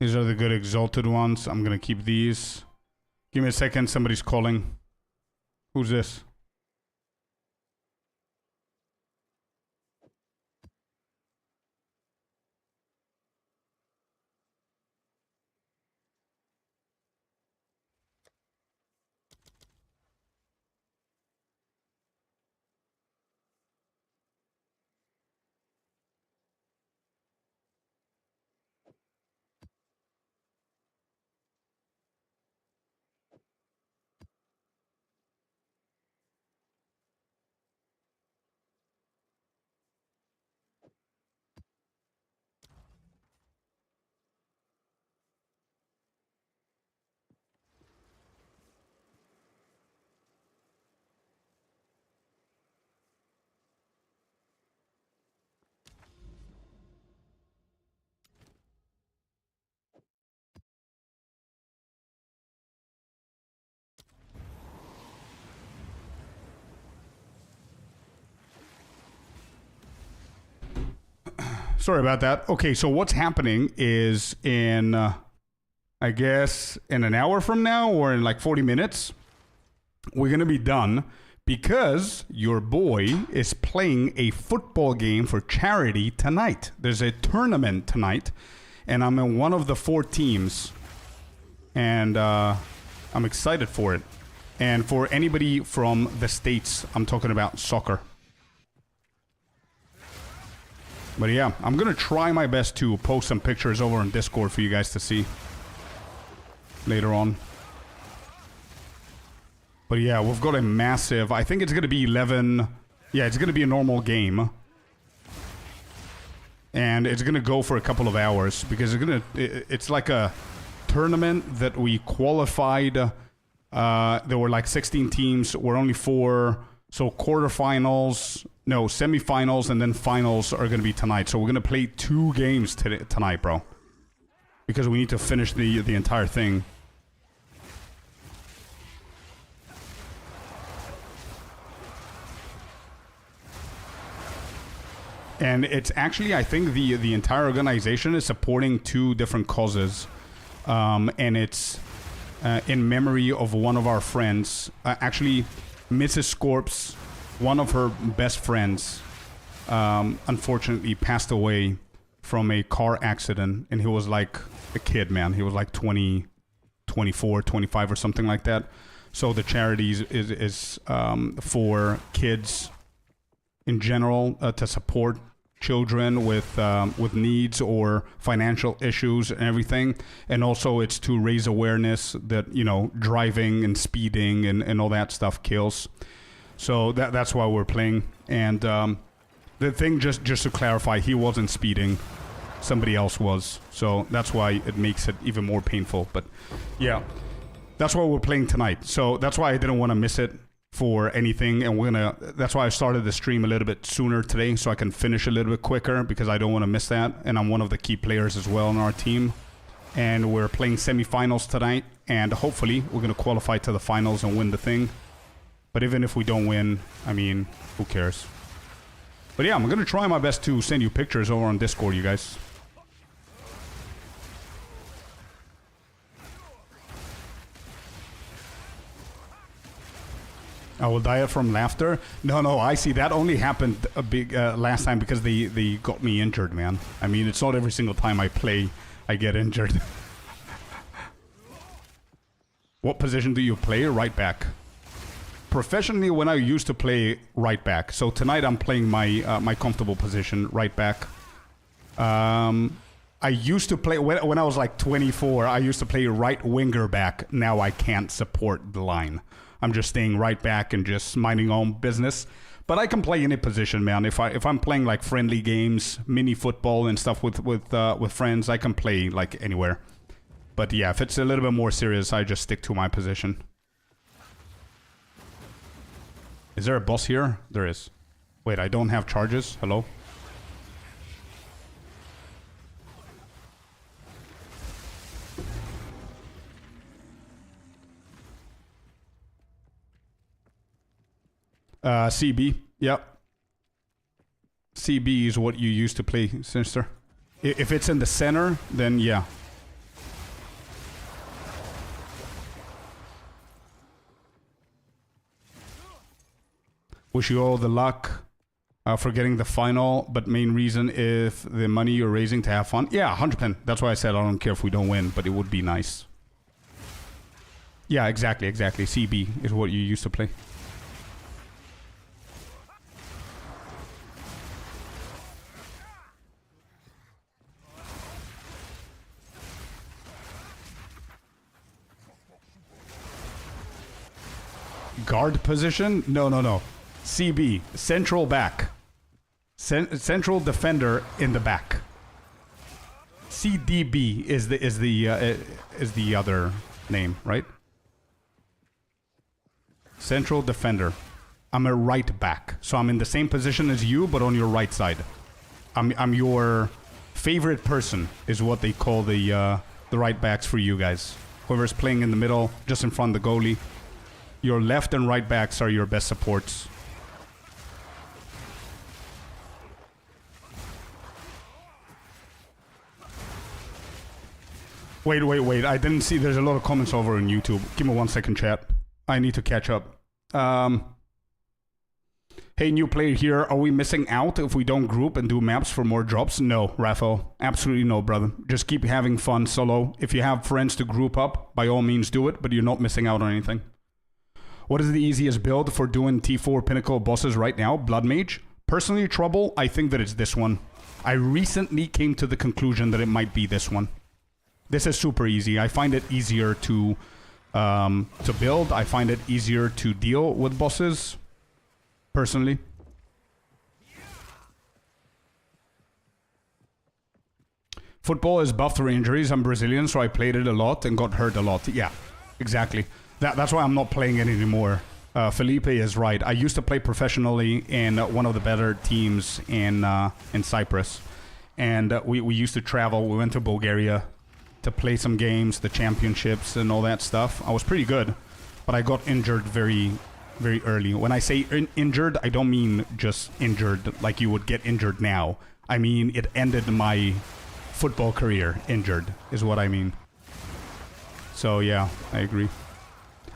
These are the good exalted ones. I'm gonna keep these. Give me a second, somebody's calling. Who's this? Sorry about that. Okay, so what's happening is in, I guess, in an hour from now or in like 40 minutes, we're going to be done because your boy is playing a football game for charity tonight. There's a tournament tonight, and I'm in one of the 4 teams, and I'm excited for it. And for anybody from the States, I'm talking about soccer. But yeah, I'm going to try my best to post some pictures over on Discord for you guys to see later on. But yeah, we've got a massive... I think it's going to be 11... Yeah, it's going to be a normal game. And it's going to go for a couple of hours because it's like a tournament that we qualified. There were like 16 teams. We're only 4. So quarterfinals... No, semifinals and then finals are going to be tonight. So we're going to play 2 games tonight, bro. Because we need to finish the entire thing. And it's actually, I think the entire organization is supporting 2 different causes. And it's in memory of one of our friends. Actually, Mrs. Scorpius, one of her best friends, unfortunately passed away from a car accident. And he was like a kid, man. He was like 20, 24, 25 or something like that. So the charity is for kids in general to support children with needs or financial issues and everything. And also it's to raise awareness that, you know, driving and speeding and all that stuff kills. So that's why we're playing. And the thing, just to clarify, he wasn't speeding. Somebody else was. So that's why it makes it even more painful. But yeah, that's why we're playing tonight. So that's why I didn't want to miss it for anything. And that's why I started the stream a little bit sooner today, so I can finish a little bit quicker, because I don't want to miss that. And I'm one of the key players as well in our team. And we're playing semifinals tonight. And hopefully we're going to qualify to the finals and win the thing. But even if we don't win, I mean, who cares? But yeah, I'm going to try my best to send you pictures over on Discord, you guys. I will die from laughter. No, I see. That only happened a big last time because they got me injured, man. I mean, it's not every single time I play I get injured. What position do you play? Right back. Professionally, when I used to play right back. So tonight I'm playing my my comfortable position, right back. I used to play when I was like 24. I used to play right winger back. Now I can't support the line. I'm just staying right back and just minding my own business. But I can play any position, man. If I'm playing like friendly games, mini football and stuff with friends, I can play like anywhere. But yeah, if it's a little bit more serious, I just stick to my position. Is there a boss here? There is. Wait, I don't have charges. Hello? CB. Yep. CB is what you used to play, Sinister. If it's in the center, then yeah. Wish you all the luck for getting the final, but main reason is the money you're raising to have fun. Yeah, 100%. That's why I said I don't care if we don't win, but it would be nice. Yeah, exactly. CB is what you used to play. Guard position? No. CB, central back. Central defender in the back. CDB is the other name, right? Central defender. I'm a right back, so I'm in the same position as you, but on your right side. I'm your favorite person, is what they call the right backs for you guys. Whoever's playing in the middle, just in front of the goalie. Your left and right backs are your best supports. Wait. I didn't see. There's a lot of comments over on YouTube. Give me 1 second, chat. I need to catch up. Hey, new player here. Are we missing out if we don't group and do maps for more drops? No, Raphael. Absolutely no, brother. Just keep having fun solo. If you have friends to group up, by all means do it, but you're not missing out on anything. What is the easiest build for doing T4 Pinnacle bosses right now? Blood Mage? Personally, Trouble, I think that it's this one. I recently came to the conclusion that it might be this one. This is super easy. I find it easier to build. I find it easier to deal with bosses, personally. Football is buffed through injuries. I'm Brazilian, so I played it a lot and got hurt a lot. Yeah, exactly. That's why I'm not playing it anymore. Felipe is right. I used to play professionally in one of the better teams in Cyprus. And we used to travel. We went to Bulgaria to play some games, the championships and all that stuff. I was pretty good, but I got injured very, very early. When I say injured, I don't mean just injured like you would get injured now. I mean, it ended my football career. Injured is what I mean. So yeah, I agree.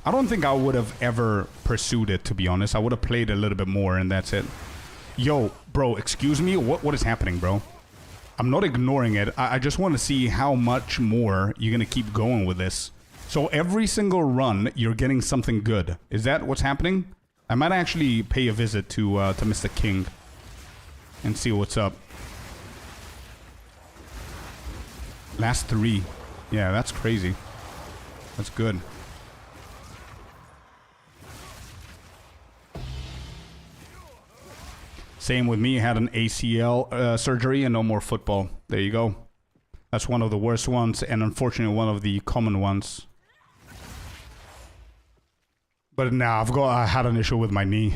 I don't think I would have ever pursued it, to be honest. I would have played a little bit more, and that's it. Yo, bro, excuse me? What is happening, bro? I'm not ignoring it. I just want to see how much more you're going to keep going with this. So every single run, you're getting something good. Is that what's happening? I might actually pay a visit to Mr. King. and see what's up. Last 3. Yeah, that's crazy. That's good. Same with me. Had an ACL surgery and no more football. There you go. That's one of the worst ones, and unfortunately one of the common ones. But now I had an issue with my knee.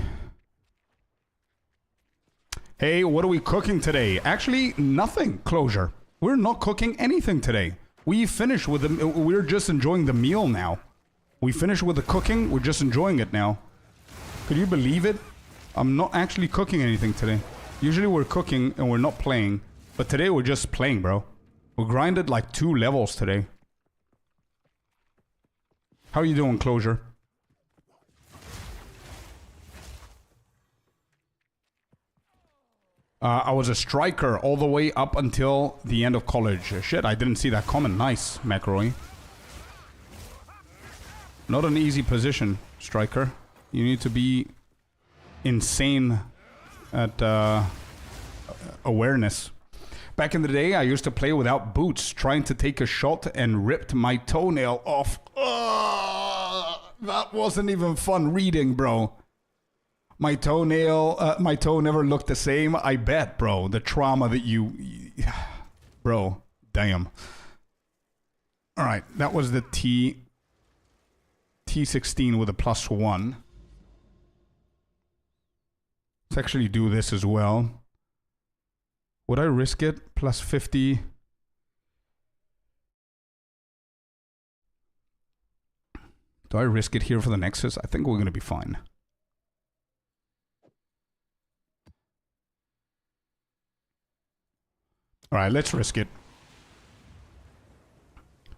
Hey, what are we cooking today? Actually, nothing. Closure. We're not cooking anything today. We finished with the. We're just enjoying the meal now. We finished with the cooking. We're just enjoying it now. Could you believe it? I'm not actually cooking anything today. Usually we're cooking and we're not playing. But today we're just playing, bro. We grinded like 2 levels today. How are you doing, Closure? I was a striker all the way up until the end of college. Shit, I didn't see that comment. Nice, McRoy. Not an easy position, striker. You need to be insane at awareness. Back in the day, I used to play without boots, trying to take a shot and ripped my toenail off. That wasn't even fun reading, bro. My toe never looked the same. I bet, bro. The trauma that bro, damn. All right, that was the T16 with a +1. Let's actually do this as well. Would I risk it? +50. Do I risk it here for the Nexus? I think we're going to be fine. All right, let's risk it.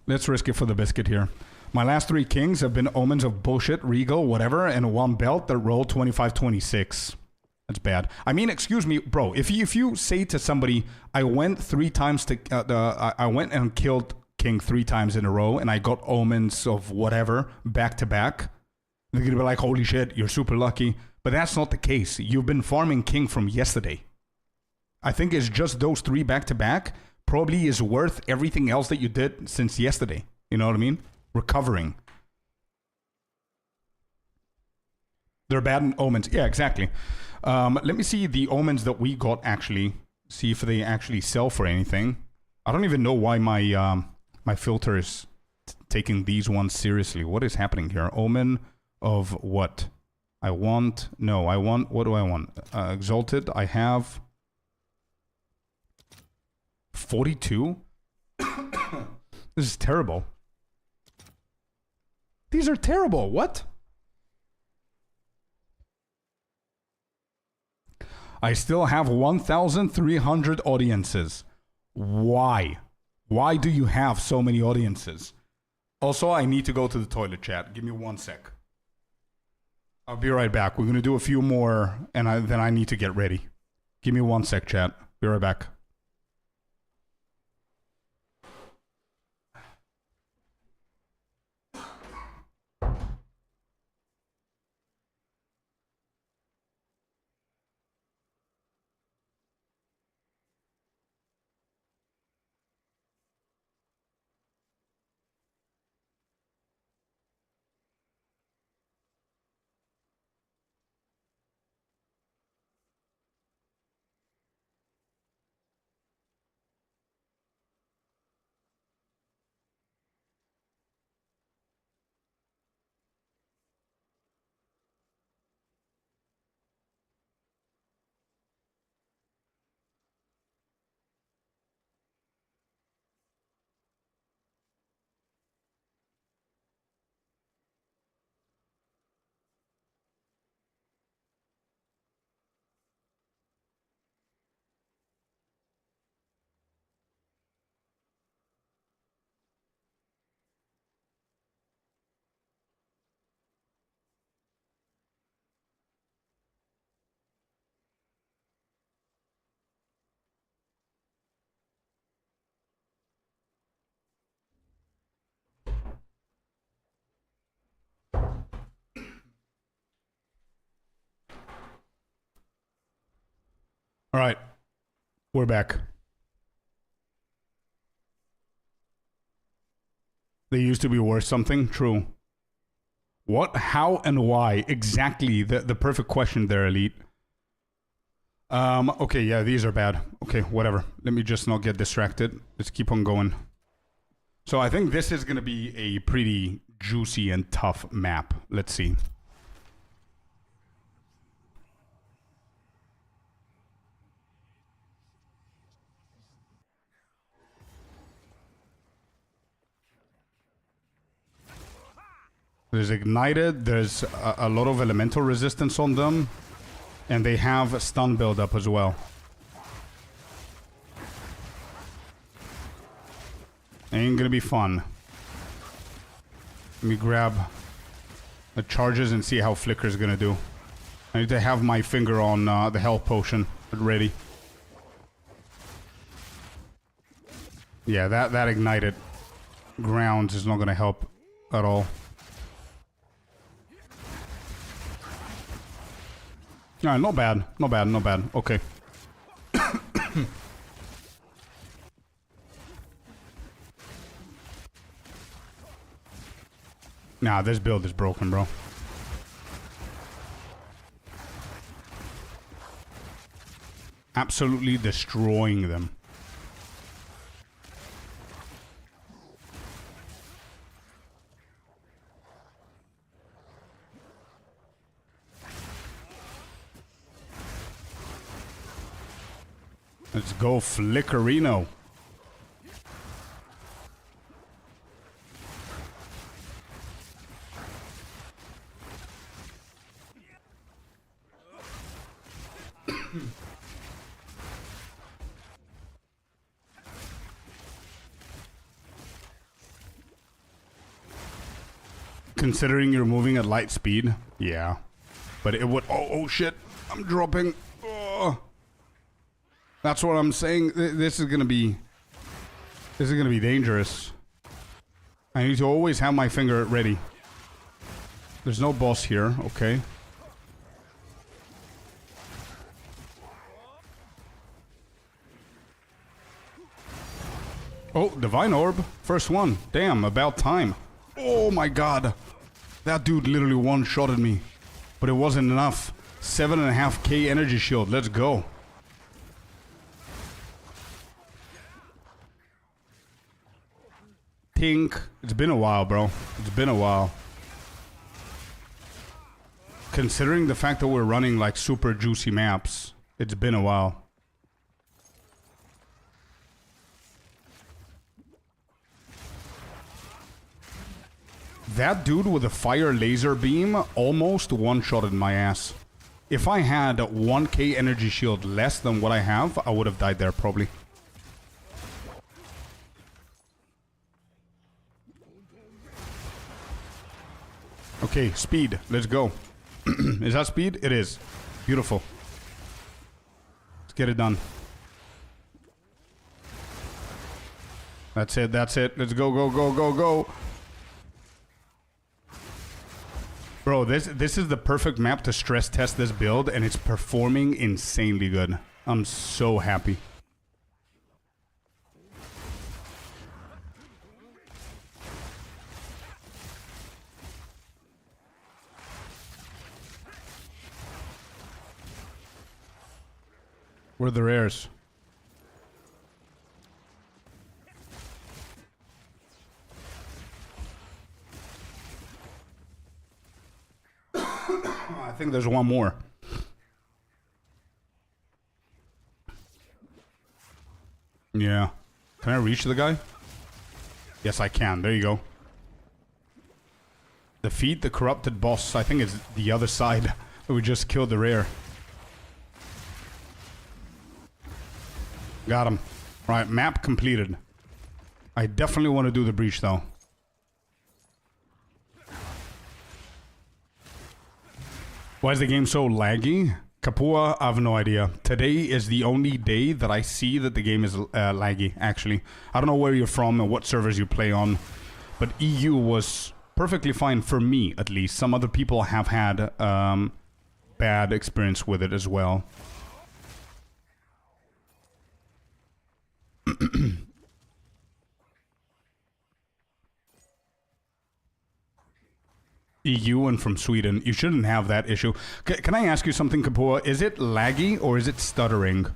Let's risk it for the biscuit here. My last 3 kings have been omens of bullshit, regal, whatever, and 1 belt that rolled 25-26. That's bad. I mean, excuse me, bro. If you say to somebody, I went 3 times to I went and killed king 3 times in a row, and I got omens of whatever back to back, they're gonna be like, holy shit, you're super lucky. But that's not the case. You've been farming king from yesterday. I think it's just those 3 back to back probably is worth everything else that you did since yesterday. You know what I mean? Recovering. They're bad omens. Yeah, exactly. Let me see the omens that we got actually. See if they actually sell for anything. I don't even know why my my filter is taking these ones seriously. What is happening here? Omen of what? I want... No, I want... What do I want? Exalted. I have... 42? This is terrible. These are terrible. What? I still have 1,300 audiences. Why? Why do you have so many audiences? Also, I need to go to the toilet, chat. Give me 1 sec. I'll be right back. We're going to do a few more, and then I need to get ready. Give me 1 sec, chat. Be right back. All right. We're back. They used to be worth something? True. What, how, and why? Exactly. The perfect question there, Elite. Okay, yeah, these are bad. Okay, whatever. Let me just not get distracted. Let's keep on going. So I think this is going to be a pretty juicy and tough map. Let's see. There's Ignited, there's a lot of elemental resistance on them, and they have a stun build-up as well. Ain't gonna be fun. Let me grab the charges and see how Flicker's gonna do. I need to have my finger on the health potion ready. Yeah, that Ignited grounds is not gonna help at all. Yeah, not bad, not bad, not bad. Okay. Nah, this build is broken, bro. Absolutely destroying them. Let's go, Flickerino. Considering you're moving at light speed, yeah. But it would... Oh shit. I'm dropping. Oh. That's what I'm saying. This is gonna be dangerous. I need to always have my finger ready. There's no boss here, okay. Oh, Divine Orb. First one. Damn, about time. Oh my god. That dude literally one-shotted me. But it wasn't enough. 7.5k energy shield. Let's go. Tink. It's been a while, bro. It's been a while. Considering the fact that we're running like super juicy maps, it's been a while. That dude with a fire laser beam almost one-shotted my ass. If I had 1k energy shield less than what I have, I would have died there probably. Okay, speed. Let's go. Is that speed? It is. Beautiful. Let's get it done. That's it, that's it. Let's go, go, go, go, go. Bro, this is the perfect map to stress test this build, and it's performing insanely good. I'm so happy. Where are the rares? I think there's one more. Yeah. Can I reach the guy? Yes, I can. There you go. Defeat the corrupted boss. I think it's the other side. We just killed the rare. Got him. Right, map completed. I definitely want to do the breach though. Why is the game so laggy? Kapua, I have no idea. Today is the only day that I see that the game is laggy, actually. I don't know where you're from and what servers you play on, but EU was perfectly fine for me, at least. Some other people have had bad experience with it as well. EU and from Sweden. You shouldn't have that issue. Can I ask you something, Kapua? Is it laggy or is it stuttering?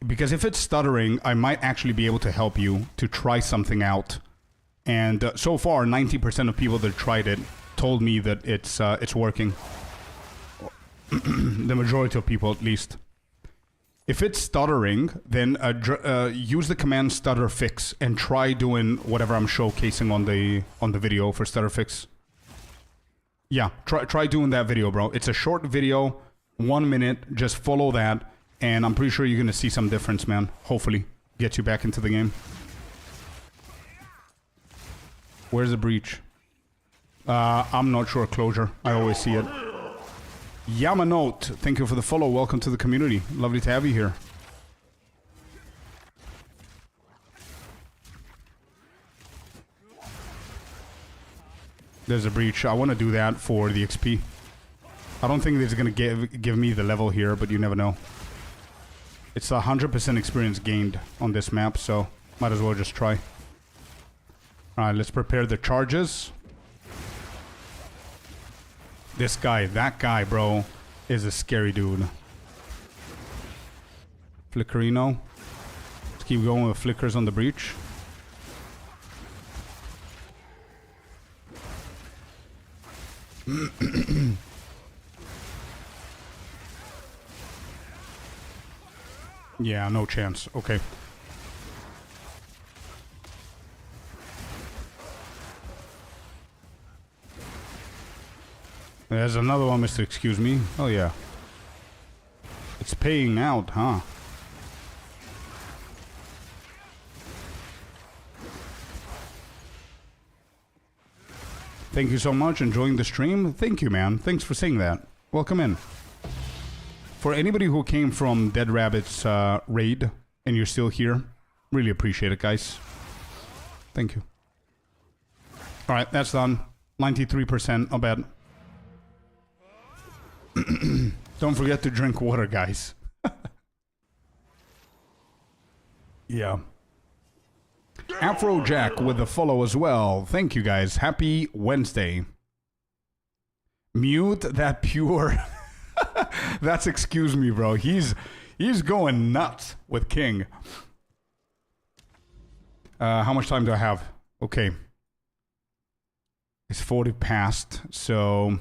Because if it's stuttering, I might actually be able to help you to try something out. And so far, 90% of people that tried it told me that it's working. The majority of people, at least. If it's stuttering, then use the command stutter fix and try doing whatever I'm showcasing on the video for stutter fix. Yeah, try doing that video, bro. It's a short video, 1 minute. Just follow that, and I'm pretty sure you're gonna see some difference, man. Hopefully, get you back into the game. Where's the breach? I'm not sure. Closure. I always see it. Yamanote, thank you for the follow. Welcome to the community. Lovely to have you here. There's a breach. I want to do that for the XP. I don't think it's going to give me the level here, but you never know. It's 100% experience gained on this map, so might as well just try. Alright, let's prepare the charges. This guy, that guy, bro, is a scary dude. Flickerino. Let's keep going with flickers on the breach. Yeah, no chance. Okay. There's another one, Mr. Excuse Me. Oh, yeah. It's paying out, huh? Thank you so much. Enjoying the stream? Thank you, man. Thanks for saying that. Welcome in. For anybody who came from Dead Rabbit's raid and you're still here, really appreciate it, guys. Thank you. Alright, that's done. 93%, not bad. Don't forget to drink water, guys. Yeah. Afrojack with the follow as well. Thank you, guys. Happy Wednesday. Mute that pure... That's excuse me, bro. He's going nuts with King. How much time do I have? Okay. It's 40 past, so...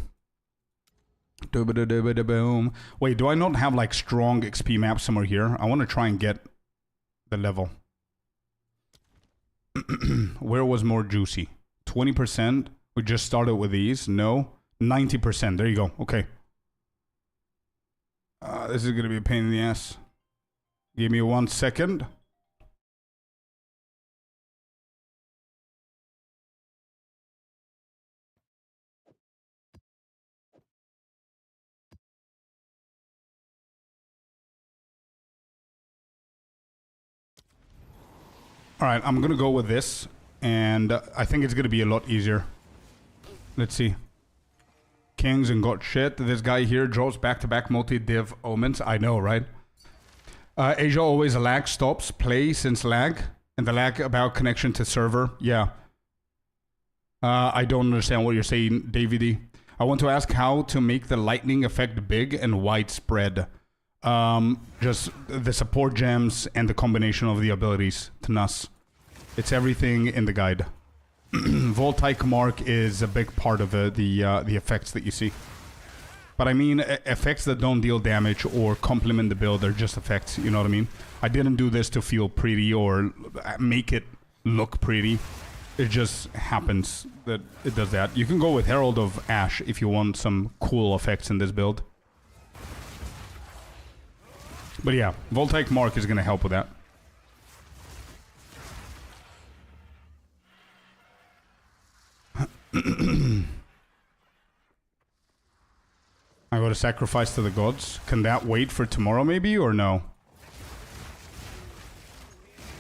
Boom. Wait, do I not have like strong XP map somewhere here? I want to try and get the level. Where was more juicy? 20%? We just started with these. No. 90%. There you go. Okay. This is going to be a pain in the ass. Give me 1 second. Alright, I'm going to go with this. And I think it's going to be a lot easier. Let's see. Kings and got shit. This guy here draws back-to-back multi-div omens. I know, right? Asia always lag stops play since lag. And the lag about connection to server. Yeah. I don't understand what you're saying, Davey. I want to ask how to make the lightning effect big and widespread. Just the support gems and the combination of the abilities to NUS. It's everything in the guide. Voltaic Mark is a big part of the effects that you see. But I mean, effects that don't deal damage or complement the build are just effects, you know what I mean? I didn't do this to feel pretty or make it look pretty. It just happens that it does that. You can go with Herald of Ash if you want some cool effects in this build. But yeah, Voltaic Mark is going to help with that. I got a sacrifice to the gods. Can that wait for tomorrow maybe or no?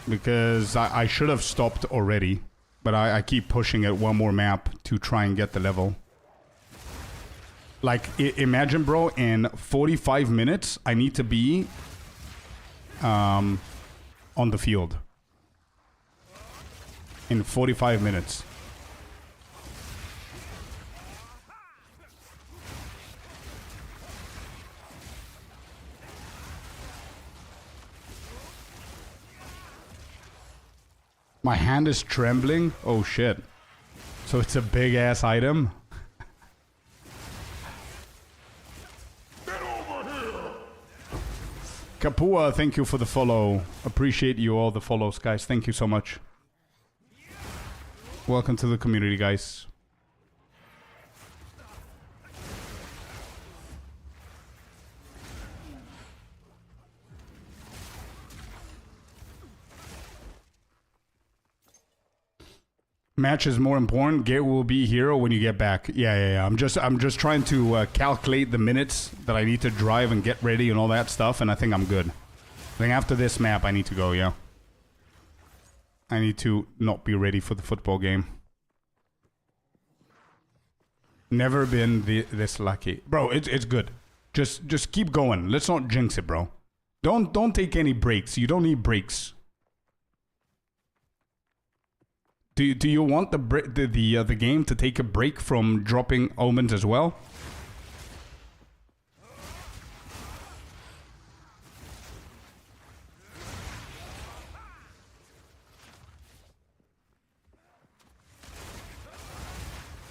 Because I should have stopped already. But I keep pushing it one more map to try and get the level. Like, imagine, bro, in 45 minutes, I need to be on the field. in 45 minutes. My hand is trembling. Oh shit. So it's a big ass item. Kapua, thank you for the follow. Appreciate you all the follows, guys. Thank you so much. Welcome to the community, guys. Match is more important. Gate will be hero when you get back. Yeah. I'm just trying to calculate the minutes that I need to drive and get ready and all that stuff, and I think I'm good. I think after this map, I need to go. Yeah. I need to not be ready for the football game. Never been this lucky, bro. It's good. Just keep going. Let's not jinx it, bro. Don't take any breaks. You don't need breaks. Do you want the game to take a break from dropping omens as well?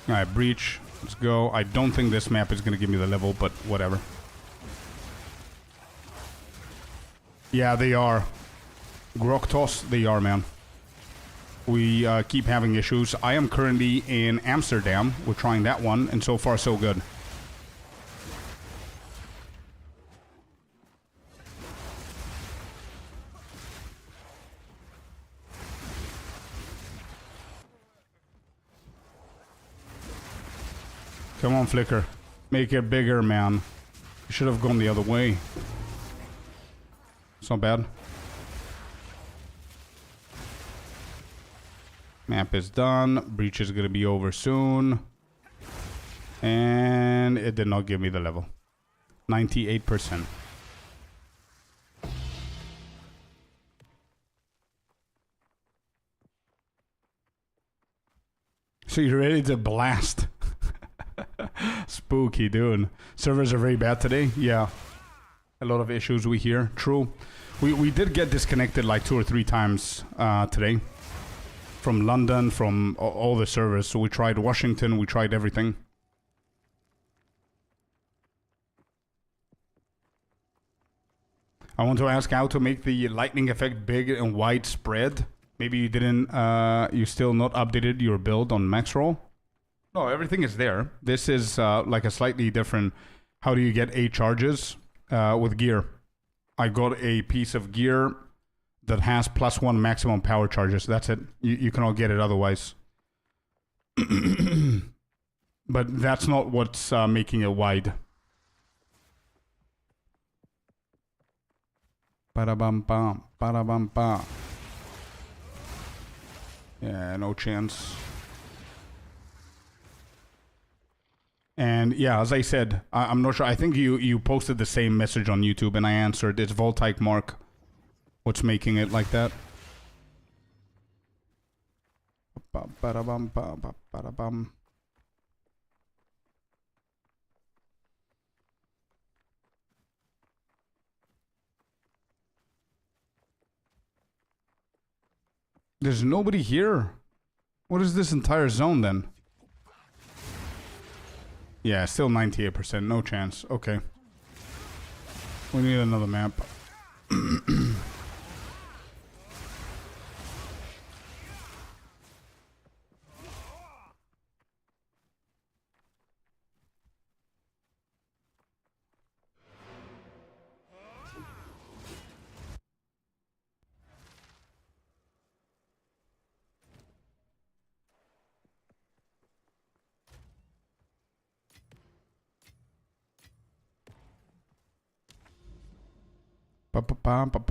Alright, breach. Let's go. I don't think this map is gonna give me the level, but whatever. Yeah, they are. Grok toss, they are, man. We keep having issues. I am currently in Amsterdam. We're trying that one, and so far so good. Come on, Flicker. Make it bigger, man. You should have gone the other way. It's not bad. Map is done. Breach is gonna be over soon. And it did not give me the level. 98%. So you're ready to blast. Spooky, dude. Servers are very bad today. Yeah. A lot of issues we hear. True. We did get disconnected like 2 or 3 times today. From London, from all the servers. So we tried Washington, we tried everything. I want to ask how to make the lightning effect big and widespread. Maybe you didn't, you still not updated your build on max roll? No, everything is there. This is like a slightly different, how do you get 8 charges with gear? I got a piece of gear that has +1 maximum power charges. That's it. You cannot get it otherwise. But that's not what's making it wide. Ba-da-bum-bum, ba-da-bum-bum. Yeah, no chance. And yeah, as I said, I'm not sure. I think you posted the same message on YouTube and I answered. It's Voltaic Mark. What's making it like that? Ba-da-bum-bum. There's nobody here. What is this entire zone then? Yeah, still 98%. No chance. Okay. We need another map.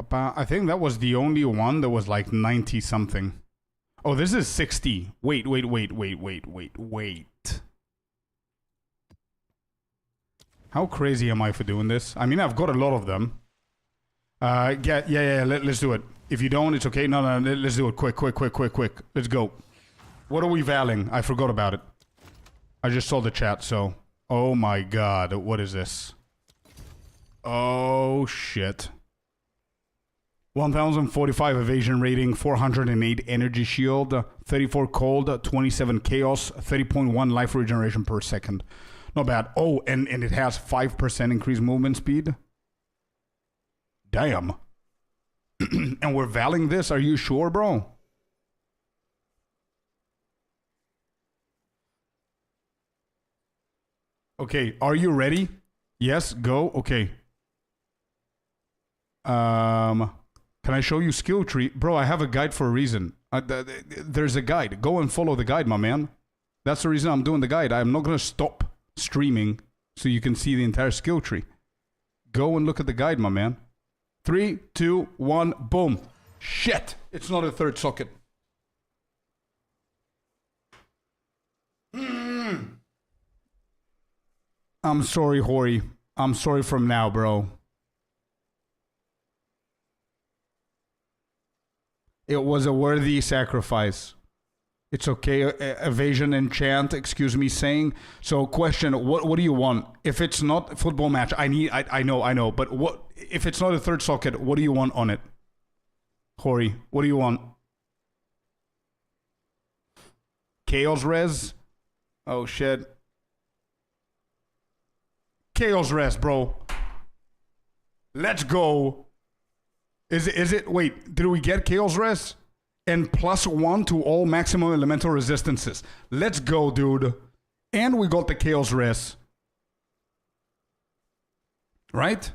I think that was the only one that was like 90 something. Oh, this is 60. Wait. How crazy am I for doing this? I mean, I've got a lot of them. Yeah, let's do it. If you don't, it's okay. No, let's do it. Quick. Let's go. What are we valing? I forgot about it. I just saw the chat, so... Oh my god, what is this? Oh, shit. 1045 evasion rating, 408 energy shield, 34 cold, 27 chaos, 30.1 life regeneration per second. Not bad. Oh, and it has 5% increased movement speed. Damn. And we're valing this? Are you sure, bro? Okay, are you ready? Yes, go. Okay. Can I show you skill tree? Bro, I have a guide for a reason. There's a guide. Go and follow the guide, my man. That's the reason I'm doing the guide. I'm not going to stop streaming so you can see the entire skill tree. Go and look at the guide, my man. 3, 2, 1, boom. Shit! It's not a third socket. I'm sorry, Hori. I'm sorry from now, bro. It was a worthy sacrifice. It's okay. Evasion enchant, excuse me saying. So question, what do you want? If it's not a football match, I know. But what if it's not a third socket, what do you want on it? Hori, what do you want? Chaos res? Oh shit. Chaos res, bro. Let's go. Is it wait, did we get Chaos res? And +1 to all maximum elemental resistances. Let's go, dude. And we got the Chaos res. Right?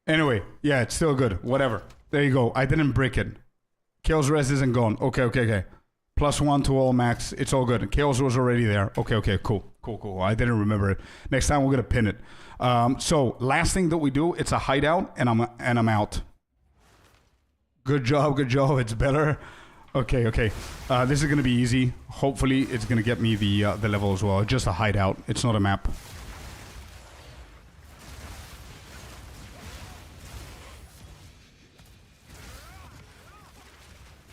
Anyway, yeah, it's still good. Whatever. There you go. I didn't break it. Chaos res isn't gone. Okay. +1 to all max. It's all good. Chaos was already there. Okay, cool. I didn't remember it. Next time we're gonna pin it. So last thing that we do, it's a hideout, and I'm out. Good job. It's better. Okay. This is gonna be easy. Hopefully, it's gonna get me the level as well. It's just a hideout. It's not a map.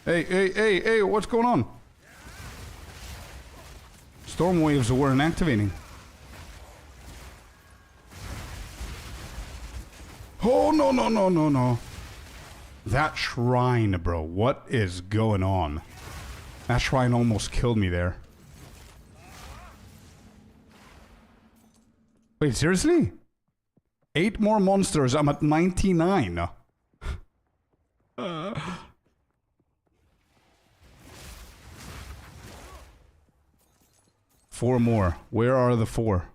Hey, what's going on? Storm waves weren't activating. Oh, no. That shrine, bro. What is going on? That shrine almost killed me there. Wait, seriously? 8 more monsters. I'm at 99. 4 more. Where are the 4?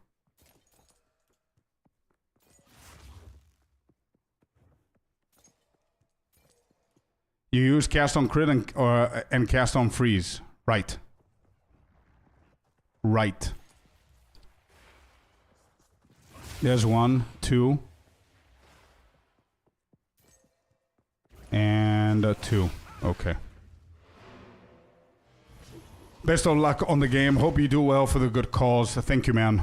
You use cast on crit and cast on freeze. Right. There's 1, 2. And 2. Okay. Best of luck on the game. Hope you do well for the good cause. Thank you, man.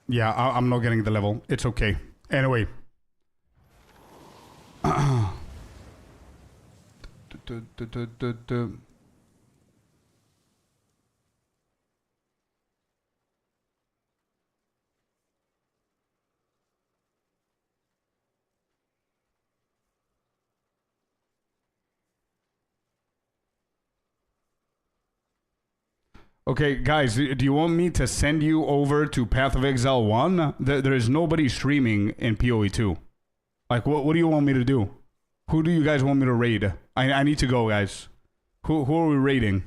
Yeah, I'm not getting the level. It's okay. Anyway. Okay, guys, do you want me to send you over to Path of Exile 1? There is nobody streaming in PoE 2. Like, what do you want me to do? Who do you guys want me to raid? I need to go, guys. Who are we raiding?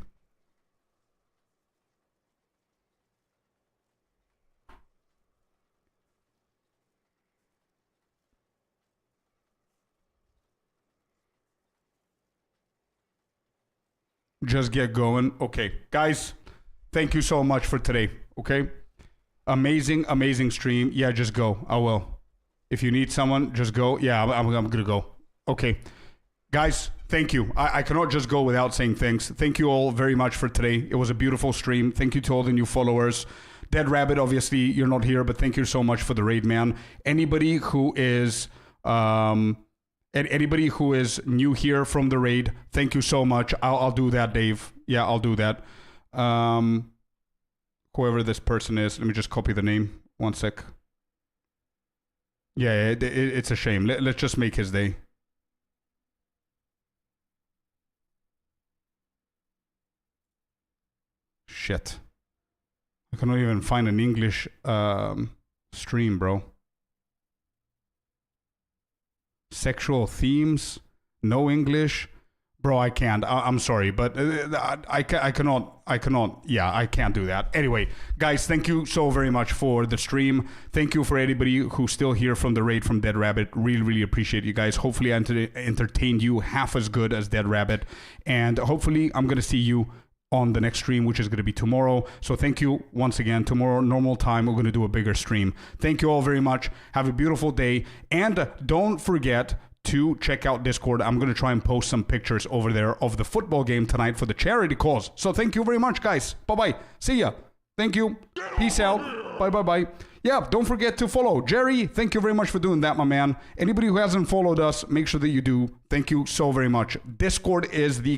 Just get going. Okay, guys. Thank you so much for today, okay? Amazing stream. Yeah, just go. I will. If you need someone, just go. Yeah, I'm gonna go. Okay. Guys, thank you. I cannot just go without saying thanks. Thank you all very much for today. It was a beautiful stream. Thank you to all the new followers. Dead Rabbit, obviously, you're not here, but thank you so much for the raid, man. Anybody who is And anybody who is new here from the raid, thank you so much. I'll do that, Dave. Yeah, I'll do that. Whoever this person is, let me just copy the name. One sec. Yeah, it's a shame. Let's just make his day. Shit. I cannot even find an English stream, bro. Sexual themes, no English. Bro, I can't. I'm sorry, but I cannot. Yeah, I can't do that. Anyway, guys, thank you so very much for the stream. Thank you for anybody who's still here from the raid from Dead Rabbit. Really, really appreciate you guys. Hopefully I entertained you half as good as Dead Rabbit. And hopefully I'm going to see you on the next stream, which is going to be tomorrow. So thank you once again. Tomorrow, normal time, we're going to do a bigger stream. Thank you all very much. Have a beautiful day. And don't forget to check out Discord. I'm going to try and post some pictures over there of the football game tonight for the charity cause. So thank you very much, guys. Bye-bye. See ya. Thank you. Peace out. Bye-bye-bye. Yeah, don't forget to follow. Jerry, thank you very much for doing that, my man. Anybody who hasn't followed us, make sure that you do. Thank you so very much. Discord is the